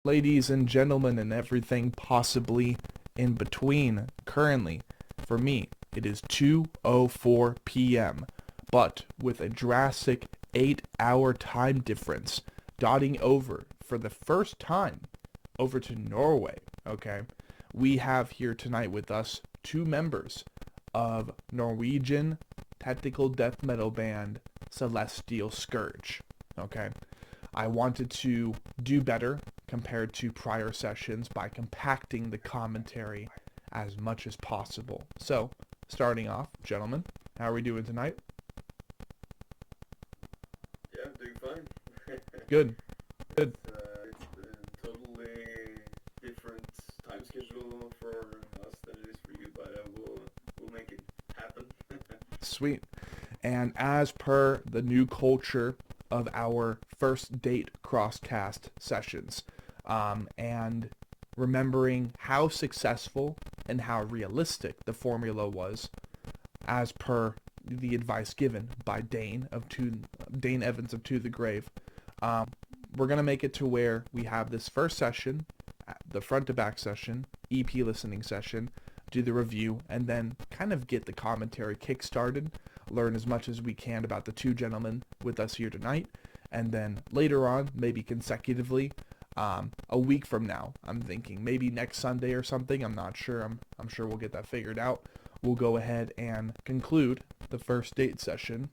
Ladies and gentlemen, and everything possibly in between, currently, for me, it is 2:04 p.m., but with a drastic 8-hour time difference, dotting over, for the first time, over to Norway, okay? We have here tonight with us 2 members of Norwegian technical death metal band Celestial Scourge, okay? I wanted to do better compared to prior sessions by compacting the commentary as much as possible. So, starting off, gentlemen, how are we doing tonight? Yeah, doing fine. Good. Good. It's a totally different time schedule for us than it is for you, but we'll make it happen. Sweet. And as per the new culture of our first date crosscast sessions, and remembering how successful and how realistic the formula was, as per the advice given by Dane Evans of To the Grave, we're gonna make it to where we have this first session, the front to back session, EP listening session, do the review, and then kind of get the commentary kick-started, learn as much as we can about the 2 gentlemen with us here tonight, and then later on, maybe consecutively, a week from now, I'm thinking maybe next Sunday or something, I'm not sure, I'm sure we'll get that figured out, we'll go ahead and conclude the first date session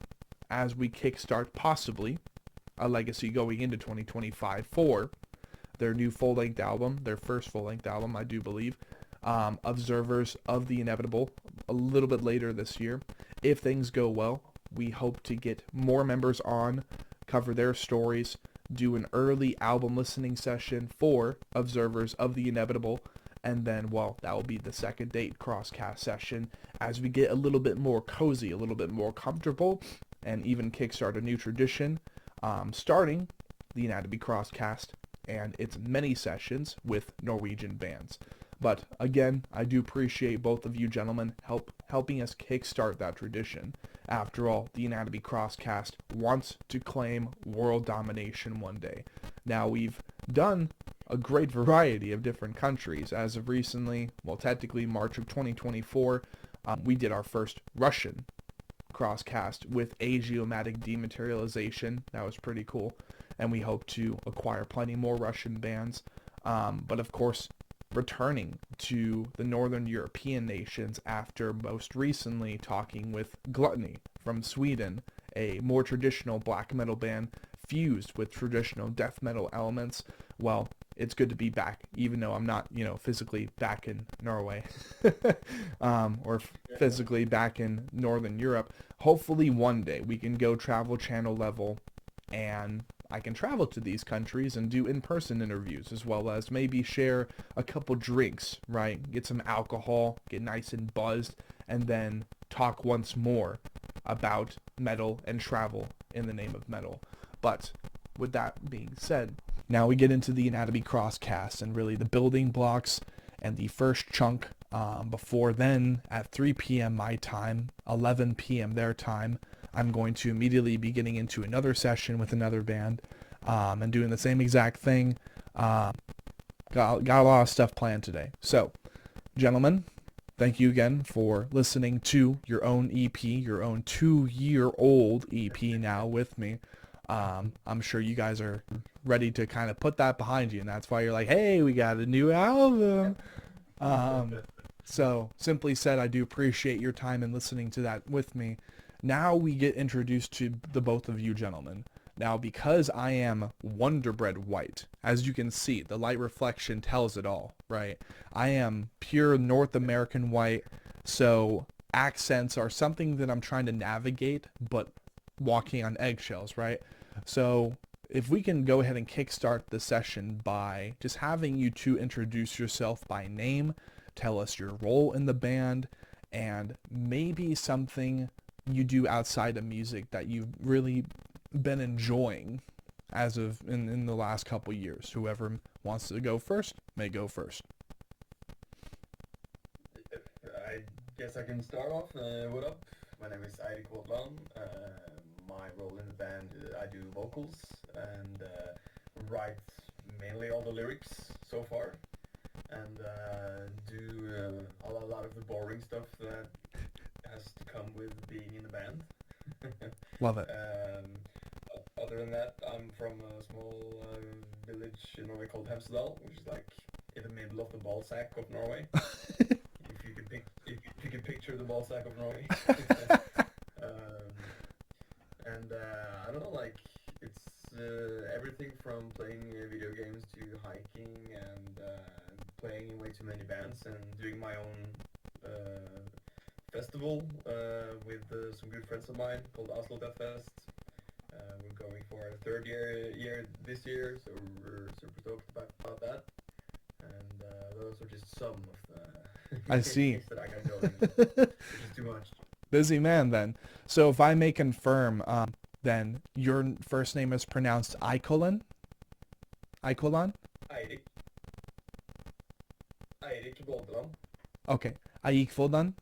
as we kickstart possibly a legacy going into 2025 for their new full-length album, their first full-length album, I do believe, Observers of the Inevitable, a little bit later this year. If things go well, we hope to get more members on, cover their stories, do an early album listening session for Observers of the Inevitable, and then, well, that will be the second date crosscast session as we get a little bit more cozy, a little bit more comfortable, and even kickstart a new tradition, starting the Anatomy Crosscast and its many sessions with Norwegian bands. But again, I do appreciate both of you gentlemen helping us kickstart that tradition. After all, the Anatomy Crosscast wants to claim world domination one day. Now, we've done a great variety of different countries. As of recently, well, technically March of 2024, we did our first Russian crosscast with Agiomatic Dematerialization. That was pretty cool. And we hope to acquire plenty more Russian bands. But of course, returning to the Northern European nations after most recently talking with Gluttony from Sweden, a more traditional black metal band fused with traditional death metal elements. Well, it's good to be back, even though I'm not, physically back in Norway or physically back in Northern Europe. Hopefully one day we can go travel channel level and I can travel to these countries and do in-person interviews, as well as maybe share a couple drinks, right? Get some alcohol, get nice and buzzed, and then talk once more about metal and travel in the name of metal. But with that being said, now we get into the Anatomy Crosscast and really the building blocks and the first chunk. Before then, at 3 p.m. my time, 11 p.m. their time, I'm going to immediately be getting into another session with another band and doing the same exact thing. Got a lot of stuff planned today. So, gentlemen, thank you again for listening to your own EP, your own 2-year-old EP now with me. I'm sure you guys are ready to kind of put that behind you, and that's why you're like, hey, we got a new album. So, simply said, I do appreciate your time in listening to that with me. Now we get introduced to the both of you gentlemen. Now, because I am Wonder Bread white, as you can see, the light reflection tells it all, right? I am pure North American white, so accents are something that I'm trying to navigate, but walking on eggshells, right? So if we can go ahead and kickstart the session by just having you two introduce yourself by name, tell us your role in the band, and maybe something you do outside of music that you've really been enjoying as of in the last couple years. Whoever wants to go first may go first. I guess I can start off. What up? My name is Eirik Waadeland. My role in the band, I do vocals and write mainly all the lyrics so far, and do a lot of the boring stuff that has to come with being in the band. Love it. Other than that, I'm from a small village in Norway called Hemsedal, which is like in the middle of the ball sack of Norway. If you can picture the ball sack of Norway. I don't know, like, it's everything from playing video games to hiking and playing in way too many bands and doing my own festival with some good friends of mine called Oslo Death Fest. We're going for our third year this year, so we're super stoked about that. And those are just some of the I see. things that I got going, which is too much. Busy man then. So if I may confirm, then your first name is pronounced Eikolan? Eikolan? Eirik Waadeland. Okay. Eikvodan?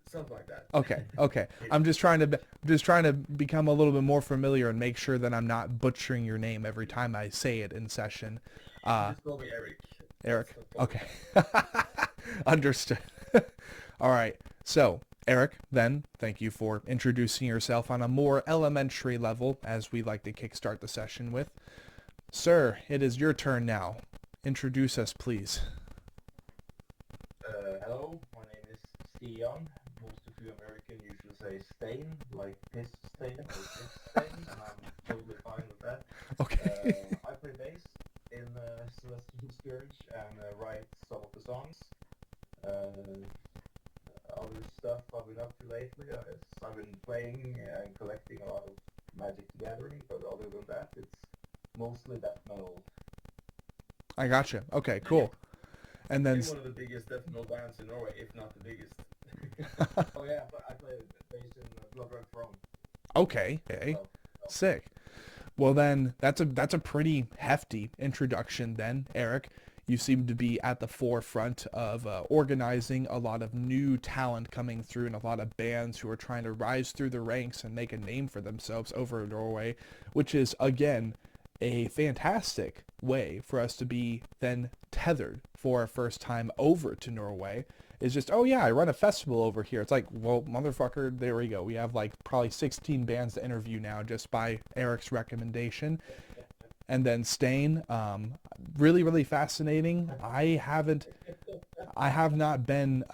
Something like that. Okay. I'm just trying to become a little bit more familiar and make sure that I'm not butchering your name every time I say it in session. Just call me Eric. Eric. Okay. Understood. All right. So, Eric, then, thank you for introducing yourself on a more elementary level, as we like to kickstart the session with. Sir, it is your turn now. Introduce us, please. Hello, my name is Stian. Most of you American usually say Stain, like piss stain or piss stain, and I'm totally fine with that. Okay. I play bass in Celestial Scourge and write some of the songs. Other stuff I've been up to lately is I've been playing and collecting a lot of Magic the Gathering, but other than that, it's mostly death metal. I gotcha. Okay, cool. And then... You're one of the biggest death metal bands in Norway, if not the biggest. Oh yeah, but I play bass in Blood Red Throne. Okay. Sick. Well then, that's a pretty hefty introduction then, Eric. You seem to be at the forefront of organizing a lot of new talent coming through and a lot of bands who are trying to rise through the ranks and make a name for themselves over in Norway, which is, again, a fantastic way for us to be then tethered for our first time over to Norway. Is just, oh yeah, I run a festival over here. It's like, well, motherfucker, there we go. We have like probably 16 bands to interview now just by Eric's recommendation. And then Stain, really, really fascinating. I have not been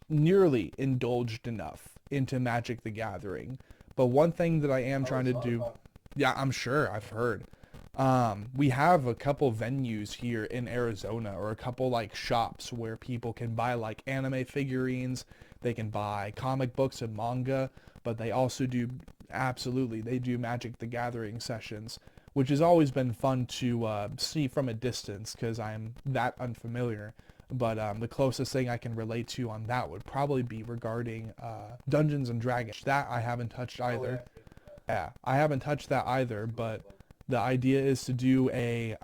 nearly indulged enough into Magic the Gathering. But one thing that I am trying to do, yeah, I'm sure, I've heard. We have a couple venues here in Arizona, or a couple like shops where people can buy like anime figurines, they can buy comic books and manga, but they also do, they do Magic the Gathering sessions, which has always been fun to see from a distance because I'm that unfamiliar. But the closest thing I can relate to on that would probably be regarding Dungeons and Dragons. That I haven't touched either. Yeah, I haven't touched that either, but the idea is to do a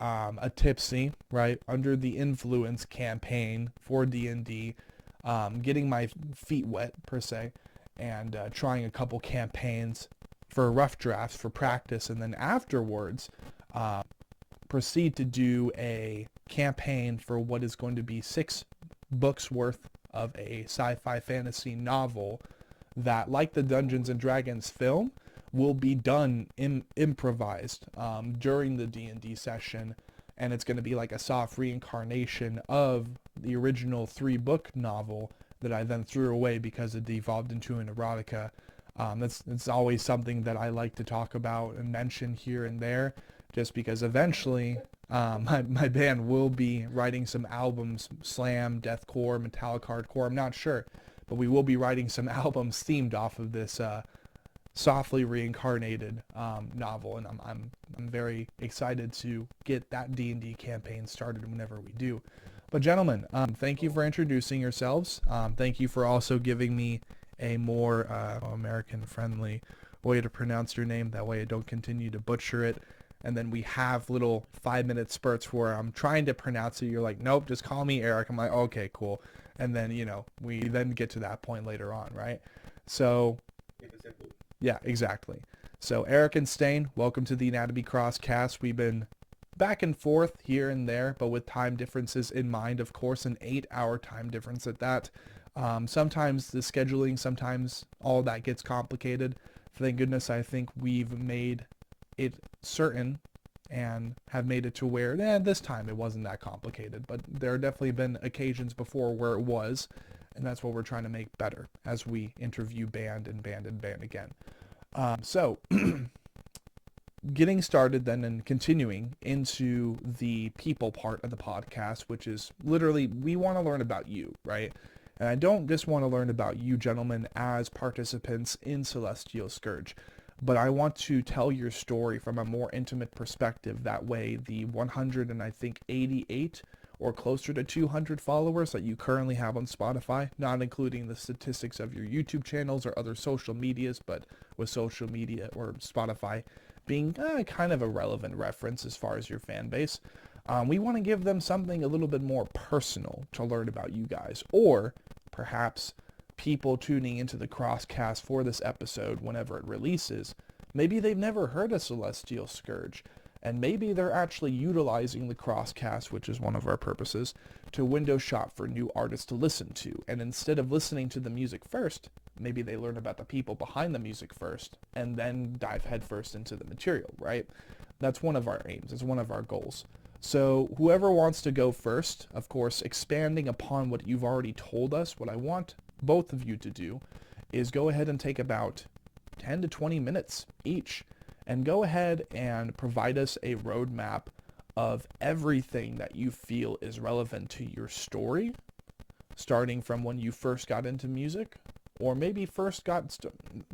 tipsy, right, under the influence campaign for D&D, getting my feet wet per se, and trying a couple campaigns for rough drafts for practice, and then afterwards proceed to do a campaign for what is going to be 6 books worth of a sci-fi fantasy novel that, like the Dungeons and Dragons film, will be done improvised during the D&D session, and it's going to be like a soft reincarnation of the original 3-book novel that I then threw away because it devolved into an erotica. It's always something that I like to talk about and mention here and there, just because eventually my band will be writing some albums, slam, deathcore, metallic hardcore, I'm not sure, but we will be writing some albums themed off of this softly reincarnated novel, and I'm very excited to get that D&D campaign started whenever we do. But gentlemen, thank you for introducing yourselves. Thank you for also giving me a more American-friendly way to pronounce your name. That way I don't continue to butcher it. And then we have little 5-minute spurts where I'm trying to pronounce it. You're like, nope, just call me Eric. I'm like, okay, cool. And then, you know, we then get to that point later on, right? So, Keep it simple. yeah, exactly. So Eirik and Stian, welcome to the Anatomy Crosscast. We've been back and forth here and there, but with time differences in mind, of course, an 8-hour time difference at that. Sometimes the scheduling, sometimes all that gets complicated. Thank goodness I think we've made it certain and have made it to where, this time it wasn't that complicated, but there have definitely been occasions before where it was, and that's what we're trying to make better as we interview band again. So, getting started then and continuing into the people part of the podcast, which is literally, we want to learn about you, right? And I don't just want to learn about you gentlemen as participants in Celestial Scourge, but I want to tell your story from a more intimate perspective. That way, the 188 or closer to 200 followers that you currently have on Spotify, not including the statistics of your YouTube channels or other social medias, but with social media or Spotify being kind of a relevant reference as far as your fan base, we want to give them something a little bit more personal to learn about you guys, or perhaps people tuning into the Crosscast for this episode whenever it releases, maybe they've never heard of Celestial Scourge, and maybe they're actually utilizing the Crosscast, which is one of our purposes, to window shop for new artists to listen to, and instead of listening to the music first, maybe they learn about the people behind the music first, and then dive headfirst into the material, right? That's one of our aims, it's one of our goals. So whoever wants to go first, of course, expanding upon what you've already told us, what I want both of you to do is go ahead and take about 10 to 20 minutes each and go ahead and provide us a roadmap of everything that you feel is relevant to your story, starting from when you first got into music, or maybe first got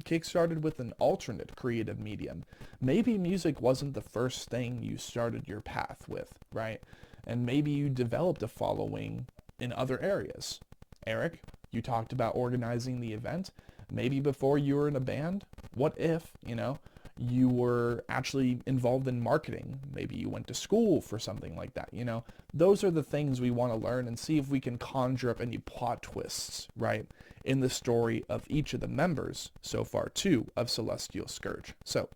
kick-started with an alternate creative medium. Maybe music wasn't the first thing you started your path with, right? And maybe you developed a following in other areas. Eirik, you talked about organizing the event. Maybe before you were in a band, what if, you were actually involved in marketing? Maybe you went to school for something like that, Those are the things we want to learn and see if we can conjure up any plot twists, right, in the story of each of the members so far, too, of Celestial Scourge. So,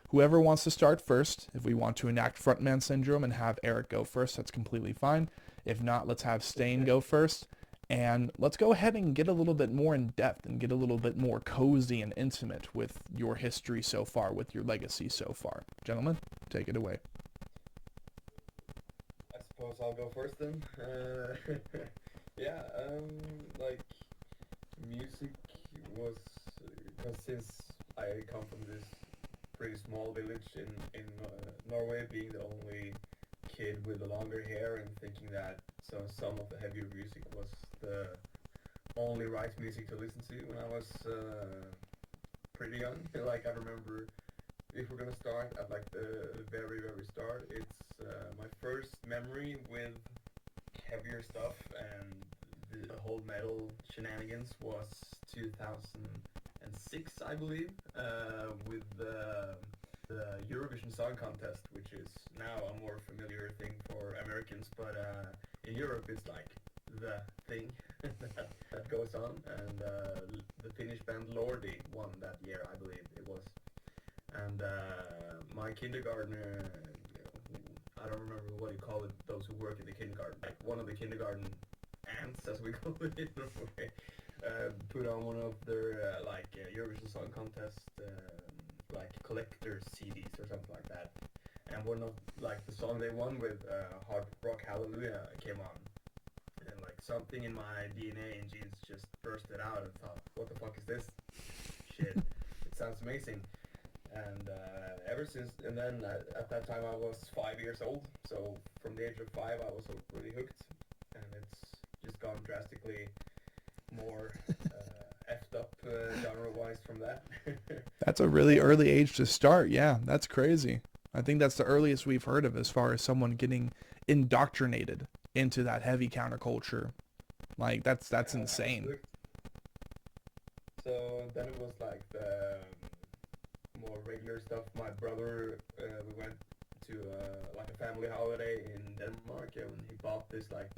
whoever wants to start first, if we want to enact frontman syndrome and have Eirik go first, that's completely fine. If not, let's have Stian go first. And let's go ahead and get a little bit more in depth and get a little bit more cozy and intimate with your history so far, with your legacy so far. Gentlemen, take it away. I suppose I'll go first then. Like, music was, because since I come from this pretty small village in Norway, being the only kid with the longer hair and thinking that some of the heavier music was the only right music to listen to when I was pretty young. Like, I remember, if we're gonna start at like the very start, it's my first memory with heavier stuff and the whole metal shenanigans was 2006, I believe, with the Eurovision Song Contest, which is now a more familiar thing for Americans, but in Europe it's like the thing that goes on, and the Finnish band Lordi won that year, I believe it was, and my kindergartner, I don't remember what you call it, those who work in the kindergarten, like one of the kindergarten ants, as we call it in Norway, put on one of their Eurovision Song Contest like collector CDs or something like that, and one of like the song they won with, Hard Rock Hallelujah, came on, and like something in my DNA and genes just bursted out and thought, what the fuck is this shit? It sounds amazing. And ever since, and then at that time I was 5 years old, so from the age of 5 I was really hooked, and it's just gone drastically more effed up genre-wise from that. That's a really early age to start. Yeah, that's crazy. I think that's the earliest we've heard of as far as someone getting indoctrinated into that heavy counterculture. Like, that's insane. So then it was like the more regular stuff. My brother, we went to like a family holiday in Denmark, and he bought this like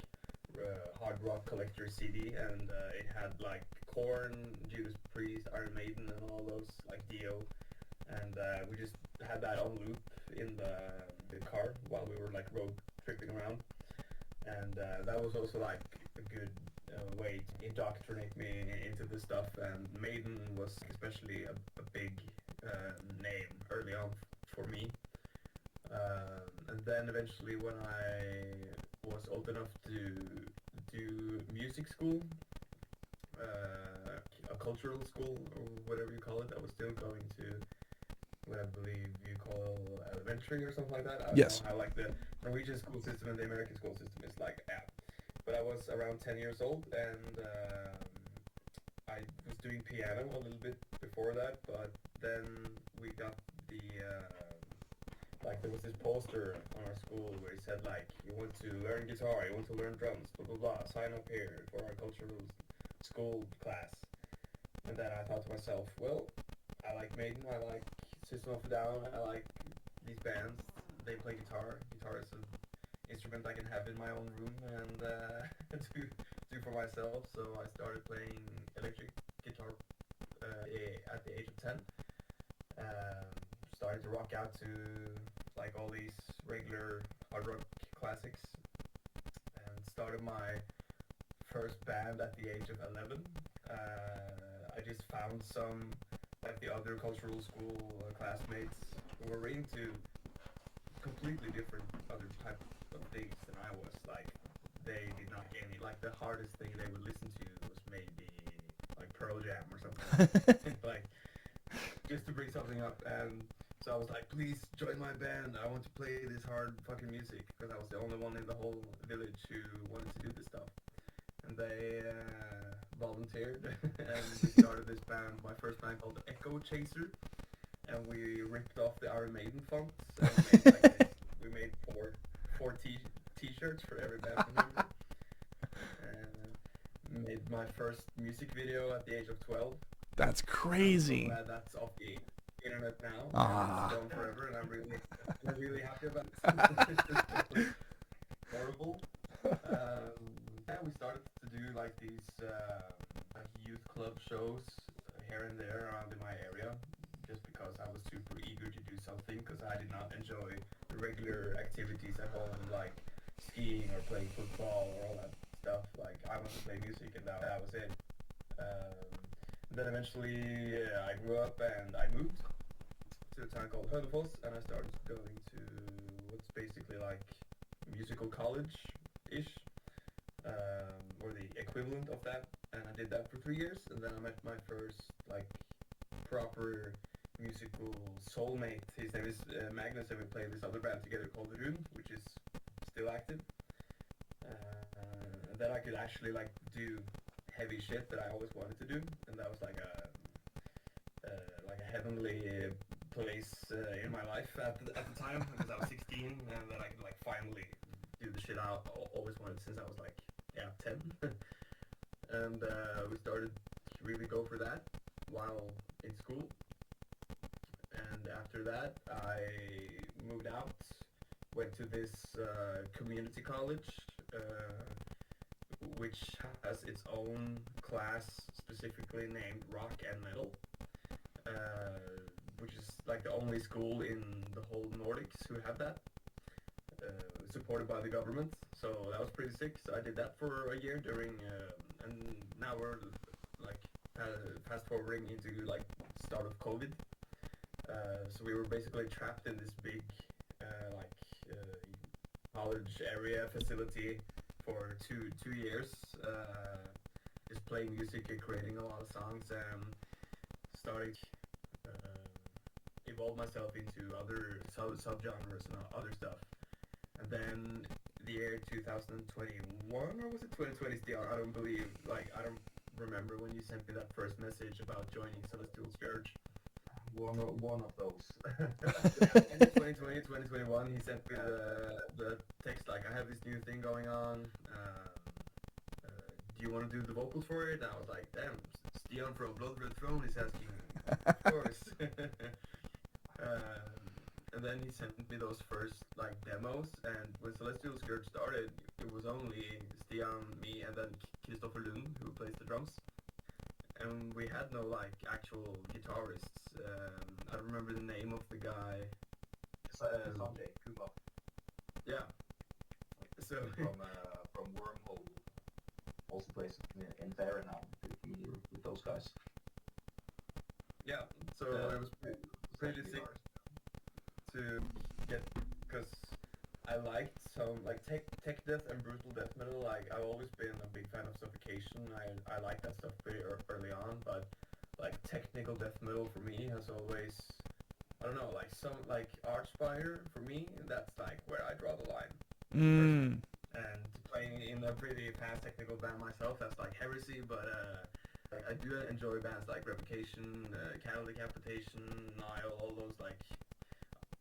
hard rock collector CD, and it had like Korn, Judas Priest, Iron Maiden, and all those like Dio, and we just had that on loop in the car while we were like road tripping around, and that was also like a good way to indoctrinate me into this stuff. And Maiden was especially a big name early on for me. And then eventually when I was old enough to do music school, a cultural school or whatever you call it, I was still going to what I believe you call elementary or something like that. I don't know how like the Norwegian school system and the American school system is like, yeah. But I was around 10 years old, and I was doing piano a little bit before that, but then we got the like there was this poster on our school where it said like, you want to learn guitar, you want to learn drums, blah blah blah, sign up here for our cultural school class. And then I thought to myself, well, I like Maiden, I like System of a Down, I like these bands, they play guitar. Guitar is an instrument I can have in my own room and do for myself. So I started playing electric guitar at the age of 10. Started to rock out to like all these regular hard rock classics, and started my first band at the age of 11. I just found some like the other cultural school classmates who were into completely different other type of things than I was. Like they did not get any, like the hardest thing they would listen to was maybe like Pearl Jam or something. Like just to bring something up. And so I was like, please join my band, I want to play this hard fucking music, because I was the only one in the whole village who wanted to do this stuff. And they volunteered, and we started this band, my first band, called Echo Chaser, and we ripped off the Iron Maiden fonts, and we made four t-shirts for every band member, and made my first music video at the age of 12. That's crazy. I'm so glad that's off the internet now. Ah. It's gone forever, and I'm really happy about it. Horrible. Yeah, we started to do like these like youth club shows here and there around in my area, just because I was super eager to do something, because I did not enjoy the regular activities at home like skiing or playing football or all that stuff. Like I wanted to play music, and that was it. Then eventually I grew up and I moved to a town called Hønefoss, and I started going to what's basically like musical college-ish, or the equivalent of that, and I did that for 3 years, and then I met my first like proper musical soulmate. His name is Magnus, and we play this other band together called Rune, which is still active. And then I could actually like do heavy shit that I always wanted to do, and that was like a heavenly place in my life at the time, because I was 16, and that I could like finally do the shit I always wanted since I was like 10. And we started to really go for that while in school. And after that I moved out, went to this community college, which has its own class specifically named Rock and Metal, which is like the only school in the whole Nordics who have that, supported by the government. So that was pretty sick. So I did that for a year during, and now we're like fast forwarding into like start of COVID. So we were basically trapped in this big college area facility for two years, just playing music and creating a lot of songs, and starting evolve myself into other subgenres and other stuff. And then the year 2021, or was it 2020, Stian? I don't believe, like, I don't remember when you sent me that first message about joining Celestial Scourge. One of those. In 2020, 2021, he sent me the text like, I have this new thing going on, do you want to do the vocals for it? And I was like, damn, Stian from Blood Red Throne is asking me. Of course. And then he sent me those first like demos, and when Celestial Scourge started, it was only Stian, me, and then Kristoffer Lund who plays the drums. And we had no like actual guitarists. I don't remember the name of the guy. Sanjay Kumar. Yeah. So from Wormhole, also plays in Fair now. Familiar with those guys. Yeah. So it was pretty sick to get, because I liked some like tech death and brutal death metal. Like I've always been a big fan of Suffocation. I like that stuff pretty early on, but like technical death metal for me has always, I don't know, like some like Archspire for me, that's like where I draw the line. And playing in a pretty fast technical band myself, that's like heresy. But like I do enjoy bands like Revocation, Cattle Decapitation, Nile, all those like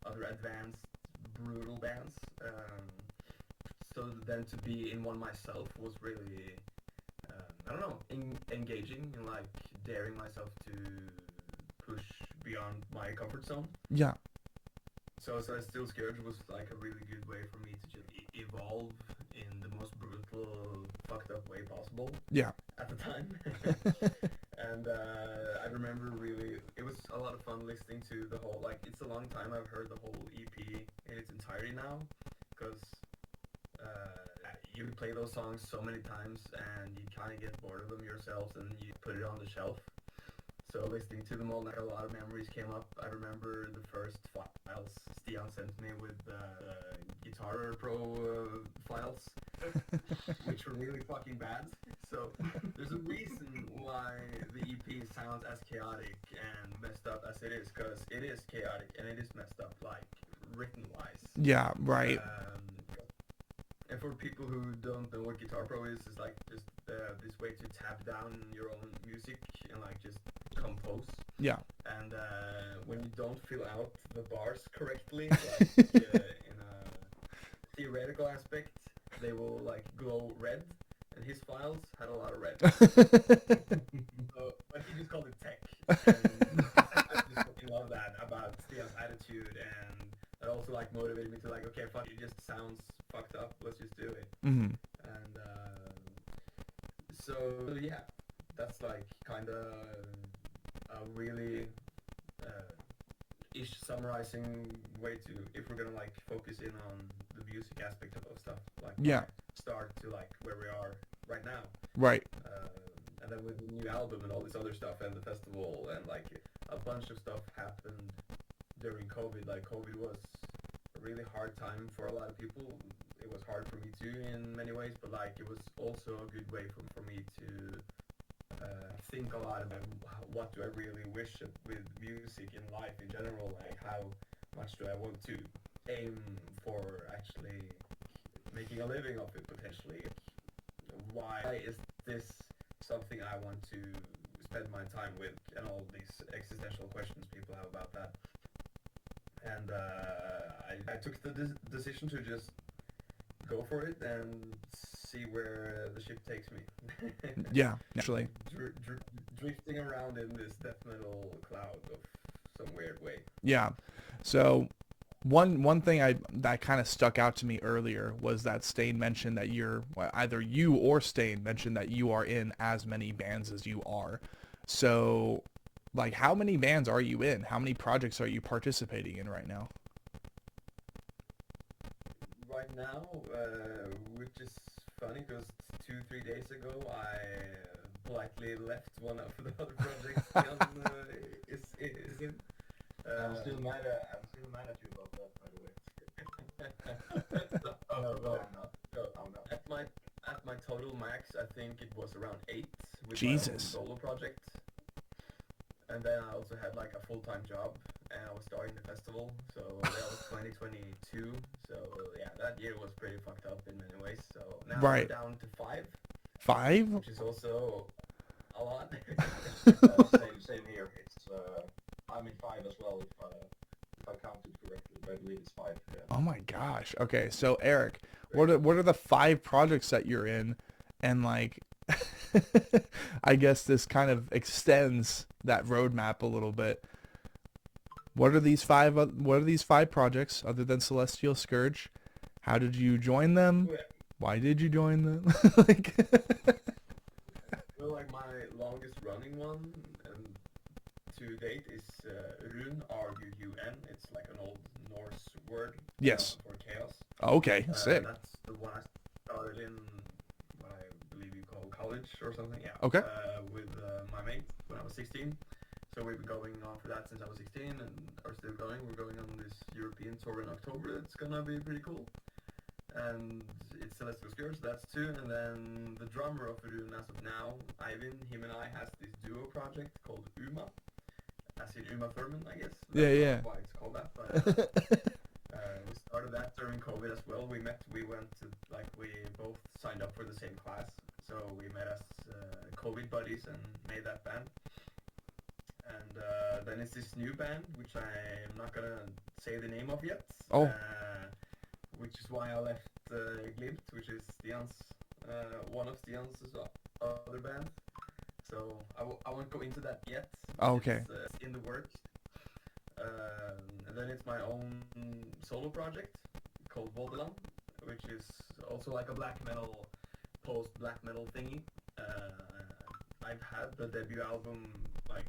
other advanced brutal bands. So then to be in one myself was really, I don't know, engaging and like daring myself to push beyond my comfort zone. Yeah. So Celestial Scourge was like a really good way for me to just evolve in the most brutal, fucked up way possible. Yeah. At the time. And I remember really, it was a lot of fun listening to the whole, like, it's a long time I've heard the whole EP in its entirety now, because you play those songs so many times and you kind of get bored of them yourselves and you put it on the shelf. So listening to them all, a lot of memories came up. I remember the first files Stian sent me with Guitar Pro files, which were really fucking bad. So there's a reason why the EP sounds as chaotic and messed up as it is, because it is chaotic and it is messed up, like written-wise. Yeah, right. And for people who don't know what Guitar Pro is, it's like just this way to tap down your own music and like just compose. Yeah. And when you don't fill out the bars correctly, like in a theoretical aspect, they will like glow red. And his files had a lot of red. So, but he just called it tech. And I just fucking love that about Stian's attitude, and that also like motivated me to like, okay, fuck, it just sounds fucked up. Let's just do it. Mm-hmm. And so yeah, that's like kind of a really ish summarizing way to, if we're gonna like focus in on the music aspect of stuff, like yeah, start to like where we are right now. Right. And then with the new album and all this other stuff and the festival and like a bunch of stuff happened during COVID. Like COVID was a really hard time for a lot of people. It was hard for me too in many ways, but like it was also a good way for me to think a lot about what do I really wish with music in life in general. Like how much do I want to aim for actually making a living of it potentially? Why is this something I want to spend my time with, and all these existential questions people have about that. And I took the decision to just go for it and see where the ship takes me. Yeah, naturally. Drifting around in this death metal cloud of some weird way. Yeah. So one thing that kind of stuck out to me earlier was that Stain mentioned that either you or Stain mentioned that you are in as many bands as you are. So, like, how many bands are you in? How many projects are you participating in right now? Right now, which is funny because 2-3 days ago I politely left one of the other projects is in. I'm still mad at you about that, by the way. I'm not. At my total max, I think it was around 8 with Jesus. my own solo project. And then I also had like a full-time job, and I was starting the festival, so that was 2022. So yeah, that year was pretty fucked up in many ways. So now Right. we're down to 5. 5? Which is also a lot. Same here. It's I'm in 5 as well, if I counted correctly, but I believe it's 5. Yeah. Oh my gosh. Okay, so Eirik, what are the 5 projects that you're in, and like, I guess this kind of extends that roadmap a little bit. What are these 5 projects other than Celestial Scourge? How did you join them? Why did you join them? Like, Well, like my longest running one and to date is Run, R-U-U-N. It's like an old Norse word yes. for chaos. Okay, sick. That's the one I started in what I believe you call college or something. Yeah. Okay. With my mate when I was 16. So we've been going on for that since I was 16 and are still going. We're going on this European tour in October. It's gonna be pretty cool. And it's Celestial Scourge, that's two. And then the drummer of Rune as of now, Ivan, him and I has this duo project called Uma. As in Uma Thurman, I guess. That's not why it's called that, but we started that during COVID as well. We went to, like, we both signed up for the same class. So we met as COVID buddies and made that band. And then it's this new band, which I'm not gonna say the name of yet. Oh. Which is why I left Glimt, which is Stian's, one of Stian's other bands. So I won't go into that yet. Okay. It's in the works. And then it's my own solo project called Waadeland, which is also like a black metal, post-black metal thingy. I've had the debut album, like,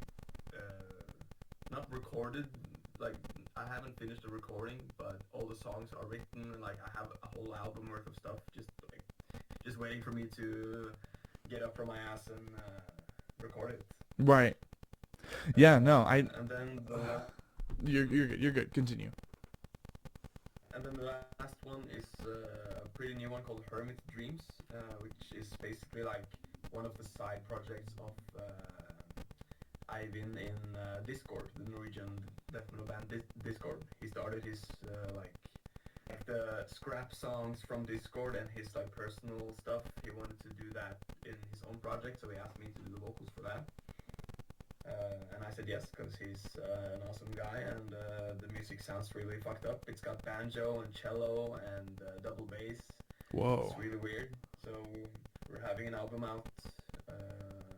not recorded, like, I haven't finished the recording, but all the songs are written, and like I have a whole album worth of stuff just waiting for me to get up from my ass and record it. Right. Yeah. No. And then You're good. You're good. Continue. And then the last one is a pretty new one called Hermit Dreams, which is basically like one of the side projects of Ivan in Discord, the Norwegian death metal band Discord. He started his like the scrap songs from Discord and his like personal stuff. He wanted to do that in his own project, so he asked me to do the vocals for that. And I said yes, because he's an awesome guy, and the music sounds really fucked up. It's got banjo and cello and double bass. Whoa. It's really weird. So we're having an album out,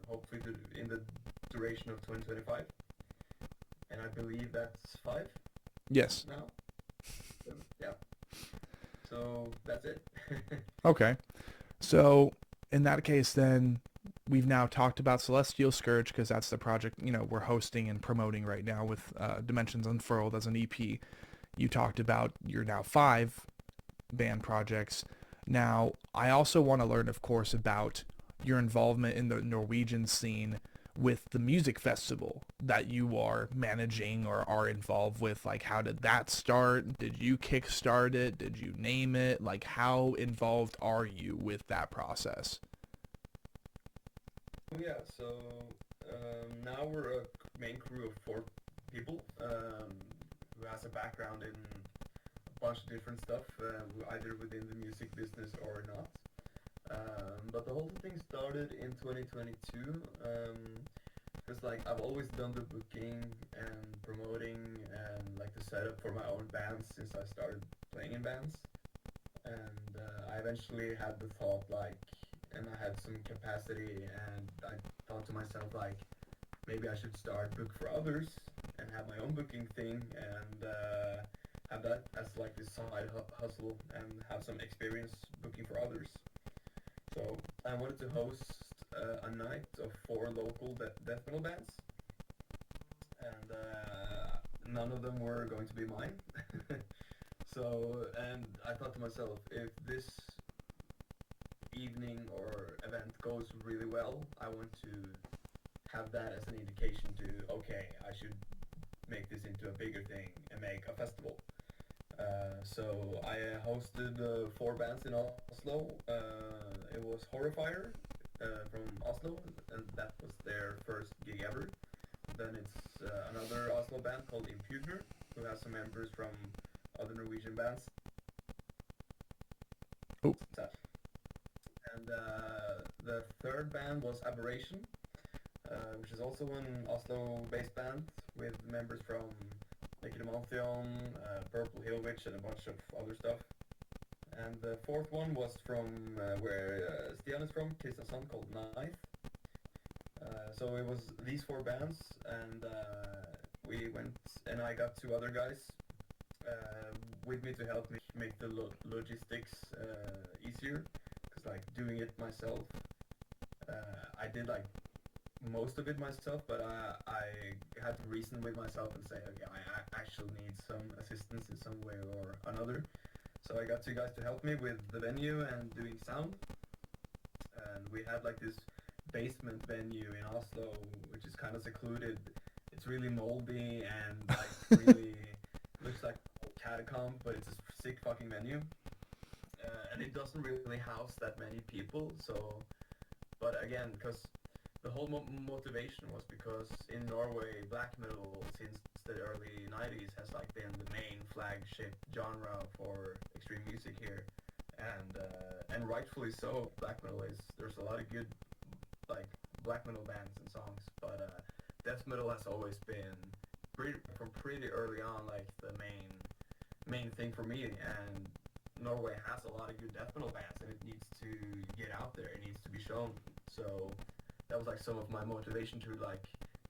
hopefully in the duration of 2025. And I believe that's 5 Yes. now. So, yeah. So that's it. Okay. So in that case, then we've now talked about Celestial Scourge because that's the project, we're hosting and promoting right now with Dimensions Unfurled as an EP. You talked about your now 5 band projects. Now, I also want to learn, of course, about your involvement in the Norwegian scene with the music festival that you are managing or are involved with. Like, how did that start? Did you kickstart it? Did you name it? Like, how involved are you with that process? Yeah, so now we're a main crew of 4 people who has a background in a bunch of different stuff, either within the music business or not. But the whole thing started in 2022, because like I've always done the booking and promoting and like the setup for my own bands since I started playing in bands. And I eventually had the thought and I had some capacity, and I thought to myself like, maybe I should start book for others and have my own booking thing and have that as like this side hustle and have some experience booking for others. So I wanted to host a night of 4 local death metal bands, and none of them were going to be mine. So, and I thought to myself, if this evening or event goes really well, I want to have that as an indication to, okay, I should make this into a bigger thing and make a festival. So I hosted 4 bands in Oslo. It was Horrifier from Oslo, and that was their first gig ever. Then it's another Oslo band called Impugner, who has some members from other Norwegian bands. Oh. And the third band was Aberration, which is also an Oslo-based band with members from Necromantheon, Purple Hill Witch, and a bunch of other stuff. And the fourth one was from where Stian is from, Kristiansand, called Knife. So it was these 4 bands, and we went, and I got 2 other guys with me to help me make the logistics easier. like doing it myself. I did like most of it myself, but I had to reason with myself and say, okay, I actually need some assistance in some way or another. So I got two guys to help me with the venue and doing sound. And we had like this basement venue in Oslo, which is kind of secluded. It's really moldy and like really looks like a catacomb, but it's a sick fucking venue. And it doesn't really house that many people. So, but again, because the whole motivation was because in Norway, black metal since the early 90s has like been the main flagship genre for extreme music here, and rightfully so. Black metal there's a lot of good like black metal bands and songs, but death metal has always been from pretty early on like the main thing for me, and Norway has a lot of good death metal bands, and it needs to get out there. It needs to be shown. So that was like some of my motivation to like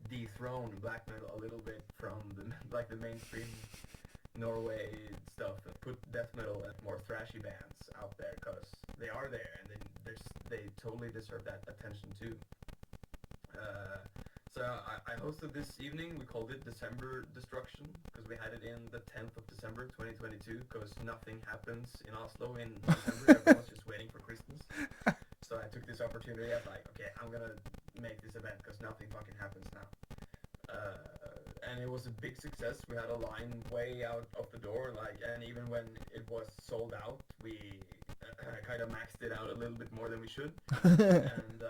dethrone black metal a little bit from the mainstream Norway stuff and put death metal and more thrashy bands out there, because they are there, and they totally deserve that attention too. So I hosted this evening. We called it December Destruction because we had it in the 10th of December 2022, because nothing happens in Oslo in December. Everyone's just waiting for Christmas. So I took this opportunity. I was like, okay, I'm gonna make this event because nothing fucking happens now. And it was a big success. We had a line way out of the door, like, and even when it was sold out, we kind of maxed it out a little bit more than we should, and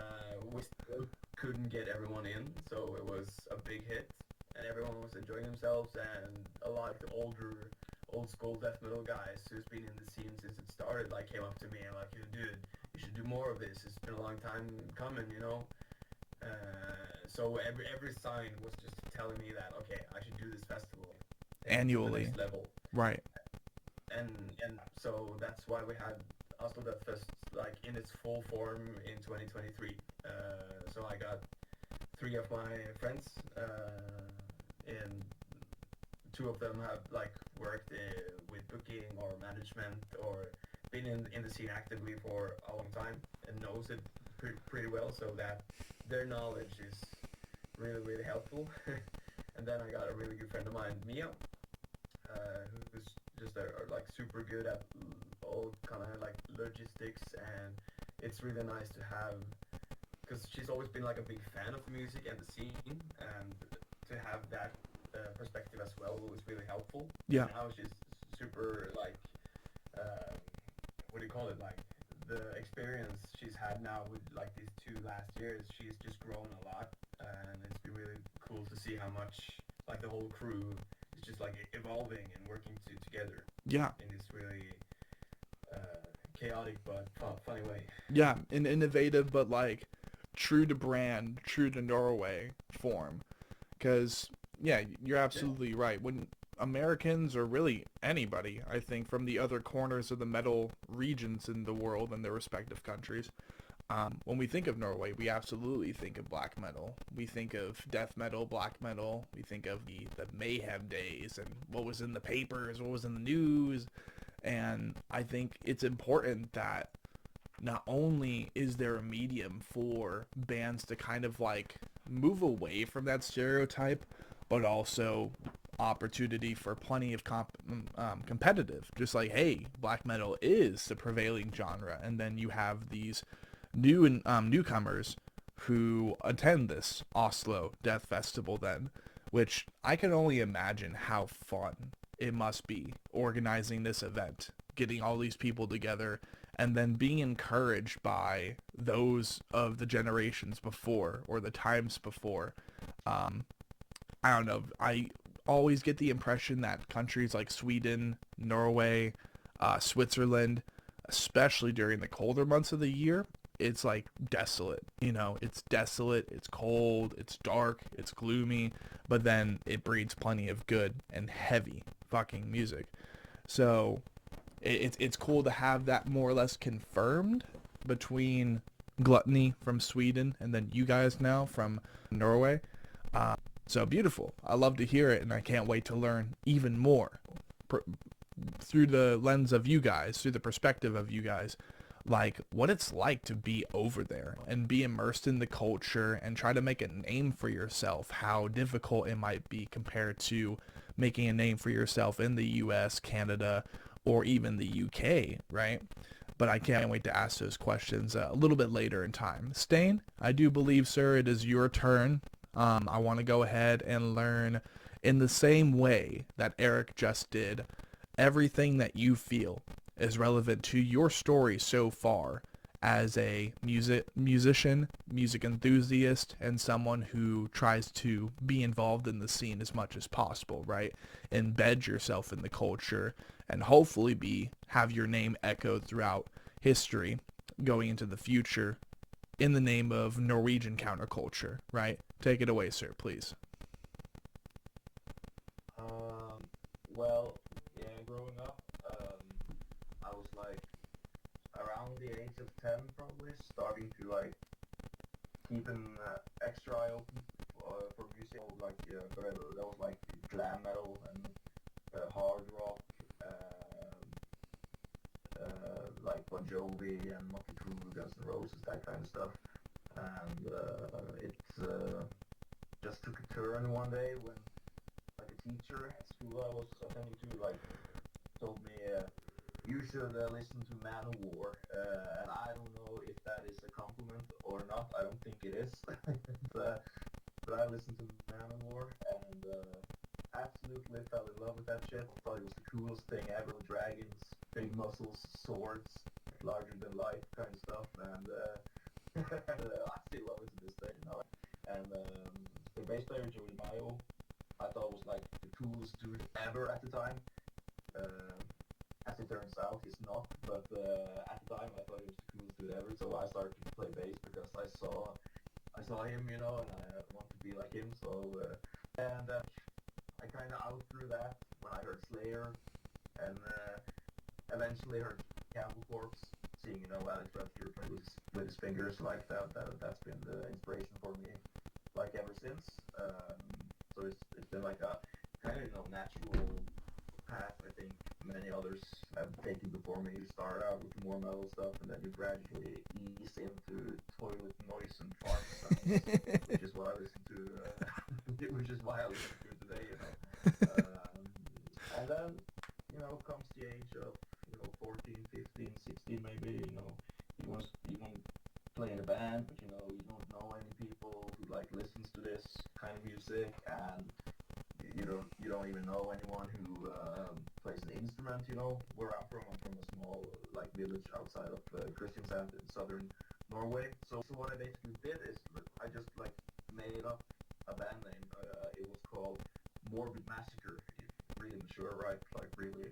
we still couldn't get everyone in. So it was a big hit, and everyone was enjoying themselves. And a lot of the old school death metal guys who's been in the scene since it started, like, came up to me and like, dude, you should do more of this. It's been a long time coming, you know. So every sign was just telling me that, okay, I should do this festival annually, to the next level. Right. And so that's why we had Oslo Death Fest like in its full form in 2023. So I got 3 of my friends, and 2 of them have like worked with booking or management or been in the scene actively for a long time and knows it pretty well, so that their knowledge is really, really helpful. And then I got a really good friend of mine, Mia, who's just like super good at all kind of like logistics, and it's really nice to have, because she's always been like a big fan of the music and the scene, and to have that perspective as well was really helpful. Yeah. Now she's super like, what do you call it, like the experience she's had now with like these 2 last years, she's just grown a lot, and it's been really cool to see how much like the whole crew is just like evolving and working together. Yeah. In this really chaotic but funny way. Yeah, an innovative but like true to brand, true to Norway form. Because yeah, you're absolutely right. When Americans, or really anybody, I think, from the other corners of the metal regions in the world and their respective countries, when we think of Norway, we absolutely think of black metal. We think of death metal, black metal. We think of the mayhem days and what was in the papers, what was in the news. And I think it's important that not only is there a medium for bands to kind of like move away from that stereotype, but also opportunity for plenty of competitive, just like, hey, black metal is the prevailing genre, and then you have these newcomers who attend this Oslo Death Festival then, which I can only imagine how fun it must be organizing this event, getting all these people together, and then being encouraged by those of the generations before or the times before. I don't know, I always get the impression that countries like Sweden, Norway, Switzerland, especially during the colder months of the year, it's like desolate. You know, it's desolate, it's cold, it's dark, it's gloomy, but then it breeds plenty of good and heavy fucking music. So it's cool to have that more or less confirmed between Gluttony from Sweden and then you guys now from Norway. So beautiful. I love to hear it, and I can't wait to learn even more through the lens of you guys, through the perspective of you guys. like what it's like to be over there and be immersed in the culture and try to make a name for yourself, how difficult it might be compared to making a name for yourself in the US, Canada, or even the UK, right? But I can't wait to ask those questions a little bit later in time. Stain, I do believe, sir, it is your turn. I want to go ahead and learn in the same way that Eirik just did, everything that you feel is relevant to your story so far as a musician, music enthusiast, and someone who tries to be involved in the scene as much as possible, right? Embed yourself in the culture and hopefully have your name echoed throughout history going into the future in the name of Norwegian Counterculture, right? Take it away, sir, please. Well, yeah, growing up, I was like around the age of 10 probably, starting to like keep an extra eye open for music, like but that was like glam metal and hard rock, like Bon Jovi and Motley Crue, Guns N' Roses, that kind of stuff. And it just took a turn one day when like a teacher at school I was attending to like told me you should listen to Manowar, and I don't know if that is a compliment or not. I don't think it is. But I listened to Manowar and absolutely fell in love with that shit. Thought it was the coolest thing ever. Dragons, big muscles, swords, larger than life kind of stuff, and I still love it to this day, you know. And the bass player Joey Mayo, I thought was like the coolest dude ever at the time. As it turns out, he's not, but at the time I thought he was the coolest dude ever. So I started to play bass because I saw him, you know, and I wanted to be like him. So and I kind of outgrew that when I heard Slayer, and eventually heard Cannibal Corpse. Seeing, you know, Alex Rutger with his fingers like that, that's been the inspiration for me, like ever since. So it's been like a kind of, you know, natural path. I think many others have taken before me. You start out with more metal stuff, and then you gradually ease into toilet noise and fart sounds, which is what I listen to. Which is why I listen to it today, you know. And then, you know, comes the age of 14, 15, 16 maybe, you know, you want to play in a band, but you know, you don't know any people who like listens to this kind of music, and you don't even know anyone who plays an instrument, you know. Where I'm from a small like village outside of Kristiansand in southern Norway. So what I basically did is I just like made up a band name. It was called Morbid Massacre. Really mature, right? Like really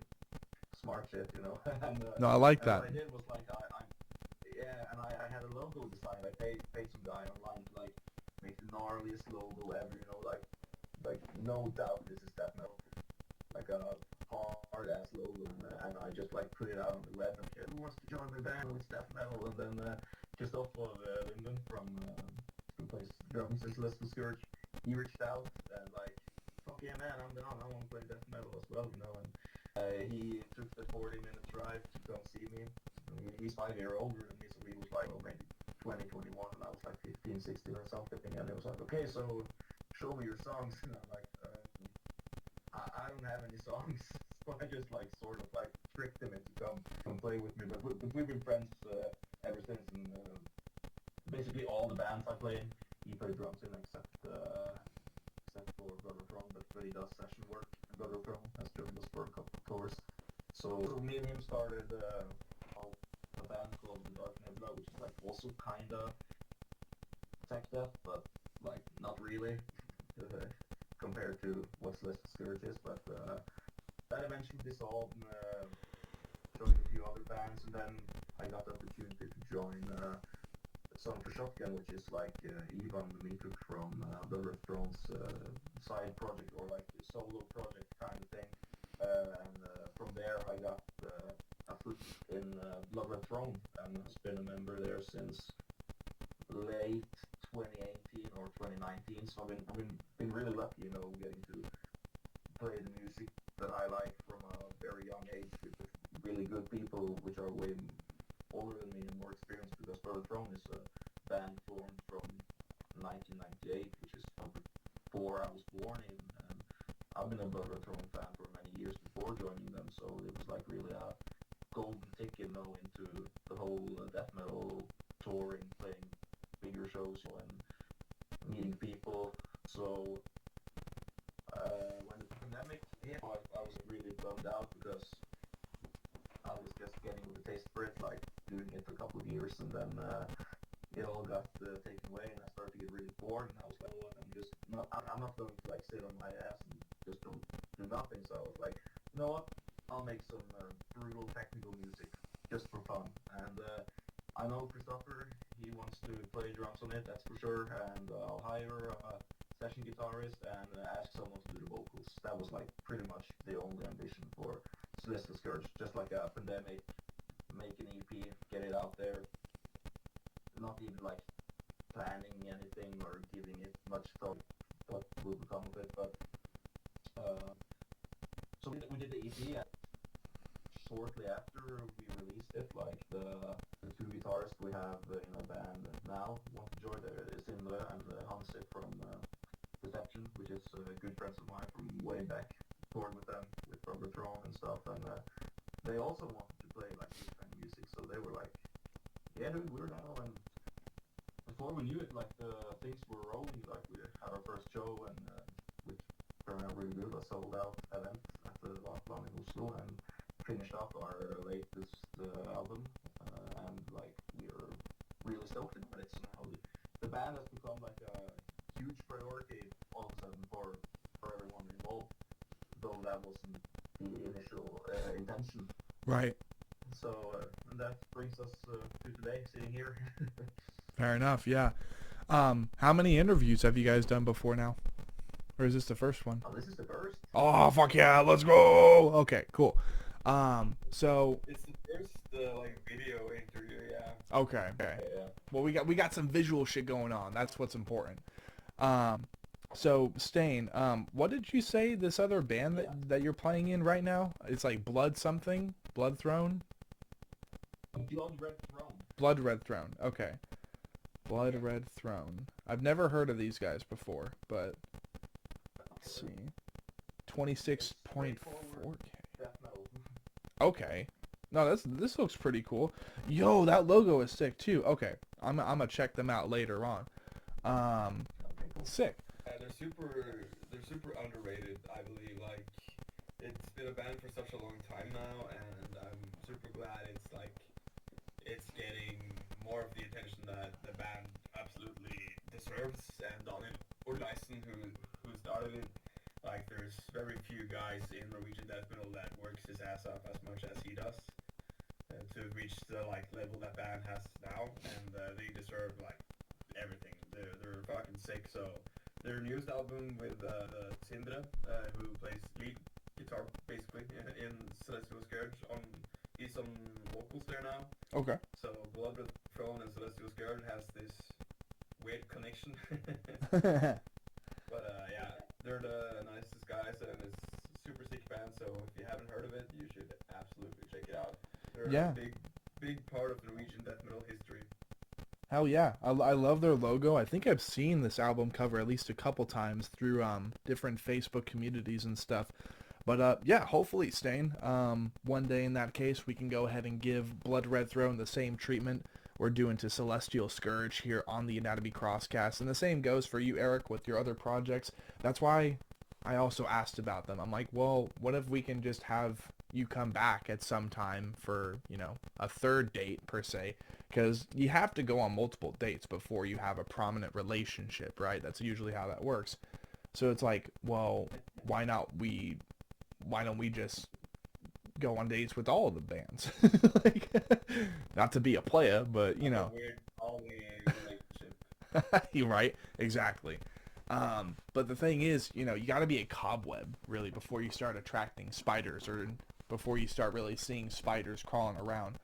smart shit, you know. And, no, I like that. What I did was like I had a logo design. I paid some guy online to like make the gnarliest logo ever, you know, like no doubt this is death metal, like a hard ass logo, and I just like put it out on the web and said, who wants to join my band with death metal? And then just off of Lyndon from plays drums in Celestial Scourge, he reached out and like, fuck yeah man, I'm down, I want to play death metal as well, you know. And he took the 40-minute drive to come see me. He's 5 years older than me, so he was like, well, maybe 20, 21, and I was like 15, 16 or something. And it was like, okay, so show me your songs. And I'm like, I don't have any songs. So I just like sort of like tricked him into come play with me. But we've been friends ever since. And basically all the bands I play in, he plays drums in, except for Brother Throne, but he does session work. Brother Throne has joined us for a couple of tours. So me and him started a band called The Dark Nebula, which is like also kinda tech death, but like not really compared to what Celestial Scourge is. But that eventually dissolved and joined a few other bands, and then I got the opportunity to join Song for Shotgun, which is like Ivan Mituk from Brother Throne's side project, or like solo project kind of thing. And from there I got a foot in Blood Red Throne, and has been a member there since late 2018 or 2019. So I've been really lucky, you know, getting to play the music that I like from a very young age with really good people, which are way older than me and more experienced because Brother Throne is a band formed from 1998, which is before I was born even. And I've been a Brother Throne fan for many years before joining them, so it was like really a golden ticket now into the whole death metal touring, playing bigger shows and meeting people. So when the pandemic hit, I was really bummed out because I was just getting the taste for it, like doing it for a couple of years, and then it all got taken away, and I started to get really bored. And I was like, I'm not going to like sit on my ass and just don't do nothing. So I was like, you know what? I'll make some brutal technical music just for fun. And I know Christopher, he wants to play drums on it, that's for sure. And I'll hire a session guitarist and ask someone to do the vocals. That was like pretty much the only ambition for Celestial Scourge. Just like a pandemic, make an EP, get it out there. Not even like planning anything or giving it much thought what will become of it. But so we did the EP. Shortly after we released it, like the two guitarists we have in a band now want to join. It's Sindre and Hansi from Perception, which is good friends of mine from way back. Toured with them with Robert Throne and stuff, and they also wanted to play like this kind of music, so they were like, yeah dude, we're now. And before we knew it, like the things were rolling. Like we had our first show, and which turned out really good, a sold out event at the Vatland in Oslo, and finished up our latest album, and like we were really stoked about it. So now the band has become like a huge priority all of a sudden for everyone involved, though that wasn't the initial intention. Right. So and that brings us to today, sitting here. Fair enough. Yeah. How many interviews have you guys done before now? Or is this the first one? Oh, this is the first. Oh, fuck yeah, let's go. Okay, cool. So It's the first like video interview, yeah. okay. Yeah. Well, we got some visual shit going on. That's what's important. So Stain, what did you say this other band that you're playing in right now? It's like Blood something? Blood Throne? Blood Red Throne. Blood Red Throne. Okay. Blood Red Throne. I've never heard of these guys before, but let's see. 26.4K. Death metal. Okay. No, this looks pretty cool. Yo, that logo is sick too. Okay. I'm gonna check them out later on. Okay, cool. Sick. They're super underrated, I believe. Like, it's been a band for such a long time now, and I'm super glad it's getting more of the attention that the band absolutely deserves. And Daniel Ordleisen, who started it, like, there's very few guys in Norwegian death metal that works his ass off as much as he does to reach the like level that band has now, and they deserve like everything. They're fucking sick. So their newest album with Sindre, who plays lead guitar basically in Celestial Scourge, he's on vocals there now. Okay. So Blood Red Throne and Celestial Scourge has this weird connection. But yeah, they're the nicest guys, and it's a super sick band. So if you haven't heard of it, you should absolutely check it out. They're a big part of Norwegian death metal history. Hell yeah. I love their logo. I think I've seen this album cover at least a couple times through different Facebook communities and stuff. But yeah, hopefully, Stain, one day in that case, we can go ahead and give Blood Red Throne the same treatment we're doing to Celestial Scourge here on the Anatomy Crosscast. And the same goes for you, Eirik, with your other projects. That's why I also asked about them. I'm like, well, what if we can just have you come back at some time for, you know, a third date per se? Because you have to go on multiple dates before you have a prominent relationship, right? That's usually how that works. So it's like, well, why don't we just go on dates with all of the bands? Like, not to be a playa, but you know. Weird all-way relationship. You're right, exactly. But the thing is, you know, you got to be a cobweb really before you start attracting spiders, or before you start really seeing spiders crawling around.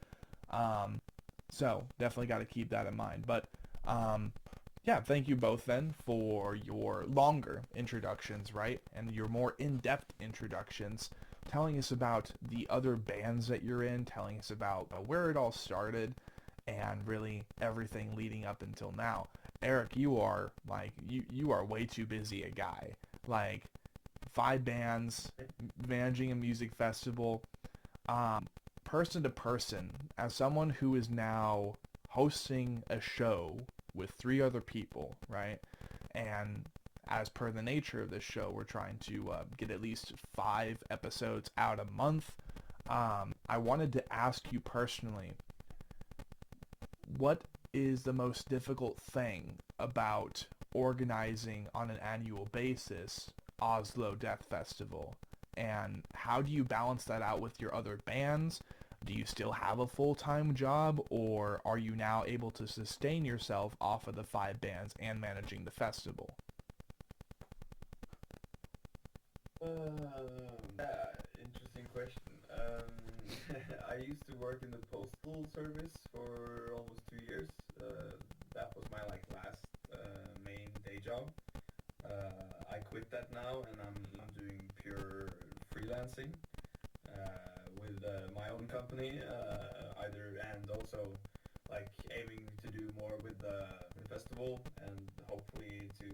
So definitely got to keep that in mind. But yeah, thank you both then for your longer introductions, right? And your more in-depth introductions, telling us about the other bands that you're in, telling us about where it all started. and really everything leading up until now. Eirik, you are like you are way too busy a guy. Like 5 bands, managing a music festival, person to person, as someone who is now hosting a show with 3 other people, right? And as per the nature of this show, we're trying to get at least 5 episodes out a month. I wanted to ask you personally, what is the most difficult thing about organizing on an annual basis Oslo Death Festival? And how do you balance that out with your other bands? Do you still have a full-time job, or are you now able to sustain yourself off of the 5 bands and managing the festival? Interesting question. I used to work in the postal service for almost 2 years. That was my last main day job. I quit that now, and I'm doing pure freelancing with my own company, and also aiming to do more with the festival, and hopefully to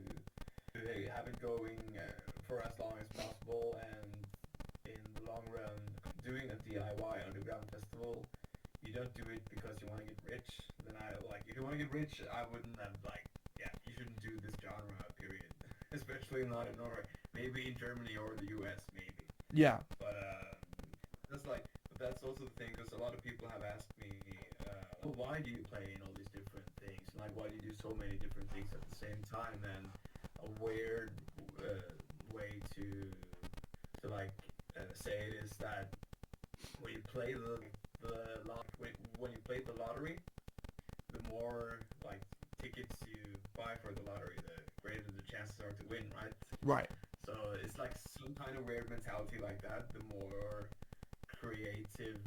have it going for as long as possible. And in the long run, doing a DIY underground festival, you don't do it because you want to get rich. Then if you want to get rich, I wouldn't have you shouldn't do this genre, period. Especially not in Norway. Maybe in Germany or the US, maybe. Yeah. But that's also the thing, because a lot of people have asked me, why do you play in all these different things? Why do you do so many different things at the same time? And a weird way to say it is that when you play when you play the lottery, the more tickets you buy for the lottery, the greater the chances are to win, right? Right. So it's some kind of weird mentality like that. The more creative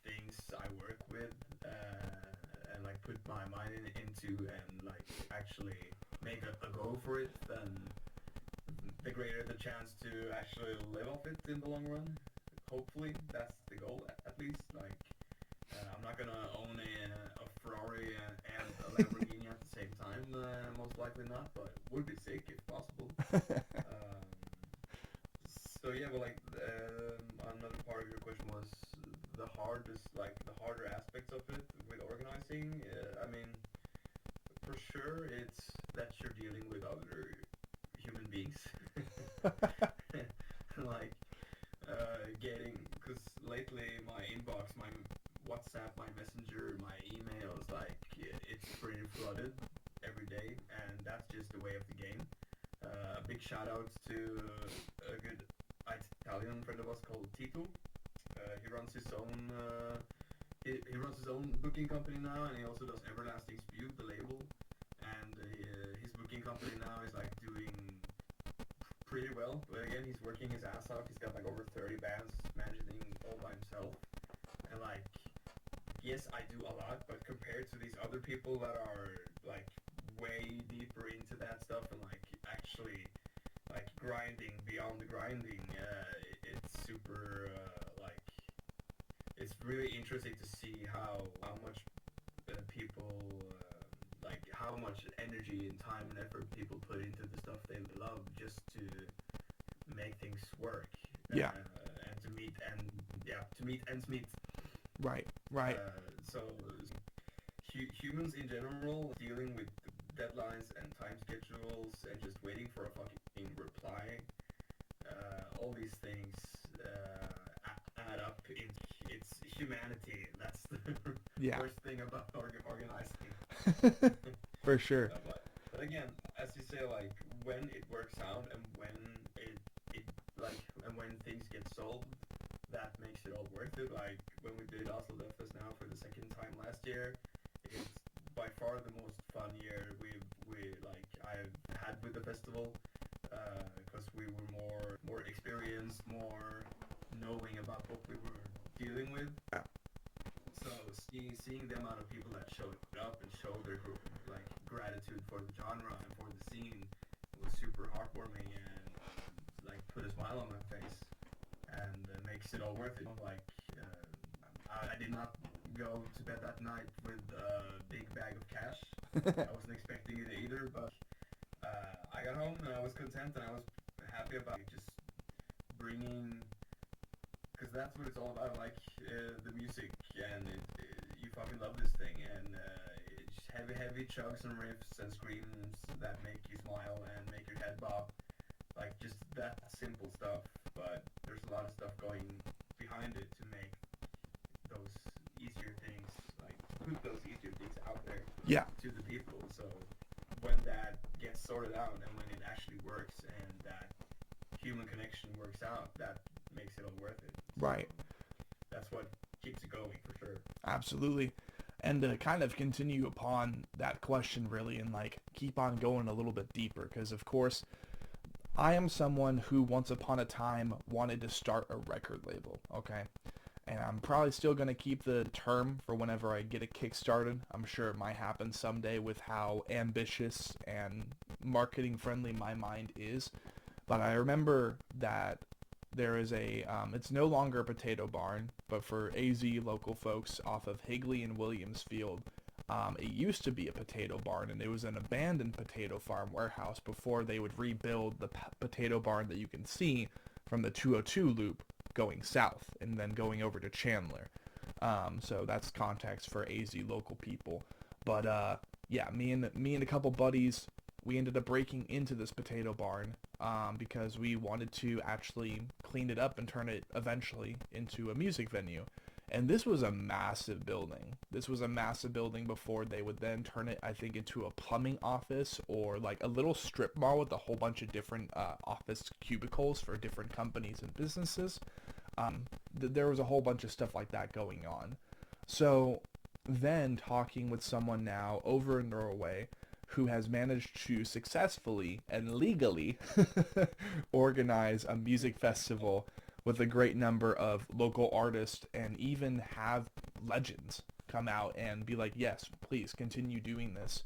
things I work with and put my mind into and actually make a go for it, then the greater the chance to actually live off it in the long run. Hopefully, that's the goal, at least. I'm not gonna own a Ferrari and a Lamborghini at the same time, most likely not, but would be sick if possible. So yeah, but another part of your question was the harder aspects of it with organizing. I mean, for sure, it's that you're dealing with other human beings. Because lately my inbox, my WhatsApp, my Messenger, my emails, it's pretty flooded every day, and that's just the way of the game. A big shout out to a good Italian friend of us called Tito. He runs his own he runs his own booking company now, and he also does Everlasting Spew, the label. And his booking company now is doing pretty well, but again, he's working his ass off. He's got over 30 bands managing all by himself, and yes, I do a lot, but compared to these other people that are way deeper into that stuff and actually grinding beyond the grinding, it's super it's really interesting to see how much people how much energy and time and effort people put into the stuff they love just to make things work. Yeah. And to meet ends meet. Right. So humans in general dealing with deadlines and time schedules and just waiting for a fucking reply. All these things add up. It's humanity. That's the worst thing about organizing. For sure. But again, as you say, when it works out and when and when things get solved, that makes it all worth it. When we did Oslo Death Fest now for the second time last year, it's by far the most fun year I've had with the festival, because we were more experienced, more knowing about what we were dealing with. Yeah. So seeing the amount of people that showed up and showed their gratitude for the genre and for the scene was super heartwarming and put a smile on my face, and makes it all worth it. I did not go to bed that night with a big bag of cash. I wasn't expecting it either, but I got home and I was content and I was happy about just bringing, because that's what it's all about, like the music, and you fucking love this thing, and it's heavy chugs and riffs and screams that make you smile and make your head bob, like just that simple stuff, but there's a lot of stuff going behind it to make those easier things, like put those easier things out there to the people. So when that gets sorted out and when it actually works and that human connection works out, that makes it all worth it. Right. So that's what keeps it going for sure. Absolutely. And to kind of continue upon that question really, and like keep on going a little bit deeper, because of course I am someone who once upon a time wanted to start a record label, okay? And I'm probably still going to keep the term for whenever I get it kick-started. I'm sure it might happen someday with how ambitious and marketing friendly my mind is. But I remember that there is it's no longer a potato barn, but for AZ local folks off of Higley and Williamsfield, it used to be a potato barn, and it was an abandoned potato farm warehouse before they would rebuild the potato barn that you can see from the 202 loop going south and then going over to Chandler. So that's context for AZ local people. But yeah, me and a couple buddies, we ended up breaking into this potato barn because we wanted to actually clean it up and turn it eventually into a music venue. And this was a massive building. This was a massive building before they would then turn it, I think, into a plumbing office or like a little strip mall with a whole bunch of different office cubicles for different companies and businesses. There was a whole bunch of stuff like that going on. So then talking with someone now over in Norway who has managed to successfully and legally organize a music festival with a great number of local artists, and even have legends come out and be like, yes, please continue doing this.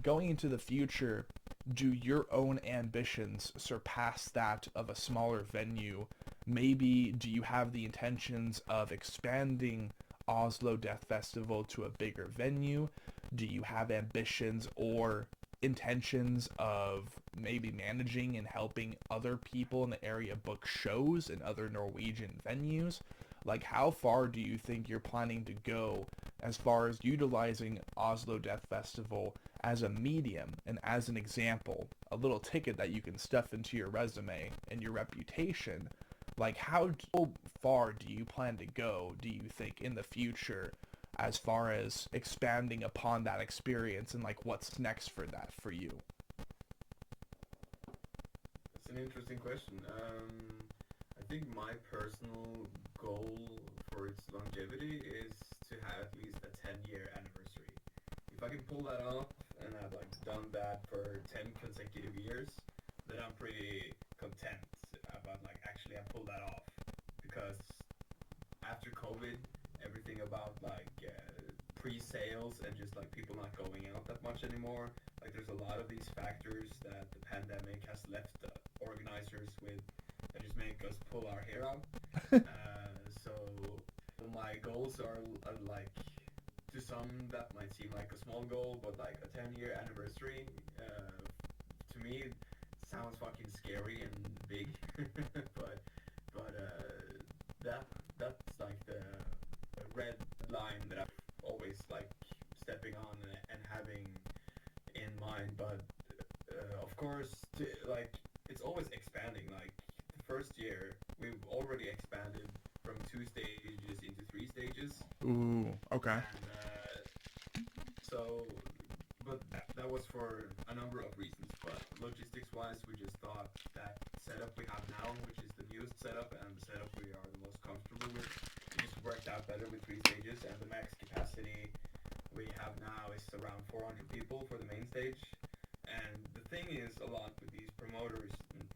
Going into the future, do your own ambitions surpass that of a smaller venue? Maybe do you have the intentions of expanding Oslo Death Festival to a bigger venue? Do you have ambitions or intentions of maybe managing and helping other people in the area book shows in other Norwegian venues? Like, how far do you think you're planning to go as far as utilizing Oslo Death Festival as a medium and as an example, a little ticket that you can stuff into your resume and your reputation? Like, how far do you plan to go, do you think, in the future as far as expanding upon that experience, and like what's next for that for you? That's an interesting question. I think my personal goal for its longevity is to have at least a 10-year anniversary. If I can pull that off, and I've like done that for 10 consecutive years, then I'm pretty content about like actually I pulled that off. Because after COVID, everything about like pre-sales and just like people not going out that much anymore, like there's a lot of these factors that the pandemic has left organizers with that just make us pull our hair out. So my goals are like, to some that might seem like a small goal, but like a 10-year anniversary to me sounds fucking scary and big. but that's like the red line that I'm always like stepping on and having in mind. But of course, like it's always expanding. Like the first year, we've already expanded from 2 stages into 3 stages. Ooh, okay. And but that was for a number of reasons. But logistics-wise, we just thought that setup we have now, which is the newest setup and the setup we are the most comfortable with, it just worked out better with 3 stages, and the max capacity we have now is around 400 people for the main stage. And the thing is, a lot with these promoters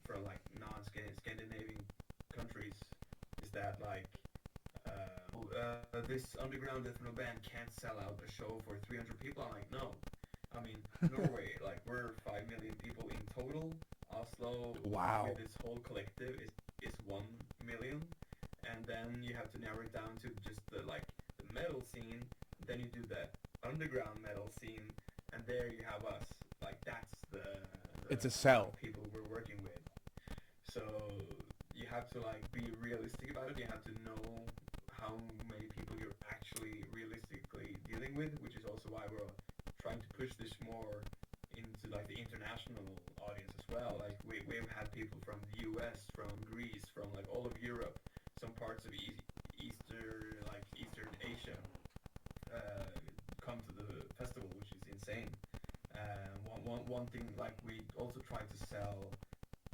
for like non-Scandinavian countries is that like this underground death metal band can't sell out a show for 300 people. I'm like, no. I mean, Norway, like we're 5 million people in total. Oslo, wow, with this whole collective is 1 million, and then you have to narrow it down to just the metal scene. then you do the underground metal scene, and there you have us. Like that's the it's a cell. People we're working with. So you have to like be realistic about it. You have to know how many people you're actually realistically dealing with, which is also why we're trying to push this more into like the international audience as well. Like we've had people from the US, from Greece, from like all of Europe, some parts of Eastern Asia come to the festival, which is insane. One thing, like we also try to sell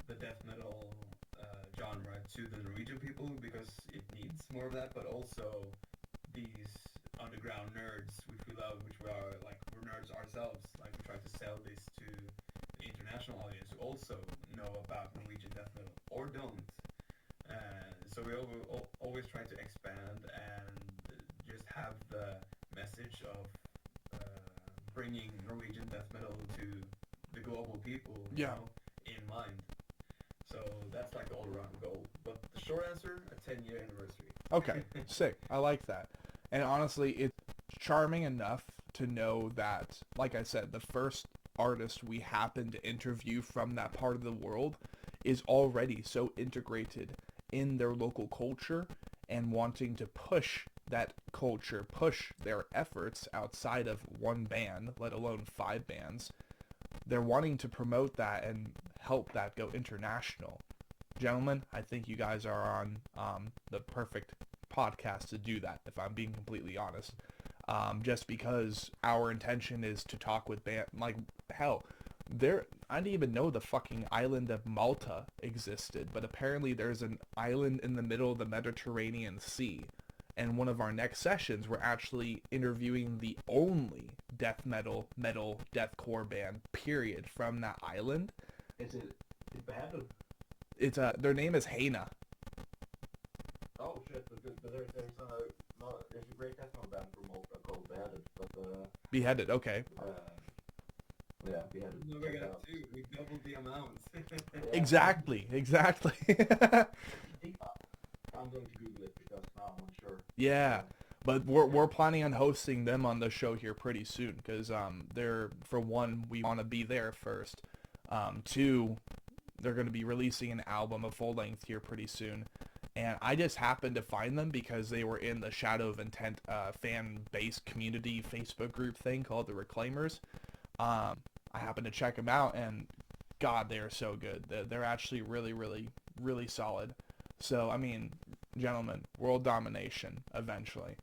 the death metal genre to the Norwegian people because it needs more of that, but also these underground nerds, which we love, which we are like, we're nerds ourselves. Like we try to sell this to the international audience who also know about Norwegian death metal or don't. So we always try to expand and just have the message of bringing Norwegian death metal to the global people, you know, in mind. So that's like the all-around goal. But the short answer, a 10-year anniversary. Okay, sick. I like that. And honestly, it's charming enough to know that, like I said, the first artist we happen to interview from that part of the world is already so integrated in their local culture and wanting to push that culture, push their efforts outside of one band, let alone 5 bands. They're wanting to promote that and help that go international. Gentlemen, I think you guys are on the perfect podcast to do that, if I'm being completely honest. Just because our intention is to talk with band, like, hell, I didn't even know the fucking island of Malta existed, but apparently there's an island in the middle of the Mediterranean Sea. And one of our next sessions, we're actually interviewing the only death metal, deathcore band, period, from that island. Is it beheaded? It's their name is Hena. Oh shit! But there's a great death metal band from Malta called Beheaded. But Beheaded, okay. Yeah, Beheaded. No, we got 2. We doubled the amount. Exactly. I'm going to Google it because now I'm unsure. Yeah, but we're planning on hosting them on the show here pretty soon because they're, for one, we want to be there first. 2, they're going to be releasing an album of full length here pretty soon, and I just happened to find them because they were in the Shadow of Intent fan base community Facebook group thing called the Reclaimers. I happened to check them out, and God, they are so good. They're actually really, really, really solid. So, I mean, gentlemen, world domination, eventually.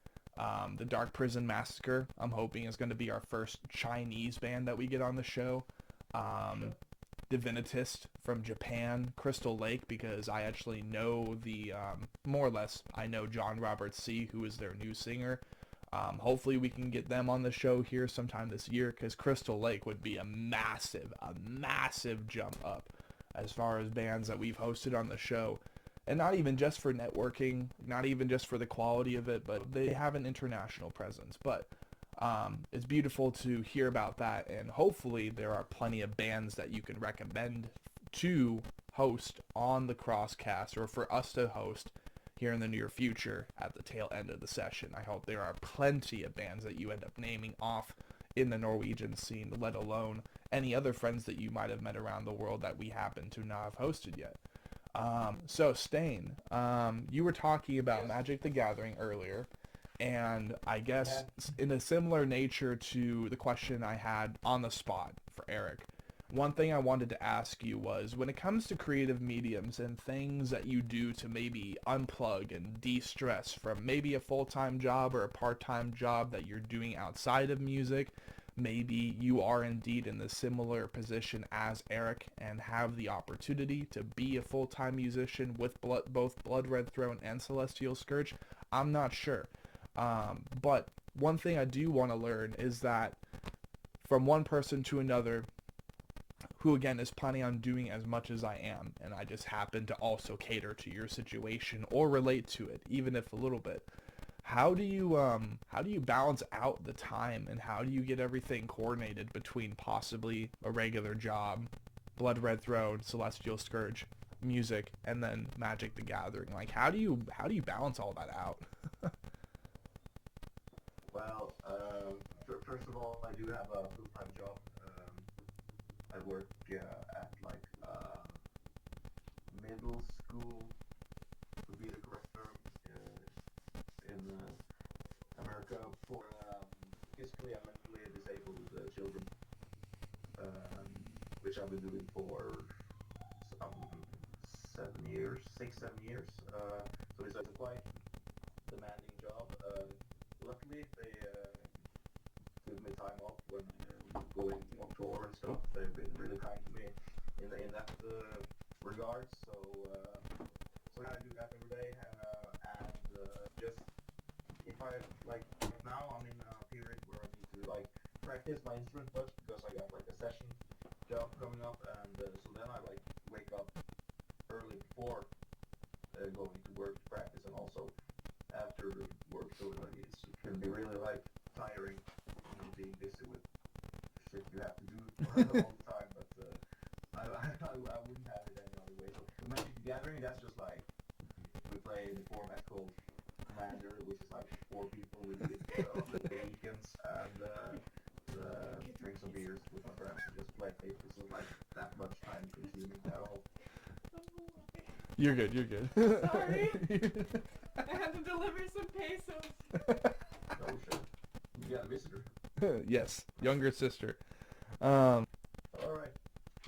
The Dark Prison Massacre, I'm hoping, is going to be our first Chinese band that we get on the show. Divinitist from Japan, Crystal Lake, because I actually know more or less, I know John Robert C., who is their new singer. Hopefully we can get them on the show here sometime this year, because Crystal Lake would be a massive jump up as far as bands that we've hosted on the show. And not even just for networking, not even just for the quality of it, but they have an international presence. But it's beautiful to hear about that, and hopefully there are plenty of bands that you can recommend to host on the Crosscast, or for us to host here in the near future at the tail end of the session. I hope there are plenty of bands that you end up naming off in the Norwegian scene, let alone any other friends that you might have met around the world that we happen to not have hosted yet. So Stain, you were talking about Magic the Gathering earlier, and I guess in a similar nature to the question I had on the spot for Eirik, one thing I wanted to ask you was, when it comes to creative mediums and things that you do to maybe unplug and de-stress from maybe a full-time job or a part-time job that you're doing outside of music, maybe you are indeed in the similar position as Eirik and have the opportunity to be a full-time musician with both Blood Red Throne and Celestial Scourge. I'm not sure. But one thing I do want to learn is that from one person to another, who again is planning on doing as much as I am, and I just happen to also cater to your situation or relate to it, even if a little bit. How do you balance out the time, and how do you get everything coordinated between possibly a regular job, Blood Red Throne, Celestial Scourge, music, and then Magic the Gathering? Like, how do you balance all that out? Well, first of all, I do have a full-time job. I work at like middle school, would be the correct term, in America for physically and mentally disabled children, which I've been doing for some 7 years, 6, 7 years. So it's a quite demanding job. Luckily, they give me time off when I'm going on tour and stuff. They've been really kind to me in that regard. So yeah, I do that every day, and just if I like now, I'm in a period where I need to like practice my instrument much because I got like a session job coming up, and so then I like wake up early before going to work to practice, and also after work. So like it can be really like tiring, being busy with shit you have to do all the time. But I wouldn't have it any other way. So the Magic the Gathering, that's just like we play the format called Commander, which is like 4 people with the weekends, and drink some beers with my friends and just play papers. So like that much time consuming at all. You're good. You're good. Sorry. I had to deliver some pesos. Oh shit. You got a visitor. Yes, younger sister. Alright.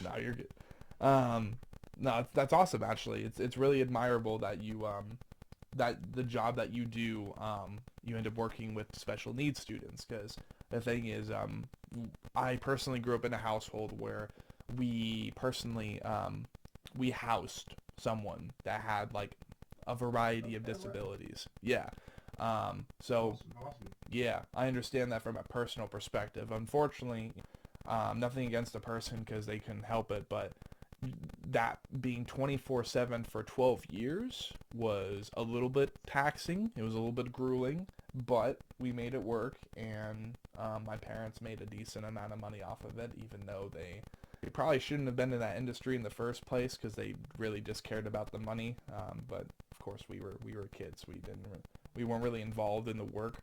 No, you're good. No, that's awesome. Actually, it's really admirable that you that the job that you do, you end up working with special needs students. Because the thing is, I personally grew up in a household where we personally we housed someone that had like a variety of disabilities. Yeah. So Awesome. yeah, I understand that from a personal perspective. Unfortunately, nothing against the person because they couldn't help it, but that being 24/7 for 12 years was a little bit taxing. It was a little bit grueling, but we made it work, and my parents made a decent amount of money off of it, even though they probably shouldn't have been in that industry in the first place because they really just cared about the money. But of course, we were kids. We weren't really involved in the work.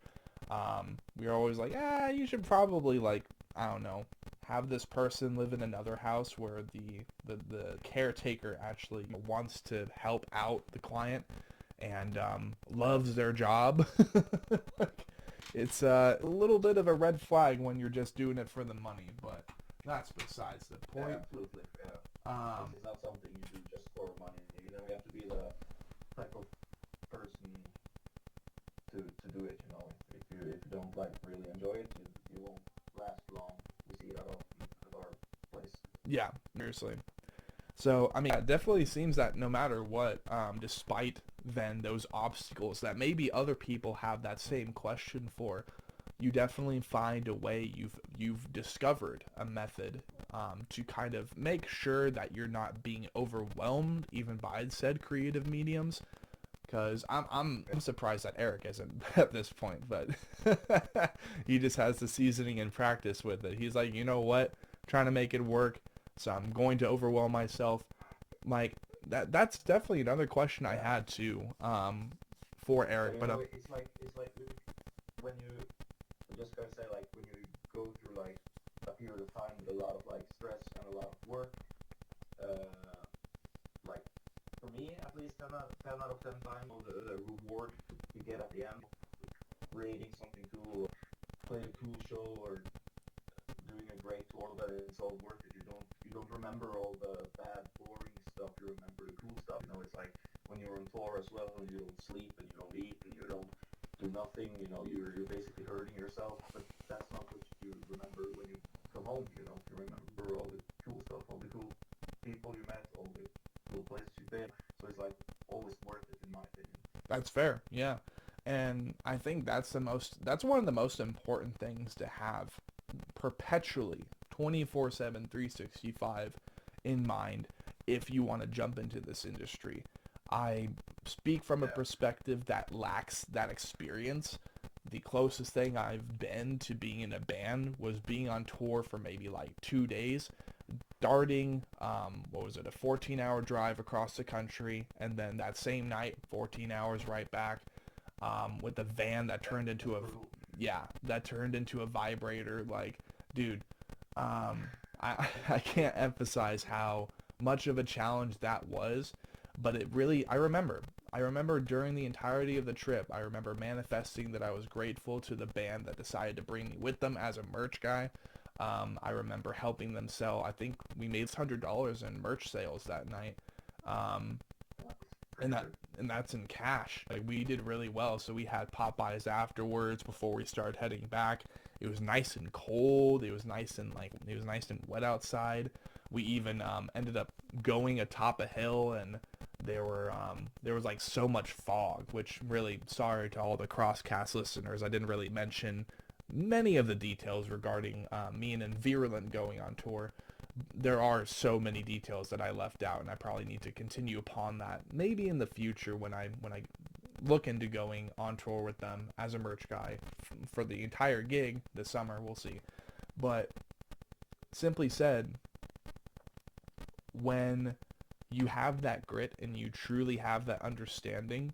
We were always like, you should probably, like, I don't know, have this person live in another house where the caretaker actually wants to help out the client and loves their job. It's a little bit of a red flag when you're just doing it for the money, but that's besides the point. Yeah, absolutely. Yeah. This is not something you do just for money. You have to be the type of person to do it. If you don't like really enjoy it, you won't last long. We see that often at our place. Yeah, seriously. So, I mean, it definitely seems that no matter what, despite then those obstacles that maybe other people have that same question for, you definitely find a way. You've discovered a method to kind of make sure that you're not being overwhelmed even by said creative mediums. Because I'm surprised that Eirik isn't at this point, but he just has the seasoning and practice with it. He's like, you know what, I'm trying to make it work, so I'm going to overwhelm myself. Like that's definitely another question I had too for Eirik. But it's like when you just gonna say like when you go through like a period of time with a lot of like stress and a lot of work, like for me at least 10 out of 10 times the reward you get at the end, creating something cool, or playing a cool show, or doing a great tour, that it's all worth it. You don't remember all the bad, boring stuff. You remember the cool stuff. It's like when you're on tour as well, and you don't sleep and you don't eat and you don't do nothing. You're basically hurting yourself. But that's not what you remember when you come home. You remember all the cool stuff, all the cool people you met, all the cool places you've been. So it's like always worth it in my opinion. That's fair, yeah. And I think that's one of the most important things to have perpetually 24/7 365 in mind if you want to jump into this industry. I speak from a perspective that lacks that experience. The closest thing I've been to being in a band was being on tour for maybe like 2 days, starting a 14-hour drive across the country, and then that same night 14 hours right back, with a van that turned into yeah, that turned into a vibrator. Like, dude, I can't emphasize how much of a challenge that was, but it really, I remember during the entirety of the trip, I remember manifesting that I was grateful to the band that decided to bring me with them as a merch guy. I remember helping them sell, I think we made $100 in merch sales that night. And that's in cash. Like, we did really well. So we had Popeyes afterwards before we started heading back. It was nice and cold. It was nice and wet outside. We even ended up going atop a hill, and there was like so much fog, which really, sorry to all the Crosscast listeners, I didn't really mention many of the details regarding me and Virulent going on tour. There are so many details that I left out, and I probably need to continue upon that maybe in the future when I look into going on tour with them as a merch guy for the entire gig this summer. We'll see. But simply said, when you have that grit and you truly have that understanding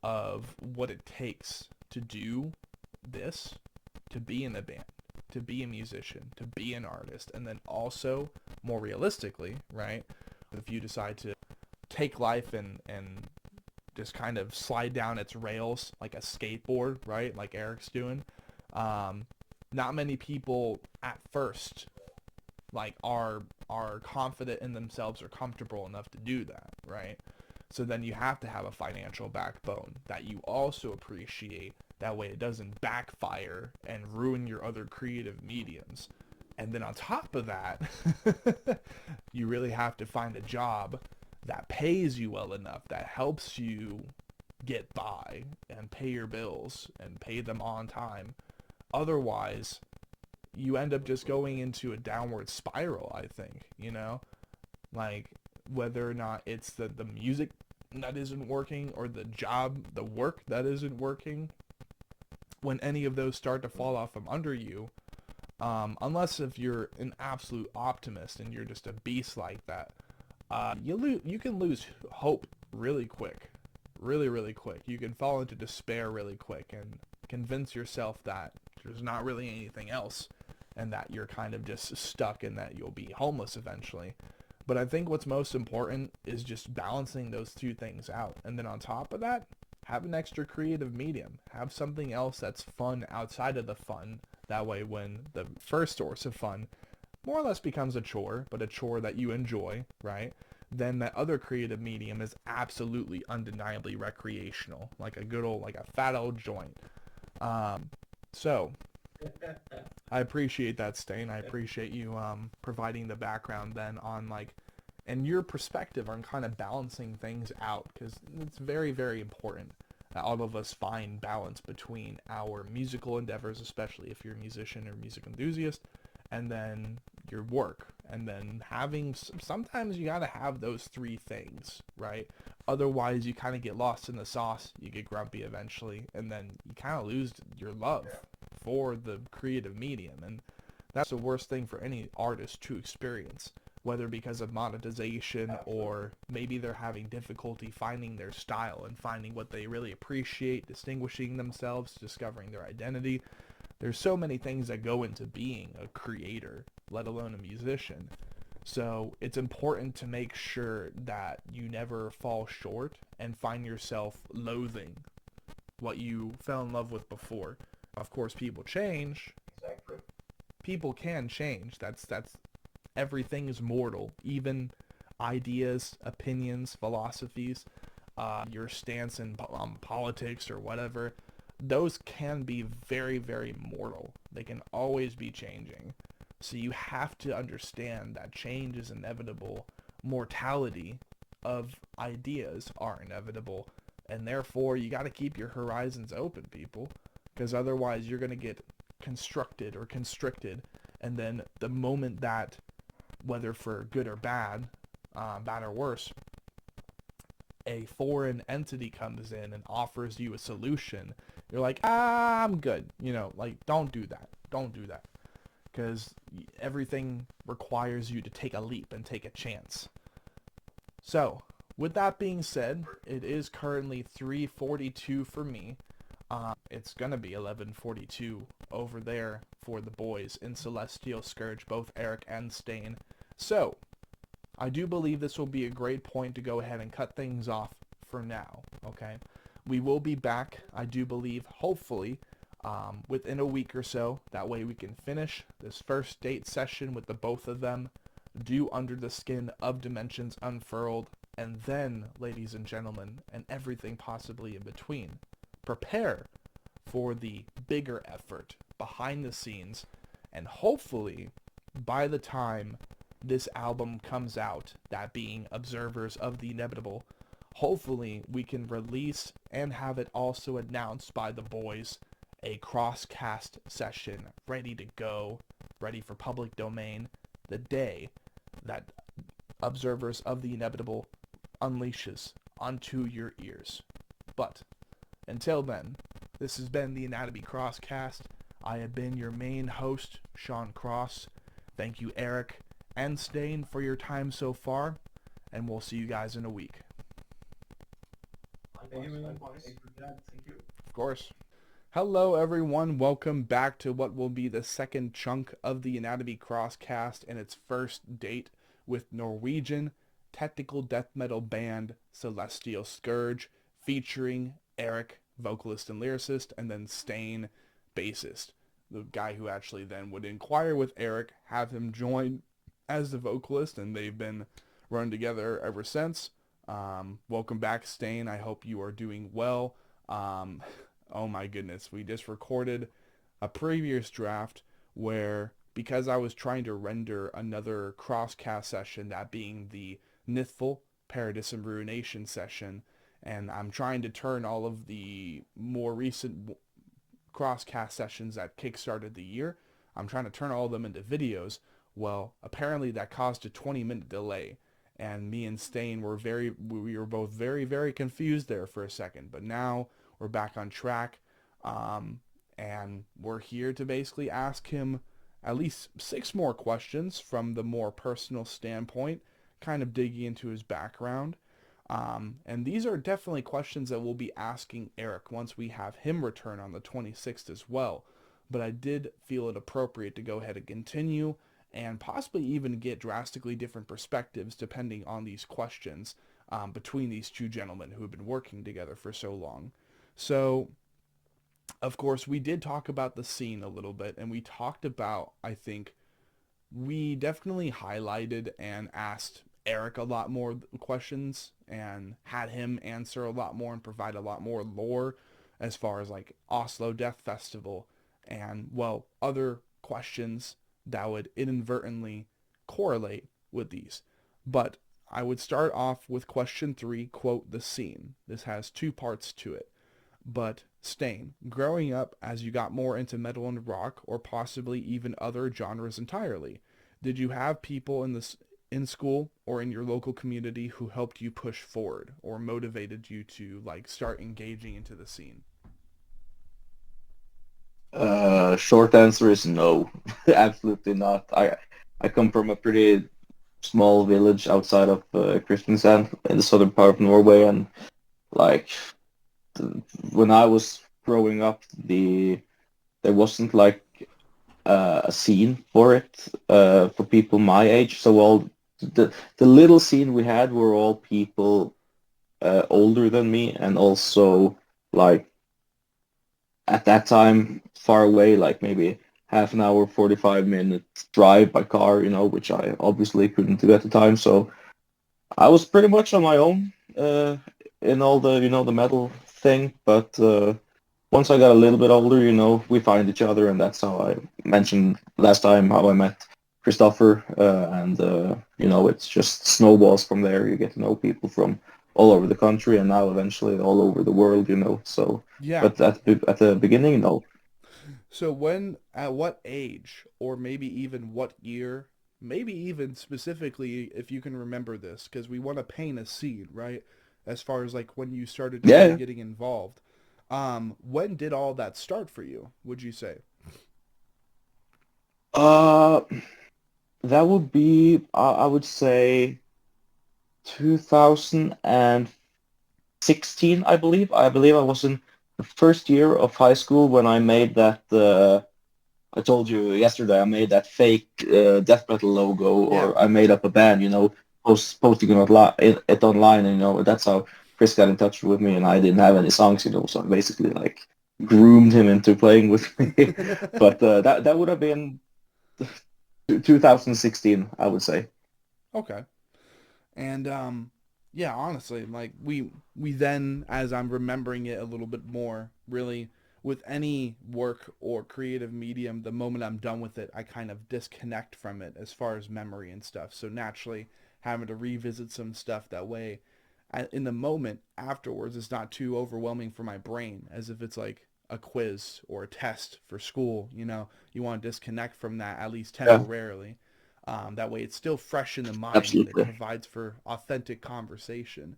of what it takes to do this, to be in a band, to be a musician, to be an artist, and then also, more realistically, right, if you decide to take life and just kind of slide down its rails like a skateboard, right, like Erik's doing, not many people at first like are confident in themselves or comfortable enough to do that, right? So then you have to have a financial backbone that you also appreciate. That way it doesn't backfire and ruin your other creative mediums. And then on top of that, you really have to find a job that pays you well enough, that helps you get by and pay your bills and pay them on time. Otherwise, you end up just going into a downward spiral, I think, you know? Like, whether or not it's the music that isn't working or the work that isn't working, when any of those start to fall off from under you, unless if you're an absolute optimist and you're just a beast like that, you can lose hope really quick. Really, really quick. You can fall into despair really quick and convince yourself that there's not really anything else and that you're kind of just stuck and that you'll be homeless eventually. But I think what's most important is just balancing those two things out. And then on top of that, have an extra creative medium. Have something else that's fun outside of the fun. That way when the first source of fun more or less becomes a chore, but a chore that you enjoy, right? Then that other creative medium is absolutely undeniably recreational. Like a good old, like a fat old joint. So I appreciate that, Stain. I appreciate you providing the background then on like, and your perspective on kind of balancing things out, because it's very, very important that all of us find balance between our musical endeavors, especially if you're a musician or music enthusiast, and then your work. And then sometimes you gotta have those three things, right? Otherwise you kind of get lost in the sauce, you get grumpy eventually, and then you kind of lose your love for the creative medium. And that's the worst thing for any artist to experience, whether because of monetization or maybe they're having difficulty finding their style and finding what they really appreciate, distinguishing themselves, discovering their identity. There's so many things that go into being a creator, let alone a musician. So it's important to make sure that you never fall short and find yourself loathing what you fell in love with before. Of course, people change. Exactly. People can change. That's everything is mortal. Even ideas, opinions, philosophies, your stance in politics or whatever, those can be very, very mortal. They can always be changing. So you have to understand that change is inevitable. Mortality of ideas are inevitable. And therefore, you got to keep your horizons open, people. Because otherwise, you're going to get constructed or constricted. And then the moment that, whether for good or bad, bad or worse, a foreign entity comes in and offers you a solution, you're like, I'm good. You know, like, don't do that. Don't do that. Because everything requires you to take a leap and take a chance. So, with that being said, it is currently 3:42 for me. It's going to be 11:42 over there for the boys in Celestial Scourge, both Eirik and Stian. So, I do believe this will be a great point to go ahead and cut things off for now, okay? We will be back, I do believe, hopefully, within a week or so. That way we can finish this first date session with the both of them, do Under the Skin of Dimensions Unfurled, and then, ladies and gentlemen, and everything possibly in between, prepare for the bigger effort behind the scenes, and hopefully, by the time this album comes out, that being Observers of the Inevitable, hopefully we can release and have it also announced by the boys a crosscast session ready to go, ready for public domain, the day that Observers of the Inevitable unleashes onto your ears. But until then, this has been the Anatomy Crosscast. I have been your main host, Sean Cross. Thank you, Eirik and Stian, for your time so far, and we'll see you guys in a week. Thank you. Thank you. Of course. Hello, everyone. Welcome back to what will be the second chunk of the Anatomy Crosscast and its first date with Norwegian technical death metal band Celestial Scourge, featuring Eirik, vocalist and lyricist, and then Stian, bassist. The guy who actually then would inquire with Eirik, have him join as the vocalist, and they've been running together ever since. Welcome back, Stian. I hope you are doing well. Oh my goodness, we just recorded a previous draft where, because I was trying to render another crosscast session, that being the Nithful Paradis and Ruination session, and I'm trying to turn all of the more recent crosscast sessions that kickstarted the year, I'm trying to turn all of them into videos. Well, apparently that caused a 20-minute delay, and me and Stian we were both very, very confused there for a second, but now we're back on track, and we're here to basically ask him at least 6 more questions from the more personal standpoint, kind of digging into his background. And these are definitely questions that we'll be asking Eirik once we have him return on the 26th as well. But I did feel it appropriate to go ahead and continue and possibly even get drastically different perspectives depending on these questions between these two gentlemen who have been working together for so long. So, of course, we did talk about the scene a little bit, and we talked about, I think, we definitely highlighted and asked Eirik a lot more questions and had him answer a lot more and provide a lot more lore as far as like Oslo Death Festival and, well, other questions that would inadvertently correlate with these. But I would start off with question 3, quote, the scene. This has 2 parts to it. But Stian, growing up as you got more into metal and rock, or possibly even other genres entirely, did you have people in school or in your local community who helped you push forward or motivated you to like start engaging into the scene? Short answer is no, absolutely not. I come from a pretty small village outside of Kristiansand in the southern part of Norway, and like when I was growing up, there wasn't like a scene for it for people my age. So all the little scene we had were all people older than me, and also like at that time far away, like maybe half an hour, 45-minute drive by car, which I obviously couldn't do at the time. So I was pretty much on my own in all the the metal thing. But once I got a little bit older, we find each other, and that's how I mentioned last time how I met Christopher, and it's just snowballs from there. You get to know people from all over the country, and now eventually all over the world. So Yeah. But at the beginning, no. So at what age, or maybe even what year, maybe even specifically if you can remember this, because we want to paint a scene, right? As far as like when you started Yeah. getting involved. When did all that start for you, would you say? That would be, I would say, 2016, I believe. I believe I was in the first year of high school when I made that. I told you yesterday I made that fake death metal logo, Yeah. or I made up a band, posting it online, and that's how Chris got in touch with me, and I didn't have any songs, so I basically like groomed him into playing with me. But that would have been 2016, I would say. Okay. And yeah, honestly, like we then, as I'm remembering it a little bit more, really with any work or creative medium, the moment I'm done with it, I kind of disconnect from it as far as memory and stuff. So naturally, having to revisit some stuff that way in the moment afterwards is not too overwhelming for my brain, as if it's like a quiz or a test for school. You want to disconnect from that at least Yeah, temporarily. That way it's still fresh in the mind and it absolutely. provides for authentic conversation.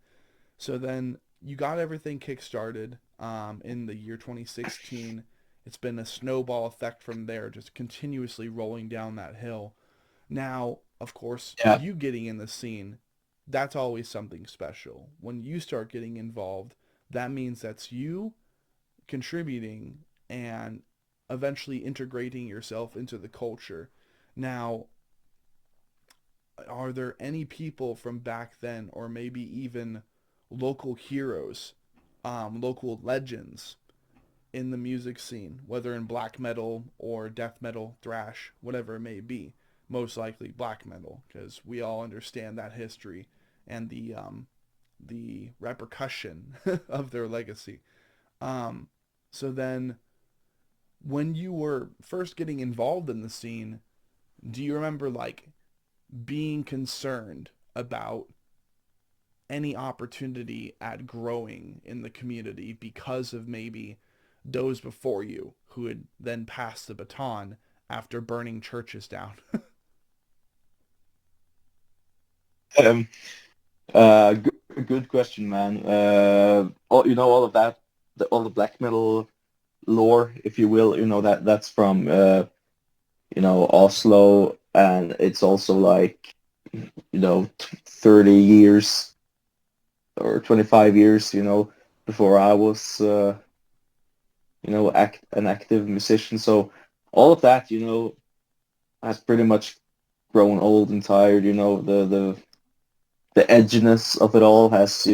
So then you got everything kick-started in the year 2016. It's been a snowball effect from there, just continuously rolling down that hill. Now, of course, Yeah. you getting in the scene, that's always something special. When you start getting involved, that means that's you contributing and eventually integrating yourself into the culture. Now, are there any people from back then, or maybe even local heroes, local legends in the music scene, whether in black metal or death metal, thrash, whatever it may be? Most likely black metal, because we all understand that history and the repercussion of their legacy. Um, so then, when you were first getting involved in the scene, do you remember like being concerned about any opportunity at growing in the community because of maybe those before you who had then passed the baton after burning churches down? Um, good question, man. All of that, all the black metal lore, if you will, that's from Oslo, and it's also like 30 years or 25 years, before I was an active musician. So all of that, has pretty much grown old and tired. The edginess of it all has,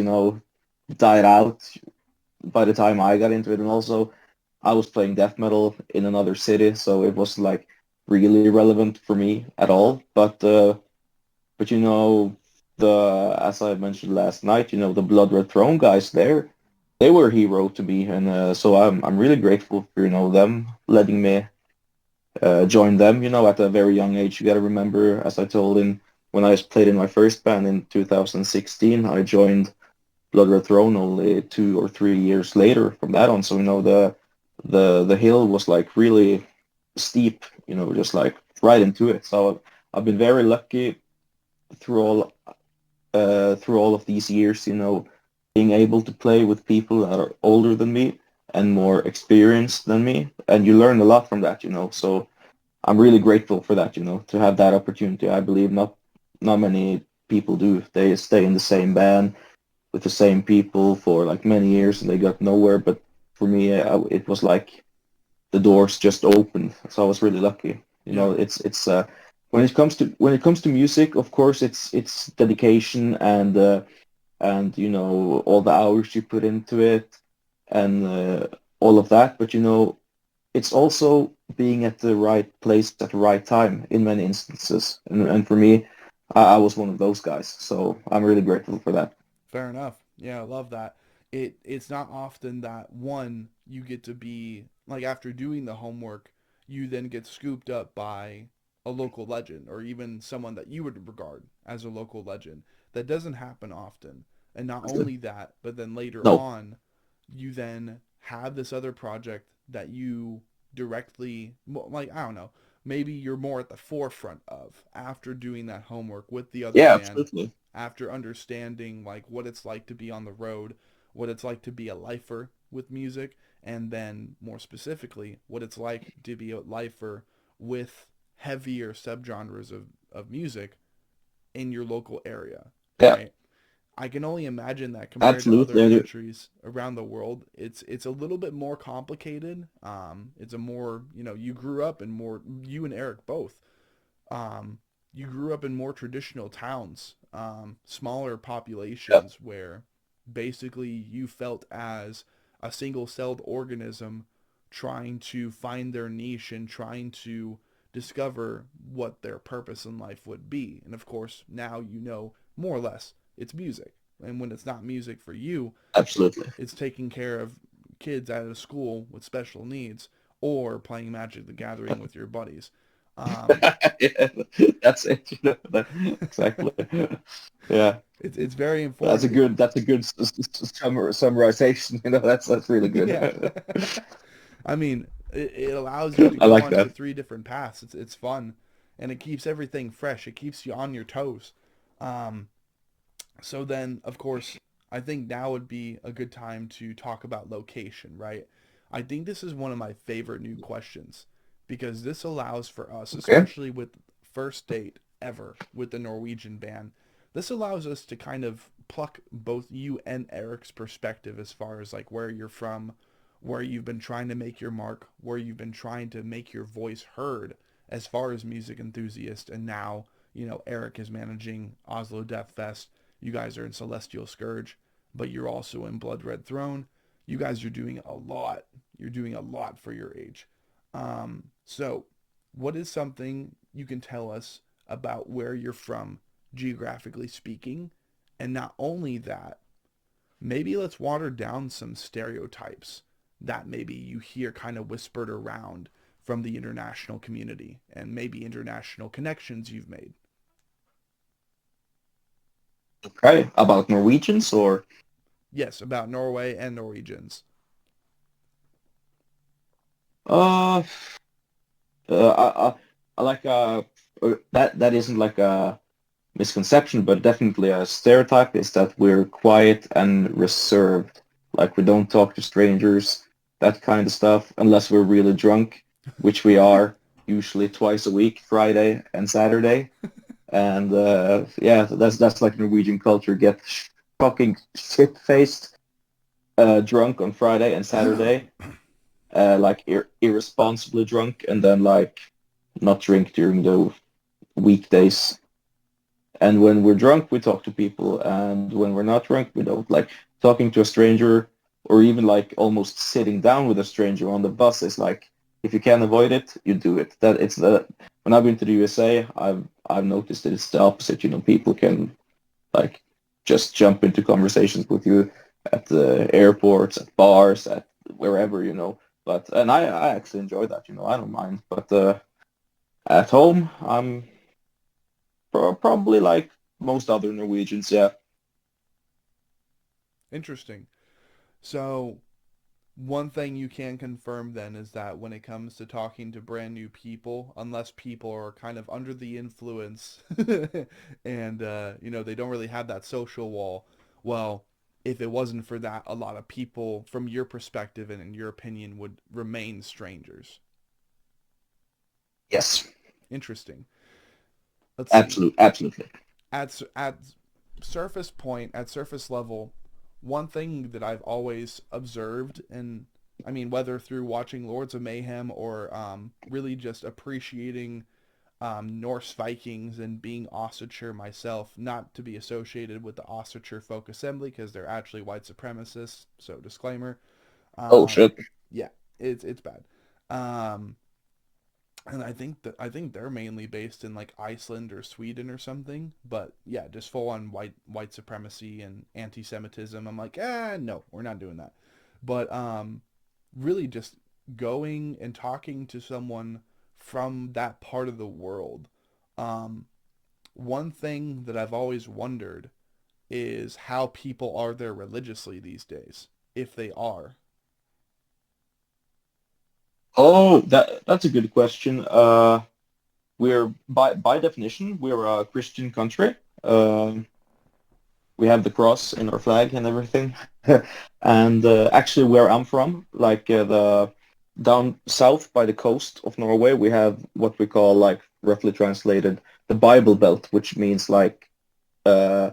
died out by the time I got into it. And also, I was playing death metal in another city, so it wasn't like really relevant for me at all. But as I mentioned last night, the Blood Red Throne guys there, they were a hero to me, and so I'm really grateful for them letting me join them. At a very young age. You got to remember, as I told in when I played in my first band in 2016, I joined Blood Red Throne only 2 or 3 years later from that on. So the hill was like really steep, just like right into it. So I've been very lucky through all through all of these years, being able to play with people that are older than me and more experienced than me, and you learn a lot from that. So I'm really grateful for that, to have that opportunity. I believe not many people do. They stay in the same band with the same people for like many years and they got nowhere. But for me, it was like the doors just opened. So I was really lucky. Yeah. It's when it comes to music, of course, it's dedication and all the hours you put into it and all of that. But it's also being at the right place at the right time in many instances. And for me, I was one of those guys. So I'm really grateful for that. Fair enough. Yeah, I love that. It's not often that one you get to be like after doing the homework, you then get scooped up by a local legend or even someone that you would regard as a local legend. That doesn't happen often. And not only that, but then later No, on, you then have this other project that you directly like I don't know, maybe you're more at the forefront of after doing that homework with the other yeah, band, absolutely. after understanding like what it's like to be on the road, what it's like to be a lifer with music, and then more specifically, what it's like to be a lifer with heavier subgenres of music in your local area, Yeah, right? I can only imagine that compared to Absolutely. other countries around the world, it's a little bit more complicated. It's a more, you grew up in more, you and Eric both, you grew up in more traditional towns, smaller Yeah, populations where basically you felt as a single-celled organism trying to find their niche and trying to discover what their purpose in life would be. And of course, now you know more or less it's music. And when it's not music for you, absolutely. it's taking care of kids out of school with special needs or playing Magic the Gathering with your buddies. Um, Yeah, that's it. Exactly. Yeah, it's very that's a informative. good summarization. That's really Yeah. good. I mean, it allows you to I go like on to that. three different paths. It's fun, and it keeps everything fresh. It keeps you on your toes. Um, so then, of course, I think now would be a good time to talk about location, right? I think this is one of my favorite new questions because this allows for us, Okay. especially with first date ever with the Norwegian band, this allows us to kind of pluck both you and Eric's perspective as far as like where you're from, where you've been trying to make your mark, where you've been trying to make your voice heard as far as music enthusiast, and now, Eric is managing Oslo Death Fest. You guys are in Celestial Scourge, but you're also in Blood Red Throne. You guys are doing a lot. You're doing a lot for your age. So what is something you can tell us about where you're from, geographically speaking? And not only that, maybe let's water down some stereotypes that maybe you hear kind of whispered around from the international community and maybe international connections you've made. Okay. About Norwegians or Yes, about Norway and Norwegians. uh, I like that isn't like a misconception, but definitely a stereotype is that we're quiet and reserved. Like we don't talk to strangers, that kind of stuff, unless we're really drunk, which we are usually twice a week, Friday and Saturday. And yeah, that's like Norwegian culture. Get fucking shit-faced, drunk on Friday and Saturday, like irresponsibly drunk, and then like not drink during the weekdays. And when we're drunk, we talk to people, and when we're not drunk, we don't. Like talking to a stranger, or even like almost sitting down with a stranger on the bus is like if you can avoid it, you do it. That it's the When I've been to the USA, I've noticed that it's the opposite. People can like just jump into conversations with you at the airports, at bars, at wherever. But and I actually enjoy that. I don't mind. But at home, I'm probably like most other Norwegians. Yeah. Interesting. So one thing you can confirm then is that when it comes to talking to brand new people, unless people are kind of under the influence and they don't really have that social wall, well, if it wasn't for that, a lot of people from your perspective and in your opinion would remain strangers. Yes. Interesting. Let's see. Absolutely. At surface point, at surface level, one thing that I've always observed, and I mean, whether through watching Lords of Mayhem or really just appreciating Norse Vikings and being Osseter myself, not to be associated with the Osseter Folk Assembly because they're actually white supremacists, so disclaimer. Oh Um, shit. yeah, it's bad. Um, and I think they're mainly based in like Iceland or Sweden or something. But yeah, just full on white supremacy and anti-Semitism. I'm like, no, we're not doing that. But really just going and talking to someone from that part of the world. Um, One thing that I've always wondered is how people are there religiously these days, if they are. Oh, that's a good question. We're by definition we're a Christian country. We have the cross in our flag and everything. And actually, where I'm from, like the down south by the coast of Norway, we have what we call, like roughly translated, the Bible Belt, which means like uh,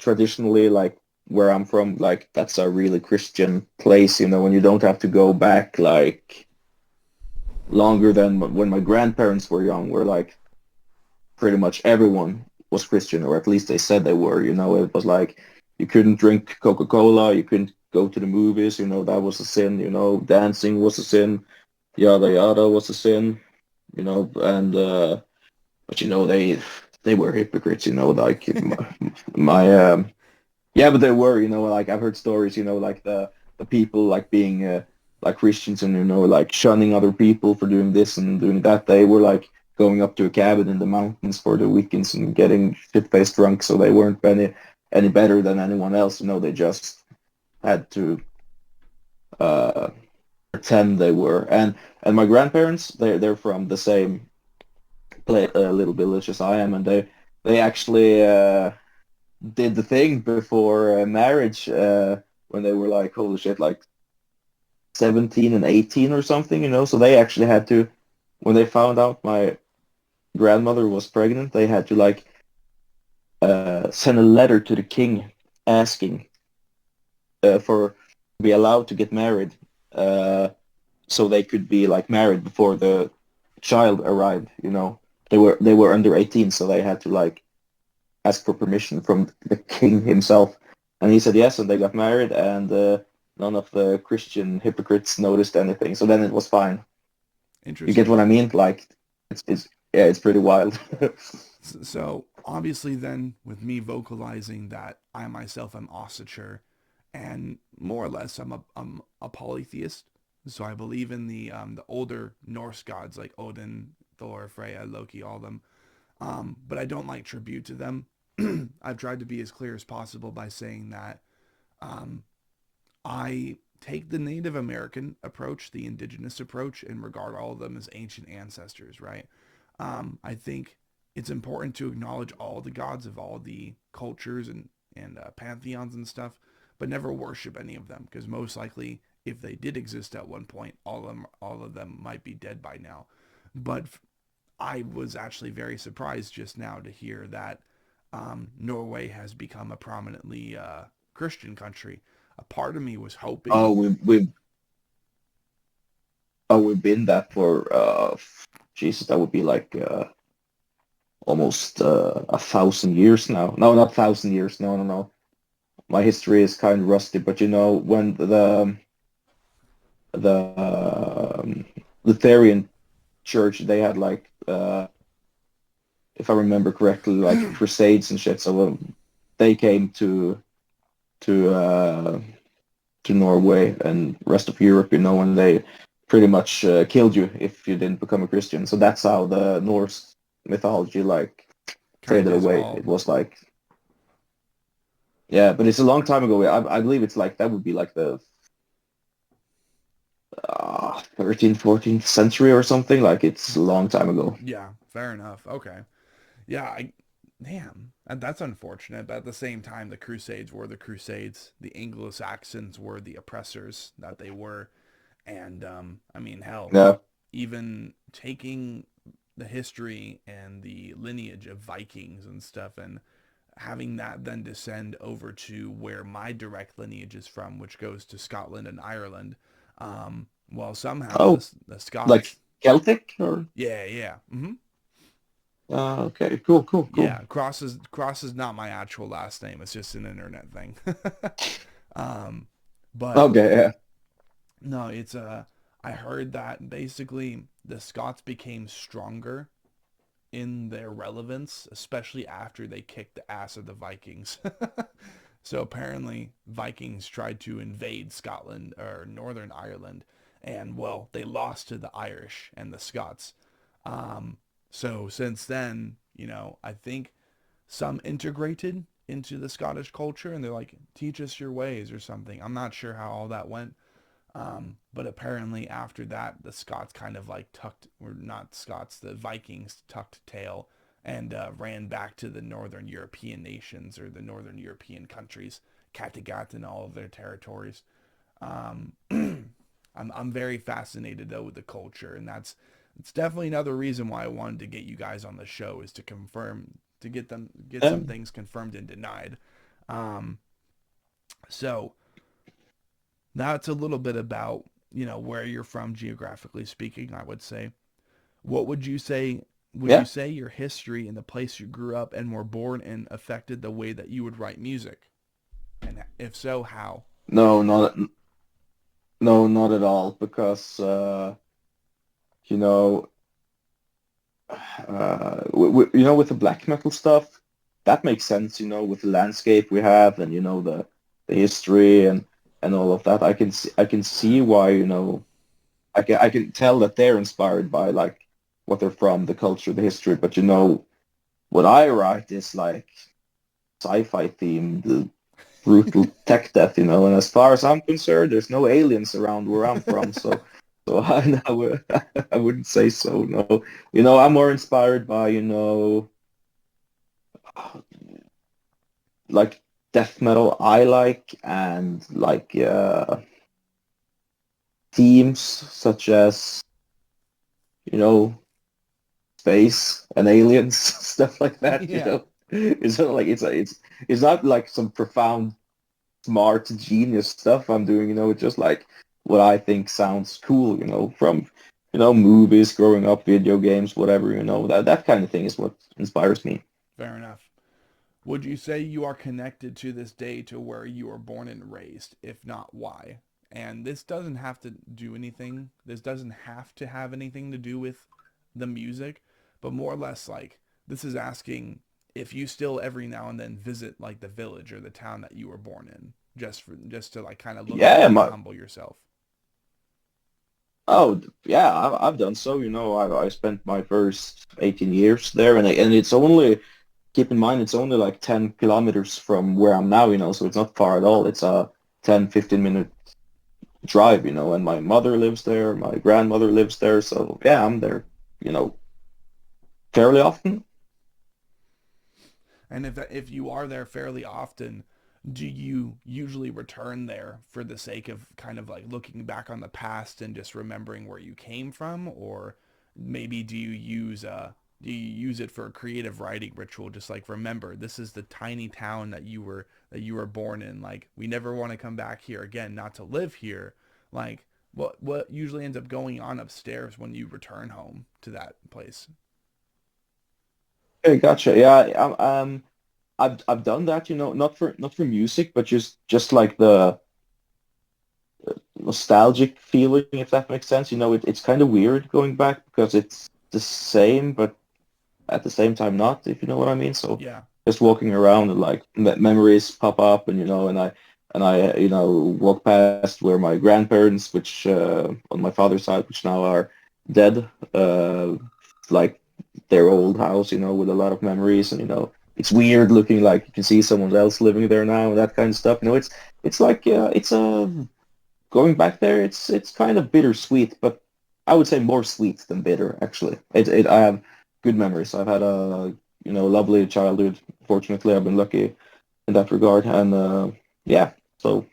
traditionally, like where I'm from, like that's a really Christian place, you know, and you don't have to go back like longer than when my grandparents were young, where like pretty much everyone was Christian, or at least they said they were, you know. It was like you couldn't drink Coca-Cola, you couldn't go to the movies, you know, that was a sin, you know, dancing was a sin, yada yada was a sin, you know, and but you know they were hypocrites, you know, like my yeah, but they were, you know, like I've heard stories, you know, like the people like being like Christians and you know like shunning other people for doing this and doing that. They were like going up to a cabin in the mountains for the weekends and getting shit-faced drunk, so they weren't any better than anyone else. You know, they just had to uh, pretend they were. And my grandparents, they're from the same little village as I am, and they actually did the thing before marriage when they were like holy shit, like 17 and 18 or something, you know. So they actually had to, when they found out my grandmother was pregnant, they had to like send a letter to the king asking for to be allowed to get married, so they could be like married before the child arrived. You know, they were under 18, so they had to like ask for permission from the king himself, and he said yes, and they got married, and none of the Christian hypocrites noticed anything. So then it was fine. Interesting. You get what I mean? Like it's yeah, it's pretty wild. So obviously then with me vocalizing that I myself am Ossature and more or less I'm a polytheist. So I believe in the older Norse gods like Odin, Thor, Freya, Loki, all of them. But I don't like tribute to them. I've tried to be as clear as possible by saying that I take the Native American approach, the indigenous approach, and regard all of them as ancient ancestors, right? I think it's important to acknowledge all the gods of all the cultures and pantheons and stuff, but never worship any of them, because most likely, if they did exist at one point, all of them might be dead by now. But I was actually very surprised just now to hear that Norway has become a prominently Christian country. A part of me was hoping. We've been that for Jesus, that would be like almost 1,000 years now. No, not 1,000 years. No. My history is kind of rusty, but you know when the Lutheran church, they had like if I remember correctly, like crusades and shit. So they came to Norway and rest of Europe, you know, and they pretty much killed you if you didn't become a Christian. So that's how the Norse mythology like faded away. It was like, yeah, but it's a long time ago. I believe it's like that would be like the 13th, 14th century or something. Like it's a long time ago. Yeah, fair enough. Okay. Yeah, damn, that's unfortunate. But at the same time, the Crusades were the Crusades. The Anglo-Saxons were the oppressors that they were. And, I mean, hell, Yeah. even taking the history and the lineage of Vikings and stuff and having that then descend over to where my direct lineage is from, which goes to Scotland and Ireland. Well, somehow the Scots... Like Celtic? Or? Yeah. Mm-hmm. Okay, cool. Yeah, Cross is not my actual last name. It's just an internet thing. But okay, yeah. No, it's I heard that basically the Scots became stronger in their relevance, especially after they kicked the ass of the Vikings. So apparently Vikings tried to invade Scotland or Northern Ireland, and well, they lost to the Irish and the Scots. So since then, you know, I think some integrated into the Scottish culture, and they're like, teach us your ways or something. I'm not sure how all that went. But apparently after that, the Scots kind of like the Vikings tucked tail and ran back to the Northern European nations or the Northern European countries, Kattegat and all of their territories. I'm very fascinated though with the culture, and it's definitely another reason why I wanted to get you guys on the show, is to confirm, to get some things confirmed and denied. Um, so that's a little bit about, where you're from geographically speaking, I would say. What would you say? Would Yeah. you say your history and the place you grew up and were born in affected the way that you would write music? And if so, how? No, no, not at all. Because you know, with the black metal stuff, that makes sense. With the landscape we have, and the history and all of that. I can see why. I can tell that they're inspired by like what they're from, the culture, the history. But what I write is like sci-fi themed, brutal tech death. And as far as I'm concerned, there's no aliens around where I'm from. So I wouldn't say so. No, I'm more inspired by like death metal I like, and like themes such as you know space and aliens, stuff like that. Yeah. It's not like it's not like some profound, smart, genius stuff I'm doing. It's just like what I think sounds cool. From movies, growing up, video games, whatever. That kind of thing is what inspires me. Fair enough. Would you say you are connected to this day to where you were born and raised? If not, why? And this doesn't have to do anything. This doesn't have to have anything to do with the music, but more or less like this is asking if you still every now and then visit like the village or the town that you were born in, just to like kind of look Yeah, around and humble yourself. oh yeah, I've done so. I spent my first 18 years there, and it's only, keep in mind, it's only like 10 kilometers from where I'm now. So it's not far at all. It's a 10-15 minute drive. And my mother lives there, my grandmother lives there, so yeah, I'm there, you know, fairly often. And if you are there fairly often, do you usually return there for the sake of kind of like looking back on the past and just remembering where you came from, or maybe do you use it for a creative writing ritual, just like remember this is the tiny town that you were born in, like we never want to come back here again, not to live here, like what usually ends up going on upstairs when you return home to that place? Okay, gotcha. Yeah, I've done that, not for music, but just like the nostalgic feeling, if that makes sense. It's kind of weird going back because it's the same, but at the same time not, if you know what I mean. So Yeah. just walking around and like memories pop up, and I walk past where my grandparents, which on my father's side, which now are dead, like their old house, with a lot of memories, and it's weird looking like you can see someone else living there now and that kind of stuff. It's like it's going back there. It's kind of bittersweet, but I would say more sweet than bitter, actually. I have good memories. I've had a lovely childhood. Fortunately, I've been lucky in that regard, and yeah, so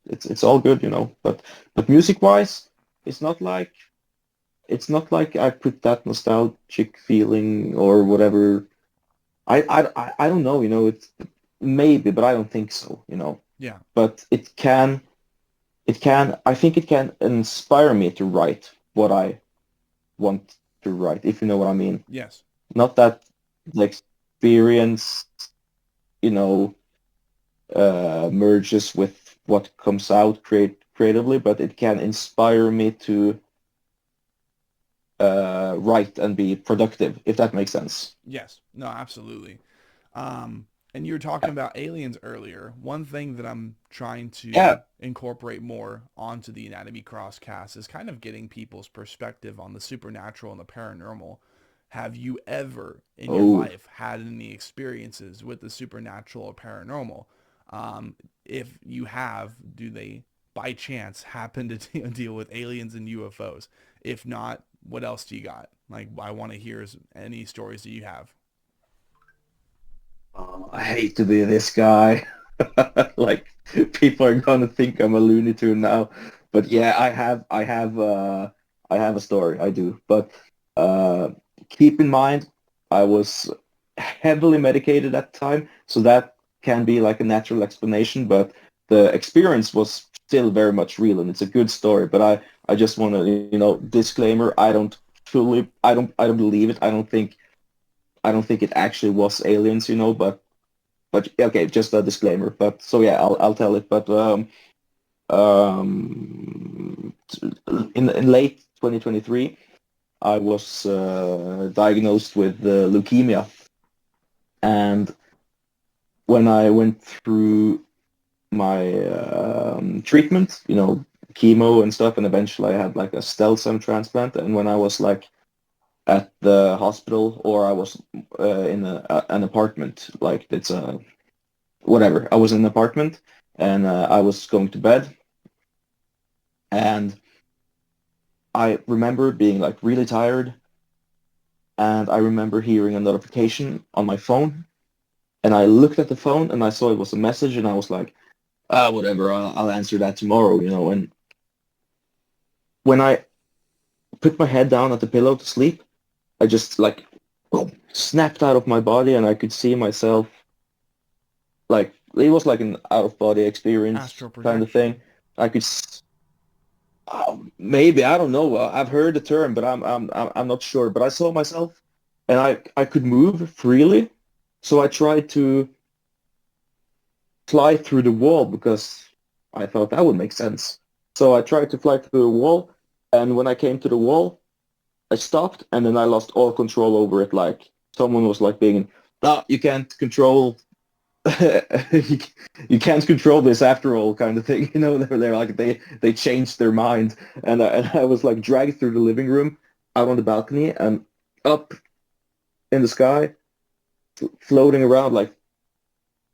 it's all good. But music wise, it's not like I put that nostalgic feeling or whatever. I don't know. It's maybe, but I don't think so. Yeah. But I think it can inspire me to write what I want to write, if you know what I mean. Yes. Not that the experience, you know, merges with what comes out creatively, but it can inspire me to write and be productive, if that makes sense. Yes. No, absolutely. And you were talking about aliens earlier. One thing that I'm trying to Yeah. incorporate more onto the Anatomy Crosscast is kind of getting people's perspective on the supernatural and the paranormal. Have you ever in your Oh, life had any experiences with the supernatural or paranormal? If you have, do they by chance happen to deal with aliens and UFOs? If not, what else do you got? Like, I want to hear any stories that you have. I hate to be this guy. Like people are gonna think I'm a Looney Tune now, but yeah, I have a story. I do, but uh, keep in mind, I was heavily medicated at the time, so that can be like a natural explanation, but the experience was still very much real, and it's a good story. But I just want to, disclaimer, I don't believe it. I don't think it actually was aliens, but okay, just a disclaimer. But so yeah, I'll tell it. But in late 2023, I was diagnosed with leukemia, and when I went through my treatment, chemo and stuff, and eventually I had like a stem cell transplant. And when I was like at the hospital, or I was in an apartment, like it's a whatever. I was in an apartment, and I was going to bed, and I remember being like really tired, and I remember hearing a notification on my phone, and I looked at the phone and I saw it was a message, and I was like, whatever, I'll answer that tomorrow, And when I put my head down at the pillow to sleep, I just like snapped out of my body, and I could see myself, like it was like an out of body experience Astral kind of thing. I could maybe, I don't know. I've heard the term, but I'm not sure. But I saw myself, and I could move freely, so I tried to fly through the wall because I thought that would make sense. So I tried to fly through the wall, and when I came to the wall, I stopped, and then I lost all control over it. Like someone was like being, "No, you can't control." You can't control this after all, kind of thing. They're like they changed their mind, and I was like dragged through the living room, out on the balcony, and up in the sky, floating around, like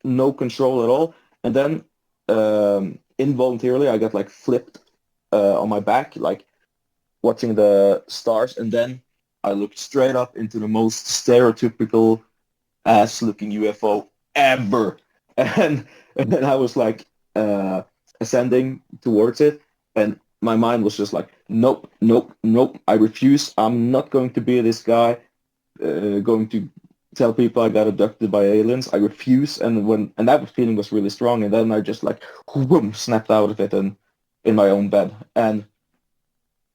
no control at all. And then involuntarily, I got like flipped on my back, like watching the stars, and then I looked straight up into the most stereotypical ass-looking UFO ever, and then I was like ascending towards it, and my mind was just like, nope, nope, nope, I refuse. I'm not going to be this guy going to tell people I got abducted by aliens. I refuse. And that feeling was really strong, and then I just like whoom, snapped out of it and in my own bed, and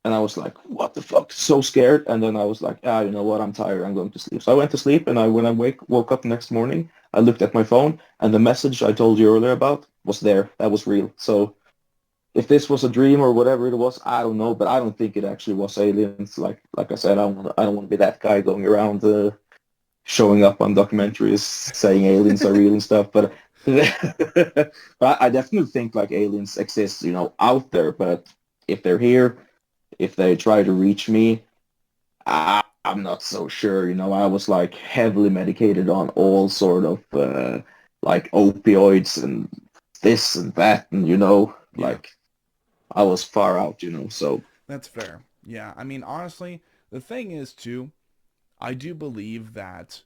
I was like, what the fuck? So scared. And then I was like, you know what? I'm tired. I'm going to sleep. So I went to sleep, and when I woke up the next morning, I looked at my phone, and the message I told you earlier about was there. That was real. So if this was a dream or whatever it was, I don't know, but I don't think it actually was aliens. Like I said, I don't want to be that guy going around showing up on documentaries saying aliens are real and stuff. But but I definitely think like aliens exist, out there. But if they're here, if they try to reach me, I'm not so sure. I was like heavily medicated on all sort of like opioids and this and that, and like I was far out, so. That's fair. Yeah, I mean, honestly, the thing is too, I do believe that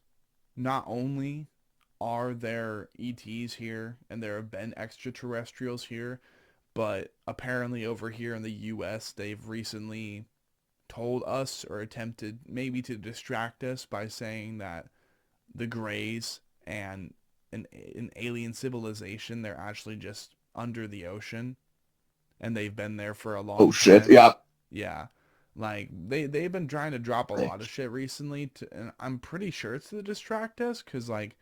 not only are there ETs here and there have been extraterrestrials here, but apparently over here in the US, they've recently told us or attempted maybe to distract us by saying that the Greys and an alien civilization, they're actually just under the ocean, and they've been there for a long time. Oh shit, yeah. Yeah. Like, they've been trying to drop a lot of shit recently, and I'm pretty sure it's to distract us, because, like,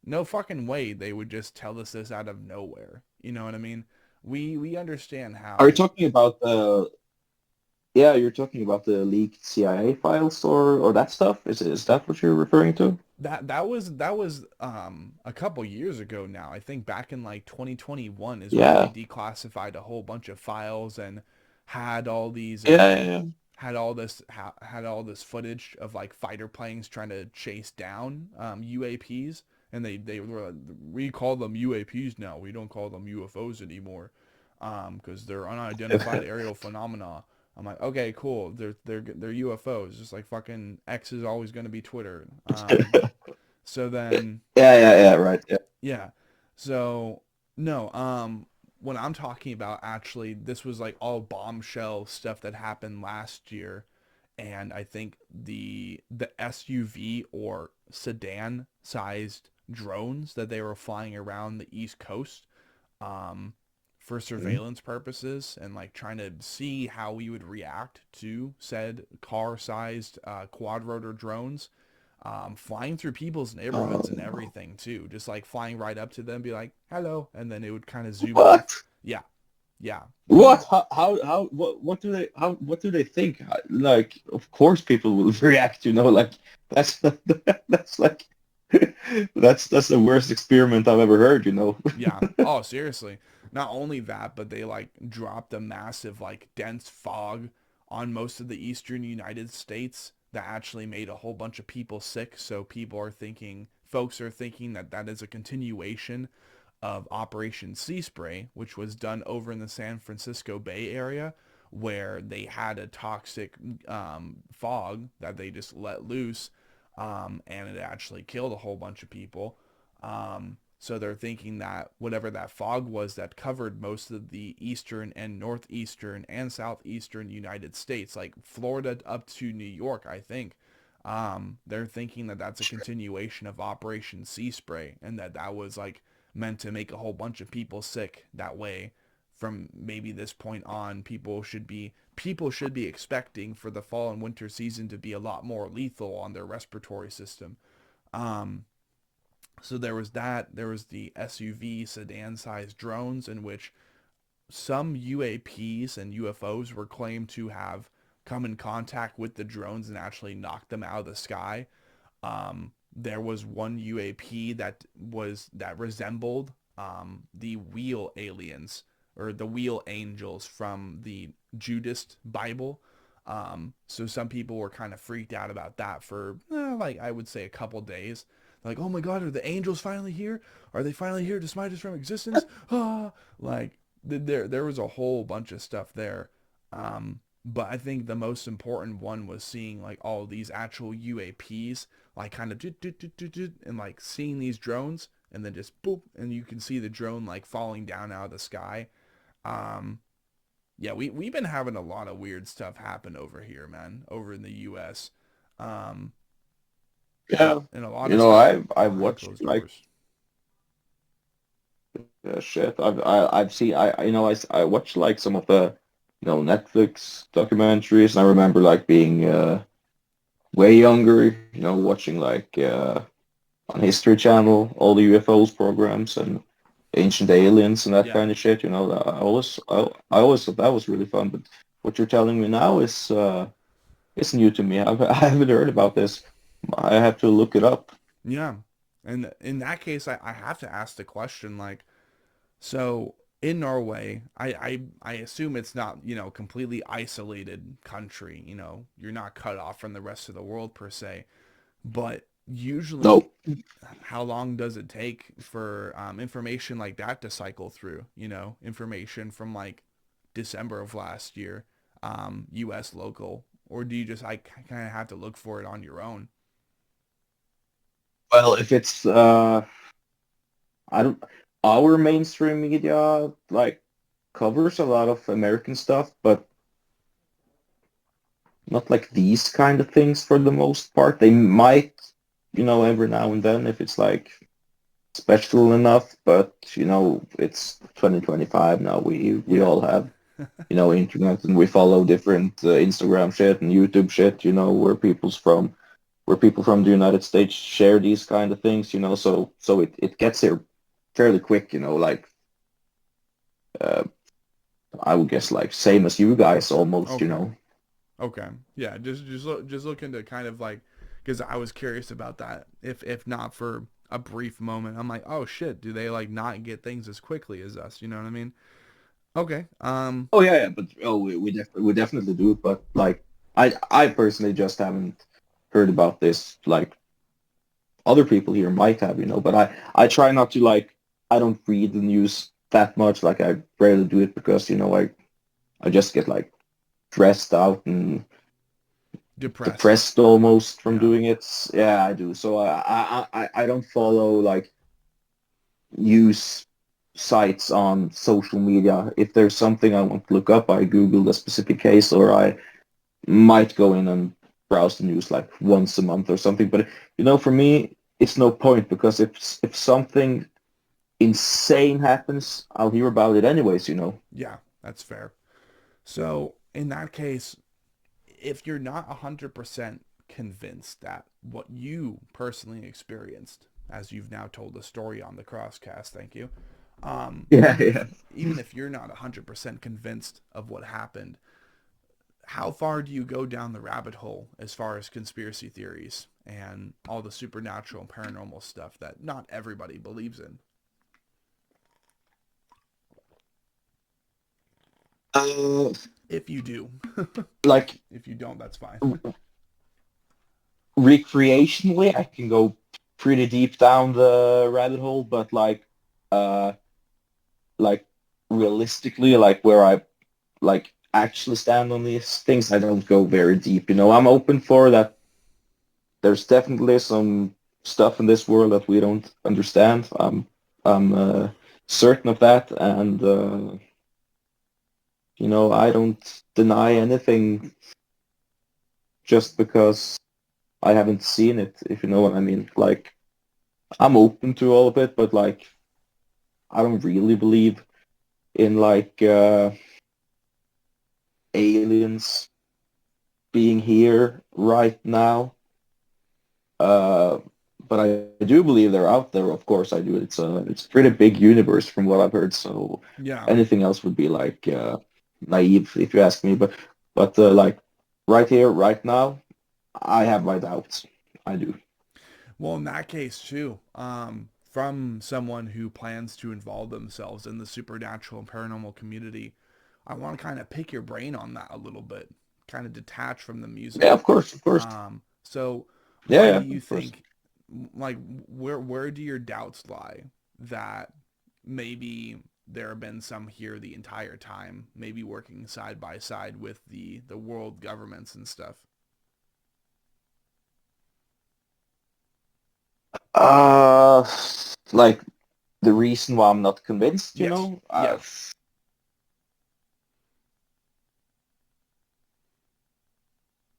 no fucking way they would just tell us this out of nowhere. You know what I mean? We understand how... Are you talking about you're talking about the leaked CIA files or that stuff? Is that what you're referring to? That was a couple years ago now. I think back in like 2021 is when they declassified a whole bunch of files and had all these had all this footage of like fighter planes trying to chase down UAPs, and they were, we call them UAPs now. We don't call them UFOs anymore because they're unidentified aerial phenomena. I'm like, okay, cool. They're UFOs. Just like fucking X is always going to be Twitter. So then. Yeah. Right. Yeah. Yeah. So no. What I'm talking about, actually, this was like all bombshell stuff that happened last year, and I think the SUV or sedan sized drones that they were flying around the East Coast for surveillance purposes and like trying to see how we would react to said car-sized quad-rotor drones flying through people's neighborhoods and everything too. Just like flying right up to them, be like, hello, and then it would kind of zoom in. What? Yeah. Yeah. What? How? What do they think? Like, of course, people will react. You know, like that's like that's the worst experiment I've ever heard. You know. Yeah. Oh, seriously. Not only that, but they like dropped a massive like dense fog on most of the eastern United States that actually made a whole bunch of people sick. So folks are thinking that that is a continuation of Operation Sea Spray, which was done over in the San Francisco Bay Area, where they had a toxic fog that they just let loose, and it actually killed a whole bunch of people. So they're thinking that whatever that fog was that covered most of the eastern and northeastern and southeastern United States, like Florida up to New York, I think, they're thinking that that's a continuation of Operation Sea Spray, and that was like meant to make a whole bunch of people sick. That way, from maybe this point on, people should be expecting for the fall and winter season to be a lot more lethal on their respiratory system. So there was that. There was the SUV sedan-sized drones, in which some UAPs and UFOs were claimed to have come in contact with the drones and actually knocked them out of the sky. There was one UAP that resembled the wheel aliens or the wheel angels from the Judas Bible. So some people were kind of freaked out about that for like I would say a couple days. Like, oh my God, are the angels finally here? Are they finally here to smite us from existence? Like there was a whole bunch of stuff there. But I think the most important one was seeing like all these actual UAPs, like kind of and like seeing these drones and then just boop, and you can see the drone like falling down out of the sky. Yeah, we've been having a lot of weird stuff happen over here, man, over in the US. Yeah, and a lot you of know, stuff I've behind watched closed like doors. shit. I've seen I watched like some of the Netflix documentaries, and I remember like being way younger, watching like on History Channel all the UFOs programs and Ancient Aliens and that Yeah. kind of shit. That I always thought that was really fun. But what you're telling me now is new to me. I haven't heard about this. I have to look it up. Yeah. And in that case, I have to ask the question, like, so in Norway, I assume it's not, completely isolated country, you're not cut off from the rest of the world per se, but usually No. how long does it take for information like that to cycle through, information from like December of last year, US local, or do you just kind of have to look for it on your own? Well, if it's our mainstream media like covers a lot of American stuff, but not like these kind of things for the most part. They might, every now and then if it's like special enough, but it's 2025 now. We all have internet, and we follow different Instagram shit and YouTube shit, where people from the United States share these kind of things, so it gets here fairly quick, like I would guess like same as you guys almost, Okay. Okay. Yeah, just looking to kind of like, because I was curious about that. If not for a brief moment, I'm like, oh shit, do they like not get things as quickly as us? You know what I mean? Okay. Oh yeah, but we definitely do, but like I personally just haven't heard about this. Like other people here might have, but I try not to, like, I don't read the news that much. Like I rarely do it because I just get like stressed out and depressed almost from doing it. Yeah, I do. So I don't follow like news sites on social media. If there's something I want to look up, I Google the specific case, or I might go in and browse the news like once a month or something. But for me, it's no point, because if something insane happens, I'll hear about it anyways, you know. Yeah, that's fair. So in that case, if you're not 100% convinced that what you personally experienced, as you've now told the story on the Crosscast, thank you. Yeah, yeah. Even if you're not 100% convinced of what happened, how far do you go down the rabbit hole as far as conspiracy theories and all the supernatural and paranormal stuff that not everybody believes in? If you do. Like, If you don't, that's fine. recreationally, I can go pretty deep down the rabbit hole, but like realistically, like where I like actually stand on these things, I don't go very deep. You know, I'm open for that. There's definitely some stuff in this world that we don't understand. I'm certain of that, and you know, I don't deny anything just because I haven't seen it, if you know what I mean. Like, I'm open to all of it, but like, I don't really believe in like aliens being here right now. But I do believe they're out there. Of course, I do. It's a pretty big universe from what I've heard. So Yeah. anything else would be like naive, if you ask me. But like right here, right now, I have my doubts. I do. Well, in that case too, from someone who plans to involve themselves in the supernatural and paranormal community, I want to kind of pick your brain on that a little bit, kind of detach from the music. Yeah, of course, of course. So Yeah, why yeah, do you of course. think, like, where do your doubts lie that maybe there have been some here the entire time, maybe working side by side with the world governments and stuff? Uh, like the reason why I'm not convinced, you Yes. know, Yeah.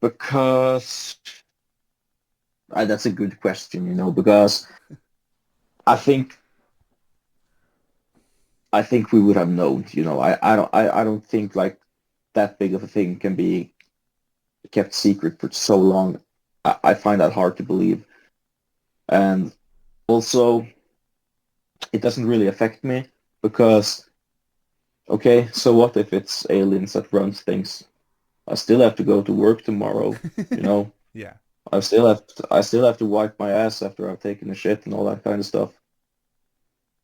because that's a good question, you know, because I think I think we would have known, you know. I don't think like that big of a thing can be kept secret for so long. I find that hard to believe. And also, it doesn't really affect me because, okay, so what if it's aliens that runs things? I still have to go to work tomorrow, you know. Yeah. I still have to wipe my ass after I've taken a shit and all that kind of stuff.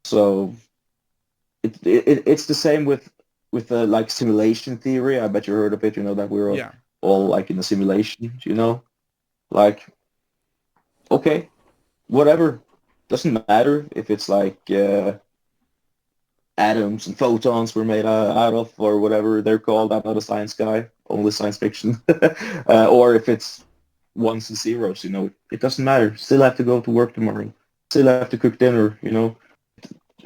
So it's the same with the like simulation theory. I bet you heard of it, you know, that we're Yeah. all like in a simulation, you know? Like, okay, whatever. Doesn't matter if it's like atoms and photons were made out of, or whatever they're called. I'm not a science guy, only science fiction. Or if it's ones and zeros, you know, it doesn't matter. Still have to go to work tomorrow. Still have to cook dinner, you know.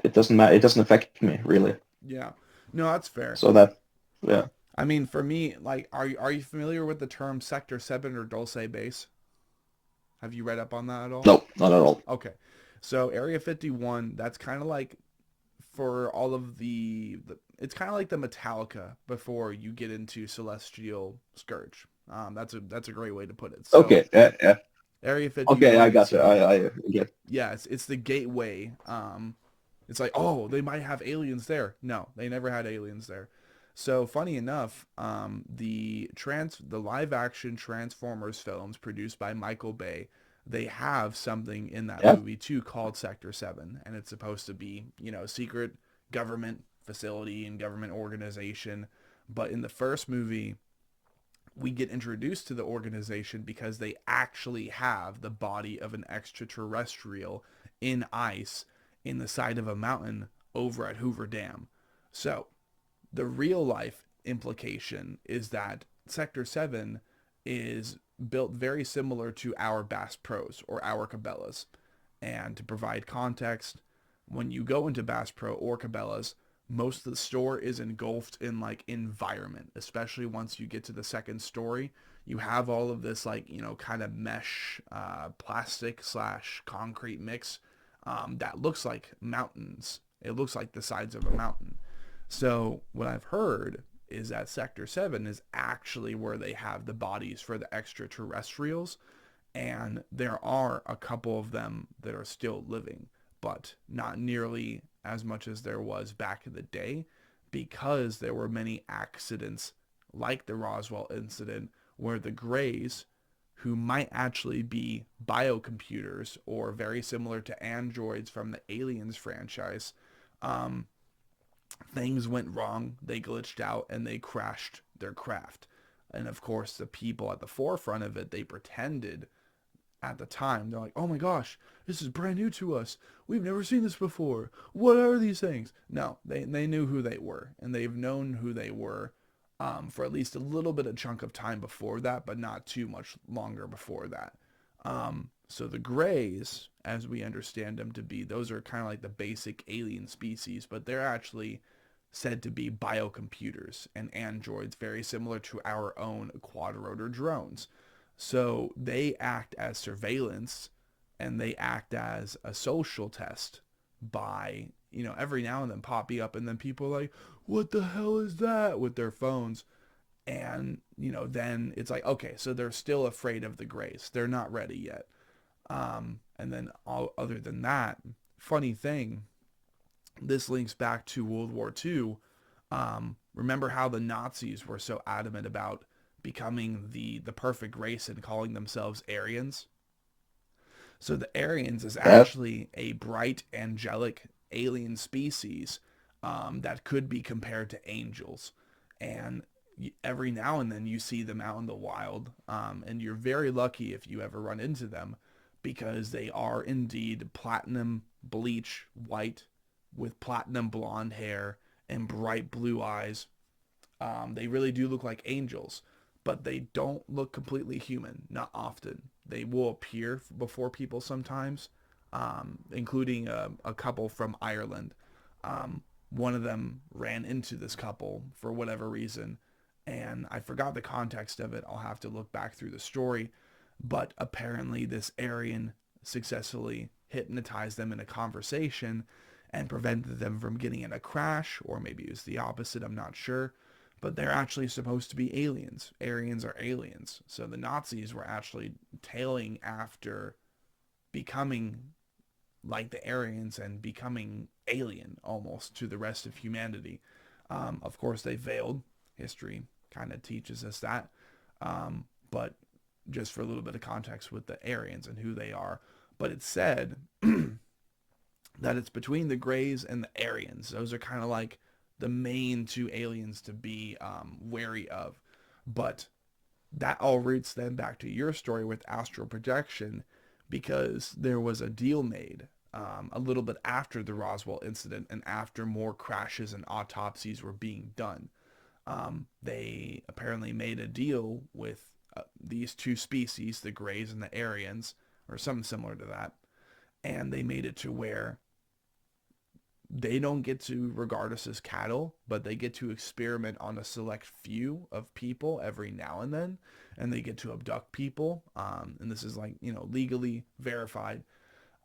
It doesn't matter. It doesn't affect me really. Yeah. No, that's fair. So that, yeah. I mean, for me, like, are you familiar with the term Sector 7 or Dulce Base? Have you read up on that at all? No, not at all. Okay. So Area 51, that's kind of like for all of it's kind of like the Metallica before you get into Celestial Scourge. That's a great way to put it. So Okay, yeah, yeah. Area 51. Okay, I got you. I get. Yeah, it's the gateway. It's like, oh, they might have aliens there. No, they never had aliens there. So funny enough, the live action Transformers films produced by Michael Bay, they have something in that Yeah. movie too called Sector 7, and it's supposed to be, you know, secret government facility and government organization. But in the first movie, we get introduced to the organization because they actually have the body of an extraterrestrial in ice in the side of a mountain over at Hoover Dam. So the real life implication is that Sector 7 is built very similar to our Bass Pros or our Cabela's. And to provide context, when you go into Bass Pro or Cabela's, most of the store is engulfed in like environment, especially once you get to the second story. You have all of this like, kind of mesh, plastic / concrete mix that looks like mountains. It looks like the sides of a mountain. So what I've heard is that Sector 7 is actually where they have the bodies for the extraterrestrials. And there are a couple of them that are still living, but not nearly as much as there was back in the day, because there were many accidents like the Roswell incident where the Greys, who might actually be biocomputers or very similar to androids from the Aliens franchise, things went wrong, they glitched out, and they crashed their craft. And of course, the people at the forefront of it, they pretended at the time, they're like, oh my gosh, this is brand new to us. We've never seen this before. What are these things? No, they knew who they were, and they've known who they were for at least a little bit of chunk of time before that, but not too much longer before that. So the Greys, as we understand them to be, those are kind of like the basic alien species, but they're actually said to be biocomputers and androids, very similar to our own quadrotor drones. So they act as surveillance, and they act as a social test by, every now and then popping up, and then people are like, what the hell is that, with their phones. And, then it's like, okay, so they're still afraid of the Greys. They're not ready yet. And then other than that, funny thing, this links back to World War II. Remember how the Nazis were so adamant about becoming the perfect race and calling themselves Aryans? So the Aryans is actually a bright, angelic alien species that could be compared to angels. And every now and then you see them out in the wild, and you're very lucky if you ever run into them, because they are indeed platinum bleach white with platinum blonde hair and bright blue eyes. They really do look like angels, but they don't look completely human, not often. They will appear before people sometimes, including a couple from Ireland. One of them ran into this couple for whatever reason, and I forgot the context of it. I'll have to look back through the story, but apparently this Aryan successfully hypnotized them in a conversation and prevented them from getting in a crash, or maybe it was the opposite, I'm not sure. But they're actually supposed to be aliens. Aryans are aliens. So the Nazis were actually tailing after becoming like the Aryans and becoming alien almost to the rest of humanity. Of course, they failed. History kind of teaches us that. But just for a little bit of context with the Aryans and who they are. But it's said that it's between the Greys and the Aryans. Those are kind of like the main two aliens to be wary of. But that all roots then back to your story with astral projection, because there was a deal made a little bit after the Roswell incident and after more crashes and autopsies were being done. They apparently made a deal with these two species, the Greys and the Aryans, or something similar to that, and they made it to where they don't get to regard us as cattle, but they get to experiment on a select few of people every now and then, and they get to abduct people, and this is like, legally verified,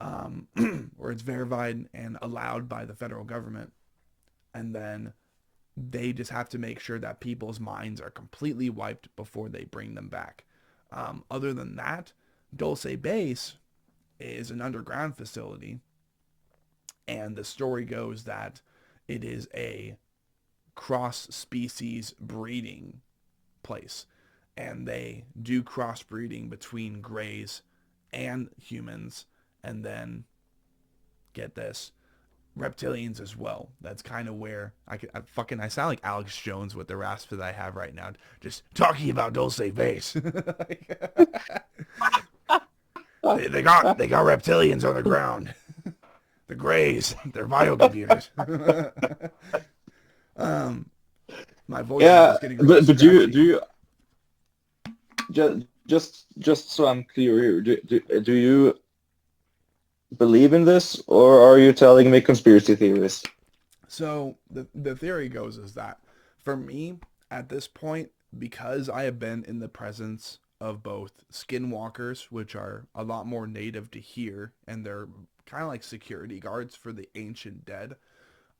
or it's verified and allowed by the federal government, and then they just have to make sure that people's minds are completely wiped before they bring them back. Other than that, Dulce Base is an underground facility, and the story goes that it is a cross-species breeding place, and they do crossbreeding between Greys and humans, and then, get this, reptilians as well. That's kind of where I sound like Alex Jones with the rasp that I have right now, just talking about Dulce Base. they got reptilians on the ground. The Greys, they're biocomputers. My voice is getting really but do you just so I'm clear here, do you believe in this, or are you telling me conspiracy theories? So the theory goes is that for me at this point, because I have been in the presence of both skinwalkers, which are a lot more native to here, and they're kind of like security guards for the ancient dead.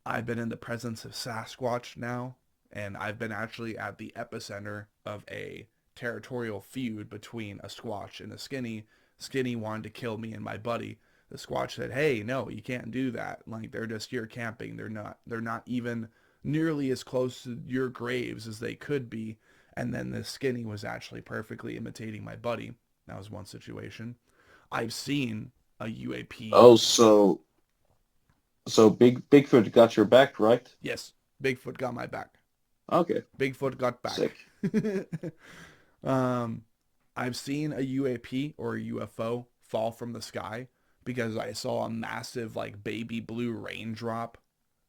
I've been in the presence of Sasquatch now, and I've been actually at the epicenter of a territorial feud between a Squatch and a Skinny. Skinny wanted to kill me and my buddy. The Squatch said, "Hey, no, you can't do that. Like they're just here camping. They're not even nearly as close to your graves as they could be." And then the Skinny was actually perfectly imitating my buddy. That was one situation. I've seen a UAP. Oh, so Bigfoot got your back, right? Yes, Bigfoot got my back. Okay, Bigfoot got back. sick. um, I've seen a UAP or a UFO fall from the sky because I saw a massive like baby blue raindrop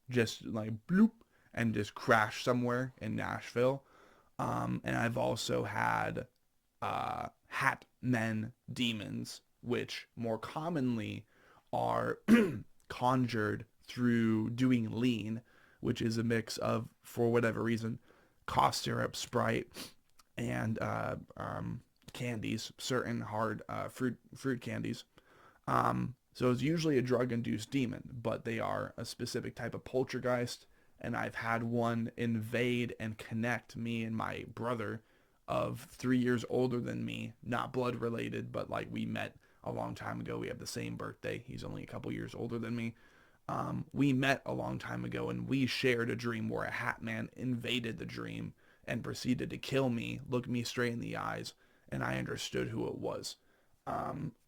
just like bloop and just crash somewhere in Nashville. And I've also had hat men demons, which more commonly are conjured through doing lean, which is a mix of, for whatever reason, cough syrup, Sprite, and candies, certain hard fruit candies. So it's usually a drug-induced demon, but they are a specific type of poltergeist, and I've had one invade and connect me and my brother of 3 years older than me, not blood related, but like we met a long time ago. We have the same birthday. He's only a couple years older than me. We met a long time ago, and we shared a dream where a hat man invaded the dream and proceeded to kill me, look me straight in the eyes, and I understood who it was.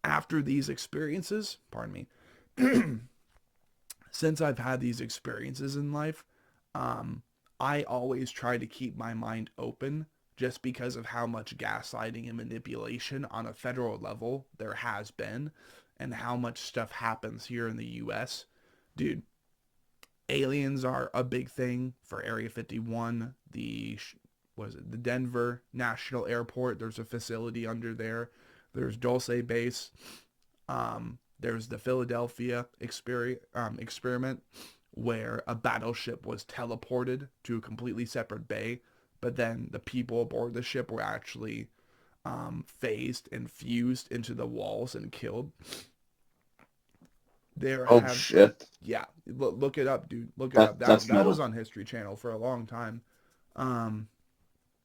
After these experiences, pardon me, since I've had these experiences in life, I always try to keep my mind open just because of how much gaslighting and manipulation on a federal level there has been and how much stuff happens here in the US. Dude, aliens are a big thing for Area 51, the Denver National Airport. There's a facility under there. There's Dulce Base. There's the Philadelphia experiment where a battleship was teleported to a completely separate bay, but then the people aboard the ship were actually phased and fused into the walls and killed. Shit. Yeah, look it up, dude. Look it That- up. that's That metal. was on History Channel for a long time.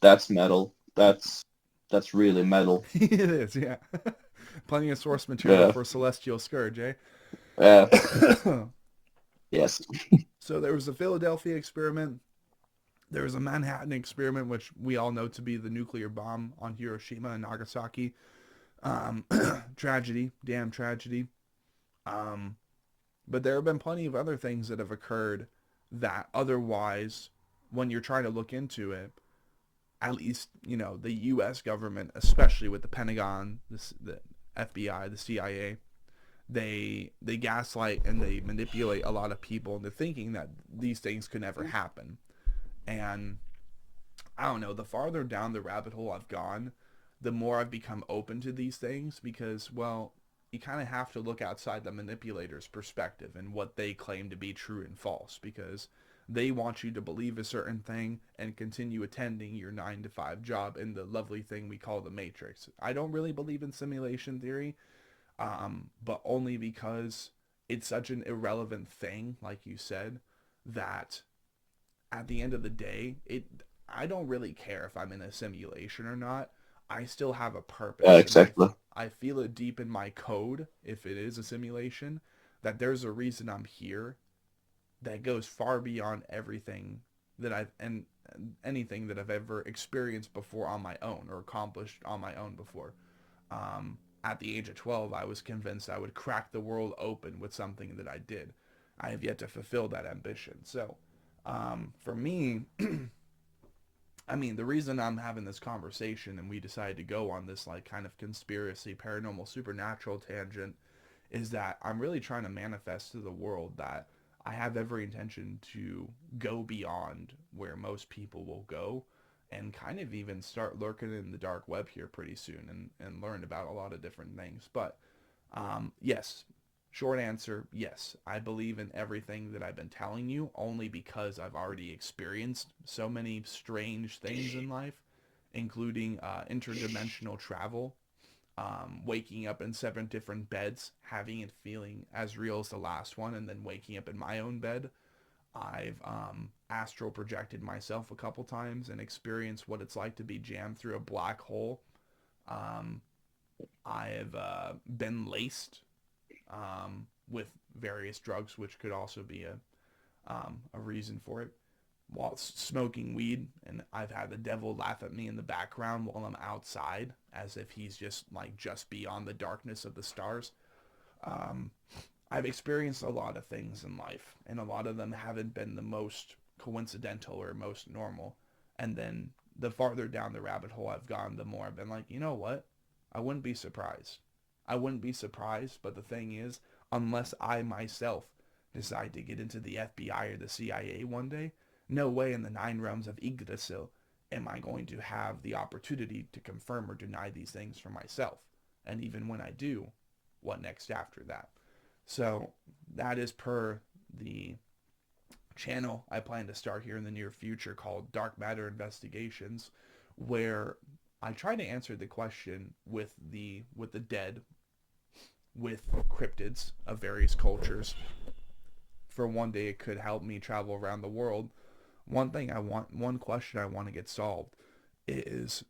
That's metal. That's really metal. It is, yeah. Plenty of source material Yeah. for Celestial Scourge, eh? Yes. So there was the Philadelphia experiment. There was a Manhattan experiment, which we all know to be the nuclear bomb on Hiroshima and Nagasaki. Tragedy, damn tragedy. But there have been plenty of other things that have occurred that otherwise, when you're trying to look into it, at least, you know, the U.S. government, especially with the Pentagon, the FBI, the CIA, they gaslight and they manipulate a lot of people into thinking that these things could never happen. And I don't know, the farther down the rabbit hole I've gone, the more I've become open to these things because, well, you kind of have to look outside the manipulator's perspective and what they claim to be true and false because they want you to believe a certain thing and continue attending your 9-to-5 job in the lovely thing we call the Matrix. I don't really believe in simulation theory, but only because it's such an irrelevant thing, like you said, that at the end of the day, I don't really care if I'm in a simulation or not. I still have a purpose. Yeah, exactly. I feel it deep in my code, if it is a simulation, that there's a reason I'm here that goes far beyond everything that anything that I've ever experienced before on my own or accomplished on my own before. At the age of 12, I was convinced I would crack the world open with something that I did. I have yet to fulfill that ambition. So, for me, I mean, the reason I'm having this conversation and we decided to go on this like kind of conspiracy, paranormal, supernatural tangent is that I'm really trying to manifest to the world that I have every intention to go beyond where most people will go and kind of even start lurking in the dark web here pretty soon and learn about a lot of different things. But yes, Short answer, yes. I believe in everything that I've been telling you, only because I've already experienced so many strange things in life, including interdimensional travel, waking up in 7 different beds, having it feeling as real as the last one, and then waking up in my own bed. I've astral projected myself a couple times and experienced what it's like to be jammed through a black hole. Um, I've been laced with various drugs, which could also be a reason for it, while smoking weed, and I've had the devil laugh at me in the background while I'm outside, as if he's just like just beyond the darkness of the stars. Um, I've experienced a lot of things in life, and a lot of them haven't been the most coincidental or most normal. And then the farther down the rabbit hole I've gone, the more I've been like, you know what? I wouldn't be surprised. I wouldn't be surprised, but the thing is, unless I myself decide to get into the FBI or the CIA one day, no way in the 9 realms of Yggdrasil am I going to have the opportunity to confirm or deny these things for myself. And even when I do, what next after that? So that is per the channel I plan to start here in the near future called Dark Matter Investigations, where I try to answer the question with the dead, with cryptids of various cultures. For one day it could help me travel around the world. One question I want to get solved is,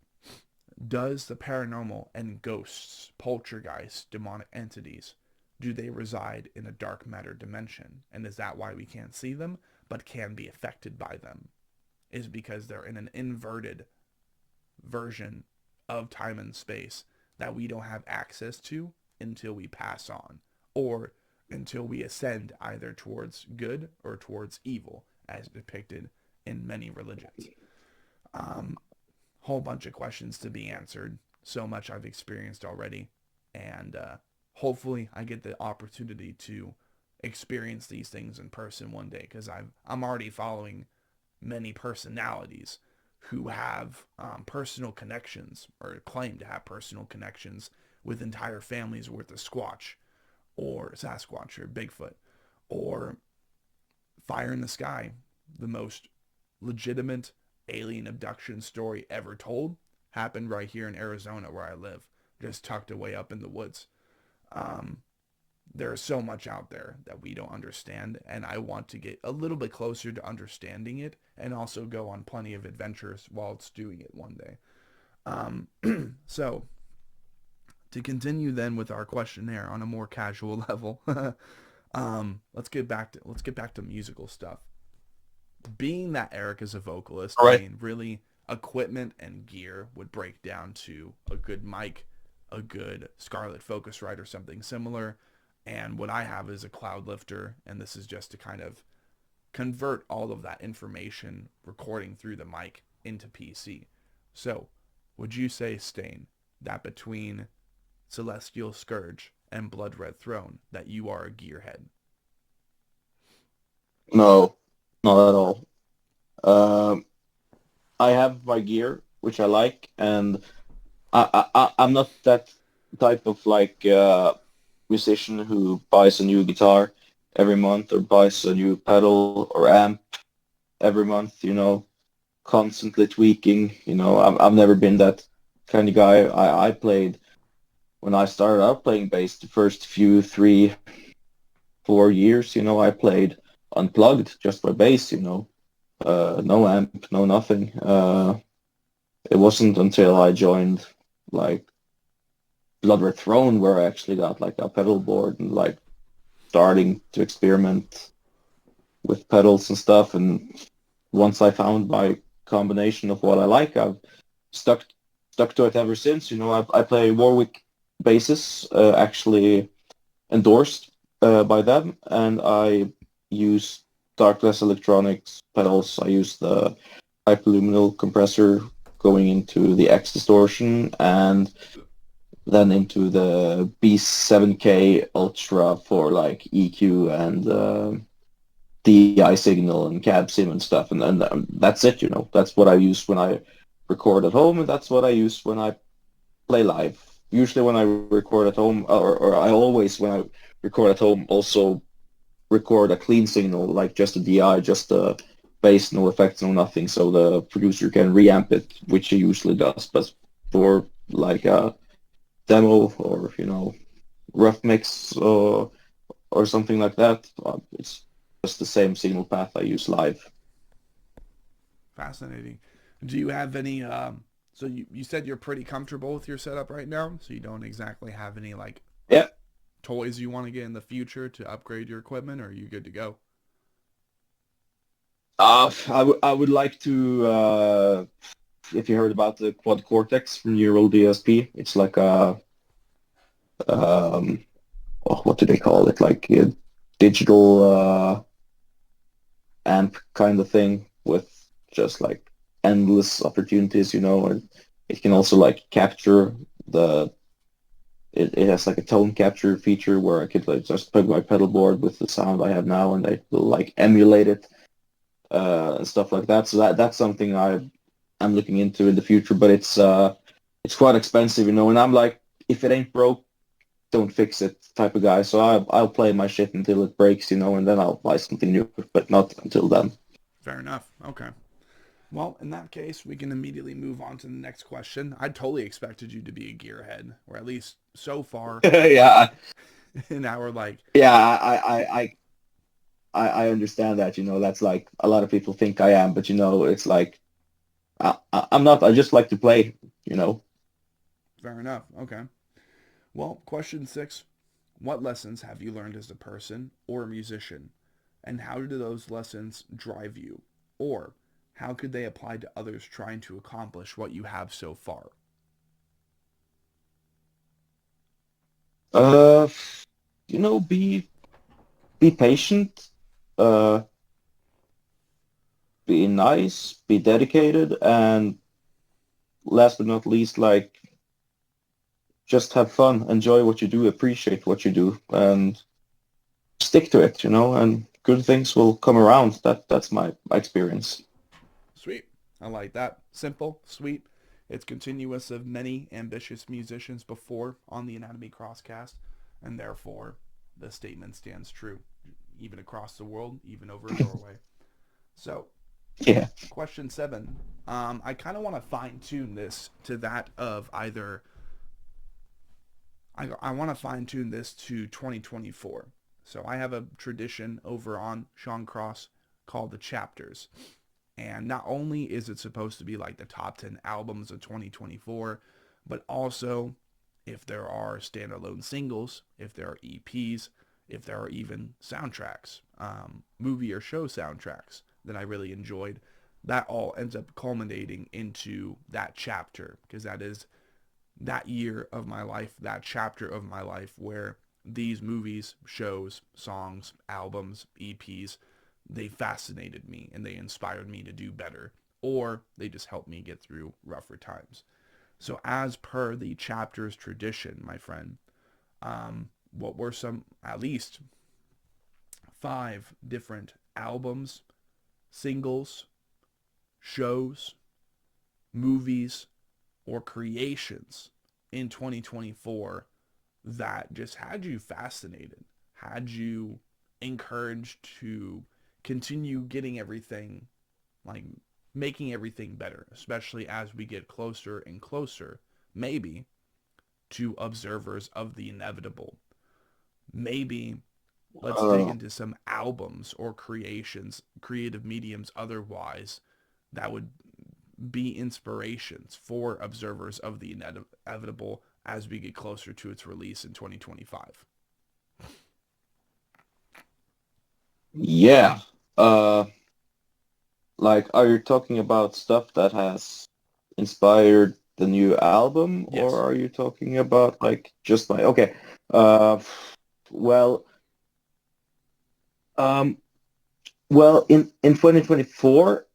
does the paranormal and ghosts, poltergeists, demonic entities, do they reside in a dark matter dimension? And is that why we can't see them, but can be affected by them? Is because they're in an inverted version of time and space that we don't have access to until we pass on, or until we ascend either towards good or towards evil, as depicted in many religions. Whole bunch of questions to be answered. So much I've experienced already, and hopefully I get the opportunity to experience these things in person one day, because I'm already following many personalities who have personal connections, or claim to have personal connections with entire families worth of Squatch, or Sasquatch, or Bigfoot, or Fire in the Sky, the most legitimate alien abduction story ever told, happened right here in Arizona where I live, just tucked away up in the woods. There's so much out there that we don't understand, and I want to get a little bit closer to understanding it, and also go on plenty of adventures whilst doing it one day. So, to continue then with our questionnaire on a more casual level, let's get back to musical stuff. Being that Eirik is a vocalist, All right. I mean, really, equipment and gear would break down to a good mic, a good Scarlett Focusrite or something similar, and what I have is a cloud lifter, and this is just to kind of convert all of that information recording through the mic into PC. So, would you say, Stain, that between Celestial Scourge and Blood Red Throne, that you are a gearhead? No, not at all. I have my gear, which I like, and I'm not that type of musician who buys a new guitar every month or buys a new pedal or amp every month, constantly tweaking. I've never been that kind of guy. I played, when I started out playing bass, the first few 3-4 years, I played unplugged, just my bass, no amp, no nothing. It wasn't until I joined Blood Red Throne where I actually got a pedal board and starting to experiment with pedals and stuff. And once I found my combination of what I like, I've stuck to it ever since. I play Warwick basses, actually endorsed by them, and I use Darkless Electronics pedals. I use the hyperluminal compressor going into the X distortion, and then into the B7K Ultra for EQ and DI signal and cab sim and stuff, and then that's it. That's what I use when I record at home, and that's what I use when I play live. Usually when I record at home, or I always, when I record at home also record a clean signal, like just a DI, just a bass, no effects, no nothing, so the producer can reamp it, which he usually does. But for like a demo or rough mix or something like that, it's just the same signal path I use live. Fascinating. Do you have any, so you said you're pretty comfortable with your setup right now, so you don't exactly have any like Yeah. toys you want to get in the future to upgrade your equipment, or are you good to go? I would like to, if you heard about the Quad Cortex from Neural DSP, it's like a, what do they call it? Like a digital amp kind of thing with just like endless opportunities, and it can also like capture it has like a tone capture feature where I could like just plug my pedal board with the sound I have now and I will like emulate it and stuff like that. So that's something I'm looking into in the future, but it's quite expensive, and I'm like, if it ain't broke, don't fix it type of guy. So I'll play my shit until it breaks, and then I'll buy something new, but not until then. Fair enough. Okay. Well, in that case, we can immediately move on to the next question. I totally expected you to be a gearhead, or at least so far Yeah. in our like. Yeah, I understand that. That's like a lot of people think I am, but it's like I'm not. I just like to play. Fair enough. Okay. Well, question 6. What lessons have you learned as a person or a musician? And how do those lessons drive you? Or how could they apply to others trying to accomplish what you have so far? Be patient, be nice, be dedicated, and last but not least, like, just have fun, enjoy what you do, appreciate what you do, and stick to it, and good things will come around. That's my experience. Sweet. I like that. Simple, sweet. It's continuous of many ambitious musicians before on the Anatomy Crosscast, and therefore the statement stands true, even across the world, even over in Norway. So, yeah. Question 7. I kind of want to fine-tune this to that of either... I want to fine-tune this to 2024. So I have a tradition over on Sean Cross called the Chapters. And not only is it supposed to be like the top 10 albums of 2024, but also if there are standalone singles, if there are EPs, if there are even soundtracks, movie or show soundtracks that I really enjoyed, that all ends up culminating into that chapter, because that is that year of my life, that chapter of my life where these movies, shows, songs, albums, EPs, they fascinated me and they inspired me to do better, or they just helped me get through rougher times. So as per the Chapters tradition, my friend, what were some, at least 5 different albums, singles, shows, movies, or creations in 2024 that just had you fascinated, had you encouraged to continue getting everything, like making everything better, especially as we get closer and closer, maybe, to Observers of the Inevitable. Maybe let's dig into some albums or creations, creative mediums otherwise, that would be inspirations for Observers of the Inevitable as we get closer to its release in 2025. Yeah. Like, are you talking about stuff that has inspired the new album, Yes. or are you talking about like just like okay? Well, in 2024,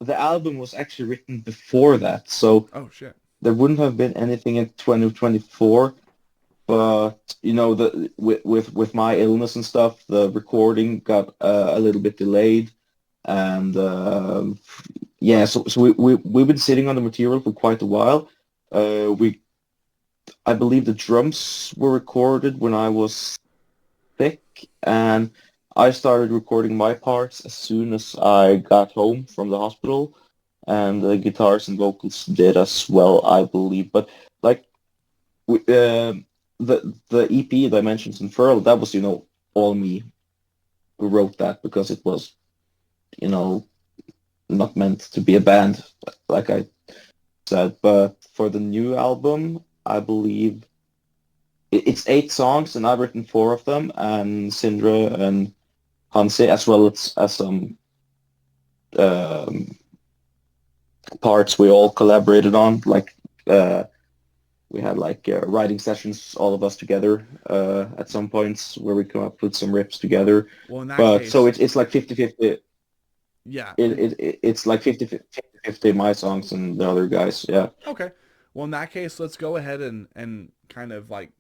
the album was actually written before that, so Oh shit. there wouldn't have been anything in 2024. But with my illness and stuff, the recording got a little bit delayed, and yeah, so we've been sitting on the material for quite a while. We I believe the drums were recorded when I was sick, and I started recording my parts as soon as I got home from the hospital, and the guitars and vocals did as well, I believe. But like the EP Dimensions Unfurled, that was all me who wrote that because it was you know not meant to be a band, like I said. But for the new album, I believe it's 8 songs, and I've written 4 of them, and Sindre and Hansi, as well as some um, parts we all collaborated on. Like we had like writing sessions, all of us together at some points where we come up with some riffs together. Well, in that But case, so it's like 50-50. yeah. It's like 50-50 my songs and the other guys. Yeah. Okay. Well, in that case, let's go ahead and kind of like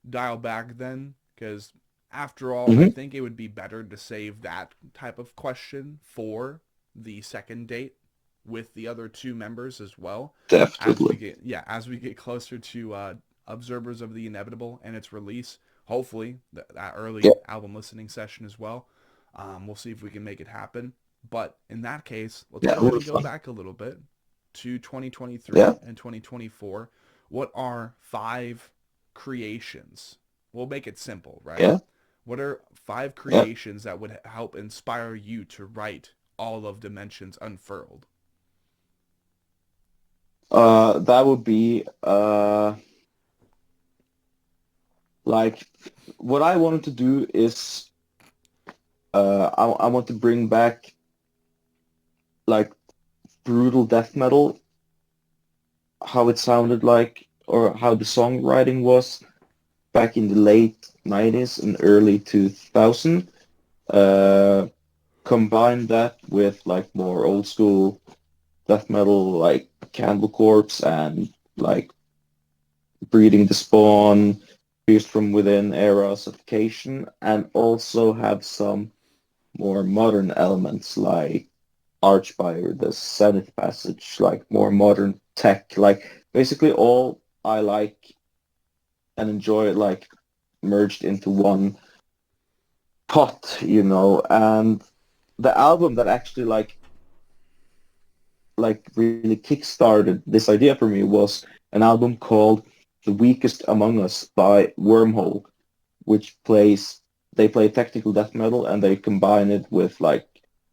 dial back then, because after all, I hmm think it would be better to save that type of question for the second date with the other 2 members as well. Definitely. As we get closer to Observers of the Inevitable and its release, hopefully that early Yeah. album listening session as well. We'll see if we can make it happen. But in that case, let's Yeah, go it ahead was and go fun. back a little bit to 2023 Yeah. and 2024. What are 5 creations? We'll make it simple, right? Yeah. What are 5 Yeah. creations that would help inspire you to write all of Dimensions Unfurled? That would be like what I wanted to do is I want to bring back like brutal death metal, how it sounded like, or how the songwriting was back in the late 90s and early 2000. Uh, Combine that with like more old school death metal, like Candle Corpse and like Breeding the Spawn, Pierced from Within era Suffocation, and also have some more modern elements like Archfire, the Zenith Passage, like more modern tech, like basically all I like and enjoy, like merged into one pot, and the album that actually really kickstarted this idea for me was an album called The Weakest Among Us by Wormhole, which they play technical death metal and they combine it with like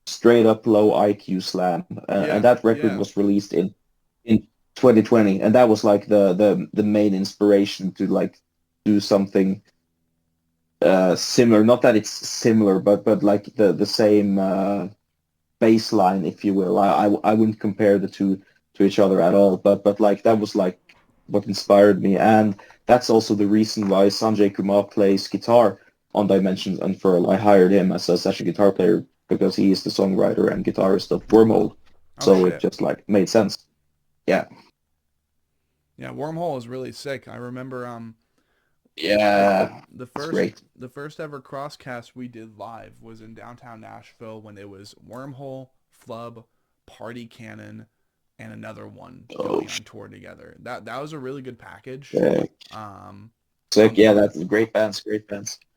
straight up low IQ slam. And that record was released in 2020, and that was like the main inspiration to like do something similar. Not that it's similar, but like the same baseline, if you will. I wouldn't compare the two to each other at all, but like that was like what inspired me, and that's also the reason why Sanjay Kumar plays guitar on Dimensions Unfurl. I hired him as a session guitar player because he is the songwriter and guitarist of Wormhole, so it just like made sense. Yeah. Yeah, Wormhole is really sick. I remember Yeah. the It's great. first ever crosscast we did live was in downtown Nashville when it was Wormhole, Flub, Party Cannon, and another one going on tour together. That was a really good package. Sick. Sick. Yeah, that's great bands.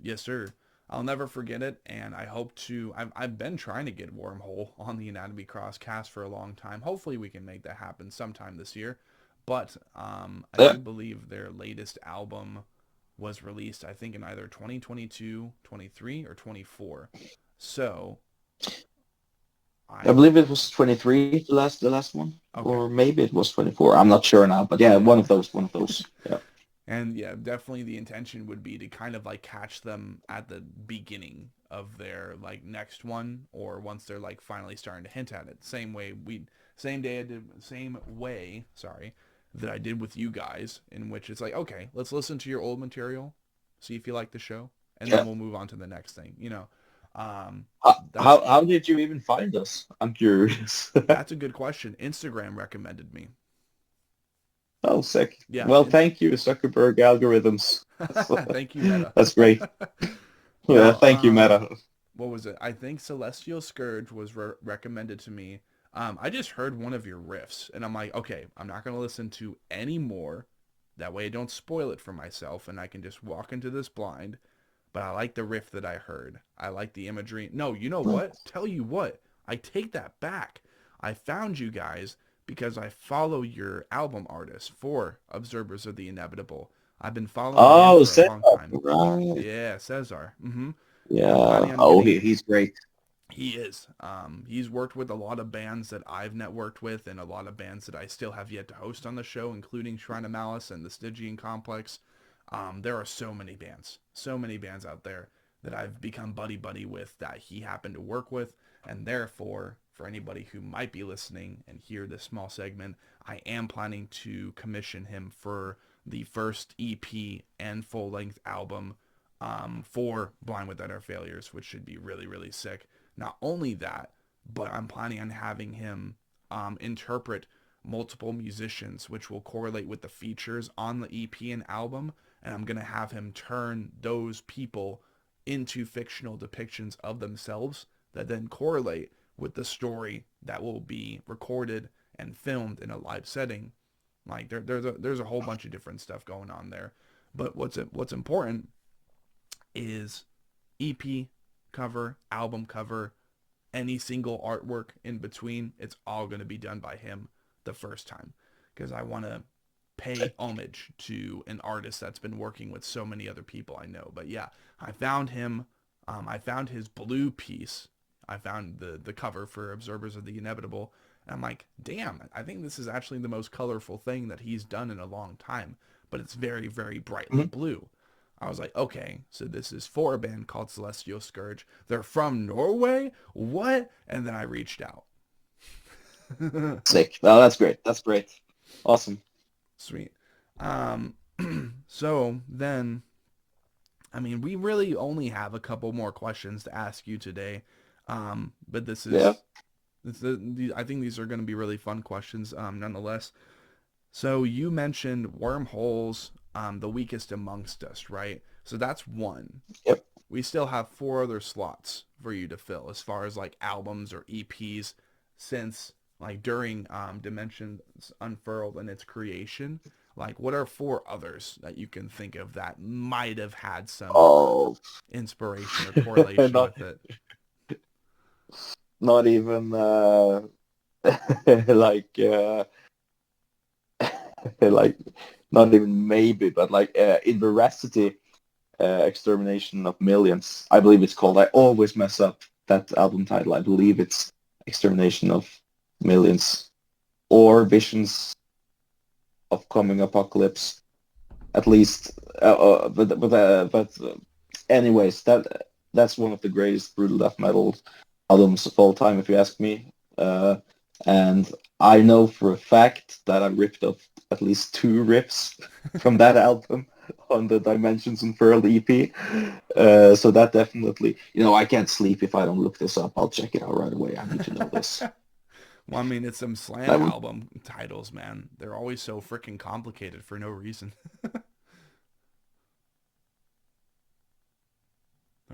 Yes, sir. I'll never forget it, and I hope to. I've been trying to get Wormhole on the Anatomy Crosscast for a long time. Hopefully, we can make that happen sometime this year. But I do believe their latest album was released, I think, in either 2022, 23, or 24. So I believe it was 23, the last one, okay. Or maybe it was 24. I'm not sure now, but yeah, one of those. Yeah. And yeah, definitely the intention would be to kind of like catch them at the beginning of their like next one, or once they're like finally starting to hint at it. Same way that I did with you guys, in which it's like, okay, let's listen to your old material, see if you like the show, and then we'll move on to the next thing. How did you even find us? I'm curious. That's a good question. Instagram recommended me. Oh, sick. Yeah. Well, thank you, Zuckerberg algorithms. Thank you, Meta. That's great. Yeah, thank you, Meta. What was it? I think Celestial Scourge was recommended to me. I just heard one of your riffs, and I'm like, okay, I'm not going to listen to any more That way I don't spoil it for myself and I can just walk into this blind. But I like the riff that I heard. I like the imagery. No, you know what? Tell you what. I take that back. I found you guys because I follow your album artist for Observers of the Inevitable. I've been following him for a long time. Right. Yeah, Cesar. Mm-hmm. Yeah. He's great. He is. He's worked with a lot of bands that I've networked with and a lot of bands that I still have yet to host on the show, including Shrine of Malice and the Stygian Complex. There are so many bands out there that I've become buddy with that he happened to work with. And therefore, for anybody who might be listening and hear this small segment, I am planning to commission him for the first EP and full-length album for Blind Without Our Failures, which should be really, really sick. Not only that, but I'm planning on having him interpret multiple musicians, which will correlate with the features on the EP and album. And I'm going to have him turn those people into fictional depictions of themselves that then correlate with the story that will be recorded and filmed in a live setting. Like there's a whole bunch of different stuff going on there. But what's important is EP cover, album cover, any single artwork in between. It's all going to be done by him the first time because I want to pay homage to an artist that's been working with so many other people I know. But yeah, I found him. I found his blue piece. I found the cover for Observers of the Inevitable. And I'm like, damn, I think this is actually the most colorful thing that he's done in a long time. But it's very, very brightly blue. I was like, okay, so this is for a band called Celestial Scourge. They're from Norway? What? And then I reached out. Sick. Oh, that's great. That's great. Awesome. Sweet. So then, I mean, we really only have a couple more questions to ask you today. But this is, I think these are going to be really fun questions, nonetheless. So you mentioned wormholes, the weakest amongst us, right? So that's one. Yep. We still have 4 other slots for you to fill as far as like albums or EPs, since like during Dimensions Unfurled and its creation, like what are 4 others that you can think of that might have had some inspiration or correlation with it? Not even like not even maybe, but like in Veracity, Extermination of Millions, I believe it's called. I always mess up that album title. I believe it's Extermination of Millions or Visions of Coming Apocalypse, at least. But anyways, that's one of the greatest brutal death metal albums of all time, if you ask me. And I know for a fact that I ripped off at least 2 riffs from that album on the Dimensions Unfurled EP. So that definitely, I can't sleep if I don't look this up. I'll check it out right away. I need to know this. Well, I mean, it's some slam album titles, man. They're always so freaking complicated for no reason. They're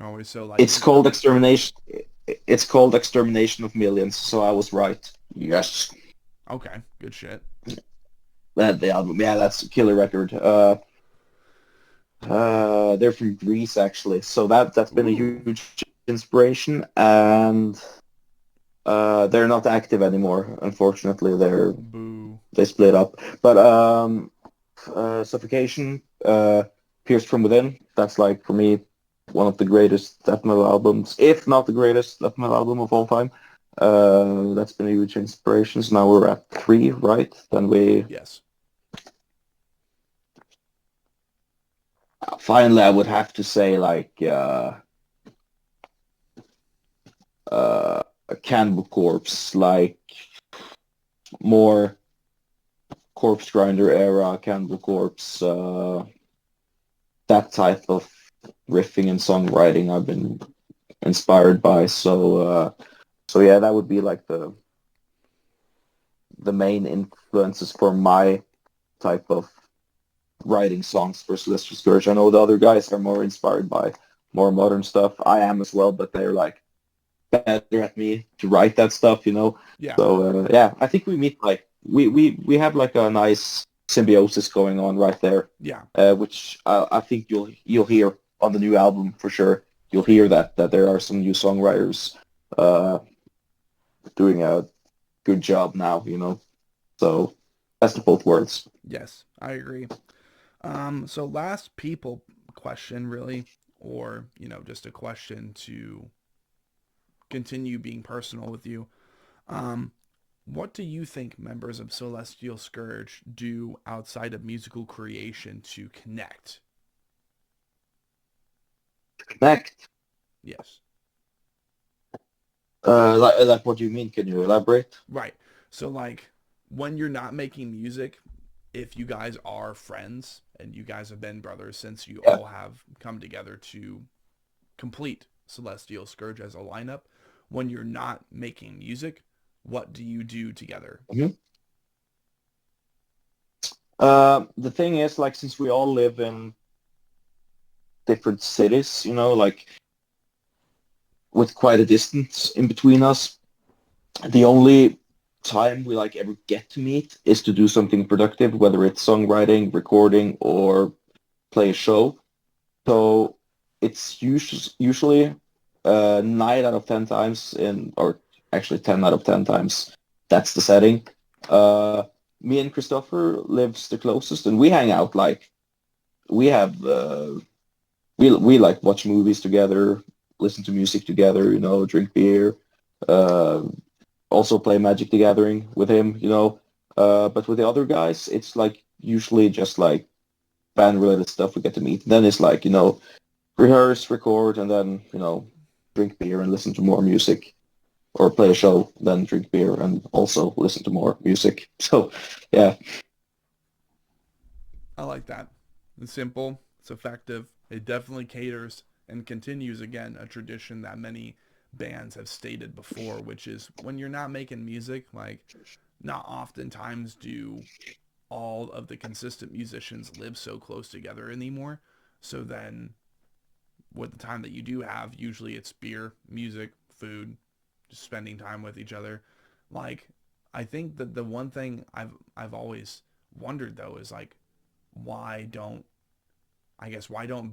always so like... It's called Extermination. It's called Extermination of Millions, so I was right. Yes. Okay, good shit. The album, yeah, that's a killer record. They're from Greece, actually, so that's been a huge inspiration, and they're not active anymore, unfortunately. They split up. But Suffocation, Pierced from Within, that's like, for me, one of the greatest death metal albums, if not the greatest death metal album of all time. That's been a huge inspiration. So now we're at 3, right? Then we... Yes. Finally, I would have to say, like, Cannibal Corpse, like, more Corpse Grinder era, Cannibal Corpse, that type of riffing and songwriting I've been inspired by. So yeah, that would be like the main influences for my type of writing songs for Celestial Scourge. I know the other guys are more inspired by more modern stuff. I am as well, but they're like better at me to write that stuff, Yeah. So yeah, I think we meet like we have like a nice symbiosis going on right there, Yeah. which I think you'll hear on the new album for sure. You'll hear that there are some new songwriters doing a good job now, So best of both worlds. Yes, I agree. So last people question really, or, just a question to continue being personal with you. What do you think members of Celestial Scourge do outside of musical creation to connect? Connect. Yes. Like what do you mean? Can you elaborate? Right. So like when you're not making music, if you guys are friends and you guys have been brothers since you all have come together to complete Celestial Scourge as a lineup, when you're not making music, what do you do together? Mm-hmm. The thing is, like, since we all live in different cities, like with quite a distance in between us, the only time we like ever get to meet is to do something productive, whether it's songwriting, recording, or play a show. So it's usually 9 out of 10 times or actually 10 out of 10 times, that's the setting. Me and Christopher lives the closest, and we hang out like we have we like watch movies together, listen to music together, drink beer, also play Magic the Gathering with him, but with the other guys, it's like usually just like band related stuff we get to meet. Then it's like, rehearse, record, and then, drink beer and listen to more music, or play a show, then drink beer and also listen to more music. So, yeah. I like that. It's simple. It's effective. It definitely caters and continues, again, a tradition that many bands have stated before, which is when you're not making music, like, not oftentimes do all of the consistent musicians live so close together anymore. So then with the time that you do have, usually it's beer, music, food, just spending time with each other. Like, I think that the one thing I've always wondered though is like, why don't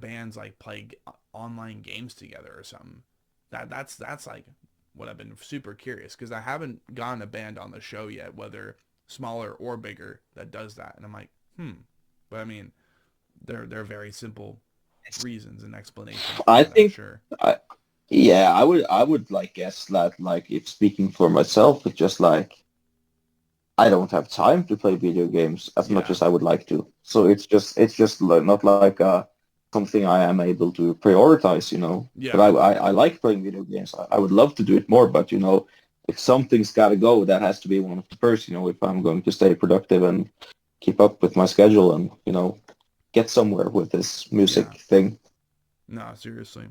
bands like play online games together or something? That's like what I've been super curious, because I haven't gotten a band on the show yet, whether smaller or bigger, that does that, and I'm like, but I mean, they're very simple reasons and explanations. I think, sure. I would like guess that, like, if speaking for myself, it's just like I don't have time to play video games as much as I would like to. So it's just like, not like something I am able to prioritize, Yeah. But I like playing video games. I would love to do it more, but if something's got to go, that has to be one of the first. If I'm going to stay productive and keep up with my schedule and get somewhere with this music thing. No, seriously.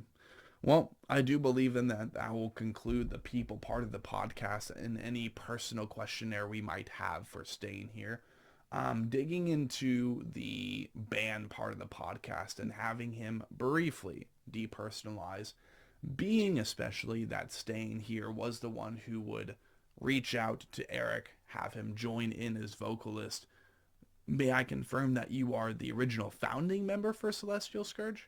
Well, I do believe in that. That will conclude the people part of the podcast and any personal questionnaire we might have for staying here. Digging into the band part of the podcast and having him briefly depersonalize, being especially that staying here was the one who would reach out to Eirik, have him join in as vocalist. May I confirm that you are the original founding member for Celestial Scourge?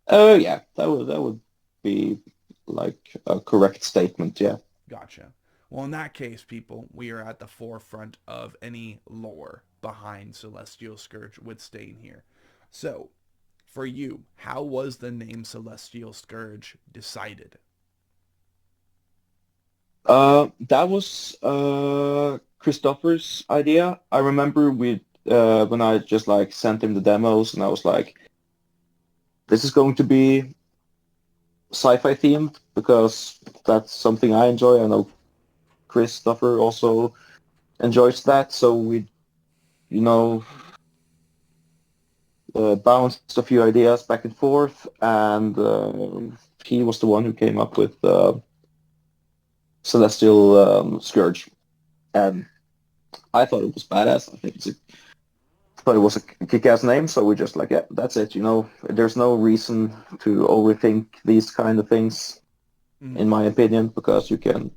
Yeah, that would be like a correct statement, yeah. Gotcha. Well, in that case, people, we are at the forefront of any lore behind Celestial Scourge with staying here. So, for you, how was the name Celestial Scourge decided? That was Christopher's idea. I remember when I just like sent him the demos, and I was like, this is going to be sci-fi themed because that's something I enjoy. I know Christopher also enjoys that, so we, bounced a few ideas back and forth, and he was the one who came up with Celestial Scourge, and I thought it was badass. Thought it was a kick-ass name, so we're just like, yeah, that's it. There's no reason to overthink these kind of things, in my opinion, because you can,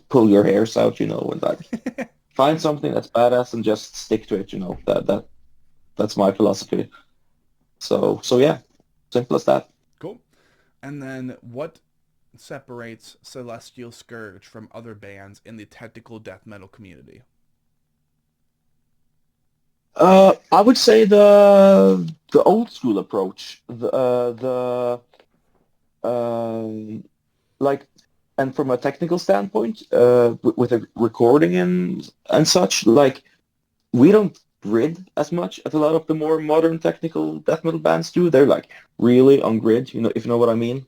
pull your hairs out, and like find something that's badass and just stick to it. That's my philosophy. So yeah, simple as that. Cool. And then what separates Celestial Scourge from other bands in the technical death metal community? I would say the old school approach, like, and from a technical standpoint, with a recording and such, like, we don't grid as much as a lot of the more modern technical death metal bands do. They're like really on grid, if you know what I mean.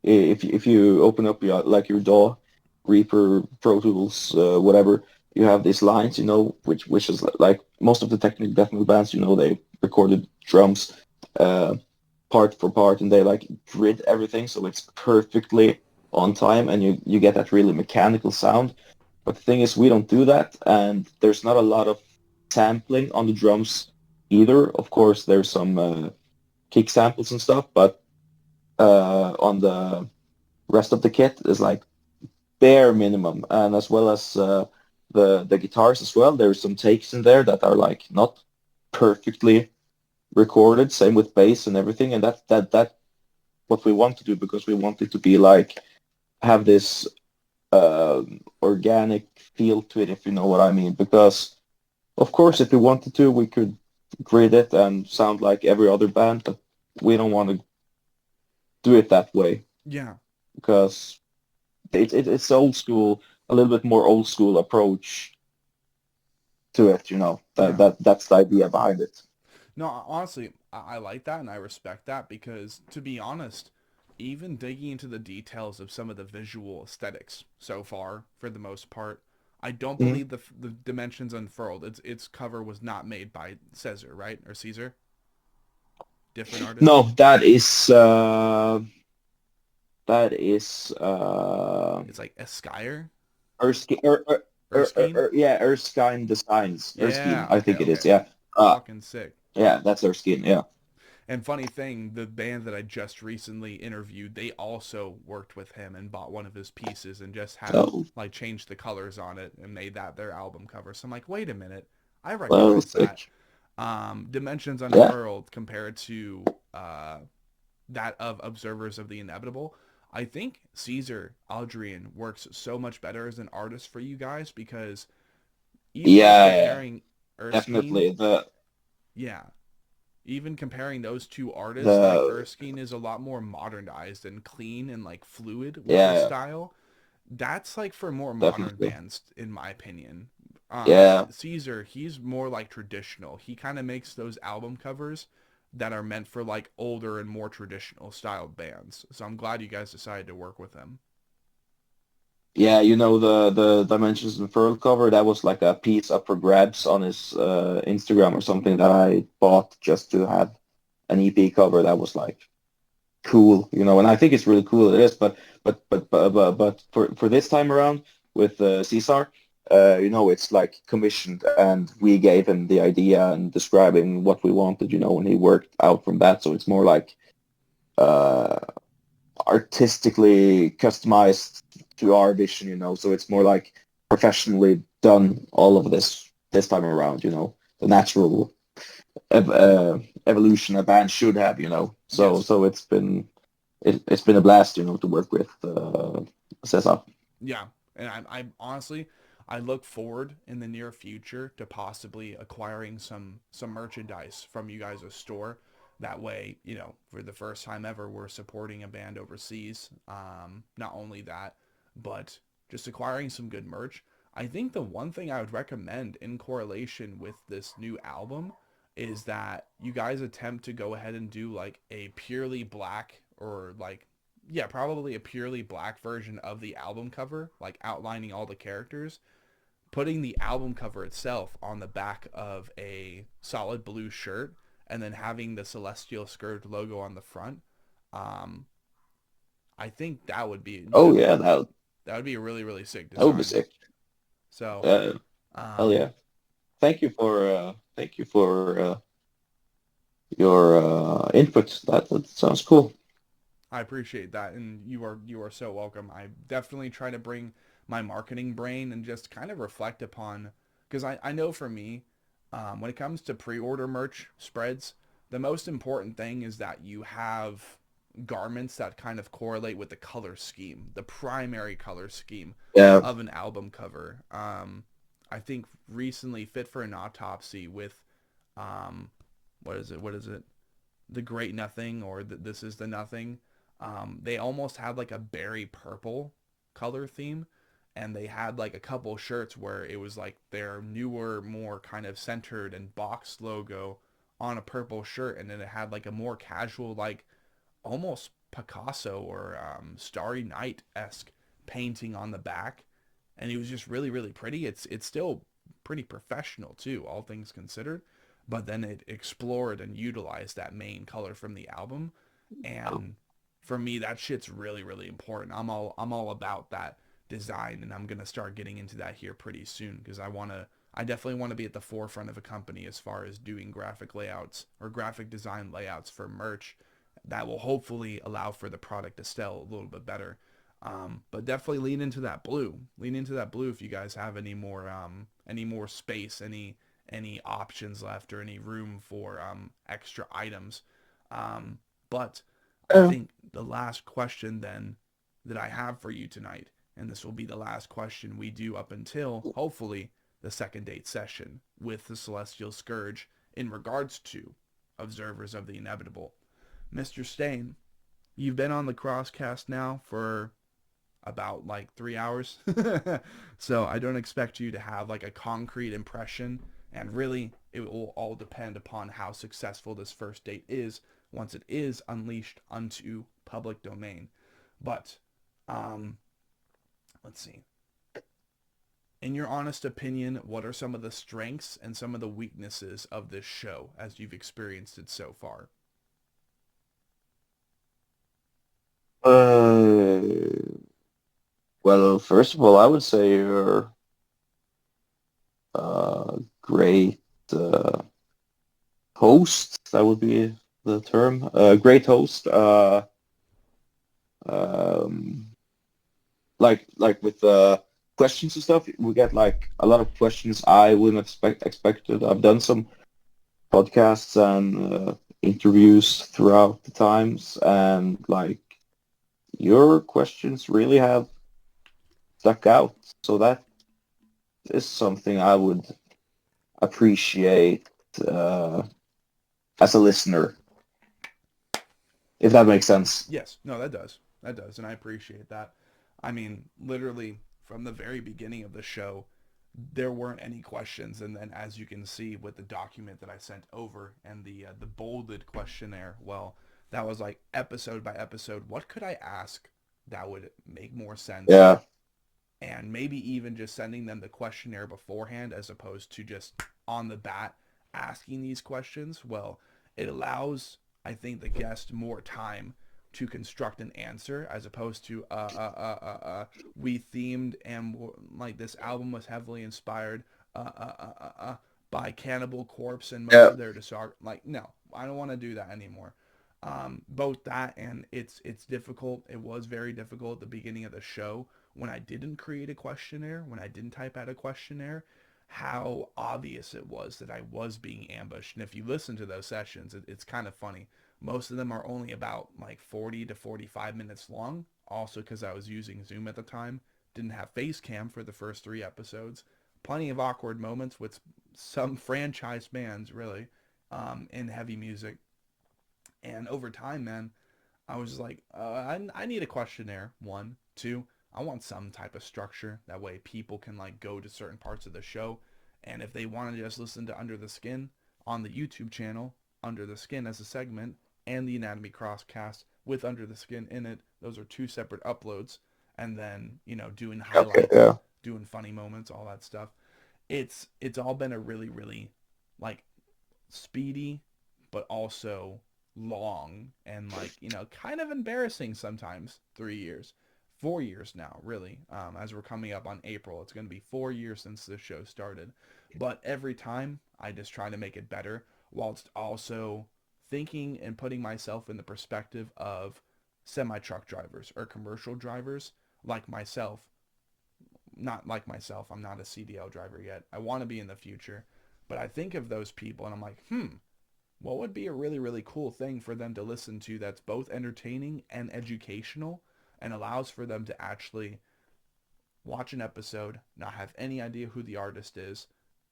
If you open up your DAW, Reaper, Pro Tools, whatever, you have these lines, which is like most of the technical death metal bands, they recorded drums part for part, and they like grid everything so it's perfectly on time, and you get that really mechanical sound. But the thing is, we don't do that, and there's not a lot of sampling on the drums either. Of course, there's some kick samples and stuff, but on the rest of the kit is like bare minimum, and as well as the guitars as well. There's some takes in there that are like not perfectly recorded. Same with bass and everything, and that what we want to do, because we want it to be like have this organic feel to it, if you know what I mean. Because of course, if we wanted to, we could grid it and sound like every other band, but we don't want to do it that way. Yeah. Because it's old school, a little bit more old school approach to it, That's the idea behind it. No, honestly, I like that and I respect that, because to be honest, even digging into the details of some of the visual aesthetics so far, for the most part, I don't believe the Dimensions Unfurled, its cover was not made by Cesar, right? Or Cesar? Different artist? No, that is It's like Esquire? Erskine, yeah, Erskine Designs. Yeah, Erskine, I think okay. it is, yeah. Fucking sick. Yeah, that's Erskine, yeah. And funny thing, the band that I just recently interviewed, they also worked with him and bought one of his pieces and just had like changed the colors on it and made that their album cover. So I'm like, wait a minute, I recognize that. Dimensions Unfurled compared to that of Observers of the Inevitable. I think Cesar Aldrian works so much better as an artist for you guys, because even comparing Erskine, definitely even comparing those two artists, like Erskine is a lot more modernized and clean and like fluid with his style. That's like for more modern bands, in my opinion. Cesar, he's more like traditional. He kind of makes those album covers that are meant for like older and more traditional styled bands. So I'm glad you guys decided to work with him. Yeah, the Dimensions Unfurled cover, that was like a piece up for grabs on his Instagram or something that I bought just to have an EP cover that was like cool, and I think it's really cool. It is, but for this time around with Cesar, it's like commissioned, and we gave him the idea and describing what we wanted, and he worked out from that. So it's more like artistically customized to our vision, so it's more like professionally done, all of this time around, the natural evolution a band should have, so Yes. so it's been a blast, to work with Cesar. Yeah, and I'm honestly, I look forward in the near future to possibly acquiring some merchandise from you guys' store. That way, for the first time ever, we're supporting a band overseas. Not only that, but just acquiring some good merch. I think the one thing I would recommend in correlation with this new album is that you guys attempt to go ahead and do like a purely black, or like, yeah, probably a purely black version of the album cover, like outlining all the characters, putting the album cover itself on the back of a solid blue shirt, and then having the Celestial Scourge logo on the front. I think that would be that would be a really, really sick design. That would be sick. So hell yeah. Thank you for your input. That sounds cool. I appreciate that, and you are so welcome. I definitely try to bring my marketing brain and just kind of reflect upon because I know for me, when it comes to pre-order merch spreads, the most important thing is that you have garments that kind of correlate with the color scheme, the primary color scheme Yeah. of an album cover. I think recently Fit for an Autopsy with, what is it? The Great Nothing, or This Is the Nothing. They almost had like a berry purple color theme, and they had like a couple shirts where it was like their newer, more kind of centered and boxed logo on a purple shirt, and then it had like a more casual, like almost Picasso or Starry Night-esque painting on the back, and it was just really, really pretty. It's still pretty professional too, all things considered, but then it explored and utilized that main color from the album, and for me, that shit's really, really important. I'm all about that design, and I'm gonna start getting into that here pretty soon, because I definitely want to be at the forefront of a company as far as doing graphic layouts or graphic design layouts for merch that will hopefully allow for the product to sell a little bit better. But definitely lean into that blue. Lean into that blue if you guys have any more space, any options left, or any room for extra items. But I think the last question then that I have for you tonight, and this will be the last question we do up until hopefully the second date session with the Celestial Scourge in regards to Observers of the Inevitable. Mr. Stain, you've been on the Crosscast now for about like 3 hours. So I don't expect you to have like a concrete impression, and really it will all depend upon how successful this first date is once it is unleashed onto public domain. But let's see. In your honest opinion, what are some of the strengths and some of the weaknesses of this show as you've experienced it so far? Well, first of all, I would say you're great host. That would be the term. Great host. Um, like with questions and stuff, we get like a lot of questions I wouldn't expected. I've done some podcasts and interviews throughout the times, and like your questions really have stuck out. So that is something I would appreciate as a listener, if that makes sense. Yes, no, that does. That does, and I appreciate that. I mean, literally from the very beginning of the show, there weren't any questions, and then as you can see with the document that I sent over and the bolded questionnaire, well, that was like episode by episode. What could I ask that would make more sense? Yeah. And maybe even just sending them the questionnaire beforehand as opposed to just on the bat asking these questions. Well, it allows, I think, the guest more time to construct an answer as opposed to we themed and like this album was heavily inspired by Cannibal Corpse and most of their discography. Like, no, I don't want to do that anymore. Both that and it's difficult. It was very difficult at the beginning of the show when I didn't create a questionnaire, when I didn't type out a questionnaire, how obvious it was that I was being ambushed. And if you listen to those sessions, it's kind of funny. Most of them are only about like 40 to 45 minutes long. Also because I was using Zoom at the time. Didn't have face cam for the first 3 episodes. Plenty of awkward moments with some franchise bands, really, in heavy music. And over time, man, I was like, I need a questionnaire, 1. 2, I want some type of structure. That way people can like go to certain parts of the show. And if they want to just listen to Under the Skin on the YouTube channel, Under the Skin as a segment, and the Anatomy Crosscast with Under the Skin in it, those are 2 separate uploads. And then, you know, doing highlights, doing funny moments, all that stuff. It's all been a really, really like speedy, but also long and like, you know, kind of embarrassing sometimes 3 years. 4 years now, really, as we're coming up on April. It's going to be 4 years since this show started. But every time, I just try to make it better, whilst also thinking and putting myself in the perspective of semi-truck drivers or commercial drivers like myself. not like myself, I'm not a CDL driver yet. I want to be in the future. But I think of those people and I'm like, what would be a really, really cool thing for them to listen to that's both entertaining and educational and allows for them to actually watch an episode, not have any idea who the artist is,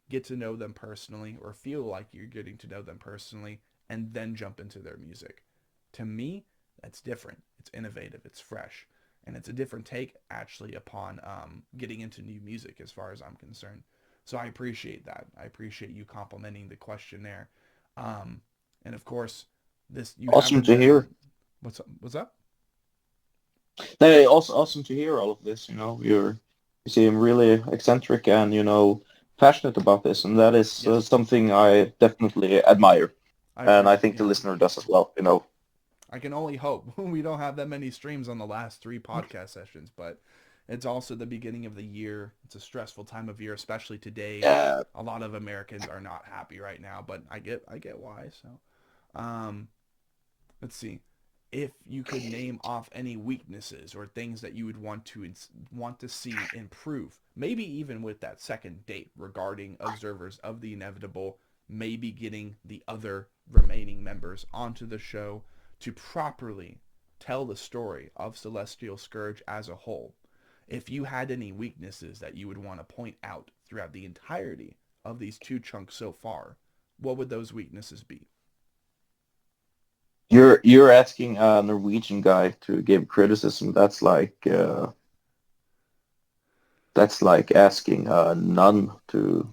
get to know them personally or feel like you're getting to know them personally, and then jump into their music. To me, that's different. It's innovative. It's fresh. And it's a different take, actually, upon getting into new music as far as I'm concerned. So I appreciate that. I appreciate you complimenting the question there. And of course, this... Awesome to hear. What's up? Hey, also awesome to hear all of this. You seem really eccentric and passionate about this, and that is something I definitely admire, and I think the listener does as well. I can only hope. We don't have that many streams on the last 3 podcast sessions, but it's also the beginning of the year. It's a stressful time of year, especially today. Yeah. A lot of Americans are not happy right now, but I get why. So, let's see. If you could name off any weaknesses or things that you would want to see improve, maybe even with that second date regarding observers of the inevitable, maybe getting the other remaining members onto the show to properly tell the story of Celestial Scourge as a whole. If you had any weaknesses that you would want to point out throughout the entirety of these 2 chunks so far, what would those weaknesses be? You're asking a Norwegian guy to give criticism. That's like asking a nun to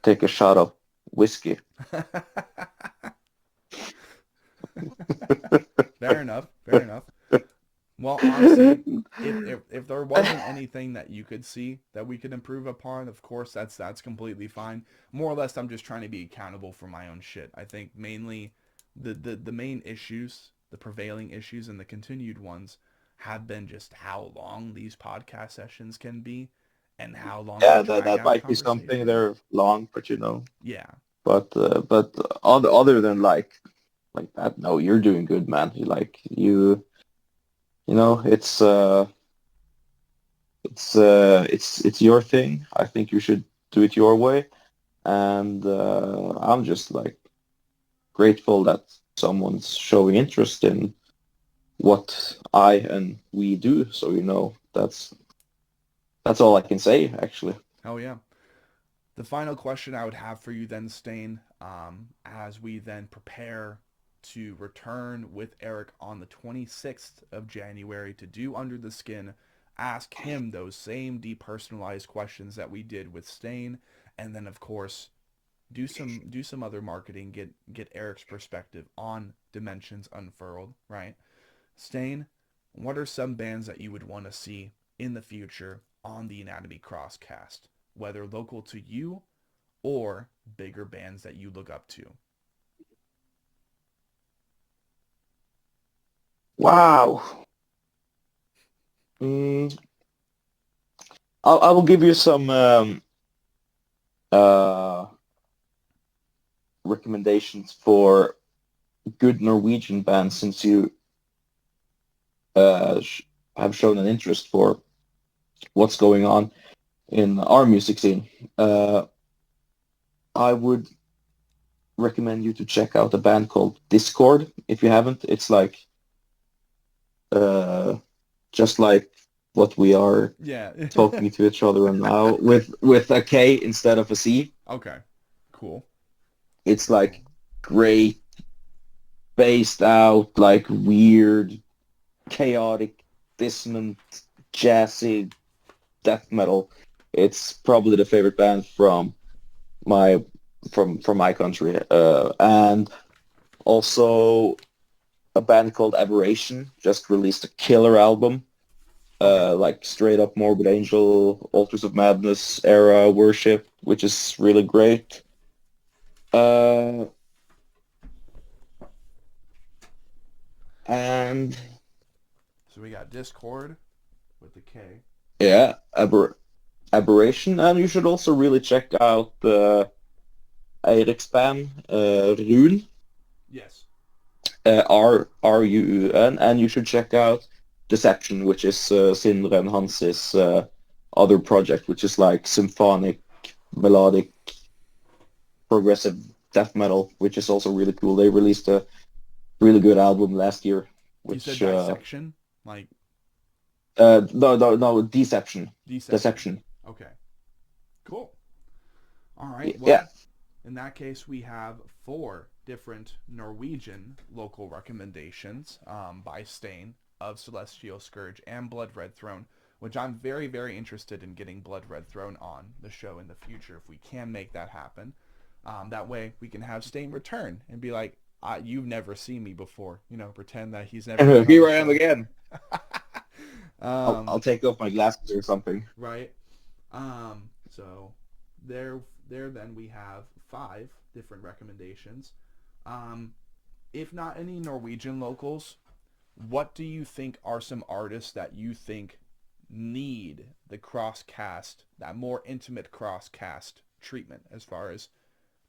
take a shot of whiskey. Fair enough. Well, honestly, if there wasn't anything that you could see that we could improve upon, of course, that's completely fine. More or less, I'm just trying to be accountable for my own shit. I think mainly the main issues, the prevailing issues and the continued ones have been just how long these podcast sessions can be and how long. Yeah, that might be something. They're long, but Yeah. But other than like that, no, you're doing good, man. It's your thing. I think you should do it your way, and I'm just grateful that someone's showing interest in what I and we do. So that's all I can say, actually. Oh yeah. The final question I would have for you then, Stian, as we then prepare to return with Eirik on the 26th of January to do Under the Skin, ask him those same depersonalized questions that we did with Stian, and then of course do some other marketing, get Eirik's perspective on Dimensions Unfurled, right? Stian, what are some bands that you would want to see in the future on the Anatomy Crosscast, whether local to you or bigger bands that you look up to? Wow. I will give you some recommendations for good Norwegian bands, since you have shown an interest for what's going on in our music scene. I would recommend you to check out a band called Discord if you haven't. It's just like what we are talking to each other on now, with a K instead of a C. Okay, cool. It's great, spaced out, weird, chaotic, dissonant, jazzy death metal. It's probably the favorite band from my country, and also a band called Aberration just released a killer album, straight up Morbid Angel, Altars of Madness era worship, which is really great. And so we got Discord with the K. Yeah, Aberration, and you should also really check out Eirik's band, Rune. Yes. RUN, and you should check out Deception, which is Sindre and Hans's other project, which is like symphonic, melodic, progressive death metal, which is also really cool. They released a really good album last year, You said which dissection, like no, Deception. deception. Okay, cool. All right. Yeah. Well, in that case, we have 4 different Norwegian local recommendations by Stain of Celestial Scourge and Blood Red Throne, which I'm very, very interested in getting Blood Red Throne on the show in the future if we can make that happen. That way we can have Stain return and be like, you've never seen me before. You know, pretend that he's never been on Here the I am show. again. I'll take off my glasses or something. Right. So there then we have 5 different recommendations. If not any Norwegian locals, what do you think are some artists that you think need the cross-cast, that more intimate cross-cast treatment as far as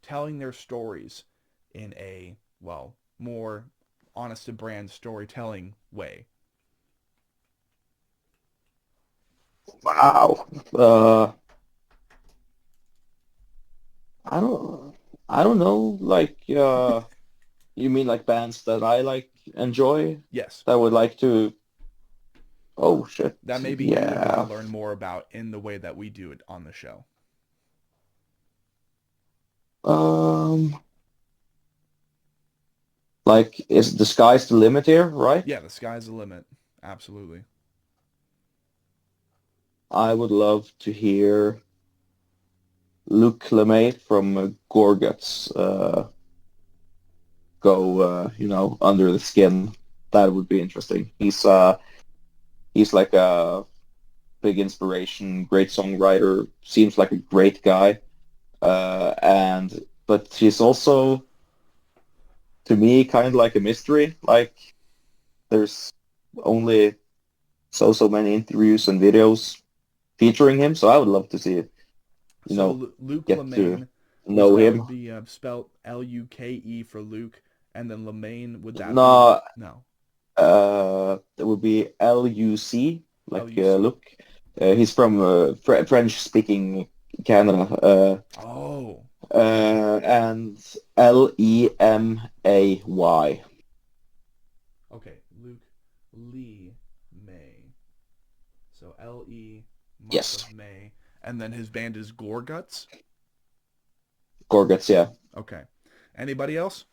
telling their stories in a, well, more honest to brand storytelling way? Wow. I don't know. Like, you mean like bands that I like enjoy Yes. that would like to? Oh shit. That maybe you would want Yeah. to learn more about in the way that we do it on the show. Like, is the sky's the limit here, right? Yeah, the sky's the limit. Absolutely. I would love to hear Luke LeMay from Gorguts go, under the skin. That would be interesting. He's like a big inspiration, great songwriter, seems like a great guy. But he's also, to me, kind of like a mystery. Like, there's only so many interviews and videos featuring him, so I would love to see it. Luke get Lemaine, to know that him. would be spelled Luke for Luke, and then Lemaine, would that No, be? No. it would be Luc, like Luc. Luke. He's from French-speaking Canada. Oh. And Lemay. Okay, Luke Lee May. So L-E Yes. May. And then his band is Gorguts? Gorguts, yeah. Okay. Anybody else?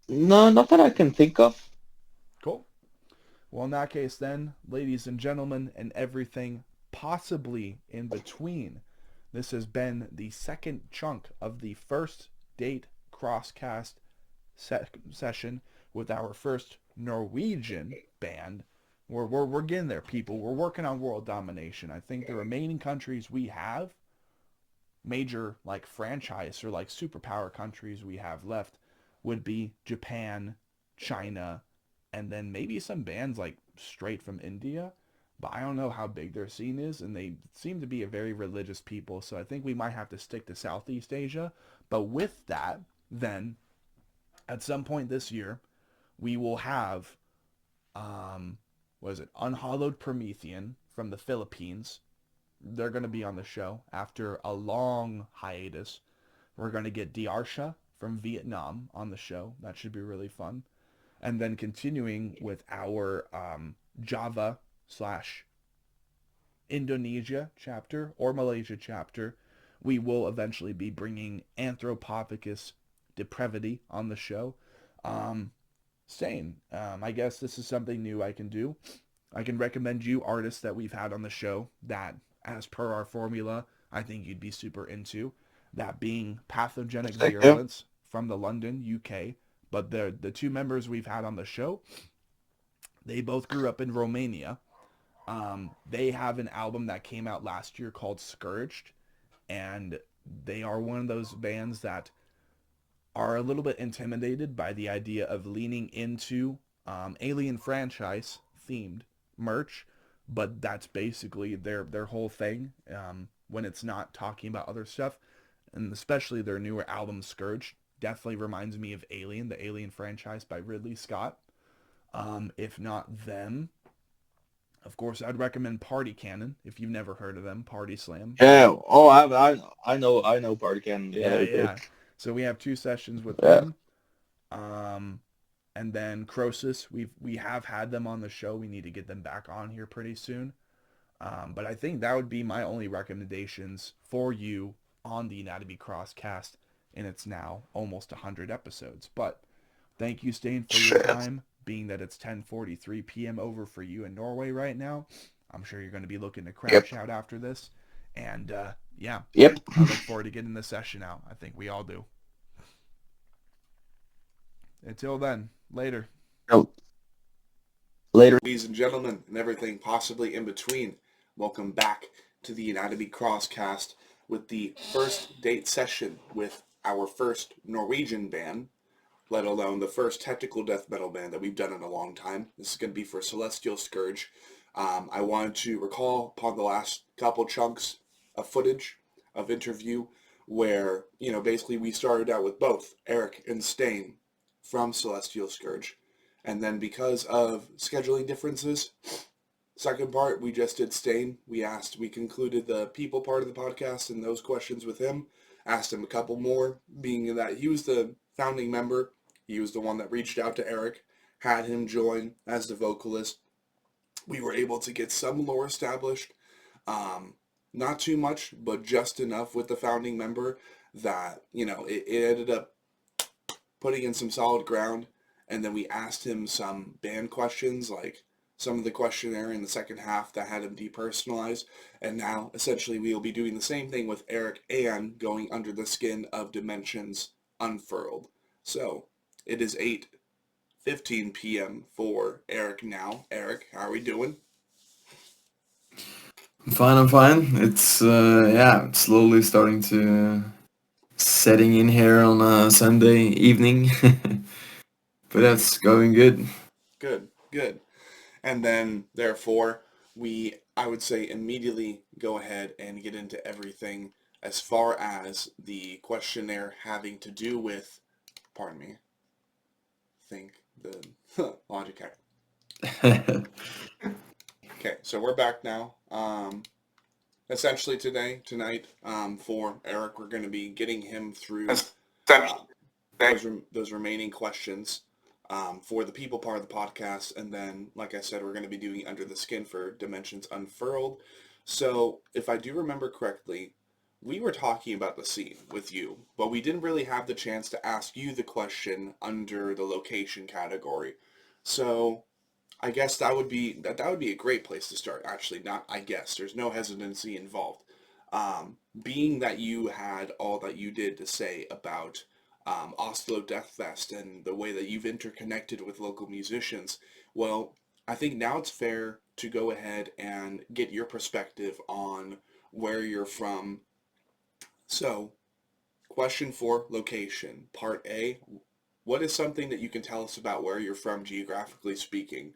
No, not that I can think of. Cool. Well, in that case then, ladies and gentlemen, and everything possibly in between, this has been the second chunk of the first date crosscast session with our first Norwegian band. We're getting there, people. We're working on world domination. I think the remaining countries we have, major like franchise or like superpower countries we have left, would be Japan, China, and then maybe some bands like straight from India. But I don't know how big their scene is, and they seem to be a very religious people, so I think we might have to stick to Southeast Asia. But with that, then, at some point this year, we will have, Unhallowed Promethean from the Philippines. They're going to be on the show after a long hiatus. We're going to get Diarsha from Vietnam on the show. That should be really fun. And then continuing with our Java / Indonesia chapter or Malaysia chapter, we will eventually be bringing Anthropophagus Depravity on the show. I guess this is something new I can do. I can recommend you artists that we've had on the show that, as per our formula, I think you'd be super into. That being Pathogenic Virulence from the London, UK. But the 2 members we've had on the show, they both grew up in Romania. They have an album that came out last year called Scourged, and they are one of those bands that are a little bit intimidated by the idea of leaning into Alien franchise themed merch, but that's basically their whole thing when it's not talking about other stuff. And especially their newer album Scourge definitely reminds me of Alien, the Alien franchise by Ridley Scott. If not them, of course, I'd recommend Party Cannon if you've never heard of them. Party Slam. Yeah. Oh, I know Party Can. Yeah. So we have 2 sessions with Yeah. them. And then Croesus, we have had them on the show. We need to get them back on here pretty soon. But I think that would be my only recommendations for you on the Anatomy Crosscast, and it's now almost 100 episodes. But thank you, Stian, for your time, being that it's 10:43 p.m. over for you in Norway right now. I'm sure you're going to be looking to crash out after this. And, yeah. Yep. I look forward to getting the session out. I think we all do. Until then, later. Oh. Later. Ladies and gentlemen, and everything possibly in between, welcome back to the Anatomy Crosscast with the first date session with our first Norwegian band, let alone the first technical death metal band that we've done in a long time. This is going to be for Celestial Scourge. I wanted to recall upon the last couple chunks of footage of interview where, basically we started out with both Eirik and Stian from Celestial Scourge. And then because of scheduling differences, second part, we just did Stian. We concluded the people part of the podcast and those questions with him. Asked him a couple more, being that he was the founding member. He was the one that reached out to Eirik, had him join as the vocalist. We were able to get some lore established. Not too much, but just enough with the founding member that, it ended up putting in some solid ground. And then we asked him some band questions, like some of the questionnaire in the second half that had him depersonalized. And now, essentially, we will be doing the same thing with Eirik and going under the skin of Dimensions Unfurled. So, it is 8:15 p.m. for Eirik now. Eirik, how are we doing? I'm fine. It's, slowly starting to setting in here on a Sunday evening. But that's going good. Good. And then, therefore, I would say, immediately go ahead and get into everything as far as the questionnaire having to do with, pardon me, think the logic hack. Okay, so we're back now. Essentially tonight, for Eirik, we're going to be getting him through those remaining questions for the people part of the podcast, and then, like I said, we're going to be doing Under the Skin for Dimensions Unfurled. So, if I do remember correctly, we were talking about the scene with you, but we didn't really have the chance to ask you the question under the location category. So, I guess that would be a great place to start. Actually, not I guess. There's no hesitancy involved. Being that you had all that you did to say about Oslo Death Fest and the way that you've interconnected with local musicians, well, I think now it's fair to go ahead and get your perspective on where you're from. So, question 4, location. Part A, what is something that you can tell us about where you're from geographically speaking?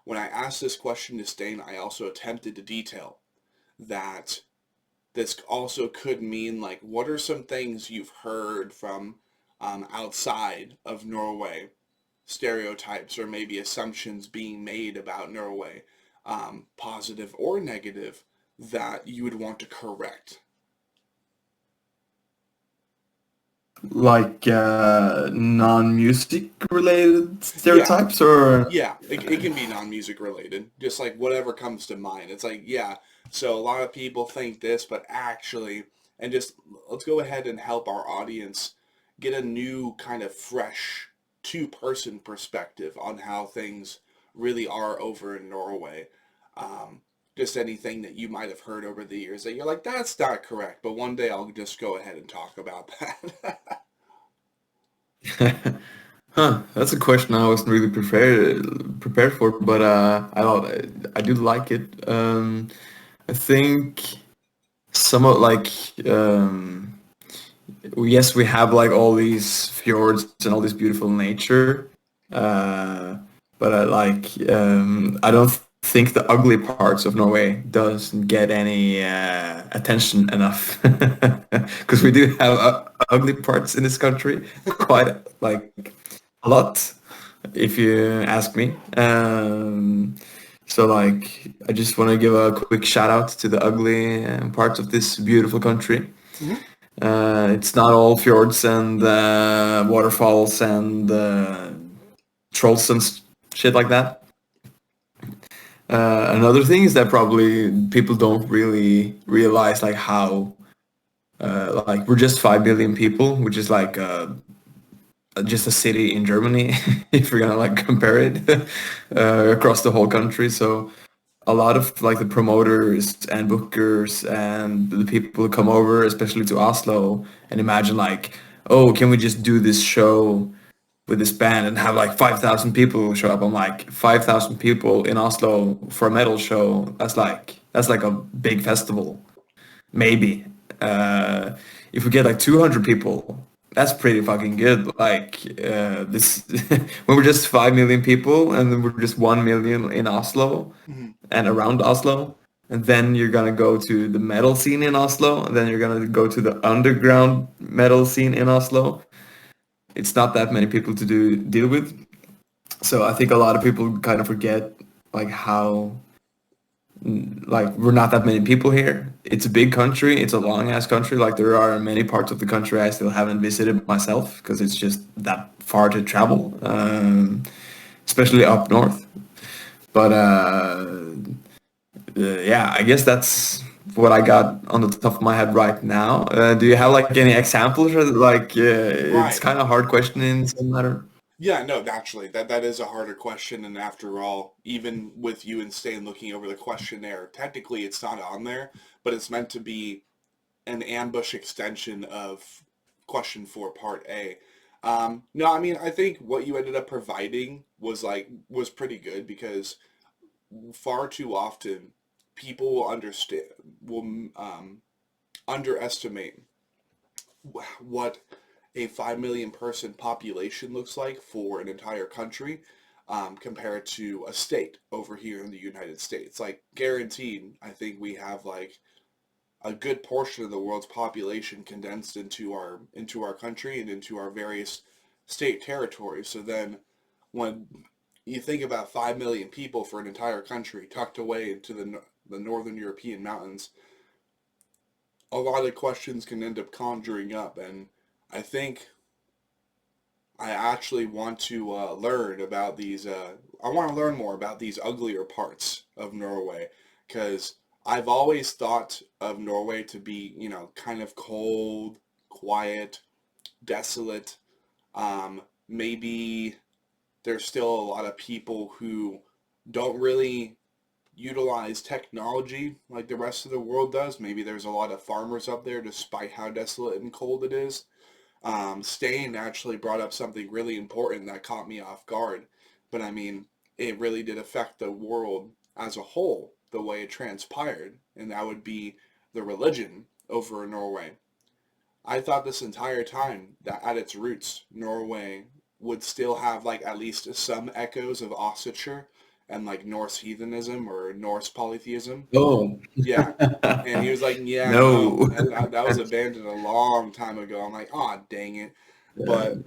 When I asked this question to Stian, I also attempted to detail that this also could mean, like, what are some things you've heard from outside of Norway, stereotypes or maybe assumptions being made about Norway, positive or negative, that you would want to correct? Like non-music related stereotypes, or? Yeah, it can be non-music related. Just like whatever comes to mind. It's like, yeah, so a lot of people think this, but actually, and just let's go ahead and help our audience get a new kind of fresh two-person perspective on how things really are over in Norway. Just anything that you might have heard over the years that you're like, that's not correct, but one day I'll just go ahead and talk about that. That's a question I wasn't really prepared for, but I do like it. I think somewhat like yes, we have like all these fjords and all this beautiful nature, but I don't think the ugly parts of Norway doesn't get any attention enough, because we do have ugly parts in this country, quite like a lot, if you ask me. So like, I just want to give a quick shout out to the ugly parts of this beautiful country. It's not all fjords and waterfalls and trolls and shit like that. Another thing is that probably people don't really realize like how like we're just 5 million people, which is like just a city in Germany if you're gonna like compare it across the whole country. So a lot of like the promoters and bookers and the people who come over, especially to Oslo, and imagine like, oh, can we just do this show with this band and have like 5,000 people show up? I'm like, 5,000 people in Oslo for a metal show. That's like a big festival, maybe. If we get like 200 people, that's pretty fucking good. Like this, when we're just 5 million people and then we're just 1 million in Oslo and around Oslo, and then you're gonna go to the metal scene in Oslo, and then you're gonna go to the underground metal scene in Oslo. It's not that many people to deal with. So I think a lot of people kind of forget like how like we're not that many people here. It's a big country. It's a long ass country. Like there are many parts of the country I still haven't visited myself because it's just that far to travel, especially up north. But yeah, I guess that's what I got on the top of my head right now. Do you have like any examples or like it's Right. kind of hard question in some matter? Yeah, no, naturally. That is a harder question, and after all, even with you and Stan looking over the questionnaire, technically it's not on there, but it's meant to be an ambush extension of question 4, part A. No, I mean, I think what you ended up providing was pretty good because far too often people will underestimate what a 5 million person population looks like for an entire country compared to a state over here in the United States. Like guaranteed, I think we have like a good portion of the world's population condensed into our country and into our various state territories. So then when you think about 5 million people for an entire country tucked away into the northern European mountains, a lot of questions can end up conjuring up, and I think I actually want to learn about these. I want to learn more about these uglier parts of Norway, because I've always thought of Norway to be, kind of cold, quiet, desolate. Maybe there's still a lot of people who don't really utilize technology like the rest of the world does. Maybe there's a lot of farmers up there despite how desolate and cold it is. Stain actually brought up something really important that caught me off guard, but I mean, it really did affect the world as a whole, the way it transpired, and that would be the religion over in Norway. I thought this entire time that at its roots, Norway would still have like at least some echoes of Ossetshire and like Norse heathenism or Norse polytheism. Oh, Yeah. And he was like, yeah, no. that was abandoned a long time ago. I'm like, oh, dang it. But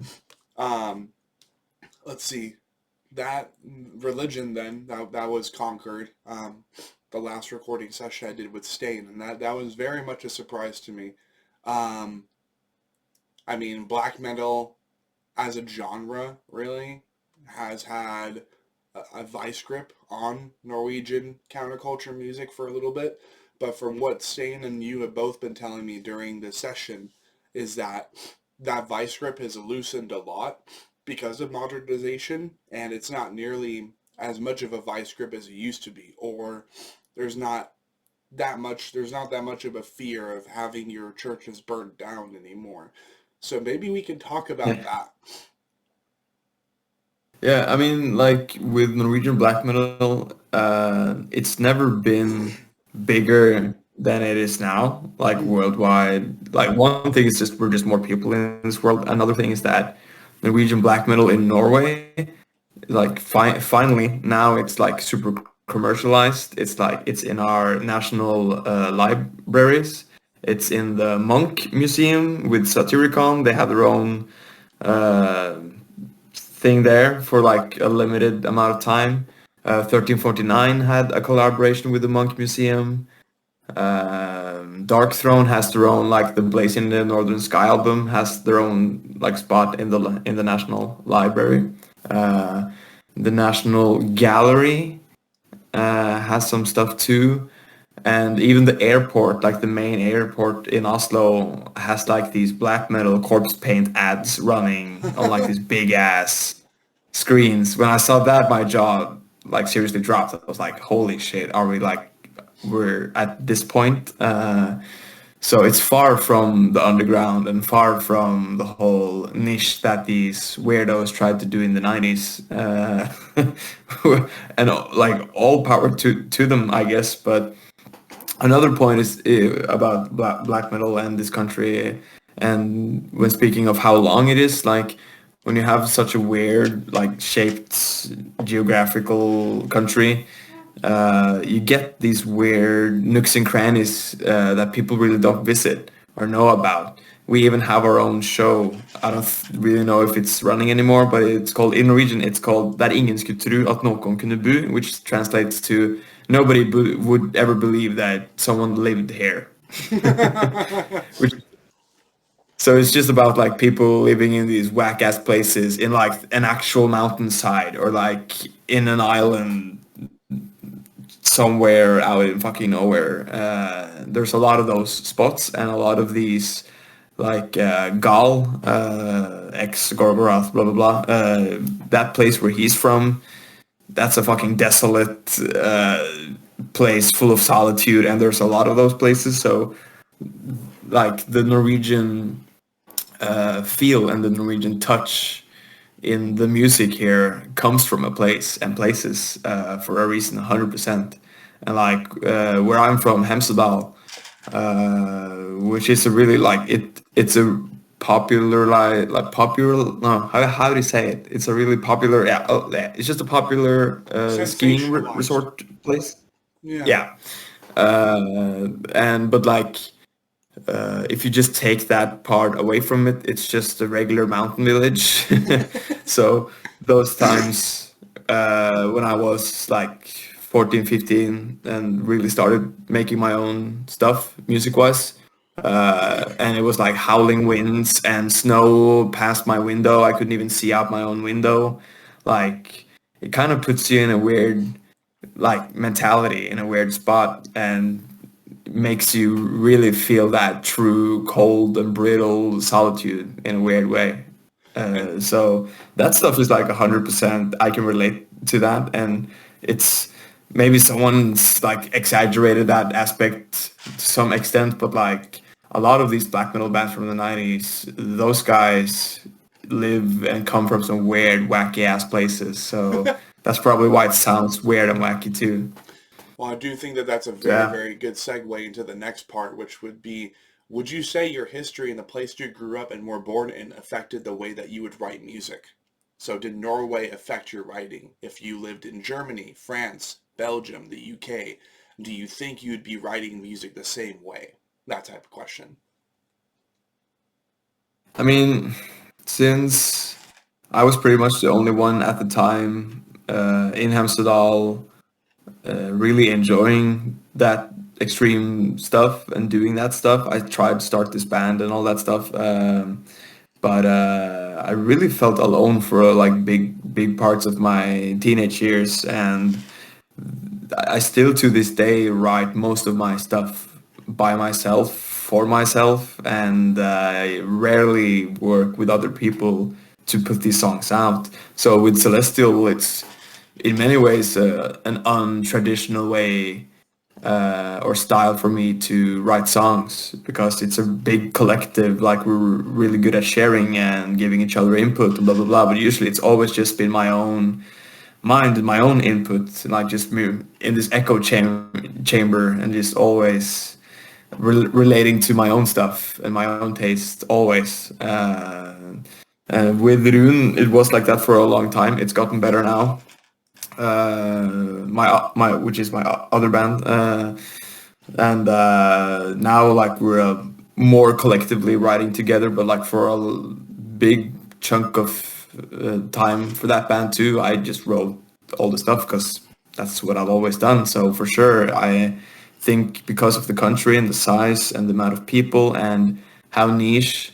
let's see. That religion then, that was conquered. The last recording session I did with Stain, and that was very much a surprise to me. I mean, black metal as a genre really has had a vice grip on Norwegian counterculture music for a little bit, but from what Stain and you have both been telling me during this session is that vice grip has loosened a lot because of modernization, and it's not nearly as much of a vice grip as it used to be, or there's not that much of a fear of having your churches burnt down anymore. So maybe we can talk about that. Yeah, I mean, like with Norwegian black metal, it's never been bigger than it is now, like worldwide. Like one thing is just we're just more people in this world. Another thing is that Norwegian black metal in Norway, like finally now it's like super commercialized. It's like it's in our national libraries. It's in the Munch Museum with Satyricon. They have their own thing there for like a limited amount of time. 1349 had a collaboration with the Monk Museum. Dark Throne has their own, like the Blaze in the Northern Sky album has their own like spot in the National Library. The National Gallery has some stuff too, and even the airport, like the main airport in Oslo, has like these black metal corpse paint ads running on like these big ass screens. When I saw that, my jaw like seriously dropped. I was like, holy shit, we're at this point? So it's far from the underground and far from the whole niche that these weirdos tried to do in the 90s. And like all power to them, I guess. But another point is about black metal and this country. And when speaking of how long it is, like when you have such a weird, like shaped geographical country, you get these weird nooks and crannies that people really don't visit or know about. We even have our own show. I don't really know if it's running anymore, but it's called, in Norwegian, it's called Der ingen skulle tro at noen kunne bo, which translates to nobody would ever believe that someone lived here. So it's just about like people living in these whack ass places in like an actual mountainside or like in an island somewhere out in fucking nowhere. There's a lot of those spots and a lot of these like Gal, ex-Gorgoroth, blah blah blah. That place where he's from, that's a fucking desolate place full of solitude, and there's a lot of those places. So like the Norwegian feel and the Norwegian touch in the music here comes from a place and places for a reason, 100%. And like where I'm from, Hemsedal, which is a really like it's a popular how do you say it? It's a really popular it's just a popular skiing resort place. Yeah. But like if you just take that part away from it, it's just a regular mountain village. So those times when I was like 14, 15 and really started making my own stuff music-wise, and it was like howling winds and snow past my window. I couldn't even see out my own window. Like it kind of puts you in a weird like mentality, in a weird spot, and makes you really feel that true cold and brittle solitude in a weird way. So that stuff is like 100%. I can relate to that, and it's maybe someone's like exaggerated that aspect to some extent, but like a lot of these black metal bands from the 90s, those guys live and come from some weird, wacky ass places. So that's probably why it sounds weird and wacky too. Well, I do think that that's a very, very good segue into the next part, which would be, would you say your history and the place you grew up and were born in affected the way that you would write music? So did Norway affect your writing? If you lived in Germany, France, Belgium, the UK, do you think you'd be writing music the same way? That type of question. I mean, since I was pretty much the only one at the time in Hemsedal, really enjoying that extreme stuff and doing that stuff, I tried to start this band and all that stuff, but I really felt alone for like big parts of my teenage years, and I still to this day write most of my stuff by myself, for myself, and I rarely work with other people to put these songs out. So with Celestial, it's in many ways an untraditional way or style for me to write songs, because it's a big collective. Like we're really good at sharing and giving each other input and blah blah blah, but usually it's always just been my own mind and my own input, like just in this echo chamber and just always relating to my own stuff and my own taste always. With Rune, it was like that for a long time. It's gotten better now. My which is my other band, and now like we're more collectively writing together. But like for a big chunk of time for that band too, I just wrote all the stuff because that's what I've always done. So for sure, I think because of the country and the size and the amount of people and how niche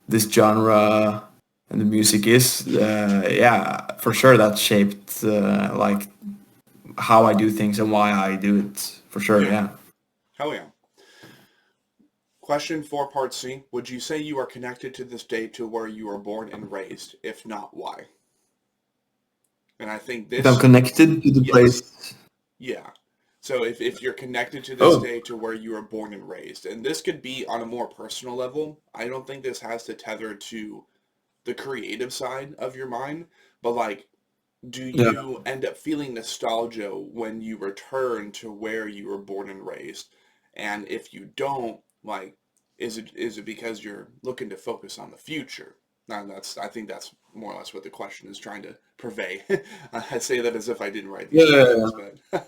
this genre and the music is, yeah, for sure that shaped like how I do things and why I do it. For sure, yeah. Hell yeah. Question 4, part C. Would you say you are connected to this day to where you were born and raised? If not, why? And I think this... If I'm connected to the place... Yeah. So if you're connected to this day to where you were born and raised, and this could be on a more personal level, I don't think this has to tether to the creative side of your mind, but like, do you end up feeling nostalgia when you return to where you were born and raised? And if you don't, like, is it because you're looking to focus on the future? Now I think that's more or less what the question is trying to purvey. I say that as if I didn't write these questions, but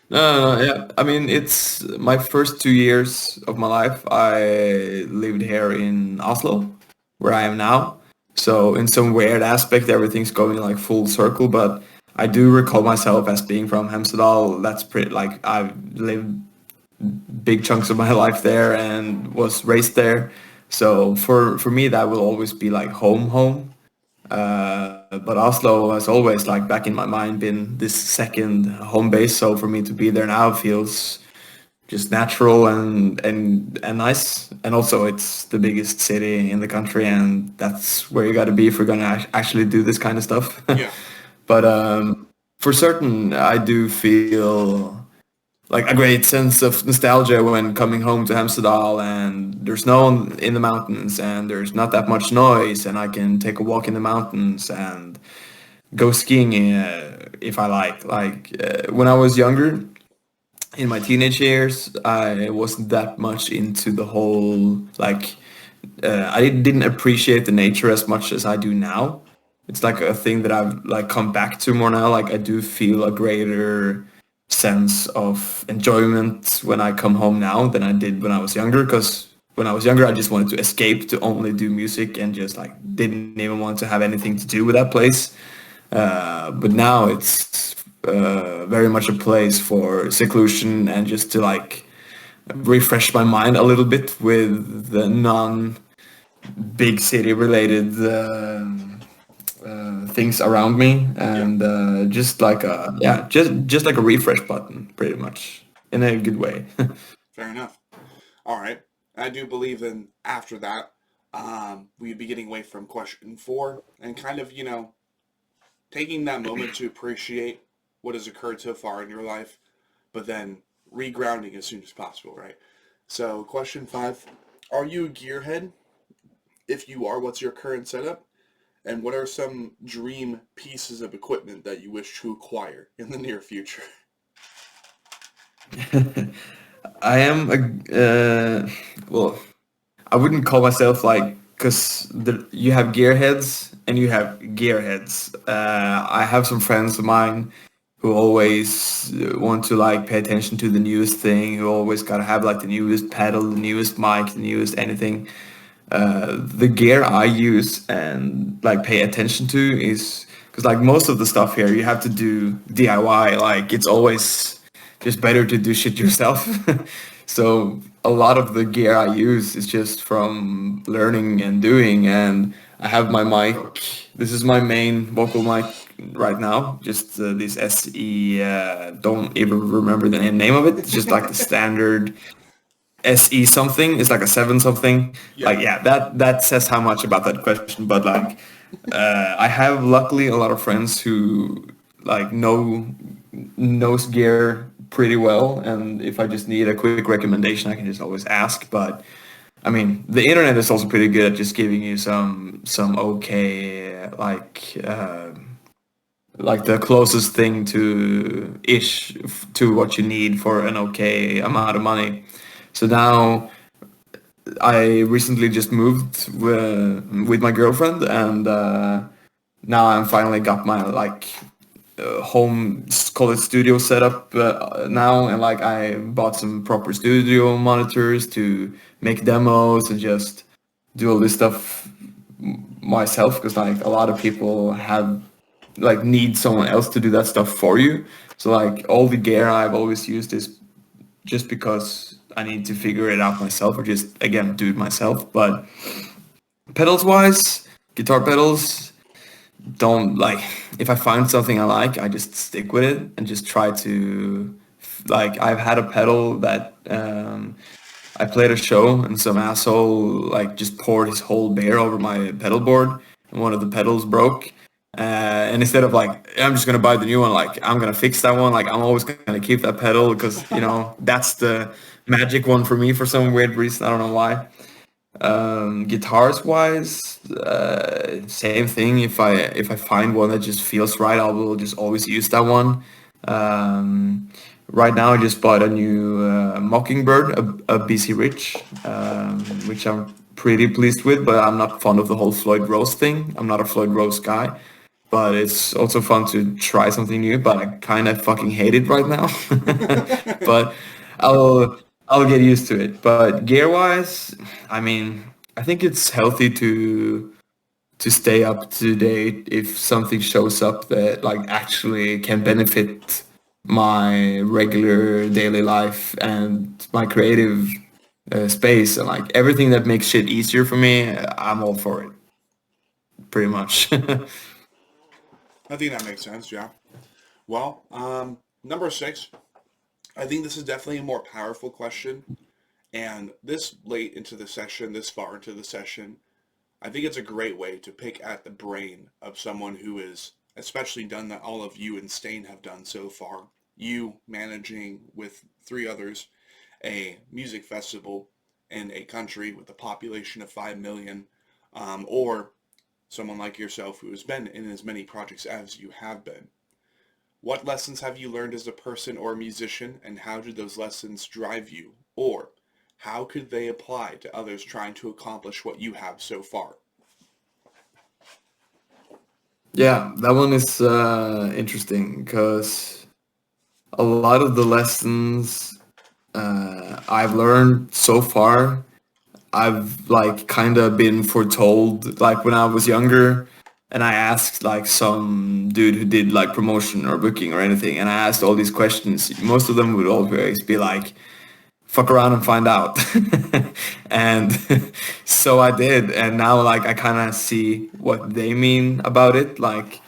yeah. I mean, it's my first 2 years of my life. I lived here in Oslo, where I am now. So in some weird aspect, everything's going like full circle. But I do recall myself as being from Hemsedal. That's pretty like I've lived big chunks of my life there and was raised there. So for me, that will always be like home. But Oslo has always, like, back in my mind been this second home base. So for me to be there now feels just natural and nice. And also it's the biggest city in the country, and that's where you got to be if we're gonna actually do this kind of stuff. yeah. But for certain, I do feel like a great sense of nostalgia when coming home to Hemsedal, and there's snow in the mountains and there's not that much noise, and I can take a walk in the mountains and go skiing if I like. When I was younger, in my teenage years, I wasn't that much into the whole, like, I didn't appreciate the nature as much as I do now. It's like a thing that I've like come back to more now. Like I do feel a greater sense of enjoyment when I come home now than I did when I was younger, because when I was younger I just wanted to escape, to only do music, and just like didn't even want to have anything to do with that place. But now it's very much a place for seclusion and just to like refresh my mind a little bit with the non-big city related things around me, and just like a just like a refresh button, pretty much, in a good way. Fair enough. All right. I do believe then after that, we'd be getting away from question 4 and kind of, you know, taking that moment to appreciate what has occurred so far in your life, but then regrounding as soon as possible, right? So question 5, are you a gearhead? If you are, what's your current setup? And what are some dream pieces of equipment that you wish to acquire in the near future? I am well, I wouldn't call myself like, because you have gearheads and you have gearheads. I have some friends of mine who always want to like pay attention to the newest thing, who always gotta have like the newest pedal, the newest mic, the newest anything. The gear I use and like pay attention to is, because like most of the stuff here you have to do DIY. Like it's always just better to do shit yourself. So a lot of the gear I use is just from learning and doing. And I have my mic. This is my main vocal mic right now. Just this SE. Don't even remember the name of it. It's just like the standard SE something. It's like a 7 something. Yeah. Like that says how much about that question. But like I have luckily a lot of friends who like knows gear pretty well, and if I just need a quick recommendation I can just always ask. But I mean, the internet is also pretty good at just giving you some okay like the closest thing to what you need for an okay amount of money. So now I recently just moved with my girlfriend, and now I'm finally got my like home, call it studio setup now, and like I bought some proper studio monitors to make demos and just do all this stuff myself, because like a lot of people have like need someone else to do that stuff for you, So like all the gear I've always used is just because I need to figure it out myself, or just again do it myself. But pedals wise, guitar pedals, don't like, if I find something I like, I just stick with it and just try to, like, I've had a pedal that I played a show and some asshole like just poured his whole beer over my pedal board and one of the pedals broke. And instead of like, I'm just gonna buy the new one, like I'm gonna fix that one, like I'm always gonna keep that pedal because you know that's the magic one for me for some weird reason. I don't know why. Guitars wise, same thing. If I find one that just feels right, I will just always use that one. Right now, I just bought a new Mockingbird, a BC Rich, which I'm pretty pleased with. But I'm not fond of the whole Floyd Rose thing. I'm not a Floyd Rose guy. But it's also fun to try something new. But I kind of fucking hate it right now. But I'll get used to it. But gear wise, I mean, I think it's healthy to stay up to date if something shows up that like actually can benefit my regular daily life and my creative space, and like everything that makes shit easier for me, I'm all for it, pretty much. I think that makes sense, yeah. Well, number 6, I think this is definitely a more powerful question. And this late into the session, this far into the session, I think it's a great way to pick at the brain of someone who is especially done that all of you and Stain have done so far. You managing with 3 others a music festival in a country with a population of 5 million, or someone like yourself who has been in as many projects as you have been. What lessons have you learned as a person or a musician, and how did those lessons drive you? Or how could they apply to others trying to accomplish what you have so far? Yeah, that one is interesting because a lot of the lessons I've learned so far, I've like kind of been foretold. Like when I was younger, and I asked like some dude who did like promotion or booking or anything, and I asked all these questions. Most of them would always be like, "Fuck around and find out," and so I did. And now like I kind of see what they mean about it. Like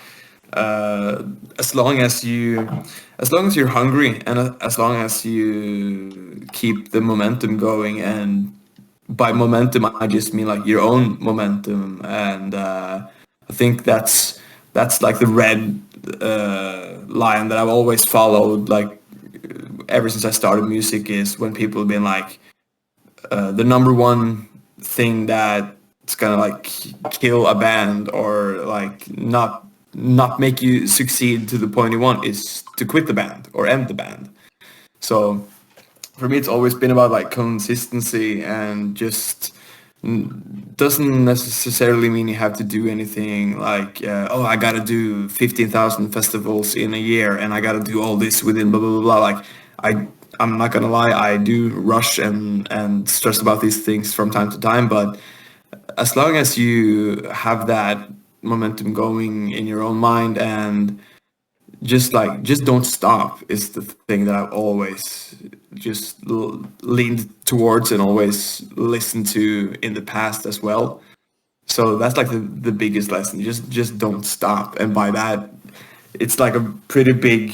uh, as long as you're hungry and as long as you keep the momentum going, and by momentum I just mean like your own momentum, and I think that's like the red line that I've always followed, like ever since I started music, is when people have been like the number one thing that's gonna like kill a band or like not make you succeed to the point you want is to quit the band or end the band. So for me, it's always been about like consistency, and just doesn't necessarily mean you have to do anything like oh, I gotta do 15,000 festivals in a year and I gotta do all this within blah blah blah blah. Like I'm not gonna lie, I do rush and stress about these things from time to time, but as long as you have that momentum going in your own mind, and just don't stop is the thing that I've always just leaned towards and always listened to in the past as well. So that's like the biggest lesson. Just don't stop. And by that, it's like a pretty big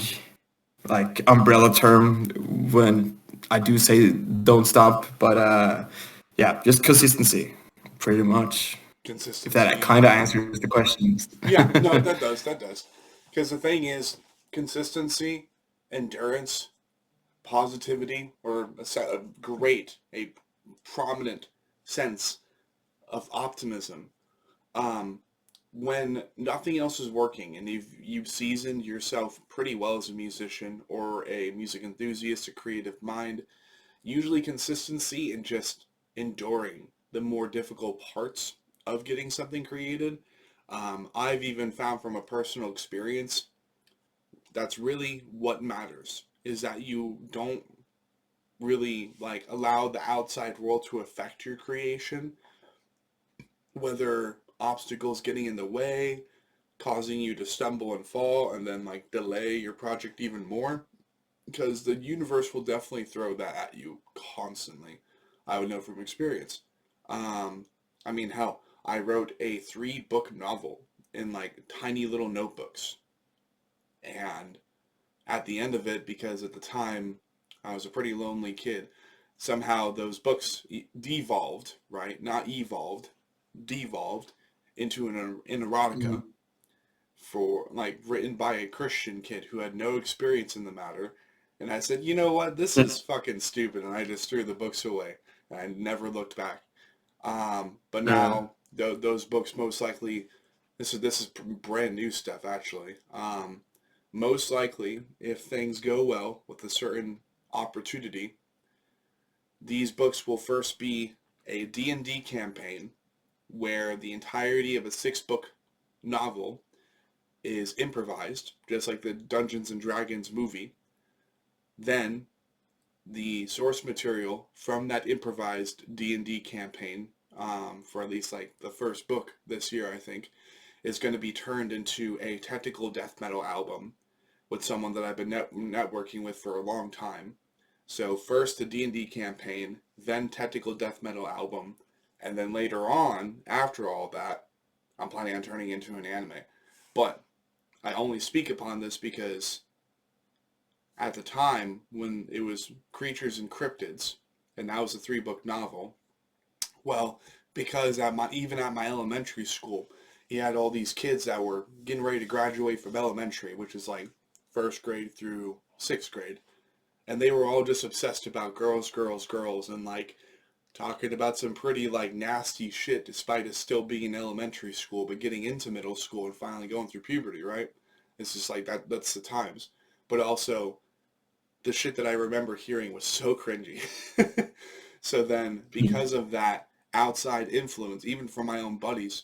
like umbrella term when I do say don't stop. But yeah, just consistency, pretty much. Consistency. If that kind of answers the questions. Yeah, no, that does. Because the thing is, consistency, endurance, positivity, or a prominent sense of optimism. When nothing else is working and you've seasoned yourself pretty well as a musician or a music enthusiast, a creative mind, usually consistency and just enduring the more difficult parts of getting something created. I've even found from a personal experience, that's really what matters, is that you don't really like allow the outside world to affect your creation, whether obstacles getting in the way, causing you to stumble and fall and then like delay your project even more, because the universe will definitely throw that at you constantly. I would know from experience. I mean, hell, I wrote a 3-book novel in like tiny little notebooks. And at the end of it, because at the time I was a pretty lonely kid, somehow those books devolved, right? Not evolved, devolved into an erotica for like written by a Christian kid who had no experience in the matter. And I said, you know what? This is fucking stupid. And I just threw the books away. And I never looked back. But now those books most likely, this is brand new stuff actually. Most likely, if things go well with a certain opportunity, these books will first be a D&D campaign where the entirety of a 6-book novel is improvised, just like the Dungeons and Dragons movie. Then the source material from that improvised D&D campaign, for at least like the first book this year, I think, is going to be turned into a technical death metal album with someone that I've been networking with for a long time. So first the D&D campaign, then technical death metal album, and then later on, after all that, I'm planning on turning into an anime. But I only speak upon this because at the time when it was Creatures and Cryptids, and that was a 3-book novel, well, because even at my elementary school, he had all these kids that were getting ready to graduate from elementary, which is like 1st grade through 6th grade. And they were all just obsessed about girls, and like talking about some pretty like nasty shit despite us still being in elementary school, but getting into middle school and finally going through puberty, right? It's just like that's the times. But also, the shit that I remember hearing was so cringy. So then, because of that outside influence, even from my own buddies,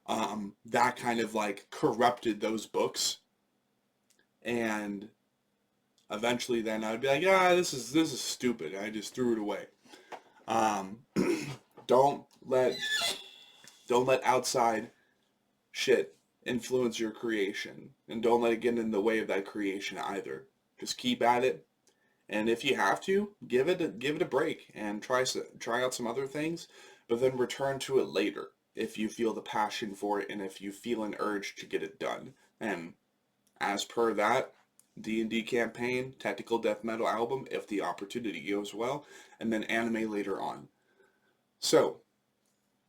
that kind of like corrupted those books. And eventually then I'd be like, this is stupid. I just threw it away. Don't let outside shit influence your creation, and don't let it get in the way of that creation either. Just keep at it, and if you have to, give it a break and try out some other things, but then return to it later if you feel the passion for it and if you feel an urge to get it done. And as per that, D&D campaign, technical death metal album, if the opportunity goes well, and then anime later on. So,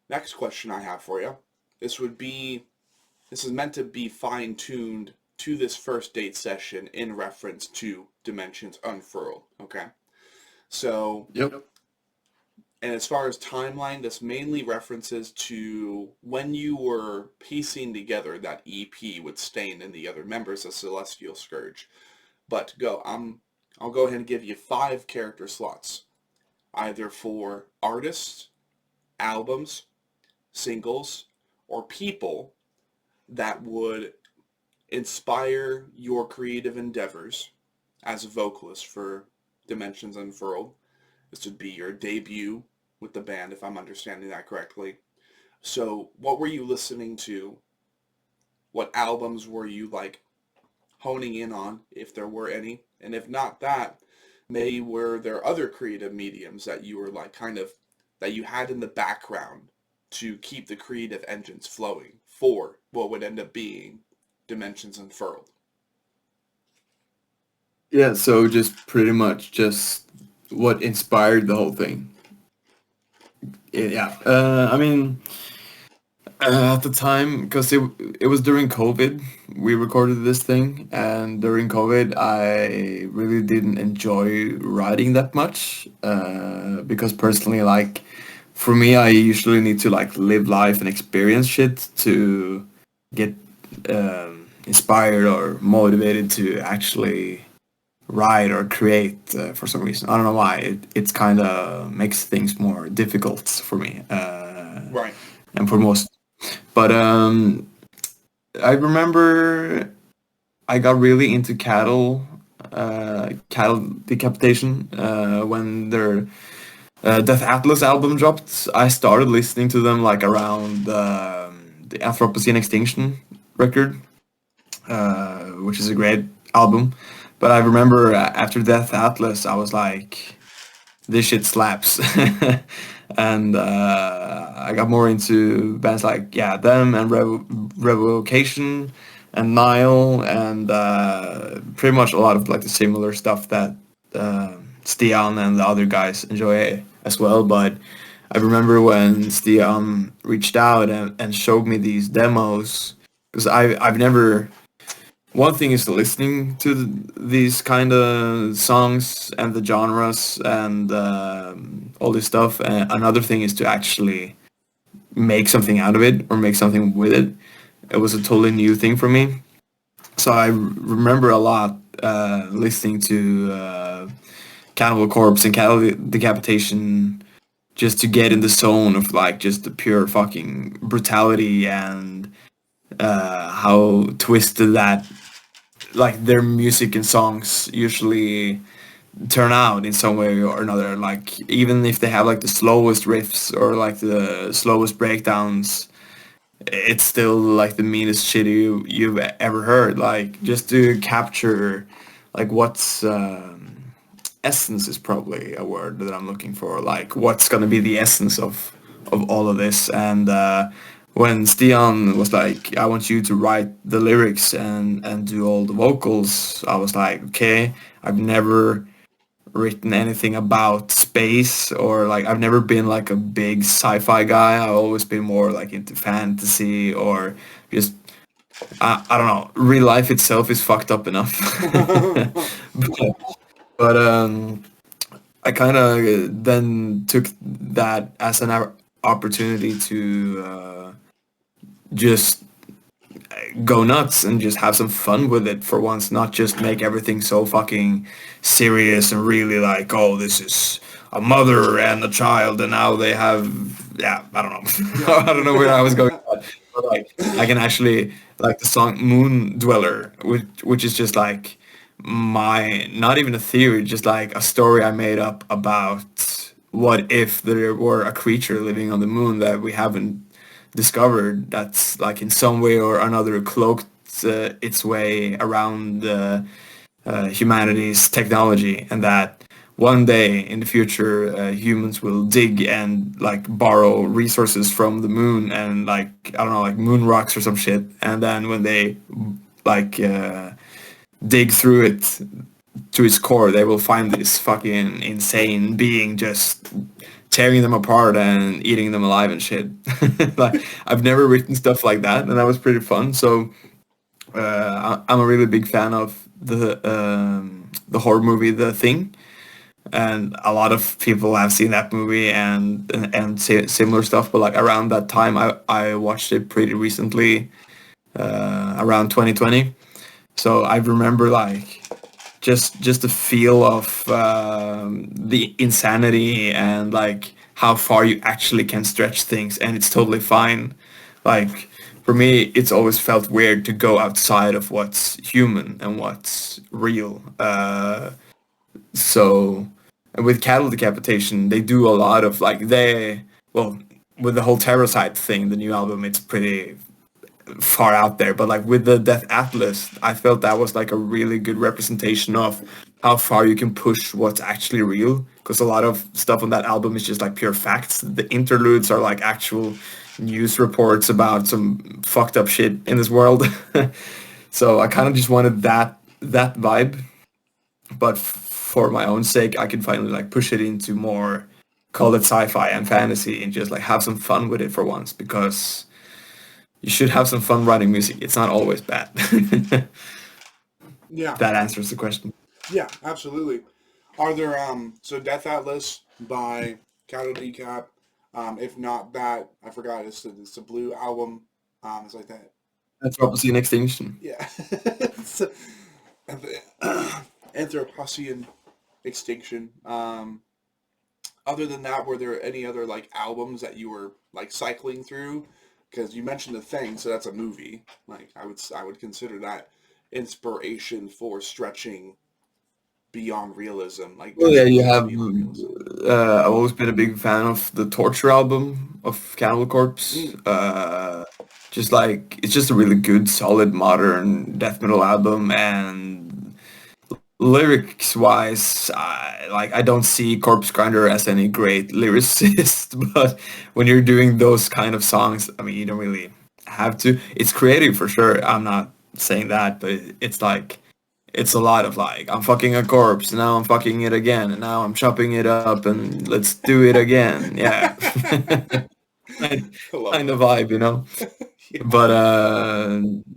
next question I have for you. This is meant to be fine-tuned to this first date session in reference to Dimensions Unfurled, okay? So, Yep. And as far as timeline, this mainly references to when you were piecing together that EP with Stain and the other members of Celestial Scourge. But I'll go ahead and give you 5 character slots, either for artists, albums, singles, or people that would inspire your creative endeavors as a vocalist for Dimensions Unfurled. This would be your debut with the band, if I'm understanding that correctly. So what were you listening to? What albums were you like honing in on, if there were any? And if not that, maybe were there other creative mediums that you were like that you had in the background to keep the creative engines flowing for what would end up being Dimensions Unfurled? Yeah, so just pretty much just what inspired the whole thing. Yeah, I mean, at the time, because it was during COVID, we recorded this thing, and during COVID, I really didn't enjoy writing that much, because personally, like, for me, I usually need to like live life and experience shit to get inspired or motivated to actually write or create for some reason. I don't know why. It's kind of makes things more difficult for me. Right. And for most. But I remember I got really into cattle decapitation when their Death Atlas album dropped. I started listening to them like around the Anthropocene extinction record, which is a great album. But I remember after Death Atlas, I was like, this shit slaps. And I got more into bands like them and Revocation and Nile, and pretty much a lot of like the similar stuff that Stian and the other guys enjoy as well. But I remember when Stian reached out and showed me these demos, because I've never. One thing is listening to these kind of songs and the genres and all this stuff. And another thing is to actually make something out of it or make something with it. It was a totally new thing for me. So I remember a lot listening to Cannibal Corpse and Cattle Decapitation just to get in the zone of like just the pure fucking brutality and how twisted that like their music and songs usually turn out in some way or another. Like even if they have like the slowest riffs or like the slowest breakdowns, it's still like the meanest shit you've ever heard. Like just to capture like what's essence is probably a word that I'm looking for. Like what's gonna be the essence of all of this. And when Stian was like, I want you to write the lyrics and do all the vocals, I was like, okay, I've never written anything about space, or like I've never been like a big sci-fi guy. I've always been more like into fantasy or just I don't know, real life itself is fucked up enough. but I kind of then took that as an opportunity to just go nuts and just have some fun with it for once, not just make everything so fucking serious and really like, oh, this is a mother and a child and now they have, I don't know. I don't know where I was going, but like I can actually like the song Moon Dweller, which is just like my, not even a theory, just like a story I made up about what if there were a creature living on the moon that we haven't discovered, that's like in some way or another cloaked its way around humanity's technology, and that one day in the future humans will dig and like borrow resources from the moon and like I don't know, like moon rocks or some shit, and then when they like dig through it to its core, they will find this fucking insane being just tearing them apart and eating them alive and shit. Like I've never written stuff like that, and that was pretty fun. So I'm a really big fan of the horror movie The Thing, and a lot of people have seen that movie and similar stuff. But like around that time, I watched it pretty recently, around 2020. So I remember like just the feel of the insanity and like how far you actually can stretch things, and it's totally fine. Like for me, it's always felt weird to go outside of what's human and what's real. So with Cattle Decapitation, they do a lot of like with the whole Terrorcide thing, the new album, it's pretty far out there, but like with the Death Atlas, I felt that was like a really good representation of how far you can push what's actually real, because a lot of stuff on that album is just like pure facts. The interludes are like actual news reports about some fucked up shit in this world. So I kind of just wanted that vibe, but for my own sake, I can finally like push it into more, call it sci-fi and fantasy, and just like have some fun with it for once, because you should have some fun writing music. It's not always bad. Yeah. That answers the question. Yeah, absolutely. Are there so Death Atlas by Cattle Decap? If not that, I forgot. It's the Blue album. It's like that. That's Anthropocene Extinction. Yeah. Anthropocene Extinction. Other than that, were there any other like albums that you were like cycling through? Because you mentioned The Thing, so that's a movie. Like I would consider that inspiration for stretching beyond realism. Like well, yeah, you have. I've always been a big fan of the Torture album of Cannibal Corpse. just like it's just a really good, solid, modern death metal album. And lyrics wise, I don't see Corpse Grinder as any great lyricist, but when you're doing those kind of songs, I mean, you don't really have to. It's creative for sure. I'm not saying that, but it's like it's a lot of like I'm fucking a corpse, now I'm fucking it again, and now I'm chopping it up, and let's do it again. Yeah, kind, I love kind that. of vibe, you know. Yeah. But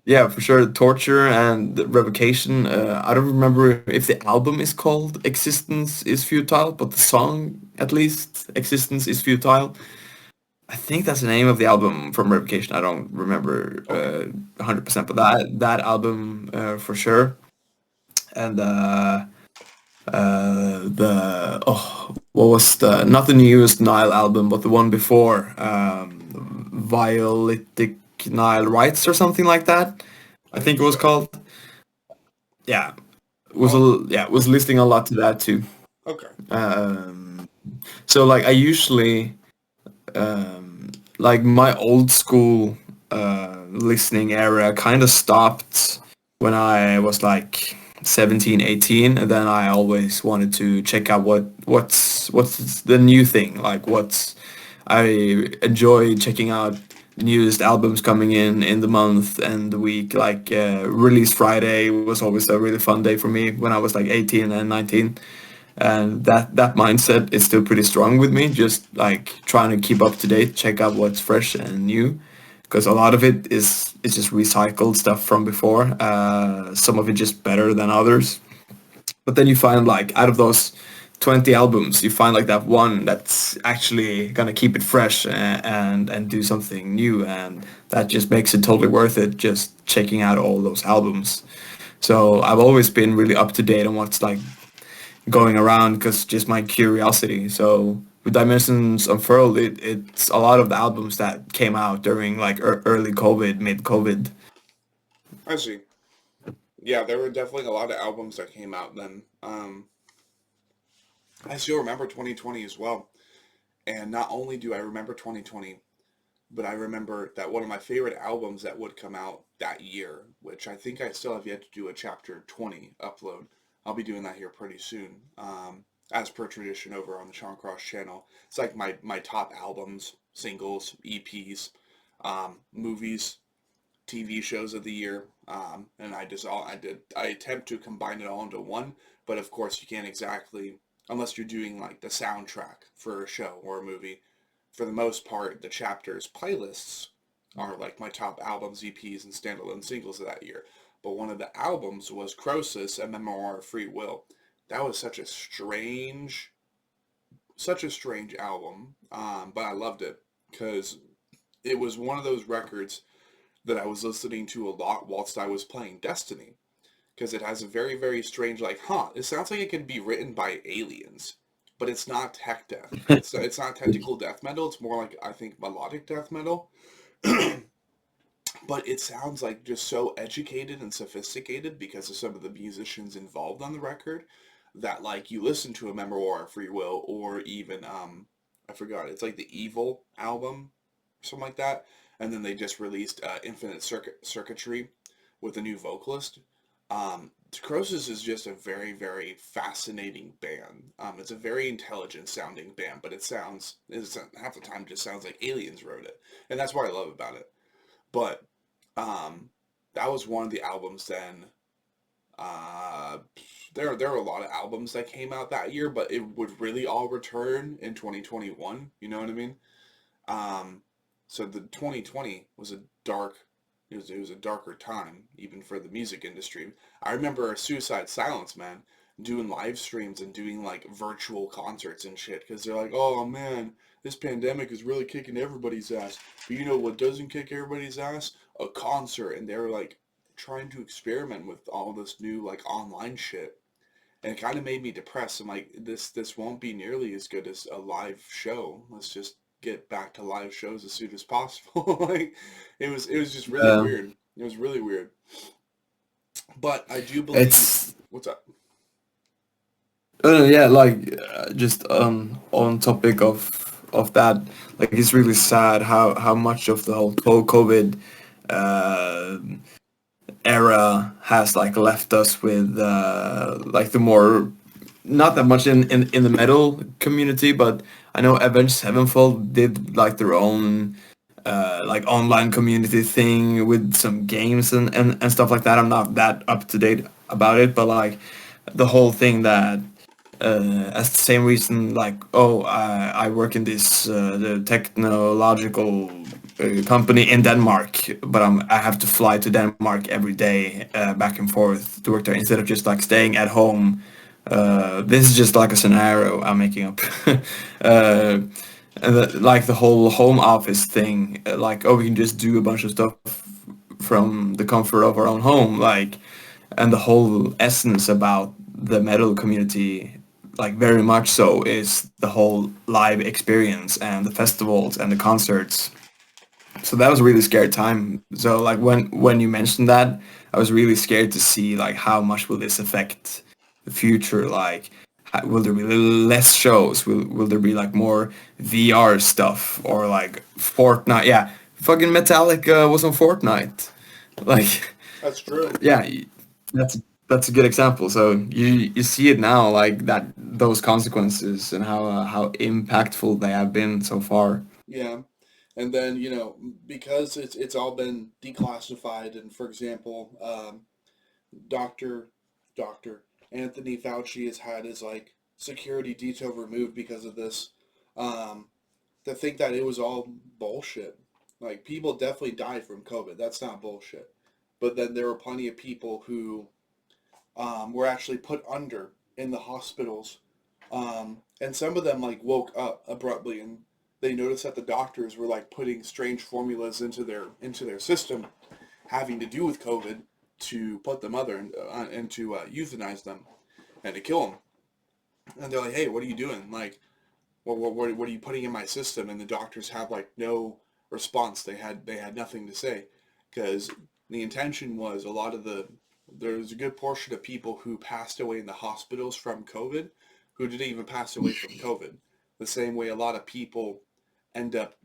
yeah, for sure, Torture and Revocation. I don't remember if the album is called Existence is Futile, but the song, at least, Existence is Futile. I think that's the name of the album from Revocation. I don't remember 100%, but that album for sure. And what was the not the newest Nile album, but the one before, Violitic Nile Rights or something like that. I think it was called. Yeah, was listening a lot to that too. Okay. So like I usually like my old school listening era kind of stopped when I was like 17, 18, and then I always wanted to check out what's the new thing, like I enjoy checking out the newest albums coming in the month and the week. Like Release Friday was always a really fun day for me when I was like 18 and 19. And that mindset is still pretty strong with me, just like trying to keep up to date, check out what's fresh and new, because a lot of it is just recycled stuff from before. Some of it just better than others, but then you find like out of those 20 albums, you find like that one that's actually gonna keep it fresh and do something new, and that just makes it totally worth it just checking out all those albums. So I've always been really up to date on what's like going around, because just my curiosity. So with Dimensions Unfurled, it's a lot of the albums that came out during like early COVID, mid COVID. I see. Yeah, there were definitely a lot of albums that came out then. I still remember 2020 as well. And not only do I remember 2020, but I remember that one of my favorite albums that would come out that year, which I think I still have yet to do a chapter 20 upload. I'll be doing that here pretty soon, as per tradition over on the Sean Cross channel. It's like my top albums, singles, EPs, movies, TV shows of the year, and I attempt to combine it all into one, but of course you can't exactly, unless you're doing like the soundtrack for a show or a movie. For the most part, the chapters playlists are like my top albums, EPs, and standalone singles of that year. But one of the albums was Croesus, A Memoir of Free Will. That was such a strange album, but I loved it because it was one of those records that I was listening to a lot whilst I was playing Destiny, because it has a very, very strange, like, it sounds like it could be written by aliens, but it's not tech death. It's not technical death metal. It's more like, I think, melodic death metal. But it sounds like just so educated and sophisticated because of some of the musicians involved on the record, that like you listen to A Memoir of Free Will, or even I forgot, it's like the Evil album or something like that, and then they just released Infinite Circuitry with a new vocalist. Croesus is just a very, very fascinating band. It's a very intelligent sounding band, but half the time just sounds like aliens wrote it, and that's what I love about it. But that was one of the albums then. There are a lot of albums that came out that year, but it would really all return in 2021. You know what I mean? So the 2020 was it was a darker time, even for the music industry. I remember Suicide Silence, man, doing live streams and doing like virtual concerts and shit, because they're like, oh man, this pandemic is really kicking everybody's ass. But you know what doesn't kick everybody's ass? A concert. And they were like trying to experiment with all this new like online shit. And it kind of made me depressed. I'm like, this won't be nearly as good as a live show. Let's just get back to live shows as soon as possible. Like it was just really weird. It was really weird. But I do believe what's up? Yeah, like just on topic of that, like it's really sad how much of the whole COVID era has like left us with like the more not that much in the metal community, but I know Avenged Sevenfold did like their own like online community thing with some games and stuff like that. I'm not that up to date about it, but like the whole thing that as the same reason like I work in this the technological company in Denmark, but I have to fly to Denmark every day back and forth to work there instead of just like staying at home. This is just like a scenario I'm making up. Like the whole home office thing, like we can just do a bunch of stuff from the comfort of our own home, like, and the whole essence about the metal community, like very much so, is the whole live experience and the festivals and the concerts. So that was a really scared time. So like when you mentioned that, I was really scared to see like how much will this affect the future. Like, will there be less shows? Will there be like more VR stuff or like Fortnite? Yeah, fucking Metallica was on Fortnite. Like, That's true. yeah, that's a good example. So you see it now, like that those consequences and how impactful they have been so far. Yeah. And then, because it's all been declassified, and for example, Dr. Dr. Anthony Fauci has had his like security detail removed because of this. To think that it was all bullshit. Like, people definitely died from COVID. That's not bullshit. But then there were plenty of people who were actually put under in the hospitals, and some of them like woke up abruptly and they noticed that the doctors were like putting strange formulas into their system, having to do with COVID, to put them other and to euthanize them and to kill them. And they're like, "Hey, what are you doing? Like, what are you putting in my system?" And the doctors have like no response. They had nothing to say, because the intention was there's a good portion of people who passed away in the hospitals from COVID who didn't even pass away from COVID. The same way a lot of people end up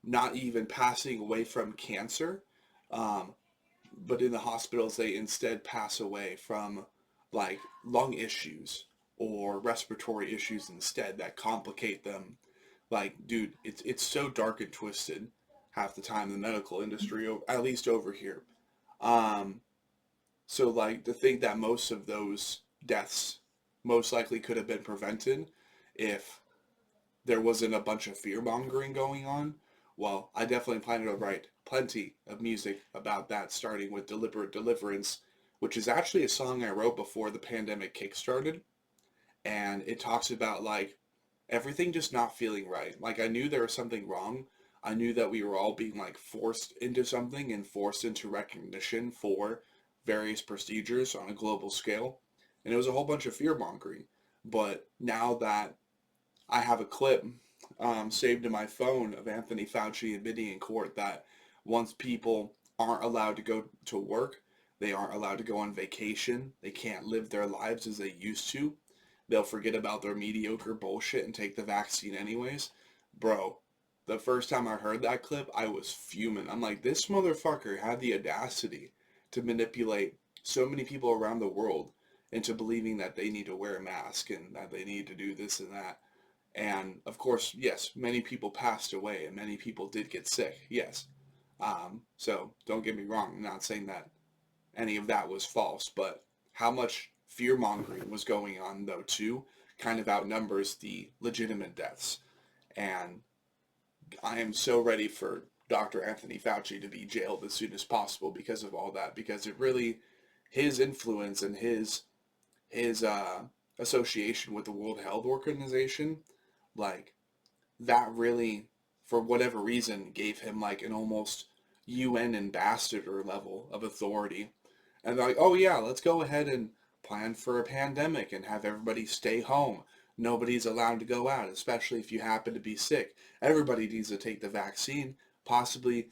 not even passing away from cancer, but in the hospitals they instead pass away from like lung issues or respiratory issues instead that complicate them. Like, dude, it's so dark and twisted half the time in the medical industry, at least over here. So like, to think that most of those deaths most likely could have been prevented if there wasn't a bunch of fear mongering going on. Well, I definitely plan to write plenty of music about that, starting with Deliberate Deliverance, which is actually a song I wrote before the pandemic kickstarted. And it talks about like everything just not feeling right. Like, I knew there was something wrong. I knew that we were all being like forced into something and forced into recognition for various procedures on a global scale. And it was a whole bunch of fear mongering. But now that I have a clip saved in my phone of Anthony Fauci admitting in court that once people aren't allowed to go to work, they aren't allowed to go on vacation, they can't live their lives as they used to, they'll forget about their mediocre bullshit and take the vaccine anyways. Bro, the first time I heard that clip, I was fuming. I'm like, this motherfucker had the audacity to manipulate so many people around the world into believing that they need to wear a mask and that they need to do this and that. And of course, yes, many people passed away and many people did get sick, yes. So don't get me wrong, I'm not saying that any of that was false, but how much fear-mongering was going on, though, too, kind of outnumbers the legitimate deaths. And I am so ready for Dr. Anthony Fauci to be jailed as soon as possible because of all that, because it really, his influence and his association with the World Health Organization, like, that really, for whatever reason, gave him like an almost UN ambassador level of authority. And they're like, oh yeah, let's go ahead and plan for a pandemic and have everybody stay home. Nobody's allowed to go out, especially if you happen to be sick. Everybody needs to take the vaccine, possibly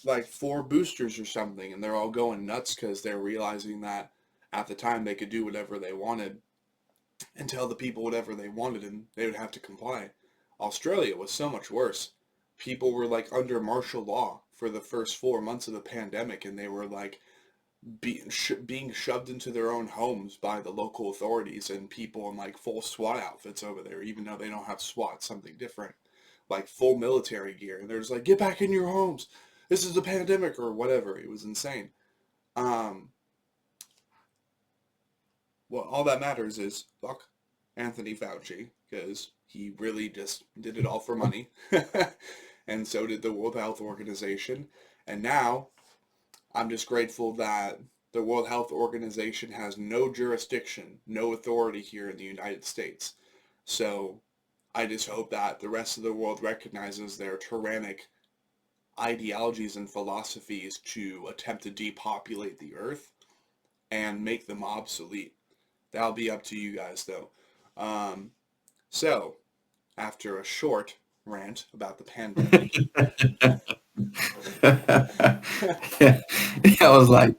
like 4 boosters or something. And they're all going nuts because they're realizing that at the time they could do whatever they wanted and tell the people whatever they wanted and they would have to comply. Australia was so much worse. people were like under martial law for the first 4 months of the pandemic, and they were like being shoved into their own homes by the local authorities, and people in like full SWAT outfits over there, even though they don't have SWAT, something different, like full military gear, and they're just like, get back in your homes, this is the pandemic or whatever. It was insane. Well, all that matters is fuck Anthony Fauci, because he really just did it all for money. And so did the World Health Organization. And now I'm just grateful that the World Health Organization has no jurisdiction, no authority here in the United States. So I just hope that the rest of the world recognizes their tyrannic ideologies and philosophies to attempt to depopulate the earth and make them obsolete. That'll be up to you guys, though. So, after a short rant about the pandemic. Yeah, I was like,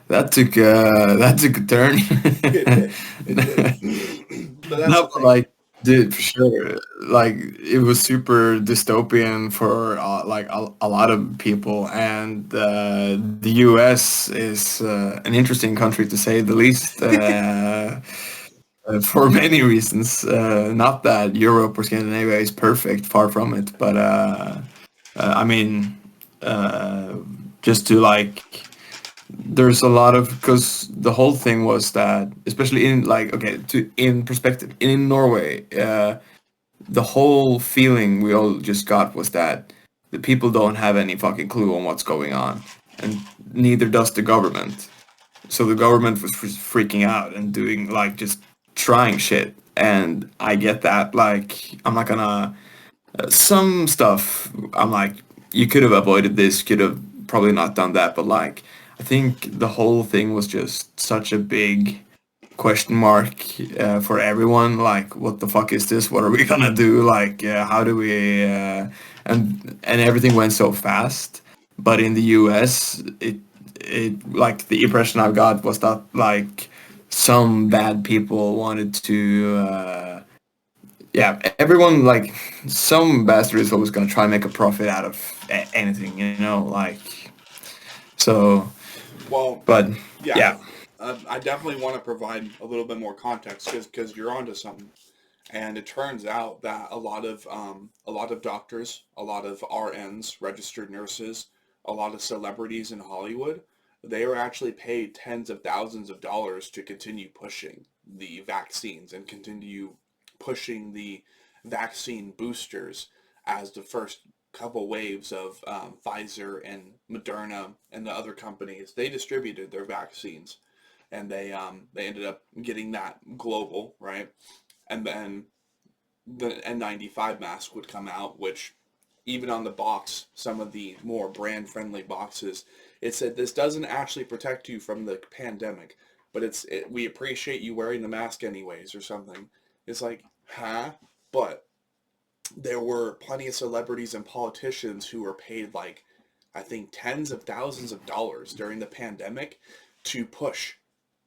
that took a turn. It did. But that's No, the but thing. like, dude, for sure. Like, it was super dystopian for like a lot of people, and the U.S. is an interesting country to say the least. For many reasons. Not that Europe or Scandinavia is perfect, far from it, but I mean, just to like, there's a lot of, because the whole thing was that, especially in like, okay, to in perspective, in Norway, the whole feeling we all just got was that the people don't have any fucking clue on what's going on, and neither does the government. So the government was freaking out and doing like just trying shit, and I get that. Like, I'm not gonna some stuff. I'm like, you could have avoided this, could have probably not done that, but like, I think the whole thing was just such a big question mark for everyone. Like, what the fuck is this? What are we gonna do? Like, how do we? And everything went so fast. But in the U.S., it like the impression I got was that like some bad people wanted to. Yeah, everyone, like, some bastard is always gonna try and make a profit out of anything, you know, like, so, Well, but yeah. yeah. I definitely want to provide a little bit more context because you're onto something. And it turns out that a lot of doctors, a lot of RNs, registered nurses, a lot of celebrities in Hollywood, they are actually paid tens of thousands of dollars to continue pushing the vaccines and continue pushing the vaccine boosters as the first couple waves of Pfizer and Moderna and the other companies, they distributed their vaccines, and they ended up getting that global, right? And then the N95 mask would come out, which even on the box, some of the more brand-friendly boxes, it said this doesn't actually protect you from the pandemic, but we appreciate you wearing the mask anyways, or something. It's like, huh? But there were plenty of celebrities and politicians who were paid like, I think, tens of thousands of dollars during the pandemic to push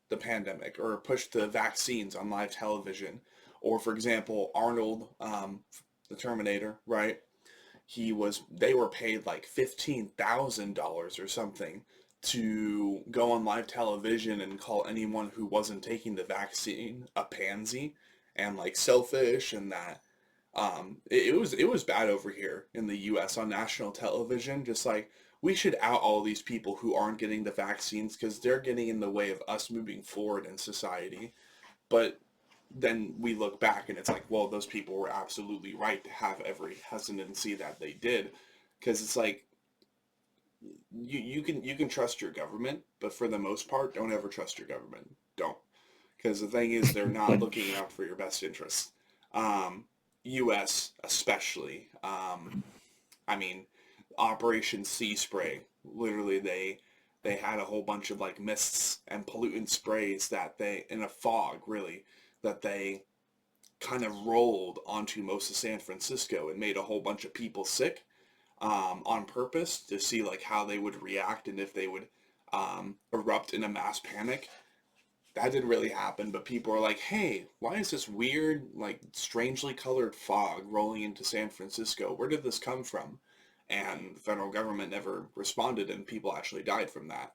the pandemic or push the vaccines on live television. Or, for example, Arnold, the Terminator, right? They were paid like $15,000 or something to go on live television and call anyone who wasn't taking the vaccine a pansy and like selfish, and that it was bad over here in the US on national television. Just like, we should out all these people who aren't getting the vaccines because they're getting in the way of us moving forward in society. But then we look back and it's like, well, those people were absolutely right to have every hesitancy that they did, because it's like, you can trust your government, but for the most part, don't ever trust your government. Don't, because the thing is, they're not looking out for your best interests. U.S. especially. I mean, Operation Sea Spray. Literally, they had a whole bunch of like mists and pollutant sprays that they, in a fog really, that they kind of rolled onto most of San Francisco and made a whole bunch of people sick, on purpose to see like how they would react and if they would erupt in a mass panic. That didn't really happen, but people are like, hey, why is this weird, like, strangely colored fog rolling into San Francisco? Where did this come from? and the federal government never responded, and people actually died from that.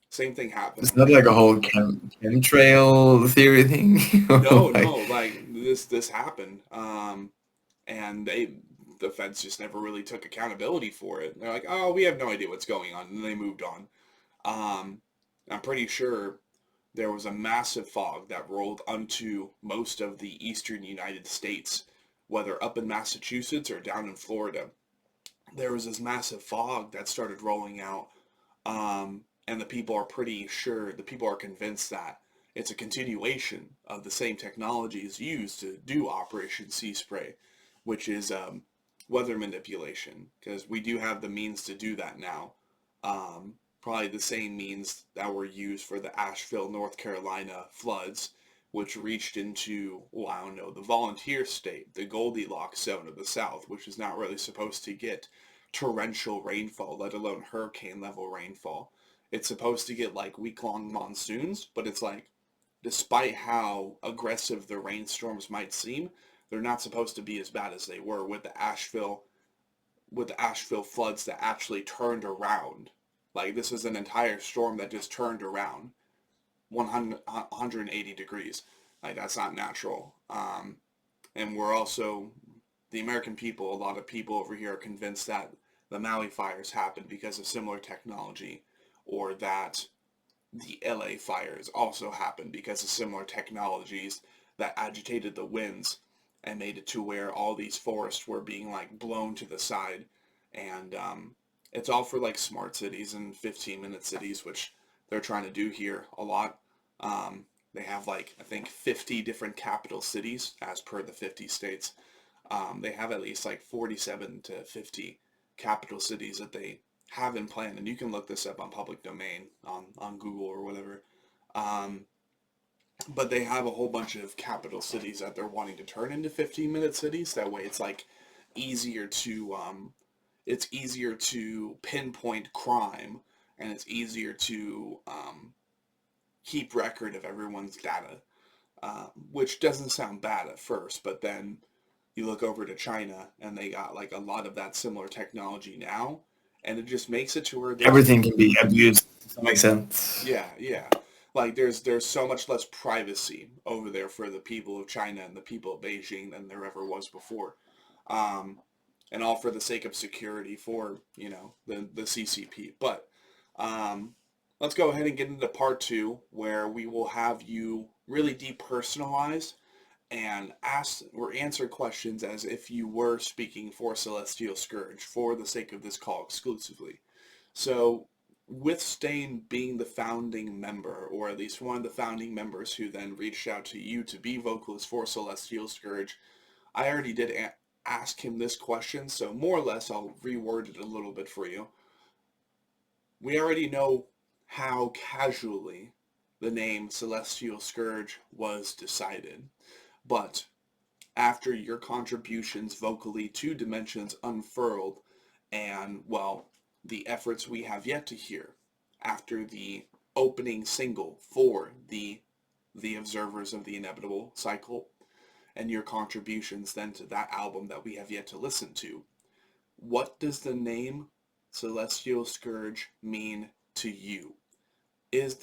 Same thing happened. It's not like a whole chemtrail theory thing. No, Like, no, like this happened, and the feds just never really took accountability for it. They're like, oh, we have no idea what's going on, and they moved on. I'm pretty sure there was a massive fog that rolled onto most of the eastern United States, whether up in Massachusetts or down in Florida. There was this massive fog that started rolling out, and the people are convinced that it's a continuation of the same technologies used to do Operation Sea Spray, which is weather manipulation, because we do have the means to do that now. Probably the same means that were used for the Asheville, North Carolina floods, which reached into, well, I don't know, the volunteer state, the Goldilocks zone of the South, which is not really supposed to get torrential rainfall, let alone hurricane level rainfall. It's supposed to get like week-long monsoons, but it's like, despite how aggressive the rainstorms might seem, they're not supposed to be as bad as they were with the Asheville floods that actually turned around. Like, this is an entire storm that just turned around 180 degrees. Like, that's not natural. And we're also, the American people, a lot of people over here are convinced that the Maui fires happened because of similar technology, or that the LA fires also happened because of similar technologies that agitated the winds and made it to where all these forests were being like blown to the side. And it's all for like smart cities and 15-minute cities, which they're trying to do here a lot. They have like, I think 50 different capital cities as per the 50 states. They have at least like 47 to 50 capital cities that they have in plan, and you can look this up on public domain on Google or whatever. But they have a whole bunch of capital cities that they're wanting to turn into 15-minute cities. That way it's like easier to pinpoint crime, and it's easier to keep record of everyone's data, which doesn't sound bad at first, but then you look over to China and they got like a lot of that similar technology now, and it just makes it to where everything can be abused to some extent. Yeah. Like there's so much less privacy over there for the people of China and the people of Beijing than there ever was before. And all for the sake of security for, the CCP. But let's go ahead and get into part 2, where we will have you really depersonalize and ask or answer questions as if you were speaking for Celestial Scourge for the sake of this call exclusively. So with Stain being the founding member, or at least one of the founding members who then reached out to you to be vocalist for Celestial Scourge, I already did ask him this question, so more or less I'll reword it a little bit for you. We already know how casually the name Celestial Scourge was decided, but after your contributions vocally to Dimensions Unfurled, and, well, the efforts we have yet to hear after the opening single for the Observers of the Inevitable cycle, and your contributions then to that album that we have yet to listen to, what does the name Celestial Scourge mean to you? Is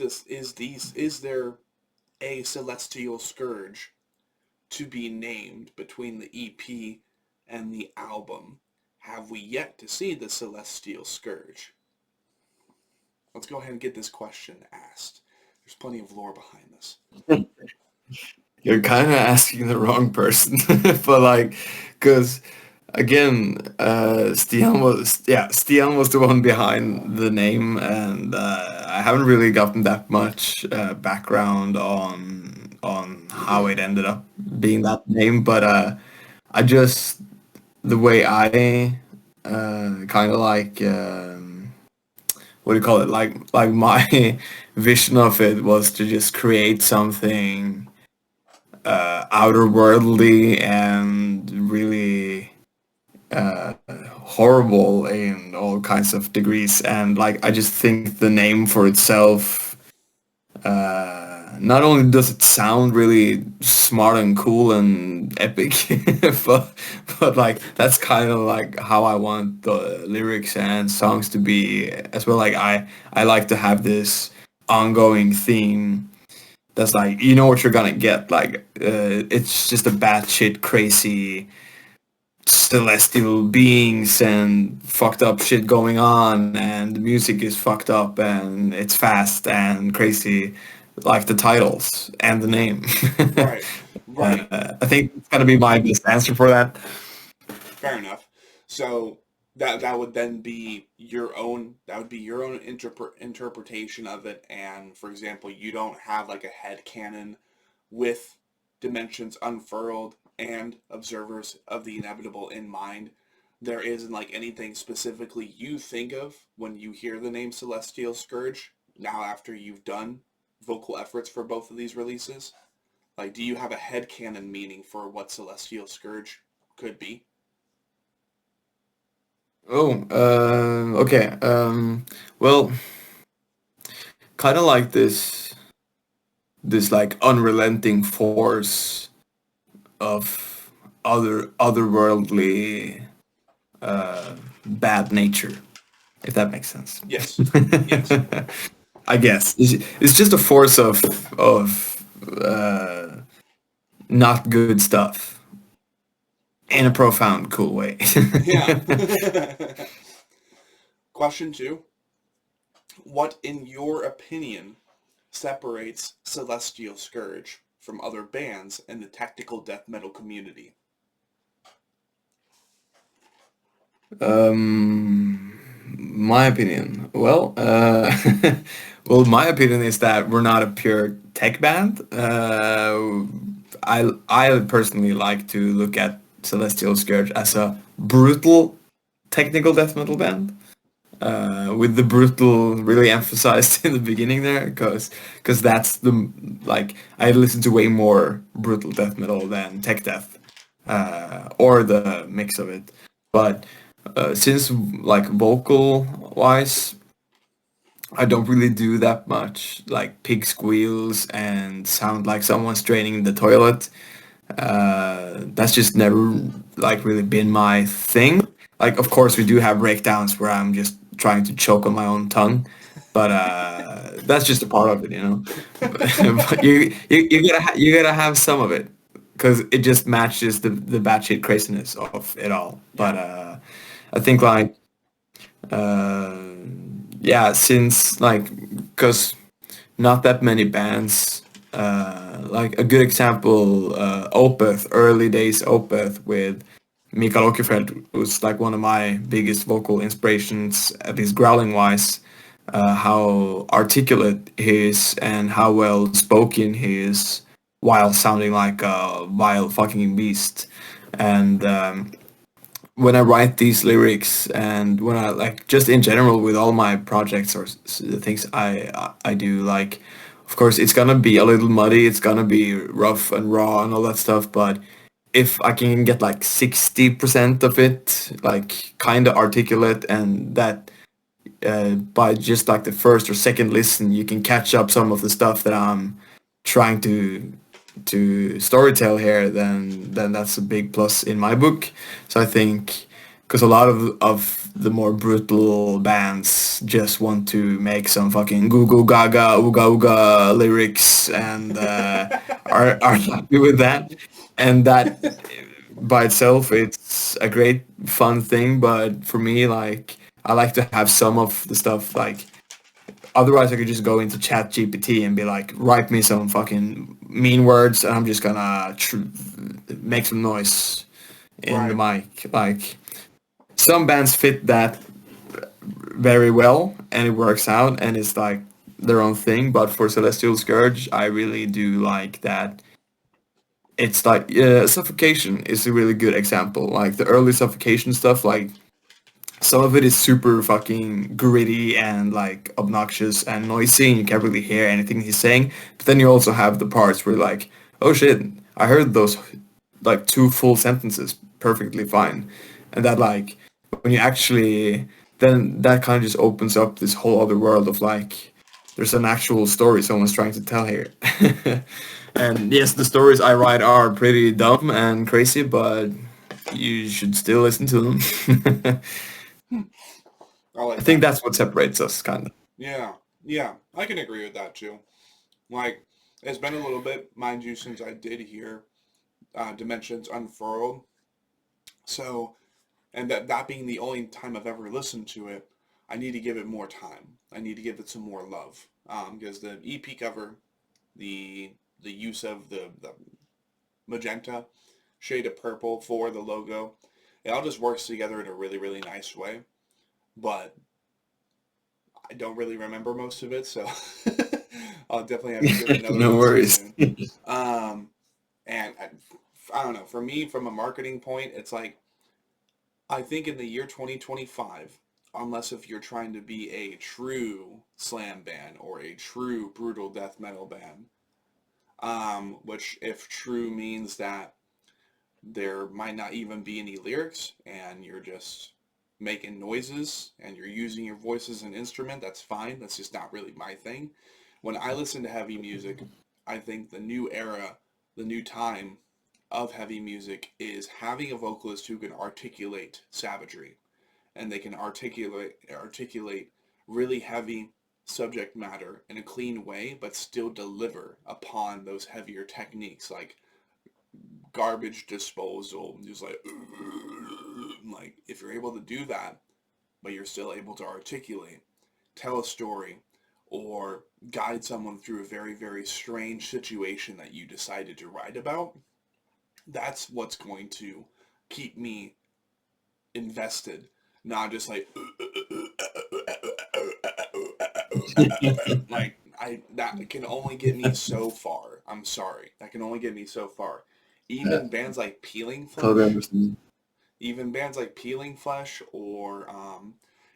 there a Celestial Scourge to be named between the EP and the album? Have we yet to see the Celestial Scourge? Let's go ahead and get this question asked. There's plenty of lore behind this. You're kind of asking the wrong person, but because again, Stian was the one behind the name, and I haven't really gotten that much background on how it ended up being that name, but the way I kind of what do you call it? Like my vision of it was to just create something outer-worldly and really horrible in all kinds of degrees, and I just think the name for itself not only does it sound really smart and cool and epic, but like that's kind of like how I want the lyrics and songs to be as well. Like I like to have this ongoing theme that's like, you know what you're gonna get. Like it's just a batshit crazy celestial beings and fucked up shit going on, and the music is fucked up and it's fast and crazy, like the titles and the name. Right. Right. I think it's gonna be my best answer for that. Fair enough. So that would then be your own. That would be your own interpretation of it. And for example, you don't have like a headcanon with dimensions unfurled and observers of the inevitable in mind. There isn't like anything specifically you think of when you hear the name Celestial Scourge. Now, after you've done vocal efforts for both of these releases, like, do you have a headcanon meaning for what Celestial Scourge could be? Oh, okay. Well, kind of like this like unrelenting force of otherworldly bad nature, if that makes sense. Yes. Yes. I guess it's just a force of not good stuff in a profound, cool way. Yeah. Question 2. What, in your opinion, separates Celestial Scourge from other bands in the technical death metal community? My opinion. Well, well, my opinion is that we're not a pure tech band. I personally like to look at Celestial Scourge as a brutal technical death metal band, with the brutal really emphasized in the beginning there, because that's the, like, I listen to way more brutal death metal than tech death, or the mix of it. But since like vocal wise, I don't really do that much like pig squeals and sound like someone's draining the toilet. That's just never like really been my thing. Like, of course, we do have breakdowns where I'm just trying to choke on my own tongue, but that's just a part of it, you know. But you gotta have some of it, because it just matches the batshit craziness of it all. But I think like yeah, since like, because not that many bands, like a good example, Opeth, early days Opeth with Mikael Åkerfeldt was like one of my biggest vocal inspirations, at least growling wise. How articulate he is and how well spoken he is while sounding like a vile fucking beast. And when I write these lyrics, and when I like just in general with all my projects or the things I do, like, of course it's gonna be a little muddy, it's gonna be rough and raw and all that stuff, but if I can get like 60% of it like kind of articulate, and that by just like the first or second listen you can catch up some of the stuff that I'm trying to storytell here, then that's a big plus in my book. So I think, because a lot of the more brutal bands just want to make some fucking goo goo gaga ooga ooga lyrics and are happy with that, and that by itself it's a great fun thing. But for me, like, I like to have some of the stuff, like, otherwise I could just go into Chat GPT and be like, write me some fucking mean words, and I'm just gonna make some noise in the mic. Like, some bands fit that very well and it works out and it's like their own thing. But for Celestial Scourge, I really do like that. It's like Suffocation is a really good example. Like the early Suffocation stuff, like, some of it is super fucking gritty and like obnoxious and noisy, and you can't really hear anything he's saying. But then you also have the parts where like, oh shit, I heard those like 2 full sentences perfectly fine. And that, like, when you actually, then that kind of just opens up this whole other world of like there's an actual story someone's trying to tell here. And yes, the stories I write are pretty dumb and crazy, but you should still listen to them. I think that's what separates us, kind of. Yeah, yeah, I can agree with that too. Like, it's been a little bit, mind you, since I did hear Dimensions Unfurled. So, and that being the only time I've ever listened to it, I need to give it more time. I need to give it some more love. Because the EP cover, the use of the magenta shade of purple for the logo, it all just works together in a really, really nice way. But I don't really remember most of it, so I'll definitely have to give it another No worries. And I don't know, for me, from a marketing point, it's like, I think in the year 2025, unless if you're trying to be a true slam band or a true brutal death metal band, which if true means that there might not even be any lyrics and you're just making noises and you're using your voice as an instrument, that's fine. That's just not really my thing. When I listen to heavy music, I think the new era, the new time of heavy music is having a vocalist who can articulate savagery, and they can articulate really heavy subject matter in a clean way, but still deliver upon those heavier techniques like garbage disposal, just like if you're able to do that, but you're still able to articulate, tell a story, or guide someone through a very, very strange situation that you decided to write about, that's what's going to keep me invested, not just like that can only get me so far. I'm sorry, that can only get me so far. Even bands like Peeling Flesh, or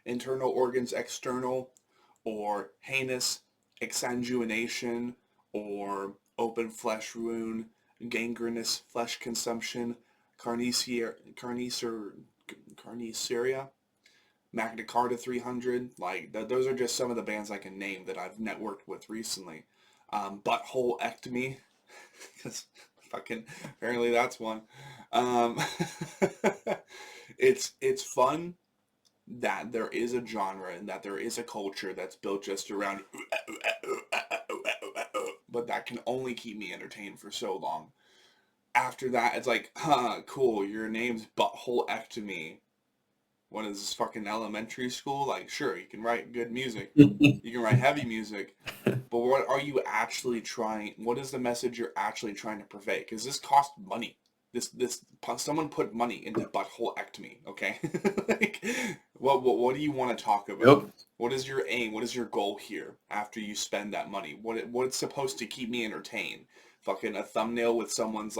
Internal Organs External, or Heinous Exsanguination, or Open Flesh Wound, Gangrenous Flesh Consumption, Carniceria, Magna Carta 300, those are just some of the bands I can name that I've networked with recently. Butthole Ectomy, because fucking apparently that's one. It's fun that there is a genre and that there is a culture that's built just around, but that can only keep me entertained for so long. After that, it's like, cool, your name's Butthole Ectomy. What is this, fucking elementary school? Like, sure, you can write good music, you can write heavy music, but what are you actually trying, what is the message you're actually trying to convey? Because this costs money. Someone put money into Butthole Ectomy, okay? What do you want to talk about? Yep. What is your aim? What is your goal here after you spend that money? What's supposed to keep me entertained? Fucking a thumbnail with someone's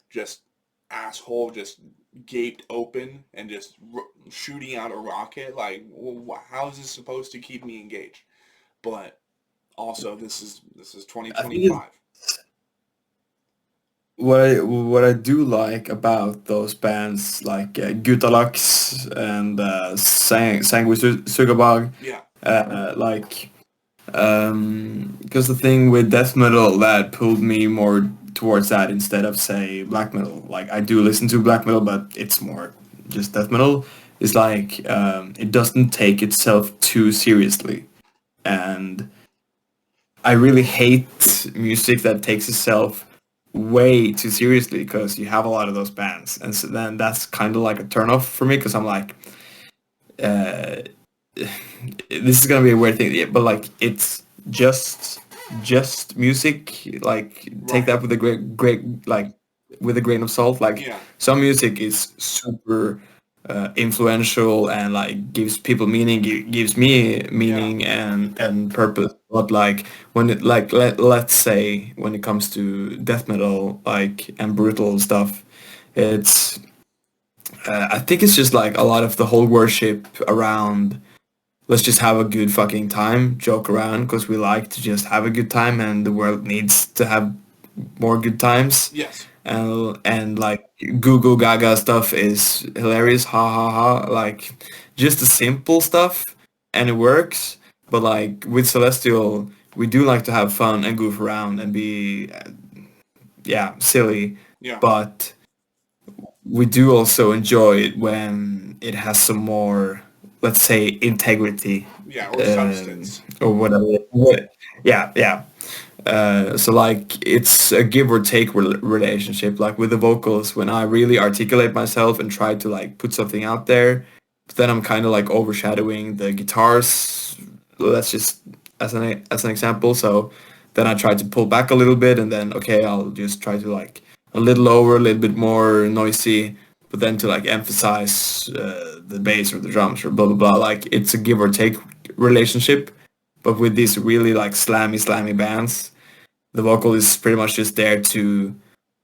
just asshole just gaped open and just shooting out a rocket? How is this supposed to keep me engaged? But also, this is 2025. What I do like about those bands like Gutalux and Sanguisugabog, because the thing with death metal that pulled me more towards that instead of, say, black metal, I do listen to black metal, but it's more just death metal, is it doesn't take itself too seriously. And I really hate music that takes itself way too seriously, because you have a lot of those bands, and so then that's kind of like a turn off for me, because I'm like, this is gonna be a weird thing, but it's just music, take that with a great with a grain of salt. Some music is super influential and gives people meaning, gives me meaning and purpose, but when it let's say when it comes to death metal and brutal stuff, it's I think it's just a lot of the whole worship around, let's just have a good fucking time, joke around, because we like to just have a good time, and the world needs to have more good times. Yes. And Google Gaga stuff is hilarious, ha ha ha, just the simple stuff, and it works. But with Celestial, we do like to have fun and goof around and be silly, Yeah. but we do also enjoy it when it has some more, let's say, integrity, Yeah, or substance. or whatever. Yeah. So like it's a give or take relationship. Like with the vocals, when I really articulate myself and try to like put something out there, but then I'm kind of like overshadowing the guitars. That's just as an example. So then I try to pull back a little bit, and then okay, I'll just try to like a little lower, a little bit more noisy, but then to like emphasize the bass or the drums or blah blah blah. Like it's a give or take relationship. But with these really like slammy bands, the vocal is pretty much just there to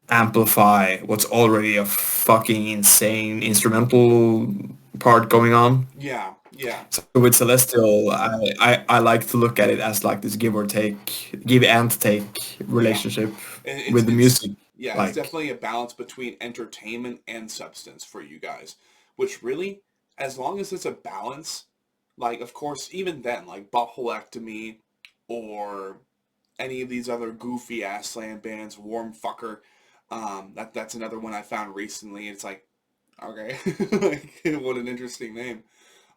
amplify what's already a fucking insane instrumental part going on. Yeah. So with Celestial, I like to look at it as like this give and take relationship with the music. Yeah, Like, it's definitely a balance between entertainment and substance for you guys. Which really, as long as it's a balance, like of course, even then, like Buttholectomy or any of these other goofy ass slam bands, Warm Fucker, that's another one I found recently. It's like, okay, like, what an interesting name.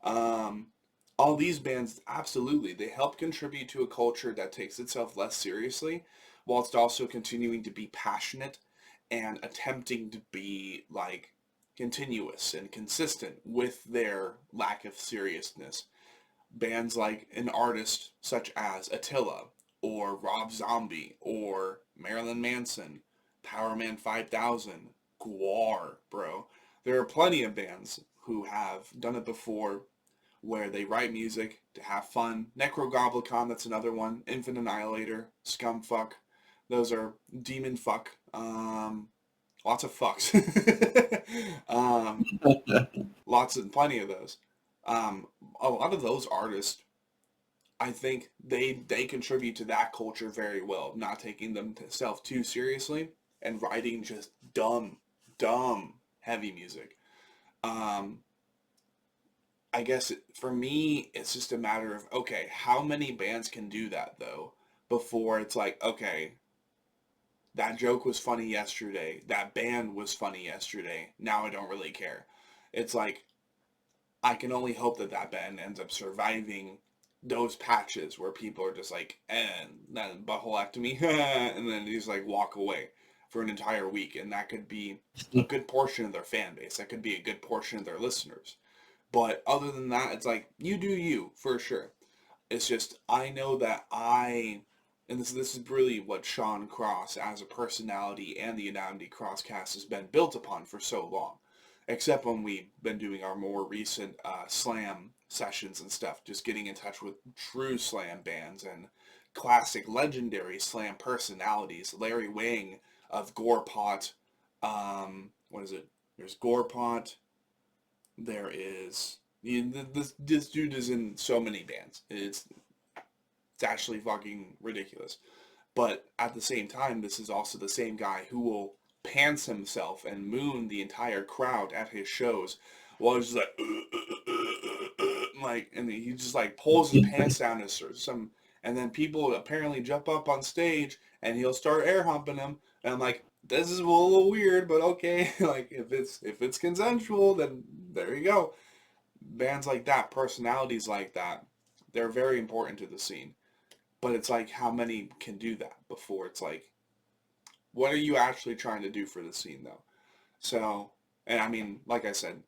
All these bands, absolutely, they help contribute to a culture that takes itself less seriously, whilst also continuing to be passionate and attempting to be like continuous and consistent with their lack of seriousness. Bands like an artist such as Attila or Rob Zombie or Marilyn Manson, Powerman 5000, Guar, bro. There are plenty of bands who have done it before where they write music to have fun. Necrogoblicon, that's another one. Infant Annihilator, Scumfuck. Those are Demon Fuck. Lots of fucks. Plenty of those. A lot of those artists, I think they contribute to that culture very well, not taking themselves too seriously and writing just dumb heavy music. I guess for me, it's just a matter of, okay, how many bands can do that though before it's like, okay, that joke was funny yesterday, that band was funny yesterday, now I don't really care. It's like, I can only hope that band ends up surviving those patches where people are just like, and then buttholectomy, and then they just like walk away for an entire week, and that could be a good portion of their fan base. That could be a good portion of their listeners. But other than that, it's like, you do you, for sure. It's just, I know that and this is really what Sean Cross as a personality and the Anonymity Crosscast has been built upon for so long. Except when we've been doing our more recent slam sessions and stuff, just getting in touch with true slam bands and classic legendary slam personalities. Larry Wang of Gorepot, what is it? There's Gorepot. There is this dude is in so many bands. It's actually fucking ridiculous. But at the same time, this is also the same guy who will pants himself and moon the entire crowd at his shows while he's just like, and he just like pulls his pants down and then people apparently jump up on stage and he'll start air humping them, and I'm like, this is a little weird, but okay, like if it's consensual, then there you go. Bands like that, personalities like that, they're very important to the scene. But it's like, how many can do that before it's like, what are you actually trying to do for the scene though? So, and I mean, like I said,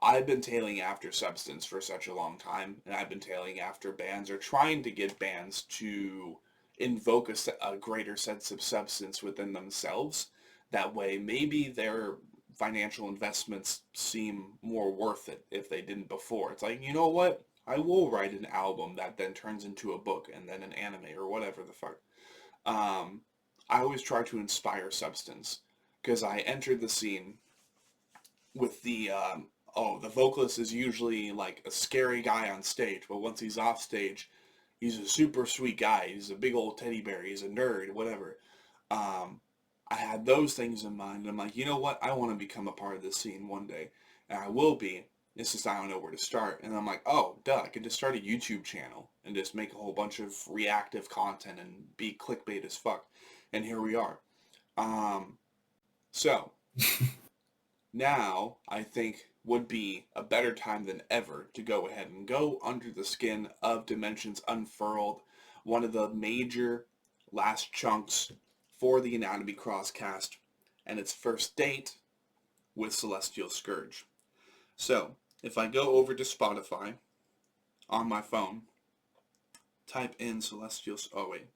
I've been tailing after substance for such a long time, and I've been tailing after bands or trying to get bands to invoke a greater sense of substance within themselves. That way, maybe their financial investments seem more worth it if they didn't before. It's like, you know what? I will write an album that then turns into a book and then an anime or whatever the fuck. I always try to inspire substance because I entered the scene with the vocalist is usually like a scary guy on stage, but once he's off stage, he's a super sweet guy. He's a big old teddy bear. He's a nerd, whatever. I had those things in mind. I'm like, you know what? I want to become a part of this scene one day, and I will be. It's just I don't know where to start. And I'm like, oh, duh, I could just start a YouTube channel and just make a whole bunch of reactive content and be clickbait as fuck. And here we are. So, now I think would be a better time than ever to go ahead and go under the skin of Dimensions Unfurled, one of the major last chunks for the Anatomy Crosscast, and its first date with Celestial Scourge. So, if I go over to Spotify on my phone, type in Celestial... Oh, wait.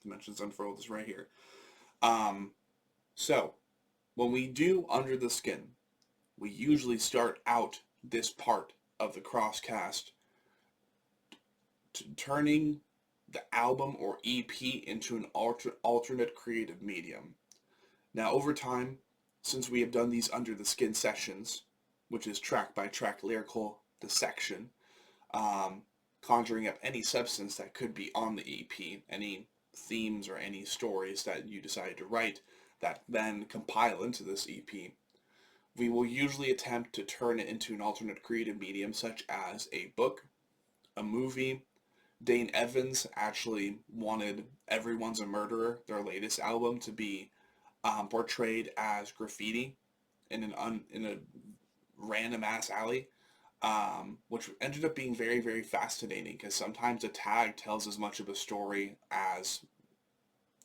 Dimensions Unfurled is right here. So, when we do Under the Skin, we usually start out this part of the Crosscast turning the album or EP into an alternate creative medium. Now, over time, since we have done these Under the Skin sessions, which is track-by-track lyrical dissection, conjuring up any substance that could be on the EP, any themes or any stories that you decide to write that then compile into this EP, we will usually attempt to turn it into an alternate creative medium such as a book, a movie. Dane Evans actually wanted Everyone's a Murderer, their latest album, to be portrayed as graffiti in a random ass alley, which ended up being very, very fascinating because sometimes a tag tells as much of a story as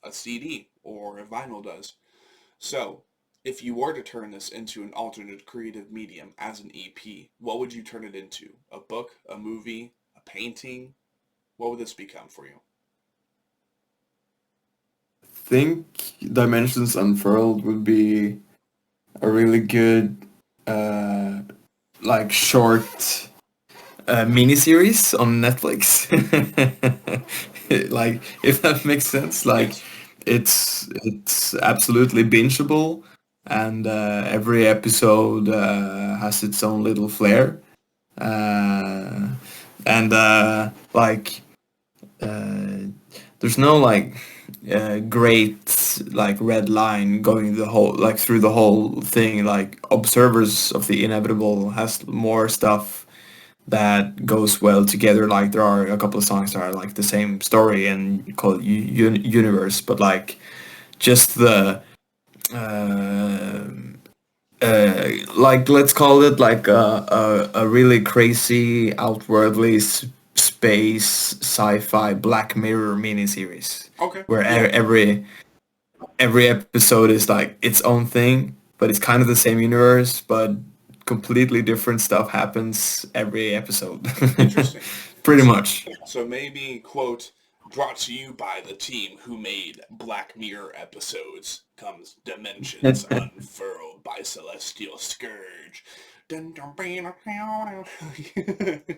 a CD or a vinyl does. So, if you were to turn this into an alternate creative medium as an EP, what would you turn it into? A book, a movie, a painting? What would this become for you? I think Dimensions Unfurled would be a really good, like, short miniseries on Netflix. Like, if that makes sense. Like, it's absolutely bingeable, and every episode has its own little flair. Like, there's no like great like red line going the whole like through the whole thing. Like Observers of the Inevitable has more stuff that goes well together. Like there are a couple of songs that are like the same story and called universe, but like just the like let's call it like a really crazy outwardly space sci-fi Black Mirror miniseries. Okay. Where every episode is like its own thing, but it's kind of the same universe, but completely different stuff happens every episode. Interesting. Pretty much. So maybe, quote, brought to you by the team who made Black Mirror episodes comes Dimensions Unfurled by Celestial Scourge.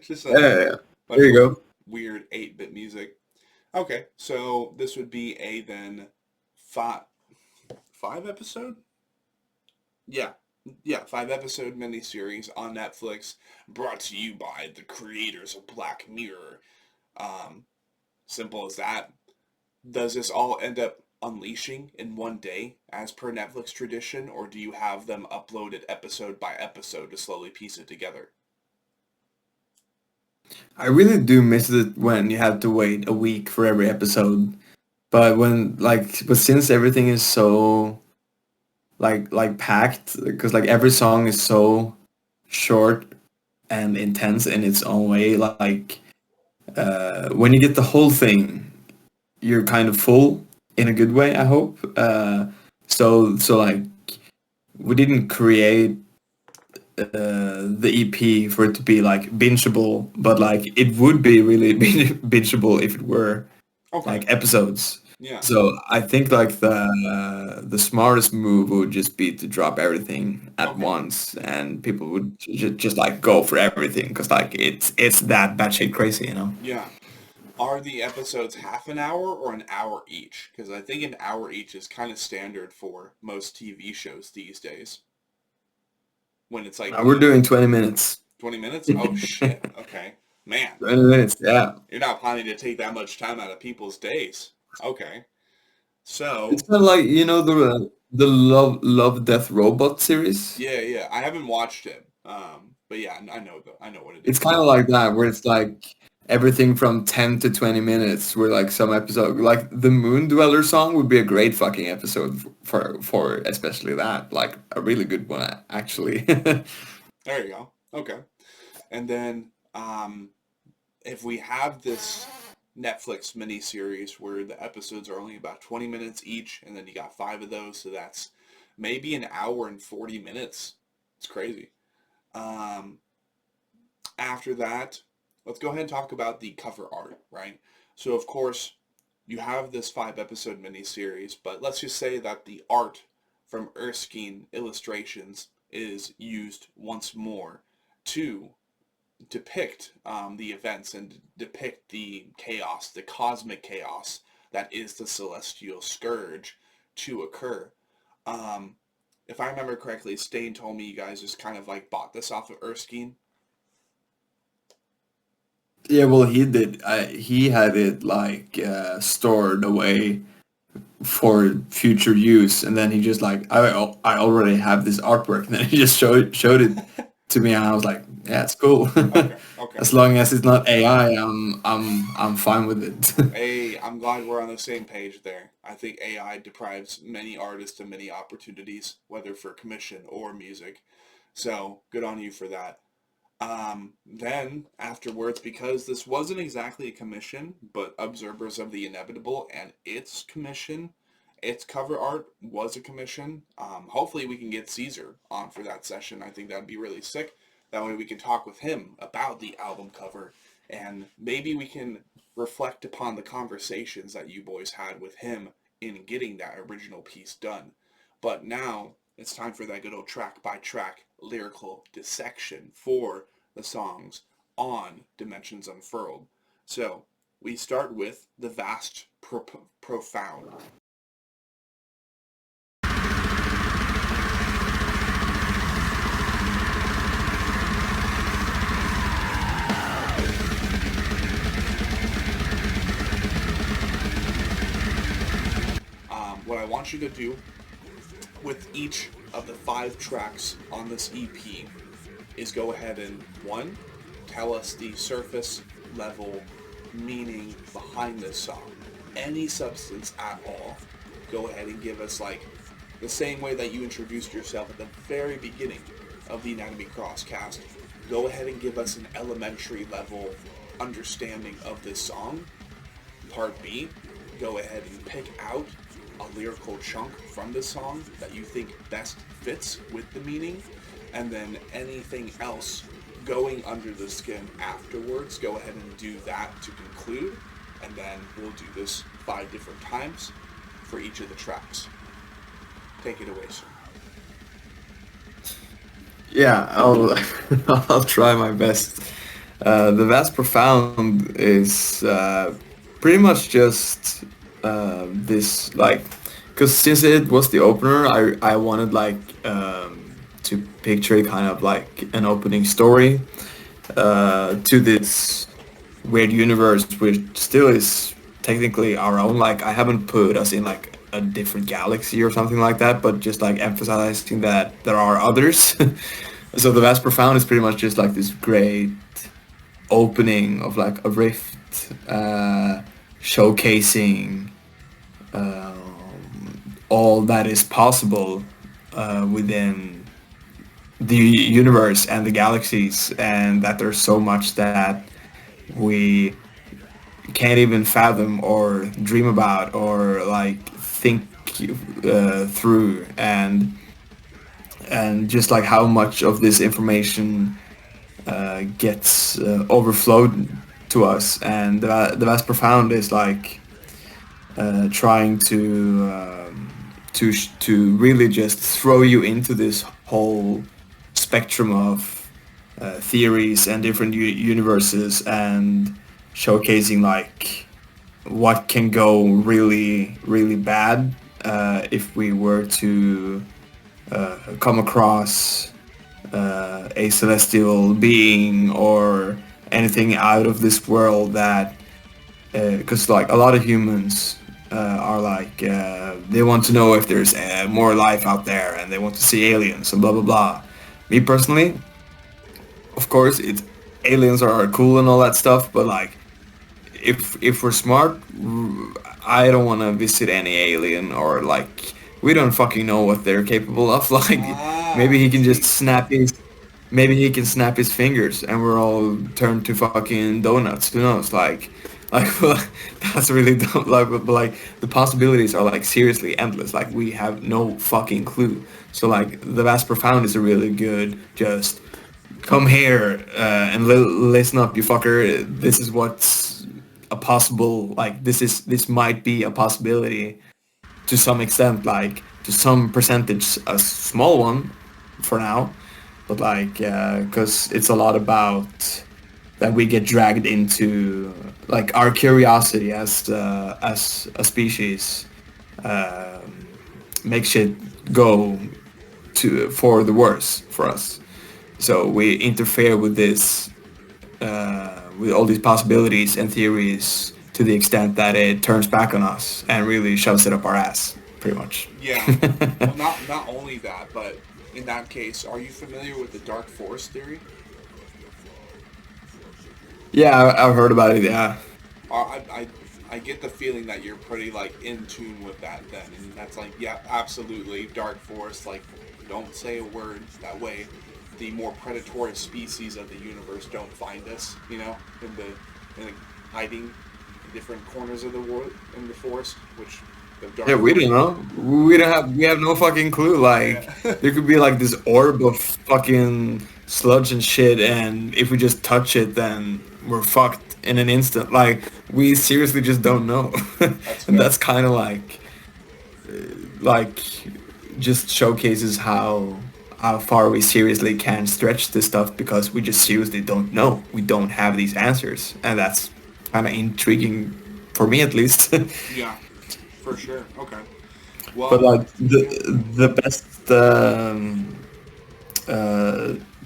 Just Yeah. There you go. Weird 8-bit music. Okay, so this would be a then five episode? Yeah, 5-episode miniseries on Netflix, brought to you by the creators of Black Mirror. Simple as that. Does this all end up unleashing in one day, as per Netflix tradition, or do you have them uploaded episode by episode to slowly piece it together? I really do miss it when you have to wait a week for every episode. But since everything is so like packed, because like every song is so short and intense in its own way, like when you get the whole thing, you're kind of full in a good way, I hope. So like we didn't create the EP for it to be like bingeable, but like it would be really bingeable if it were like episodes. Yeah. So I think like the smartest move would just be to drop everything at once, and people would just like go for everything because like it's that batshit crazy, you know? Yeah. Are the episodes half an hour or an hour each? Because I think an hour each is kind of standard for most TV shows these days. When it's like... We're doing 20 minutes. 20 minutes? Oh, shit. Okay. Man. 20 minutes, yeah. You're not planning to take that much time out of people's days. Okay. So... It's kind of like, you know, the Love, Death, Robot series? Yeah. I haven't watched it. But yeah, I know what it is. It's kind of like that, where it's like everything from 10 to 20 minutes, where like some episode, like the Moon Dweller song would be a great fucking episode for especially that, like a really good one, actually. There you go. Okay. And then if we have this Netflix miniseries where the episodes are only about 20 minutes each, and then you got 5 of those, so that's maybe an hour and 40 minutes. It's crazy. After that, let's go ahead and talk about the cover art, right? So, of course, you have this 5-episode miniseries, but let's just say that the art from Erskine Illustrations is used once more to depict the events and depict the chaos, the cosmic chaos that is the Celestial Scourge to occur. If I remember correctly, Stain told me you guys just kind of like bought this off of Erskine. Yeah, well, he did. He had it like stored away for future use, and then he just like, I already have this artwork, and then he just showed it to me, and I was like, yeah, it's cool. Okay. As long as it's not AI, I'm fine with it. Hey, I'm glad we're on the same page there. I think AI deprives many artists of many opportunities, whether for commission or music. So good on you for that. Then afterwards, because this wasn't exactly a commission, but Observers of the Inevitable and its commission, its cover art was a commission. Hopefully we can get Cesar on for that session. I think that'd be really sick. That way we can talk with him about the album cover, and maybe we can reflect upon the conversations that you boys had with him in getting that original piece done. But now it's time for that good old track-by-track lyrical dissection for the songs on Dimensions Unfurled. So we start with The Vast Profound. What I want you to do with each of the 5 tracks on this EP is go ahead and, 1, tell us the surface level meaning behind this song. Any substance at all. Go ahead and give us like the same way that you introduced yourself at the very beginning of the Anatomy Crosscast. Go ahead and give us an elementary level understanding of this song. Part B, go ahead and pick out a lyrical chunk from the song that you think best fits with the meaning, and then anything else going under the skin afterwards, go ahead and do that to conclude, and then we'll do this 5 different times for each of the tracks. Take it away, sir. Yeah, I'll try my best. The Vast Profound is pretty much just this, like, because since it was the opener, I wanted like to picture kind of like an opening story to this weird universe, which still is technically our own. Like, I haven't put us in like a different galaxy or something like that, but just like emphasizing that there are others. So The Vast Profound is pretty much just like this great opening of like a rift, showcasing all that is possible within the universe and the galaxies, and that there's so much that we can't even fathom or dream about or like think through, and just like how much of this information gets overflowed to us. And the Vast Profound is like trying to really just throw you into this whole spectrum of theories and different universes, and showcasing like what can go really, really bad if we were to come across a celestial being or anything out of this world. That because like a lot of humans are like they want to know if there's more life out there, and they want to see aliens and blah blah blah. Me personally, of course, it's aliens are cool and all that stuff, but like, if we're smart, I don't want to visit any alien or like we don't fucking know what they're capable of. Like maybe he can just maybe he can snap his fingers and we're all turned to fucking donuts. Who knows? Like well, that's really dumb. Like but like the possibilities are like seriously endless. Like we have no fucking clue. So like the vast profound is a really good just come here and listen up, you fucker. This is what's a possible, like this might be a possibility to some extent, like to some percentage, a small one for now, but like because it's a lot about that we get dragged into like our curiosity as a species makes shit go for the worse for us. So we interfere with this, with all these possibilities and theories to the extent that it turns back on us and really shoves it up our ass, pretty much. Yeah. Well, not only that, but in that case, are you familiar with the dark forest theory? Yeah, I've heard about it. Yeah. I get the feeling that you're pretty like in tune with that then, and that's like, yeah, absolutely, dark forest. Like, don't say a word that way. The more predatory species of the universe don't find us, you know, in hiding in different corners of the world in the forest, which the dark Yeah, we don't know. We have no fucking clue. Like there could be like this orb of fucking sludge and shit, and if we just touch it, then we're fucked in an instant. Like we seriously just don't know, and that's kind of like just showcases how far we seriously can stretch this stuff because we just seriously don't know. We don't have these answers, and that's kind of intriguing for me at least. Yeah, for sure. Okay. Well, But like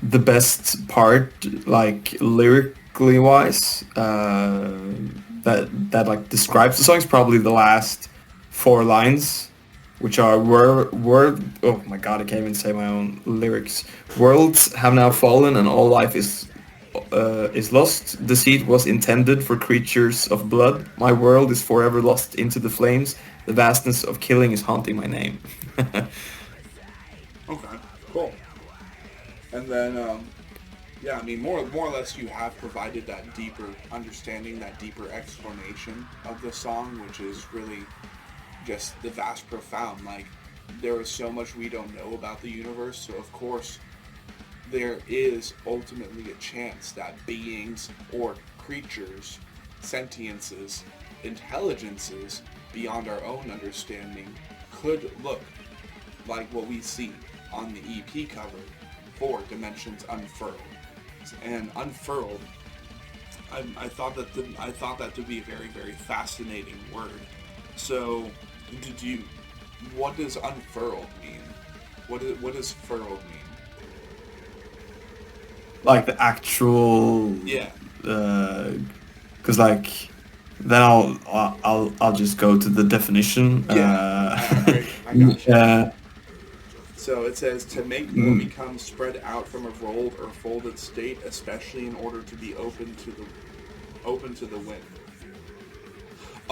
the best part, like lyrically wise, that like describes the song is probably the last 4 lines, which are word. Oh my god, I can't even say my own lyrics. Worlds have now fallen, and all life is lost. The seed was intended for creatures of blood. My world is forever lost into the flames. The vastness of killing is haunting my name. okay, cool. And then, yeah, I mean, more or less, you have provided that deeper understanding, that deeper explanation of the song, which is really just the vast profound. Like, there is so much we don't know about the universe, so of course there is ultimately a chance that beings or creatures, sentiences, intelligences beyond our own understanding could look like what we see on the EP cover for Dimensions Unfurled. And Unfurled, I thought that to be a very, very fascinating word. So, what does unfurled mean? What does furled mean? Like the actual. Yeah. Because like, then I'll just go to the definition. I got you. So it says to make or become spread out from a rolled or folded state, especially in order to be open to the wind.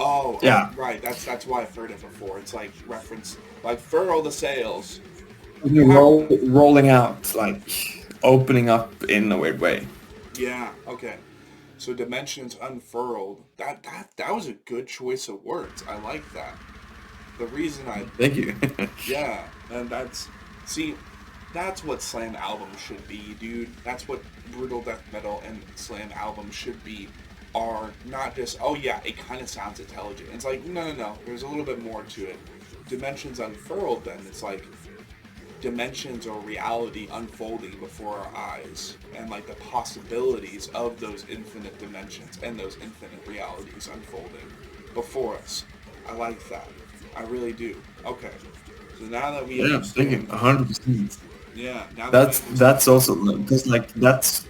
Oh, yeah, right. That's why I've heard it before. It's like reference, like furl the sails. Rolling out, like opening up in a weird way. Yeah. Okay. So Dimensions Unfurled. That was a good choice of words. I like that. The reason Thank you. Yeah, and that's what slam albums should be, dude. That's what brutal death metal and slam albums should be. Are not just, oh yeah, it kind of sounds intelligent. It's like, no, there's a little bit more to it. Dimensions Unfurled, then, it's like dimensions or reality unfolding before our eyes, and like the possibilities of those infinite dimensions and those infinite realities unfolding before us. I like that. I really do. Okay. So now that we understand, 100%. Yeah, now that's also because like that's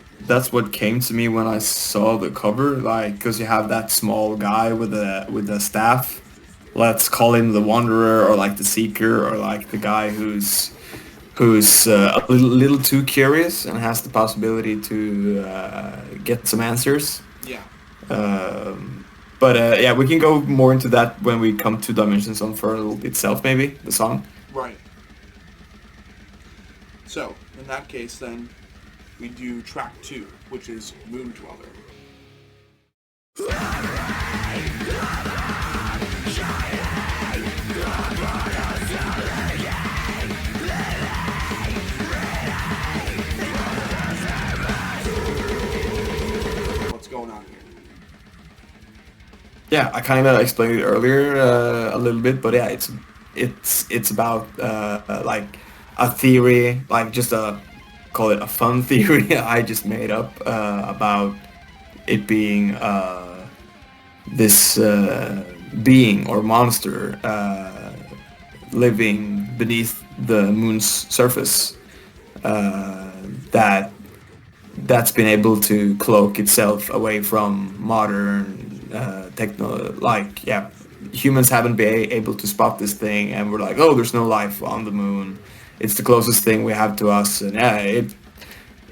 what came to me when I saw the cover, like because you have that small guy with the staff. Let's call him the Wanderer, or like the Seeker, or like the guy who's who's a little too curious and has the possibility to get some answers. Yeah. But yeah, we can go more into that when we come to Dimensions Unfurled itself, maybe, the song. Right. So, in that case, then, we do track 2, which is Moon Dweller. What's going on here? Yeah, I kind of explained it earlier a little bit, but yeah, it's about like a theory, like just call it a fun theory I just made up about it being this being or monster living beneath the moon's surface that's been able to cloak itself away from modern humans haven't been able to spot this thing, and we're like, oh, there's no life on the moon, it's the closest thing we have to us, and yeah,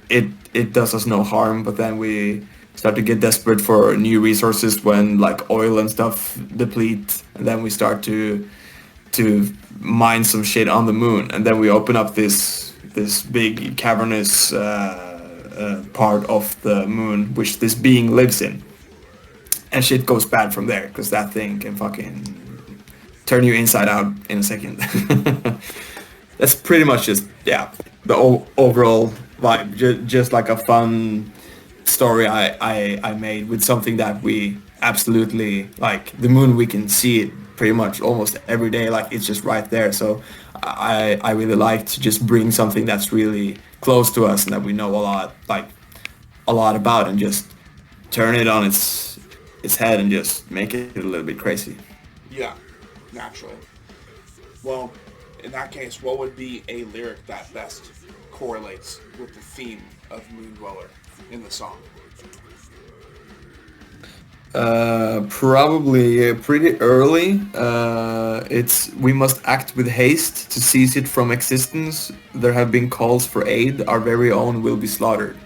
it does us no harm. But then we start to get desperate for new resources when like oil and stuff deplete, and then we start to mine some shit on the moon, and then we open up this big cavernous part of the moon which this being lives in, and shit goes bad from there because that thing can fucking turn you inside out in a second. That's pretty much just the overall vibe, just like a fun story I made with something that we absolutely like. The moon, we can see it pretty much almost every day, like it's just right there. So I really like to just bring something that's really close to us and that we know a lot about, and just turn it on its head and just make it a little bit crazy. Yeah, naturally. Well, in that case, what would be a lyric that best correlates with the theme of Moon Dweller in the song? Probably pretty early. It's we must act with haste to seize it from existence. There have been calls for aid. Our very own will be slaughtered.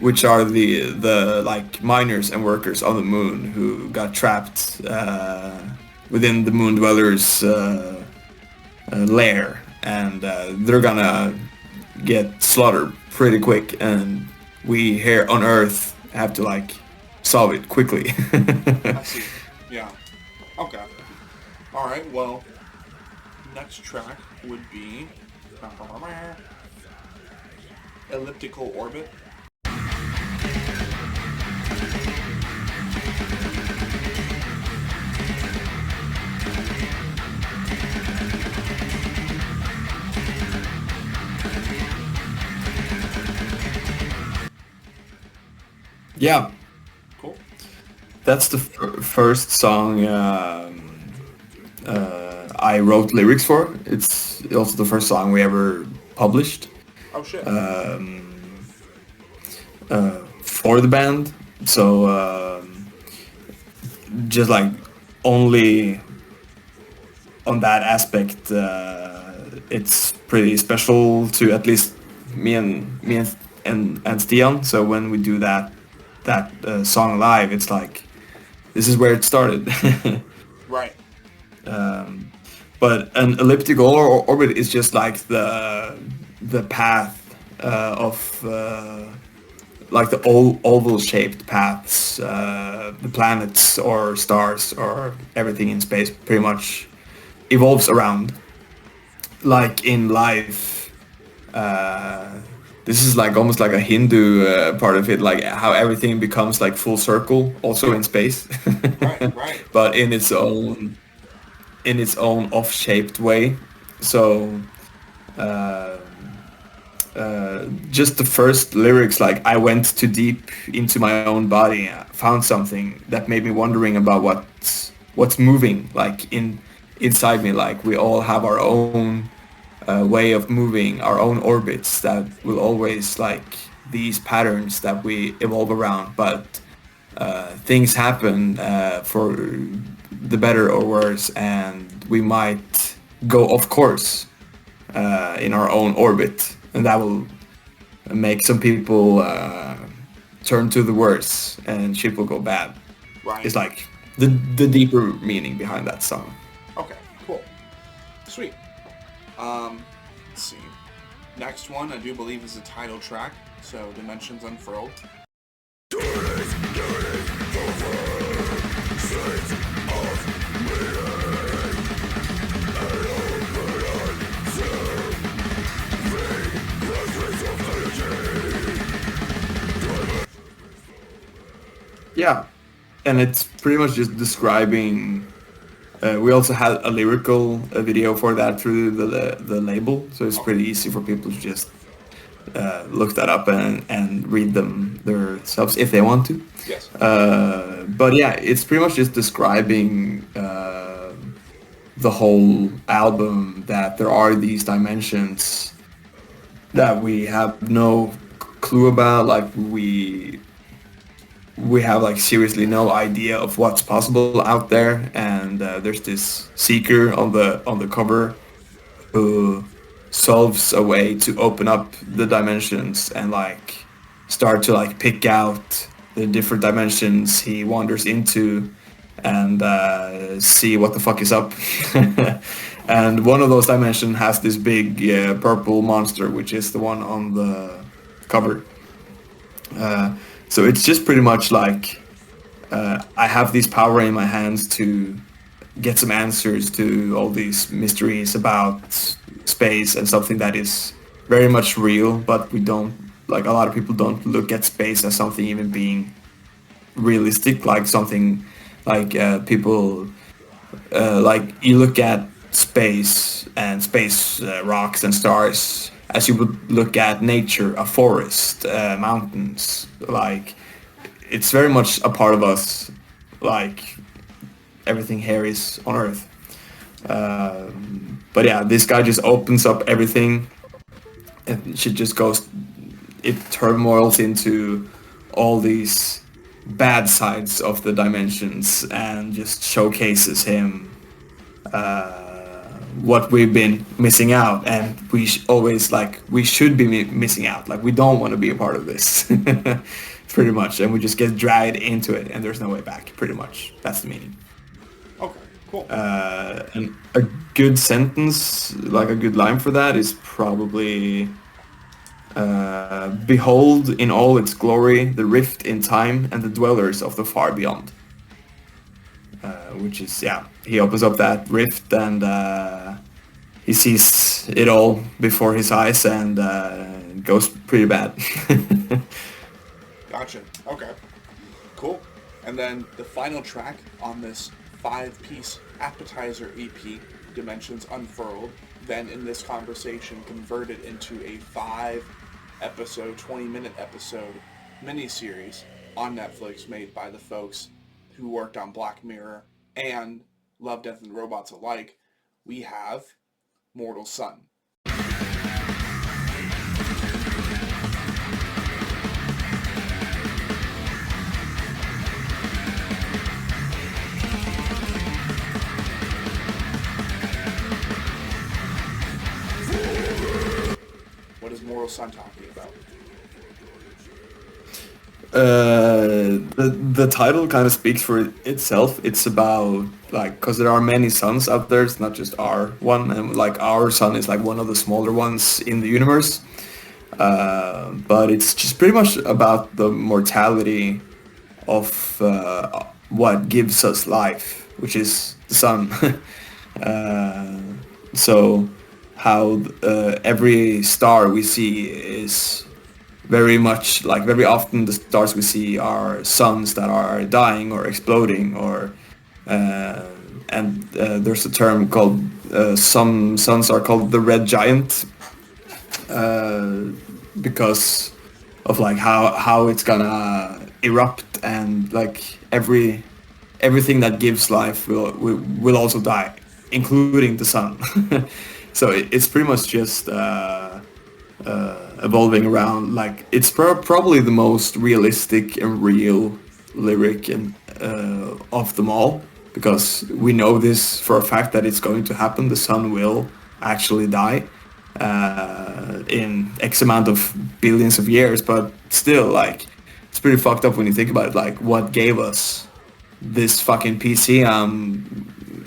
Which are the like miners and workers on the moon who got trapped within the Moon Dweller's lair, and they're gonna get slaughtered pretty quick, and we here on Earth have to like solve it quickly. I see. Yeah. Okay. All right. Well, next track would be Elliptical Orbit. Yeah. Cool. That's the first song I wrote lyrics for. It's also the first song we ever published. Oh shit. For the band. So just like only on that aspect, it's pretty special to at least me and Stian. So when we do that song live, it's like this is where it started. Right. But an elliptical orbit is just like the path of like the oval shaped paths the planets or stars or everything in space pretty much evolves around. Like in life, this is like almost like a Hindu part of it, like how everything becomes like full circle also in space. Right. But in its own off-shaped way. So just the first lyrics, like I went too deep into my own body, found something that made me wondering about what's moving like inside me. Like we all have our own way of moving, our own orbits that will always like these patterns that we evolve around, but things happen for the better or worse, and we might go off course. in our own orbit, and that will make some people turn to the worse, and shit will go bad. Right. It's like the deeper meaning behind that song. Okay, cool. Sweet. Let's see. Next one, I do believe, is the title track. So, Dimensions Unfurled. Yeah, and it's pretty much just describing. We also had a lyrical video for that through the label, so it's pretty easy for people to just look that up and read them themselves if they want to. Yes. But yeah, it's pretty much just describing the whole album, that there are these dimensions that we have no clue about, like we have like seriously no idea of what's possible out there, and there's this seeker on the cover who solves a way to open up the dimensions and like start to like pick out the different dimensions he wanders into and see what the fuck is up. And one of those dimensions has this big purple monster, which is the one on the cover. So it's just pretty much like I have this power in my hands to get some answers to all these mysteries about space and something that is very much real, but we don't, like a lot of people don't look at space as something even being realistic, like something like people like you look at space and space rocks and stars as you would look at nature, a forest, mountains. Like it's very much a part of us, like everything here is on Earth. But yeah, this guy just opens up everything, and shit just goes, it turmoils into all these bad sides of the dimensions and just showcases him what we've been missing out, and we always like we should be missing out, like we don't want to be a part of this. Pretty much, and we just get dragged into it and there's no way back. Pretty much that's the meaning. Okay, cool. And a good sentence, like a good line for that, is probably behold in all its glory the rift in time and the dwellers of the far beyond. Which is, yeah, he opens up that rift and he sees it all before his eyes, and it goes pretty bad. Gotcha. Okay. Cool. And then the final track on this 5-piece appetizer EP, Dimensions Unfurled, then in this conversation converted into a 5-episode, 20-minute episode miniseries on Netflix made by the folks who worked on Black Mirror and Love, Death, and Robots alike. We have Mortal Sun. What is Mortal Sun talking about? The title kind of speaks for itself. It's about, like, because there are many suns out there, it's not just our one, and like our sun is like one of the smaller ones in the universe, but it's just pretty much about the mortality of what gives us life, which is the sun. So how every star we see is very much, like, very often the stars we see are suns that are dying or exploding, or and there's a term called some suns are called the red giant because of like how it's gonna erupt, and like everything that gives life will also die, including the sun. So it's pretty much just evolving around, like, it's probably the most realistic and real lyric and of them all, because we know this for a fact that it's going to happen. The sun will actually die, in X amount of billions of years, but still, like, it's pretty fucked up when you think about it. Like, what gave us this fucking PC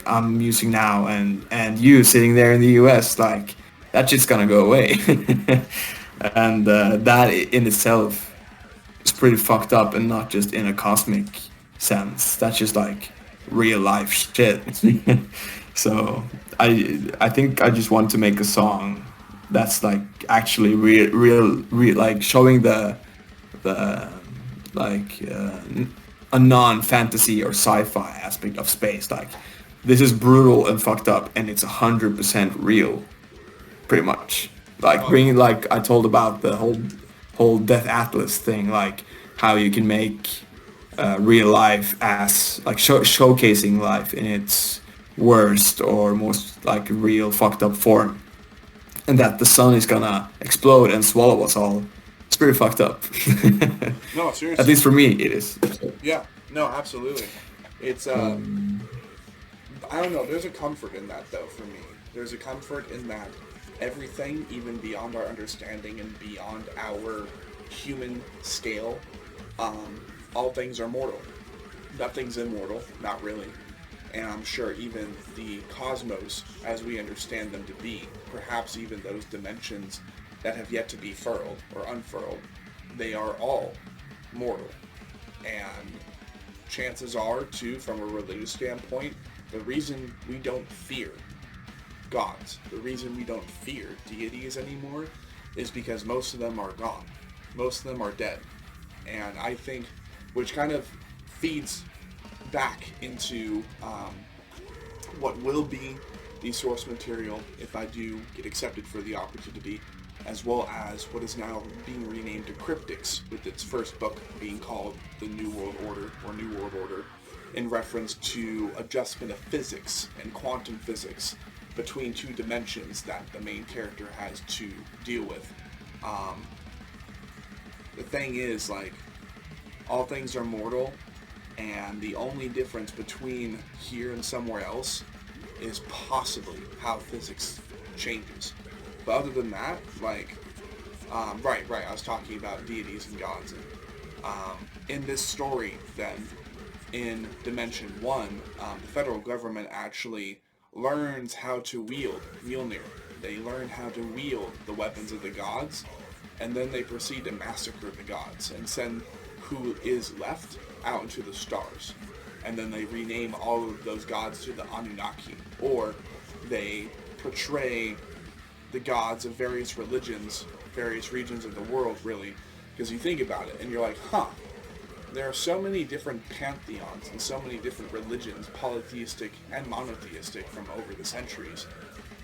I'm using now, and you sitting there in the US, like, that shit's gonna go away. And that in itself is pretty fucked up, and not just in a cosmic sense. That's just like real life shit. So I think I just want to make a song that's like actually real, like showing the like a non-fantasy or sci-fi aspect of space. Like, this is brutal and fucked up, and it's 100% real, pretty much. Like, bringing, like I told about the whole Death Atlas thing, like how you can make real life as like showcasing life in its worst or most like real fucked up form, and that the sun is gonna explode and swallow us all. It's pretty fucked up. No, seriously. At least for me, it is. Yeah, no, absolutely. It's, I don't know, there's a comfort in that, though, for me. There's a comfort in that everything, even beyond our understanding and beyond our human scale, all things are mortal. Nothing's immortal, not really. And I'm sure even the cosmos, as we understand them to be, perhaps even those dimensions that have yet to be furled or unfurled, they are all mortal. And chances are, too, from a religious standpoint, the reason we don't fear gods, the reason we don't fear deities anymore, is because most of them are gone. Most of them are dead. And I think, which kind of feeds back into what will be the source material if I do get accepted for the opportunity, as well as what is now being renamed to Cryptics, with its first book being called The New World Order, or New World Order, in reference to adjustment of physics and quantum physics between two dimensions that the main character has to deal with. The thing is, like, all things are mortal, and the only difference between here and somewhere else is possibly how physics changes. But other than that, like, right, I was talking about deities and gods. And, in this story, then, in Dimension 1, the federal government actually learns how to wield Mjolnir. They learn how to wield the weapons of the gods, and then they proceed to massacre the gods and send who is left out into the stars. And then they rename all of those gods to the Anunnaki, or they portray the gods of various religions, various regions of the world, really, because you think about it and you're like, there are so many different pantheons and so many different religions, polytheistic and monotheistic, from over the centuries.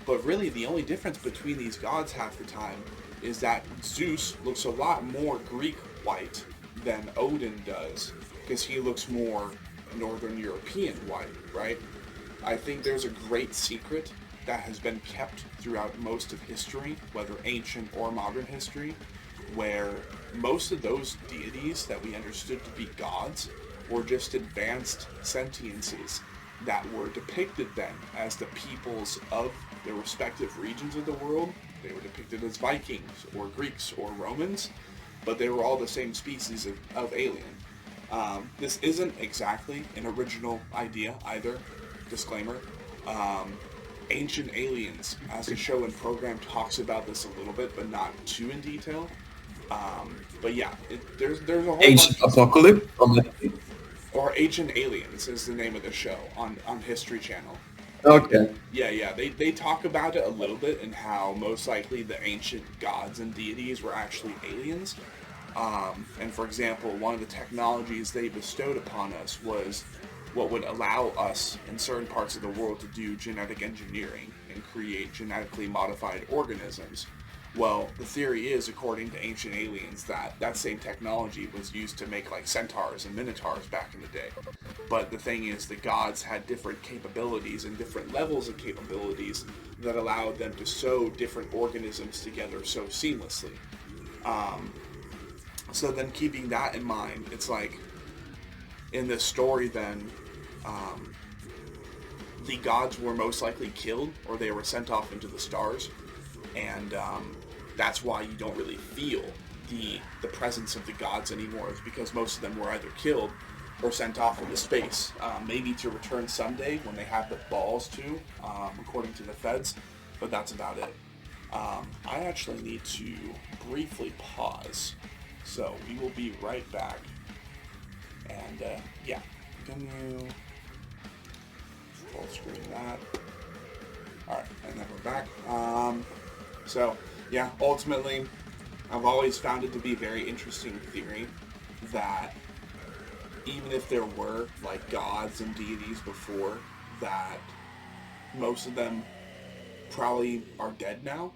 But really the only difference between these gods half the time is that Zeus looks a lot more Greek white than Odin does, because he looks more Northern European white, right? I think there's a great secret that has been kept throughout most of history, whether ancient or modern history, where most of those deities that we understood to be gods were just advanced sentiences that were depicted then as the peoples of their respective regions of the world. They were depicted as Vikings or Greeks or Romans, but they were all the same species of alien. This isn't exactly an original idea either, disclaimer. Ancient Aliens, as a show and program, talks about this a little bit, but not too in detail. But yeah, there's a whole Ancient bunch Apocalypse? or Ancient Aliens is the name of the show on History Channel. Okay. Yeah, they talk about it a little bit, and how most likely the ancient gods and deities were actually aliens. And for example, one of the technologies they bestowed upon us was what would allow us in certain parts of the world to do genetic engineering and create genetically modified organisms. Well, the theory is, according to Ancient Aliens, that same technology was used to make like centaurs and minotaurs back in the day. But the thing is, the gods had different capabilities and different levels of capabilities that allowed them to sew different organisms together so seamlessly. So then, keeping that in mind, it's like, in this story then, the gods were most likely killed, or they were sent off into the stars. And that's why you don't really feel the presence of the gods anymore, is because most of them were either killed or sent off into space, maybe to return someday when they have the balls to, according to the feds, but that's about it. I actually need to briefly pause, so we will be right back. And yeah, continue, full screen that. Alright, and then we're back. So yeah, ultimately, I've always found it to be a very interesting theory that even if there were like gods and deities before, that most of them probably are dead now.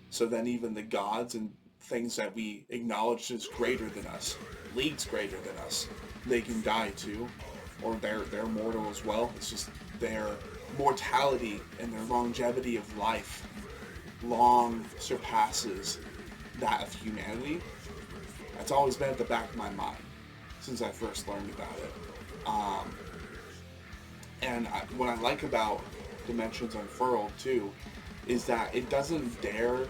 So then even the gods and things that we acknowledge as greater than us, leagues greater than us, they can die too, or they're mortal as well. It's just their mortality and their longevity of life long surpasses that of humanity. That's always been at the back of my mind since I first learned about it. And what I like about Dimensions Unfurled too is that it doesn't dare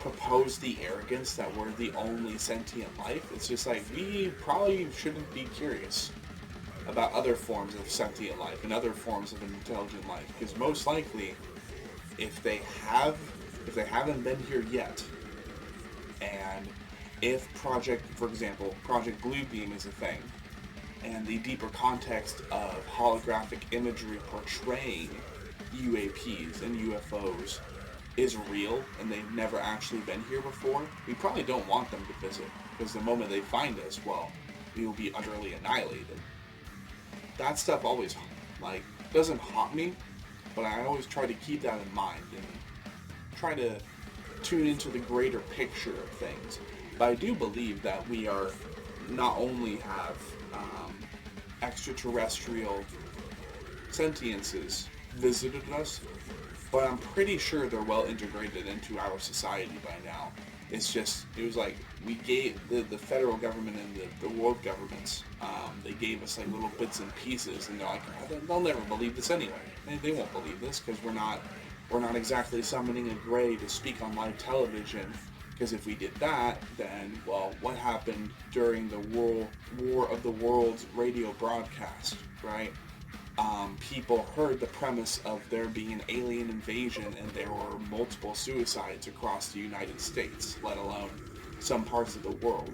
propose the arrogance that we're the only sentient life. It's just like, we probably shouldn't be curious about other forms of sentient life and other forms of intelligent life, because most likely, if they haven't been here yet, and if for example, Project Bluebeam is a thing, and the deeper context of holographic imagery portraying UAPs and UFOs is real, and they've never actually been here before, we probably don't want them to visit, because the moment they find us, well, we will be utterly annihilated. That stuff always, like, doesn't haunt me, but I always try to keep that in mind and try to tune into the greater picture of things. But I do believe that we are not only have extraterrestrial sentiences visited us, but I'm pretty sure they're well integrated into our society by now. It's just, it was like, we gave the federal government and the world governments, they gave us like little bits and pieces, and they're like, they'll never believe this anyway. They won't believe this because we're not exactly summoning a Grey to speak on live television. Because if we did that, then, well, what happened during the War of the Worlds radio broadcast, right? People heard the premise of there being an alien invasion, and there were multiple suicides across the United States, let alone some parts of the world.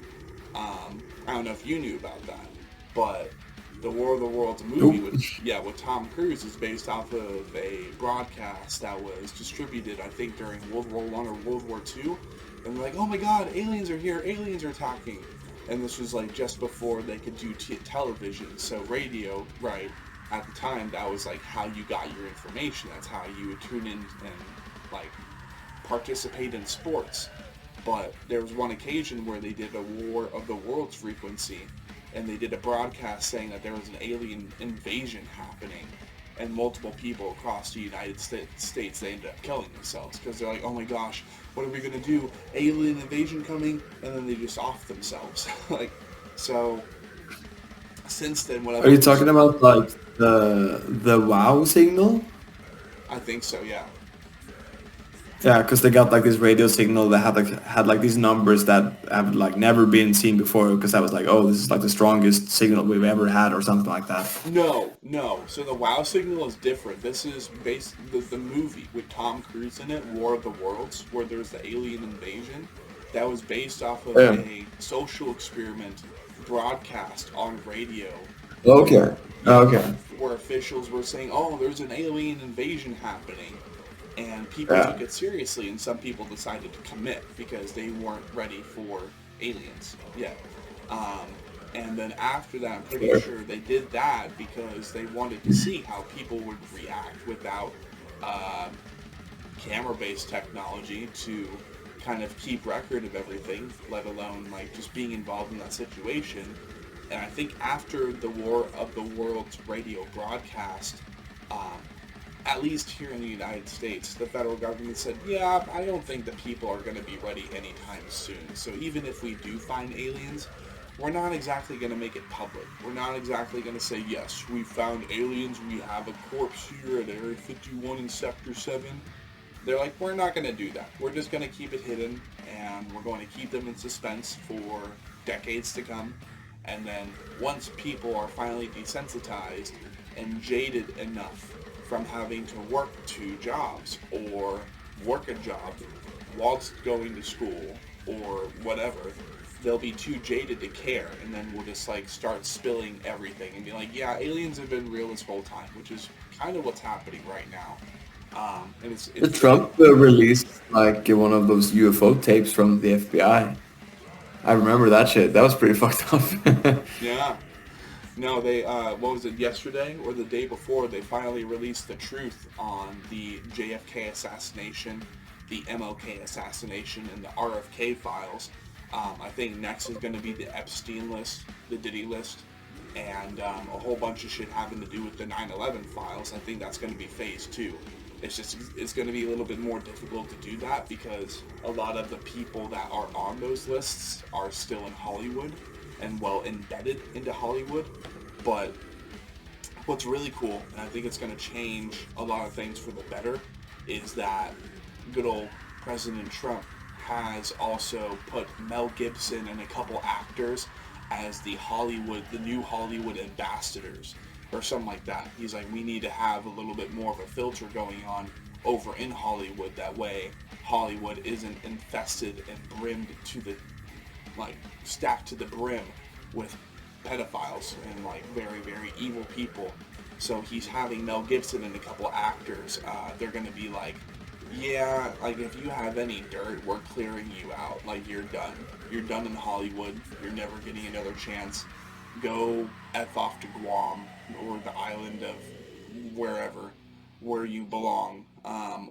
I don't know if you knew about that, but the War of the Worlds movie with Tom Cruise is based off of a broadcast that was distributed, I think, during World War I or World War II. And they're like, oh my god, aliens are here, aliens are talking. And this was like just before they could do television, so radio, right, at the time, that was like how you got your information. That's how you would tune in and like participate in sports. But there was one occasion where they did a War of the Worlds frequency, and they did a broadcast saying that there was an alien invasion happening, and multiple people across the United States, they ended up killing themselves because they're like, oh my gosh, what are we gonna do? Alien invasion coming? And then they just off themselves. Like, so since then, what Are you talking about like the WOW signal? I think so, yeah. Yeah, because they got like this radio signal that had like these numbers that have like never been seen before. Because I was like, oh, this is like the strongest signal we've ever had, or something like that. No. So the WOW signal is different. This is based the movie with Tom Cruise in it, War of the Worlds, where there's the alien invasion. That was based off of a social experiment broadcast on radio. Okay. Where officials were saying, oh, there's an alien invasion happening. And people took it seriously, and some people decided to commit because they weren't ready for aliens yet. And then after that, I'm pretty sure they did that because they wanted to see how people would react without camera-based technology to kind of keep record of everything, let alone like just being involved in that situation. And I think after the War of the Worlds radio broadcast, at least here in the United States, the federal government said, yeah, I don't think the people are going to be ready anytime soon. So even if we do find aliens, we're not exactly going to make it public. We're not exactly going to say, yes, we found aliens, we have a corpse here at Area 51 in Sector 7. they're like, we're not going to do that. We're just going to keep it hidden, and we're going to keep them in suspense for decades to come. And then once people are finally desensitized and jaded enough from having to work 2 jobs or work a job whilst going to school or whatever, they'll be too jaded to care, and then we'll just like start spilling everything and be like, yeah, aliens have been real this whole time, which is kind of what's happening right now. And it's Trump released like one of those UFO tapes from the FBI. I remember that shit. That was pretty fucked up. Yeah. No, they, what was it, yesterday or the day before, they finally released the truth on the JFK assassination, the MLK assassination, and the RFK files. I think next is going to be the Epstein list, the Diddy list, and a whole bunch of shit having to do with the 9/11 files. I think that's going to be phase 2. It's going to be a little bit more difficult to do that because a lot of the people that are on those lists are still in Hollywood and well embedded into Hollywood. But what's really cool, and I think it's going to change a lot of things for the better, is that good old President Trump has also put Mel Gibson and a couple actors as the new Hollywood ambassadors or something like that. He's like, we need to have a little bit more of a filter going on over in Hollywood. That way Hollywood isn't infested and brimmed to the, like, stacked to the brim with pedophiles and like very, very evil people. So he's having Mel Gibson and a couple actors. They're going to be like, yeah, like if you have any dirt, we're clearing you out. Like you're done. You're done in Hollywood. You're never getting another chance. Go F off to Guam or the island of wherever where you belong.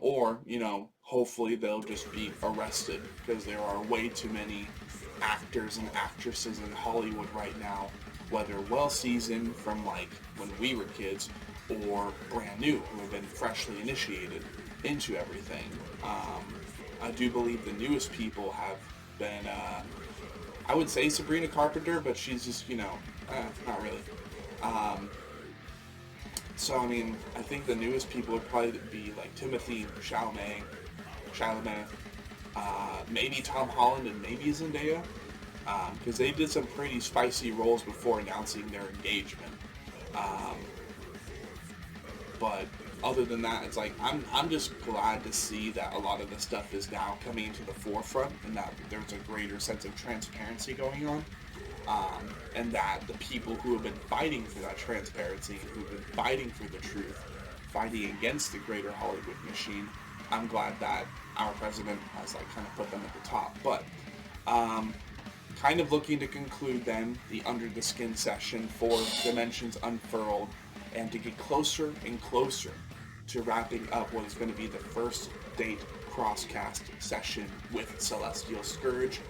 Or, you know, hopefully they'll just be arrested because there are way too many actors and actresses in Hollywood right now, whether well seasoned from like when we were kids or brand new who have been freshly initiated into everything. I do believe the newest people have been, I would say Sabrina Carpenter, but she's just, you know, not really. So, I mean, I think the newest people would probably be like Timothy Chalamet, maybe Tom Holland, and maybe Zendaya, because they did some pretty spicy roles before announcing their engagement. But other than that, it's like I'm just glad to see that a lot of the stuff is now coming into the forefront, and that there's a greater sense of transparency going on, and that the people who have been fighting for that transparency, who've been fighting for the truth, fighting against the greater Hollywood machine, I'm glad that our president has like kind of put them at the top. But kind of looking to conclude then the Under the Skin session for Dimensions Unfurled, and to get closer and closer to wrapping up what is going to be the first date crosscast session with Celestial Scourge,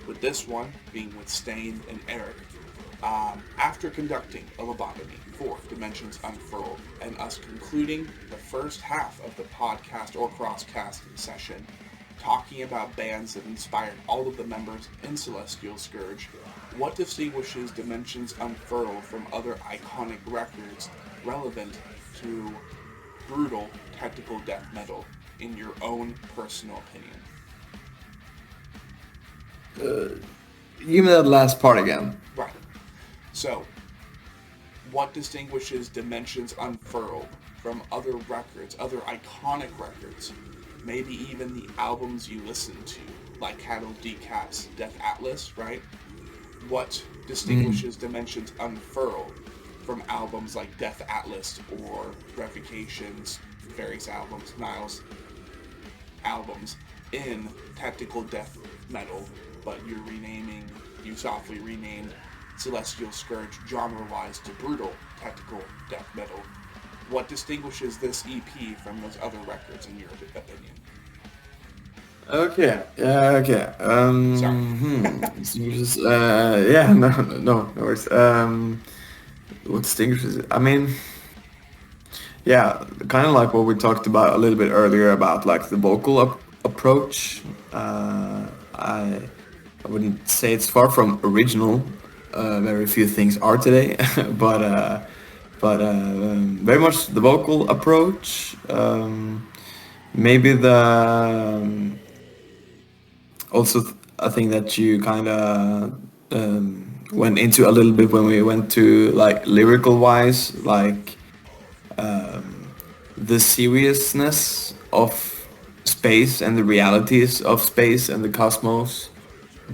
with this one being with Stian and Eirik, after conducting a lobotomy for Dimensions Unfurled and us concluding the first half of the podcast or crosscast session talking about bands that inspired all of the members in Celestial Scourge, what distinguishes Dimensions Unfurled from other iconic records relevant to brutal technical death metal, in your own personal opinion? Give me that last part again. Right. So, what distinguishes Dimensions Unfurled from other records, other iconic records, maybe even the albums you listen to, like Cattle Decap's Death Atlas, right? What distinguishes Dimensions Unfurled from albums like Death Atlas or Revocation's various albums, Niles' albums in technical death metal, but you softly renamed Celestial Scourge genre-wise to brutal technical death metal. What distinguishes this EP from those other records in your opinion? Okay. No worries. What distinguishes it? I mean, yeah, kind of like what we talked about a little bit earlier about like the vocal approach. I wouldn't say it's far from original. Very few things are today, but very much the vocal approach. maybe also I think that you kind of went into a little bit when we went to like lyrical wise, like the seriousness of space and the realities of space and the cosmos,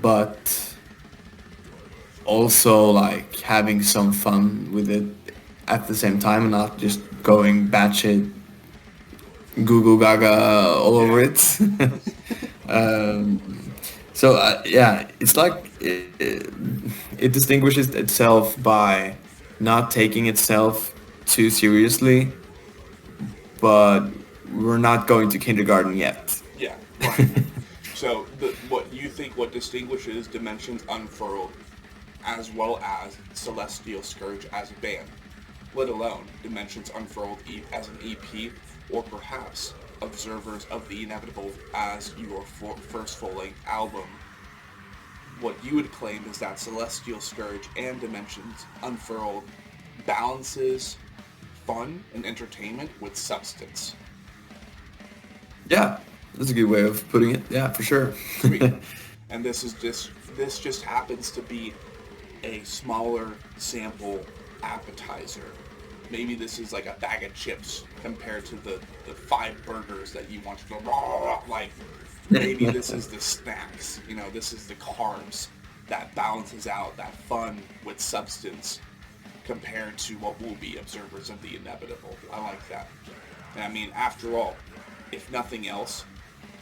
but also like having some fun with it at the same time and not just going batshit goo goo gaga all over it. So yeah, it's like it distinguishes itself by not taking itself too seriously, but we're not going to kindergarten yet. Yeah, right. So what distinguishes Dimensions Unfurled as well as Celestial Scourge as a band, let alone Dimensions Unfurled as an EP, or perhaps Observers of the Inevitable as your first full-length album. What you would claim is that Celestial Scourge and Dimensions Unfurled balances fun and entertainment with substance. Yeah, that's a good way of putting it. Yeah, for sure. Sweet. And this just happens to be a smaller sample appetizer. Maybe this is like a bag of chips compared to the 5 burgers that you want to go like. Maybe this is the snacks. This is the carbs that balances out that fun with substance compared to what will be Observers of the Inevitable. I like that. And I mean, after all, if nothing else,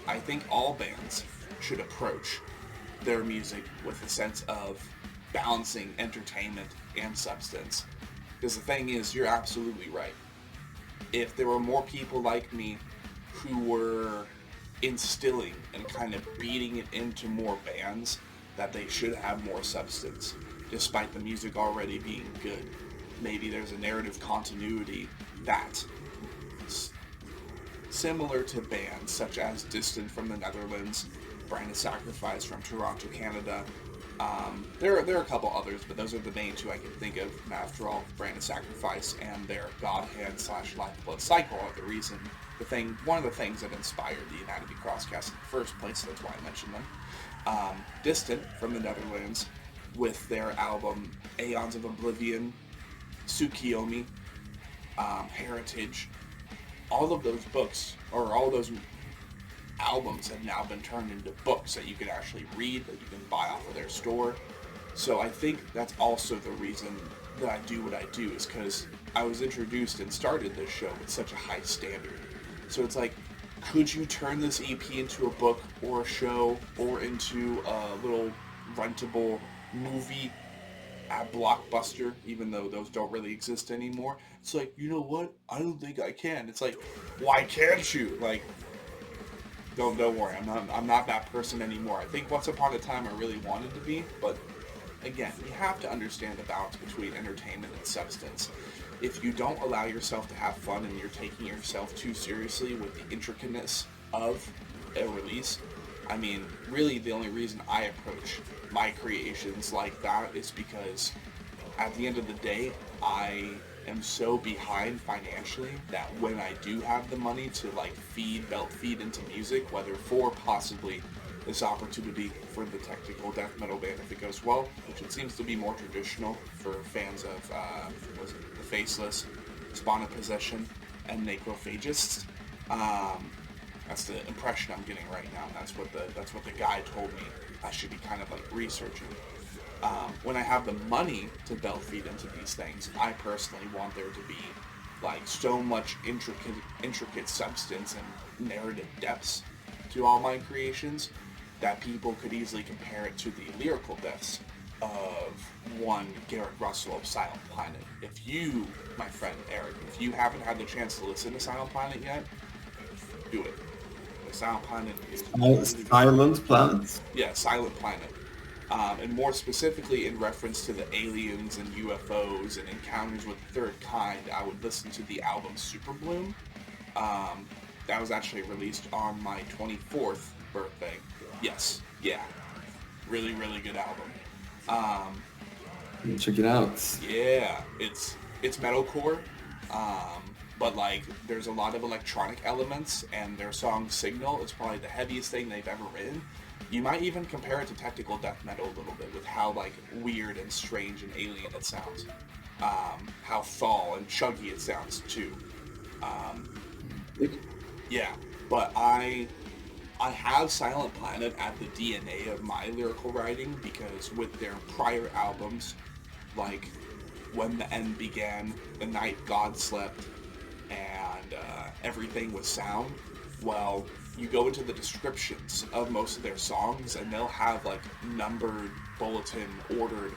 I think all bands should approach their music with a sense of balancing entertainment and substance. Because the thing is, you're absolutely right. If there were more people like me who were instilling and kind of beating it into more bands that they should have more substance, despite the music already being good, maybe there's a narrative continuity that, similar to bands such as Distant from the Netherlands, Brand of Sacrifice from Toronto, Canada. There are a couple others, but those are the main 2 I can think of. And after all, Brand of Sacrifice and their God Hand / Lifeblood Cycle are one of the things that inspired the Anatomy Crosscast in the first place. That's why I mentioned them. Distant from the Netherlands, with their album Aeons of Oblivion, Tsukiyomi, Heritage. All of those books, or all those albums, have now been turned into books that you can actually read, that you can buy off of their store. So I think that's also the reason that I do what I do, is because I was introduced and started this show with such a high standard. So it's like, could you turn this EP into a book or a show or into a little rentable movie at Blockbuster, even though those don't really exist anymore? It's like, you know what? I don't think I can. It's like, why can't you? Like, don't worry. I'm not that person anymore. I think once upon a time I really wanted to be, but again, you have to understand the balance between entertainment and substance. If you don't allow yourself to have fun and you're taking yourself too seriously with the intricateness of a release, I mean, really the only reason I approach my creations like that is because at the end of the day, I am so behind financially that when I do have the money to belt feed into music, whether for possibly this opportunity for the technical death metal band if it goes well, which it seems to be more traditional for fans of the Faceless, Spawn of Possession, and Necrophagists. That's the impression I'm getting right now. That's what the guy told me I should be kind of researching. When I have the money to belt feed into these things, I personally want there to be so much intricate substance and narrative depths to all my creations that people could easily compare it to the lyrical depths of one Garrett Russell of Silent Planet. If you, my friend Eric, if you haven't had the chance to listen to Silent Planet yet, do it. Silent Planet is... Silent Planet? Yeah, Silent Planet. And more specifically in reference to the aliens and UFOs and encounters with the third kind, I would listen to the album Super Bloom. That was actually released on my 24th birthday. Yes, yeah. Really, really good album. Check it out. Yeah, it's metalcore. but like there's a lot of electronic elements, and their song Signal is probably the heaviest thing they've ever written. You might even compare it to technical death metal a little bit with how like weird and strange and alien it sounds. How fall and chuggy it sounds too. Yeah, but I have Silent Planet at the DNA of my lyrical writing, because with their prior albums, like When the End Began, The Night God Slept, and Everything Was Sound, well, you go into the descriptions of most of their songs and they'll have like numbered, bulletin, ordered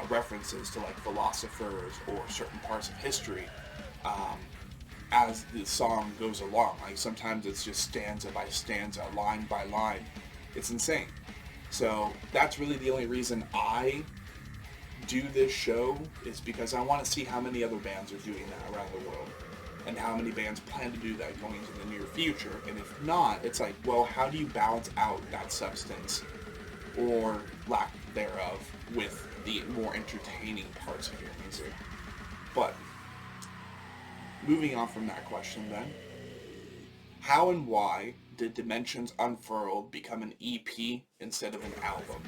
references to like philosophers or certain parts of history as the song goes along. Like sometimes it's just stanza by stanza, line by line. It's insane. So that's really the only reason I do this show, is because I want to see how many other bands are doing that around the world, and how many bands plan to do that going into the near future. And if not, it's like, well, how do you balance out that substance, or lack thereof, with the more entertaining parts of your music? But moving on from that question then, how and why did Dimensions Unfurled become an EP instead of an album?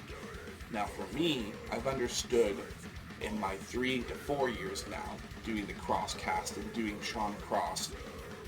Now for me, I've understood in my 3 to 4 years now doing the Crosscast and doing Sean Cross,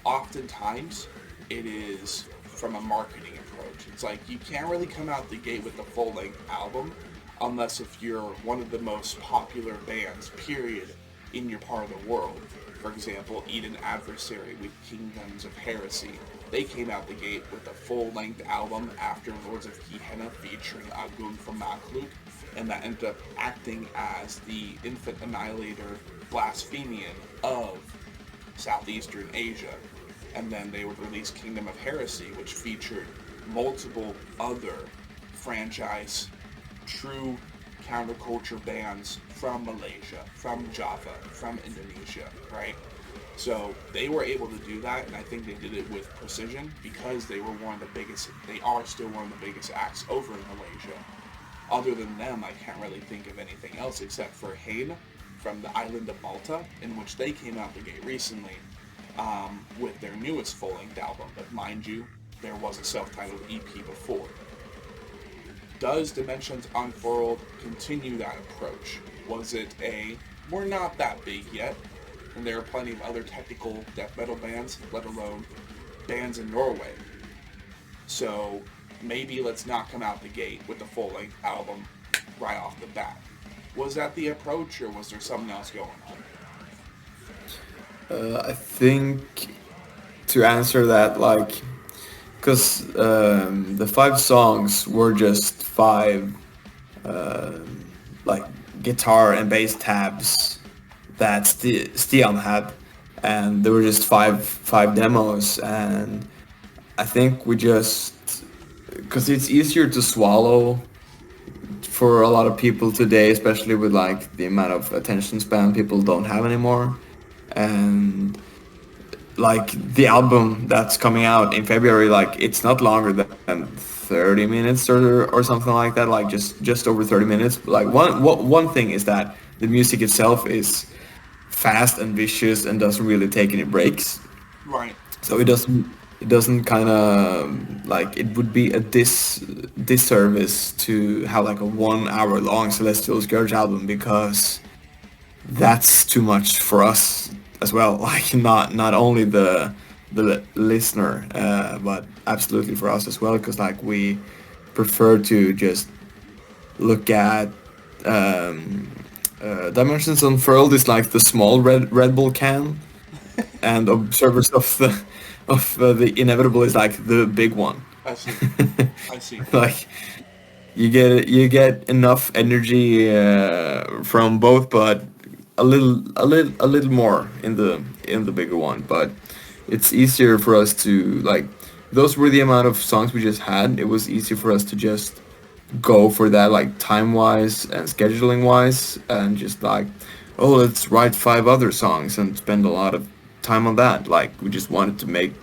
oftentimes it is from a marketing approach. It's like you can't really come out the gate with a full-length album unless if you're one of the most popular bands, period, in your part of the world. For example, Eden Adversary with Kingdoms of Heresy. They came out the gate with a full-length album after Lords of Gehenna featuring Agun from Makluk, and that ended up acting as the infant annihilator blasphemian of Southeastern Asia. And then they would release Kingdom of Heresy, which featured multiple other franchise, true counterculture bands from Malaysia, from Java, from Indonesia, right? So they were able to do that, and I think they did it with precision because they were one of the biggest, they are still one of the biggest acts over in Malaysia. Other than them, I can't really think of anything else except for Hain from the island of Malta, in which they came out the gate recently with their newest full-length album. But mind you, there was a self-titled EP before. Does Dimensions Unfurled continue that approach? Was it a, we're not that big yet, and there are plenty of other technical death metal bands, let alone bands in Norway. So maybe let's not come out the gate with the full-length album right off the bat. Was that the approach, or was there something else going on? I think to answer that, like, because the 5 songs were just 5 like guitar and bass tabs that Stian had, and there were just five demos, and I think we just, because it's easier to swallow for a lot of people today, especially with like the amount of attention span people don't have anymore, and like the album that's coming out in February, like it's not longer than 30 minutes or something like that, like just over 30 minutes. Like one thing is that the music itself is fast and vicious and doesn't really take any breaks. Right. So it doesn't kind of, like, it would be a disservice to have like a 1 hour long Celestial Scourge album, because that's too much for us as well. Like not only the listener, but absolutely for us as well, because like we prefer to just look at Dimensions Unfurled is like the small Red Bull can, and Observers of the Inevitable is like the big one. I see. Like you get enough energy from both, but a little more in the bigger one. But it's easier for us to, like, those were the amount of songs we just had. It was easy for us to just go for that, like time wise and scheduling wise, and just like, oh, let's write 5 other songs and spend a lot of time on that. Like we just wanted to make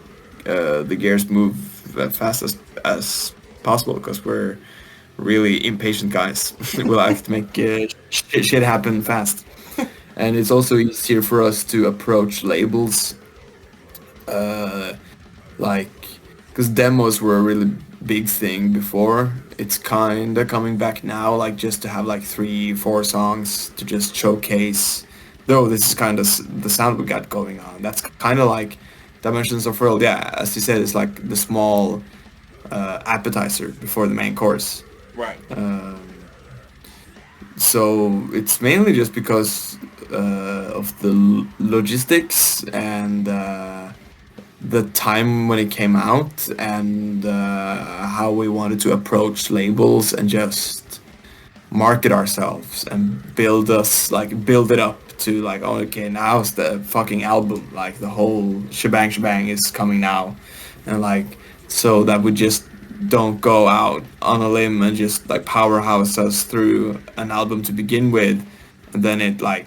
the gears move as fast as possible, because we're really impatient guys. We like to make shit happen fast. And it's also easier for us to approach labels like, because demos were a really big thing before. It's kind of coming back now, like just to have like 3-4 songs to just showcase. Though this is kind of the sound we got going on. That's kind of like Dimensions of World. Yeah, as you said, it's like the small appetizer before the main course. Right. So it's mainly just because of the logistics and the time when it came out, and how we wanted to approach labels and just market ourselves and build it up to like, oh, okay, now's the fucking album, like the whole shebang is coming now, and like, so that we just don't go out on a limb and just like powerhouse us through an album to begin with, and then it like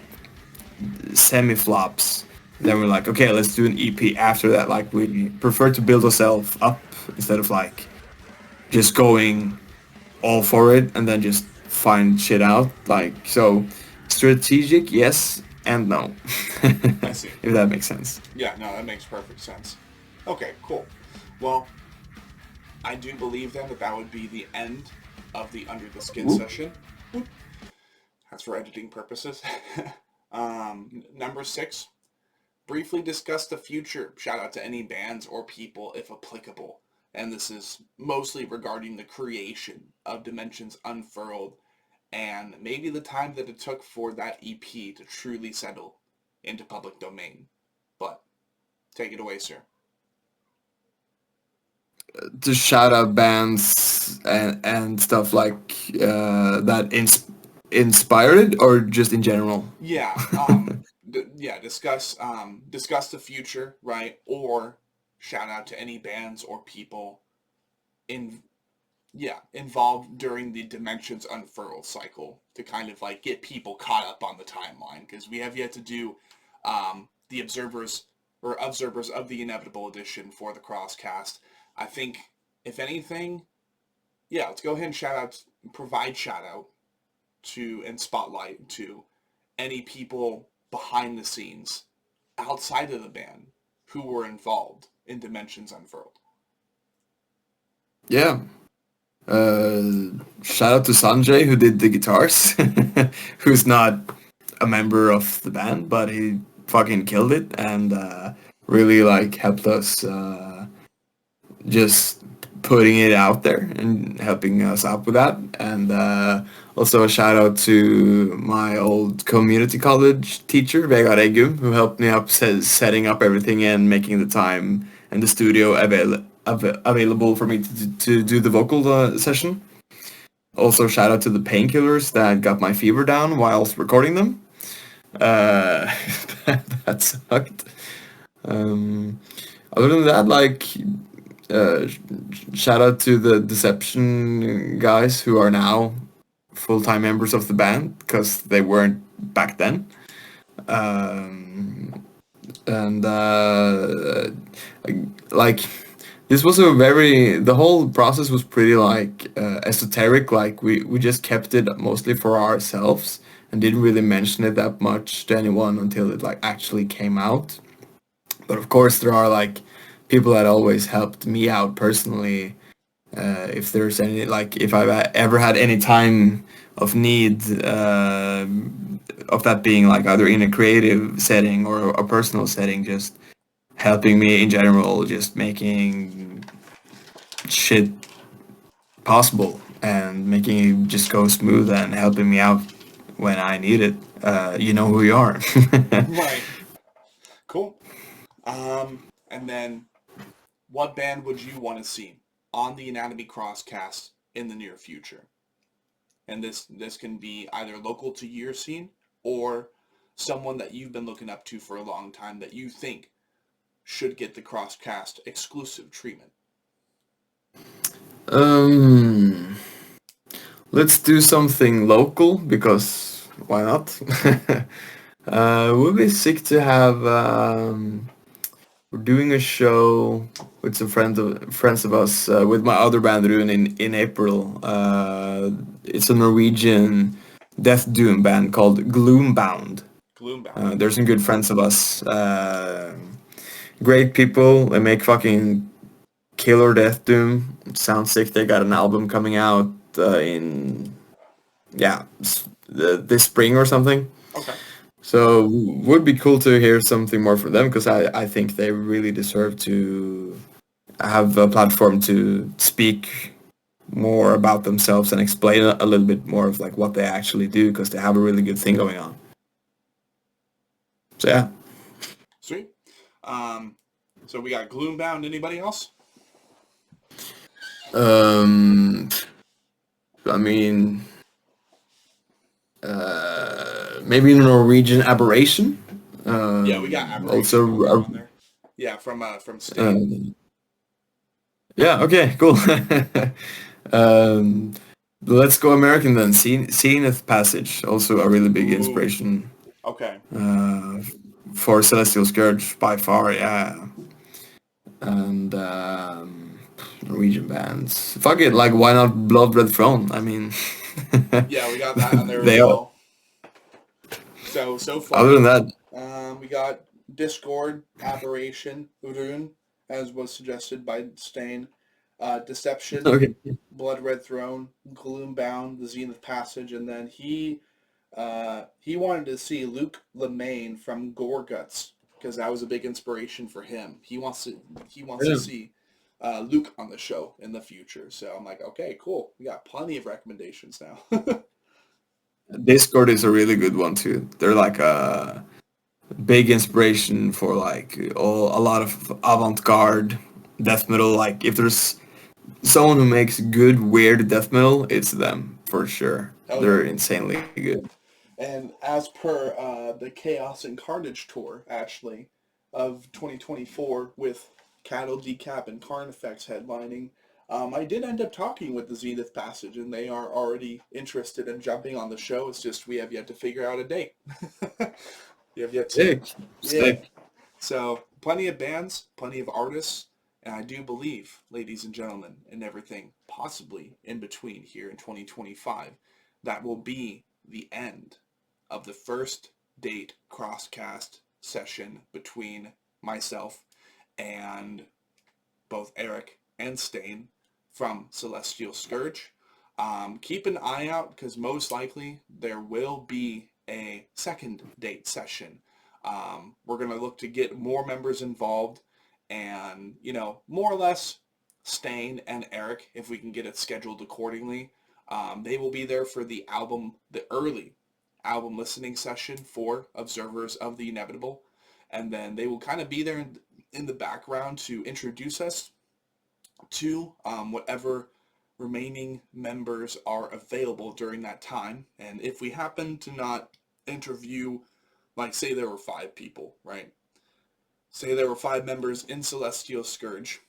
semi-flops. Then we're like, okay, let's do an EP after that. Like, we prefer to build ourselves up instead of like just going all for it and then just find shit out. Like, so strategic, yes and no. I see. If that makes sense. Yeah, no, that makes perfect sense. Okay, cool. Well, I do believe then that would be the end of the Under the Skin session. Whoop. That's for editing purposes. Number 6, briefly discuss the future. Shout out to any bands or people if applicable. And this is mostly regarding the creation of Dimensions Unfurled and maybe the time that it took for that EP to truly settle into public domain. But take it away, sir. To shout out bands and stuff like that inspired it, or just in general? Yeah, discuss the future, right? Or shout out to any bands or people involved during the Dimensions Unfurled cycle to kind of like get people caught up on the timeline, because we have yet to do the observers of the Inevitable edition for the Crosscast. I think, if anything, let's go ahead and provide shout out to and spotlight to any people behind the scenes outside of the band who were involved in Dimensions Unfurled. Yeah. Shout out to Sanjay, who did the guitars, who's not a member of the band, but he fucking killed it and really like helped us just putting it out there and helping us out with that. And also a shout out to my old community college teacher, Vegard Eggum, who helped me up setting up everything and making the time and the studio available for me to do the vocal session. Also shout out to the painkillers that got my fever down whilst recording them. That sucked. Other than that, like, shout out to the Deception guys who are now full-time members of the band, because they weren't back then. Like, this was the whole process was pretty like esoteric. Like, we just kept it mostly for ourselves and didn't really mention it that much to anyone until it like actually came out. But of course there are like people that always helped me out personally. If there's any, like, if I've ever had any time of need of that being like either in a creative setting or a personal setting, just helping me in general, just making shit possible and making it just go smooth and helping me out when I need it. You know who you are. Right. Cool. And then what band would you want to see on the Anatomy Crosscast in the near future? And this can be either local to your scene or someone that you've been looking up to for a long time that you think should get the Crosscast exclusive treatment. Let's do something local, because why not? It would be sick to have we're doing a show with some friends of us with my other band Rune in April. It's a Norwegian death doom band called Gloombound. They're some good friends of us. great people. They make fucking killer death doom. Sounds sick. They got an album coming out in this spring or something. Okay. So would be cool to hear something more from them, because I think they really deserve to have a platform to speak more about themselves and explain a little bit more of like what they actually do, because they have a really good thing going on. So yeah. Sweet. So we got Gloombound. Anybody else? I mean, maybe Norwegian Aberration. Yeah, we got Aberration also on there. Yeah, from Sting. Yeah. Okay. Cool. Let's go American then. Zenith Passage, also a really big inspiration. Okay. For Celestial Scourge by far, yeah. And Norwegian bands. Fuck it, like why not Blood Red Throne? I mean, yeah, we got that on there They as well. So far. other than that, We got Discord, Aberration, Udrun, as was suggested by Stain, Deception, okay. Blood Red Throne, Gloombound, the Zenith Passage, and then he wanted to see Luke LeMaine from Goreguts, because that was a big inspiration for him. He wants to see Luke on the show in the future. So I'm like, okay, cool. We got plenty of recommendations now. Discord is a really good one too. They're like a big inspiration for like a lot of avant-garde death metal. Like if there's someone who makes good weird death metal, it's them for sure. They're insanely good. And as per the Chaos and Carnage tour, actually, of 2024 with Cattle, Decap, and Carnifex headlining, I did end up talking with the Zenith Passage, and they are already interested in jumping on the show. It's just we have yet to figure out a date. We have yet to. Sick. So plenty of bands, plenty of artists, and I do believe, ladies and gentlemen, and everything possibly in between here in 2025, that will be the end of the first date crosscast session between myself and both Eirik and Stain from Celestial Scourge. Keep an eye out, because most likely there will be a second date session. We're going to look to get more members involved, and, more or less Stain and Eirik, if we can get it scheduled accordingly. They will be there for the early album listening session for Observers of the Inevitable, and then they will kind of be there in the background to introduce us to whatever remaining members are available during that time. And if we happen to not interview, like say there were 5 people, right? Say there were 5 members in Celestial Scourge,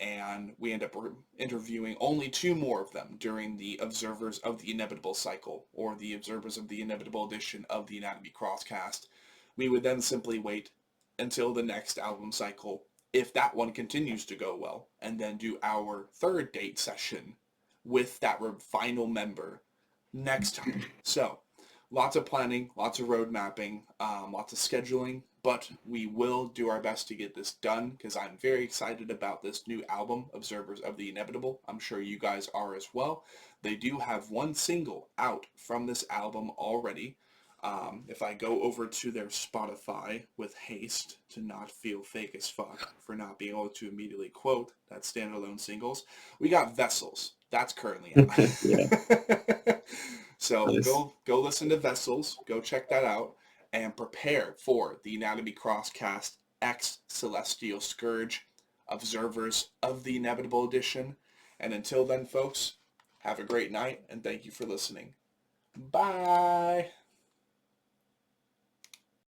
and we end up interviewing only 2 more of them during the Observers of the Inevitable cycle, or the Observers of the Inevitable edition of the Anatomy Crosscast. We would then simply wait until the next album cycle, if that one continues to go well, and then do our third date session with that final member next time. So, lots of planning, lots of road mapping, lots of scheduling, but we will do our best to get this done, because I'm very excited about this new album, Observers of the Inevitable. I'm sure you guys are as well. They do have 1 single out from this album already. If I go over to their Spotify with haste to not feel fake as fuck for not being able to immediately quote that standalone singles, we got Vessels. That's currently out. So Nice. go listen to Vessels, go check that out, and prepare for the Anatomy Crosscast X Celestial Scourge Observers of the Inevitable edition. And until then, folks, have a great night, and thank you for listening. Bye!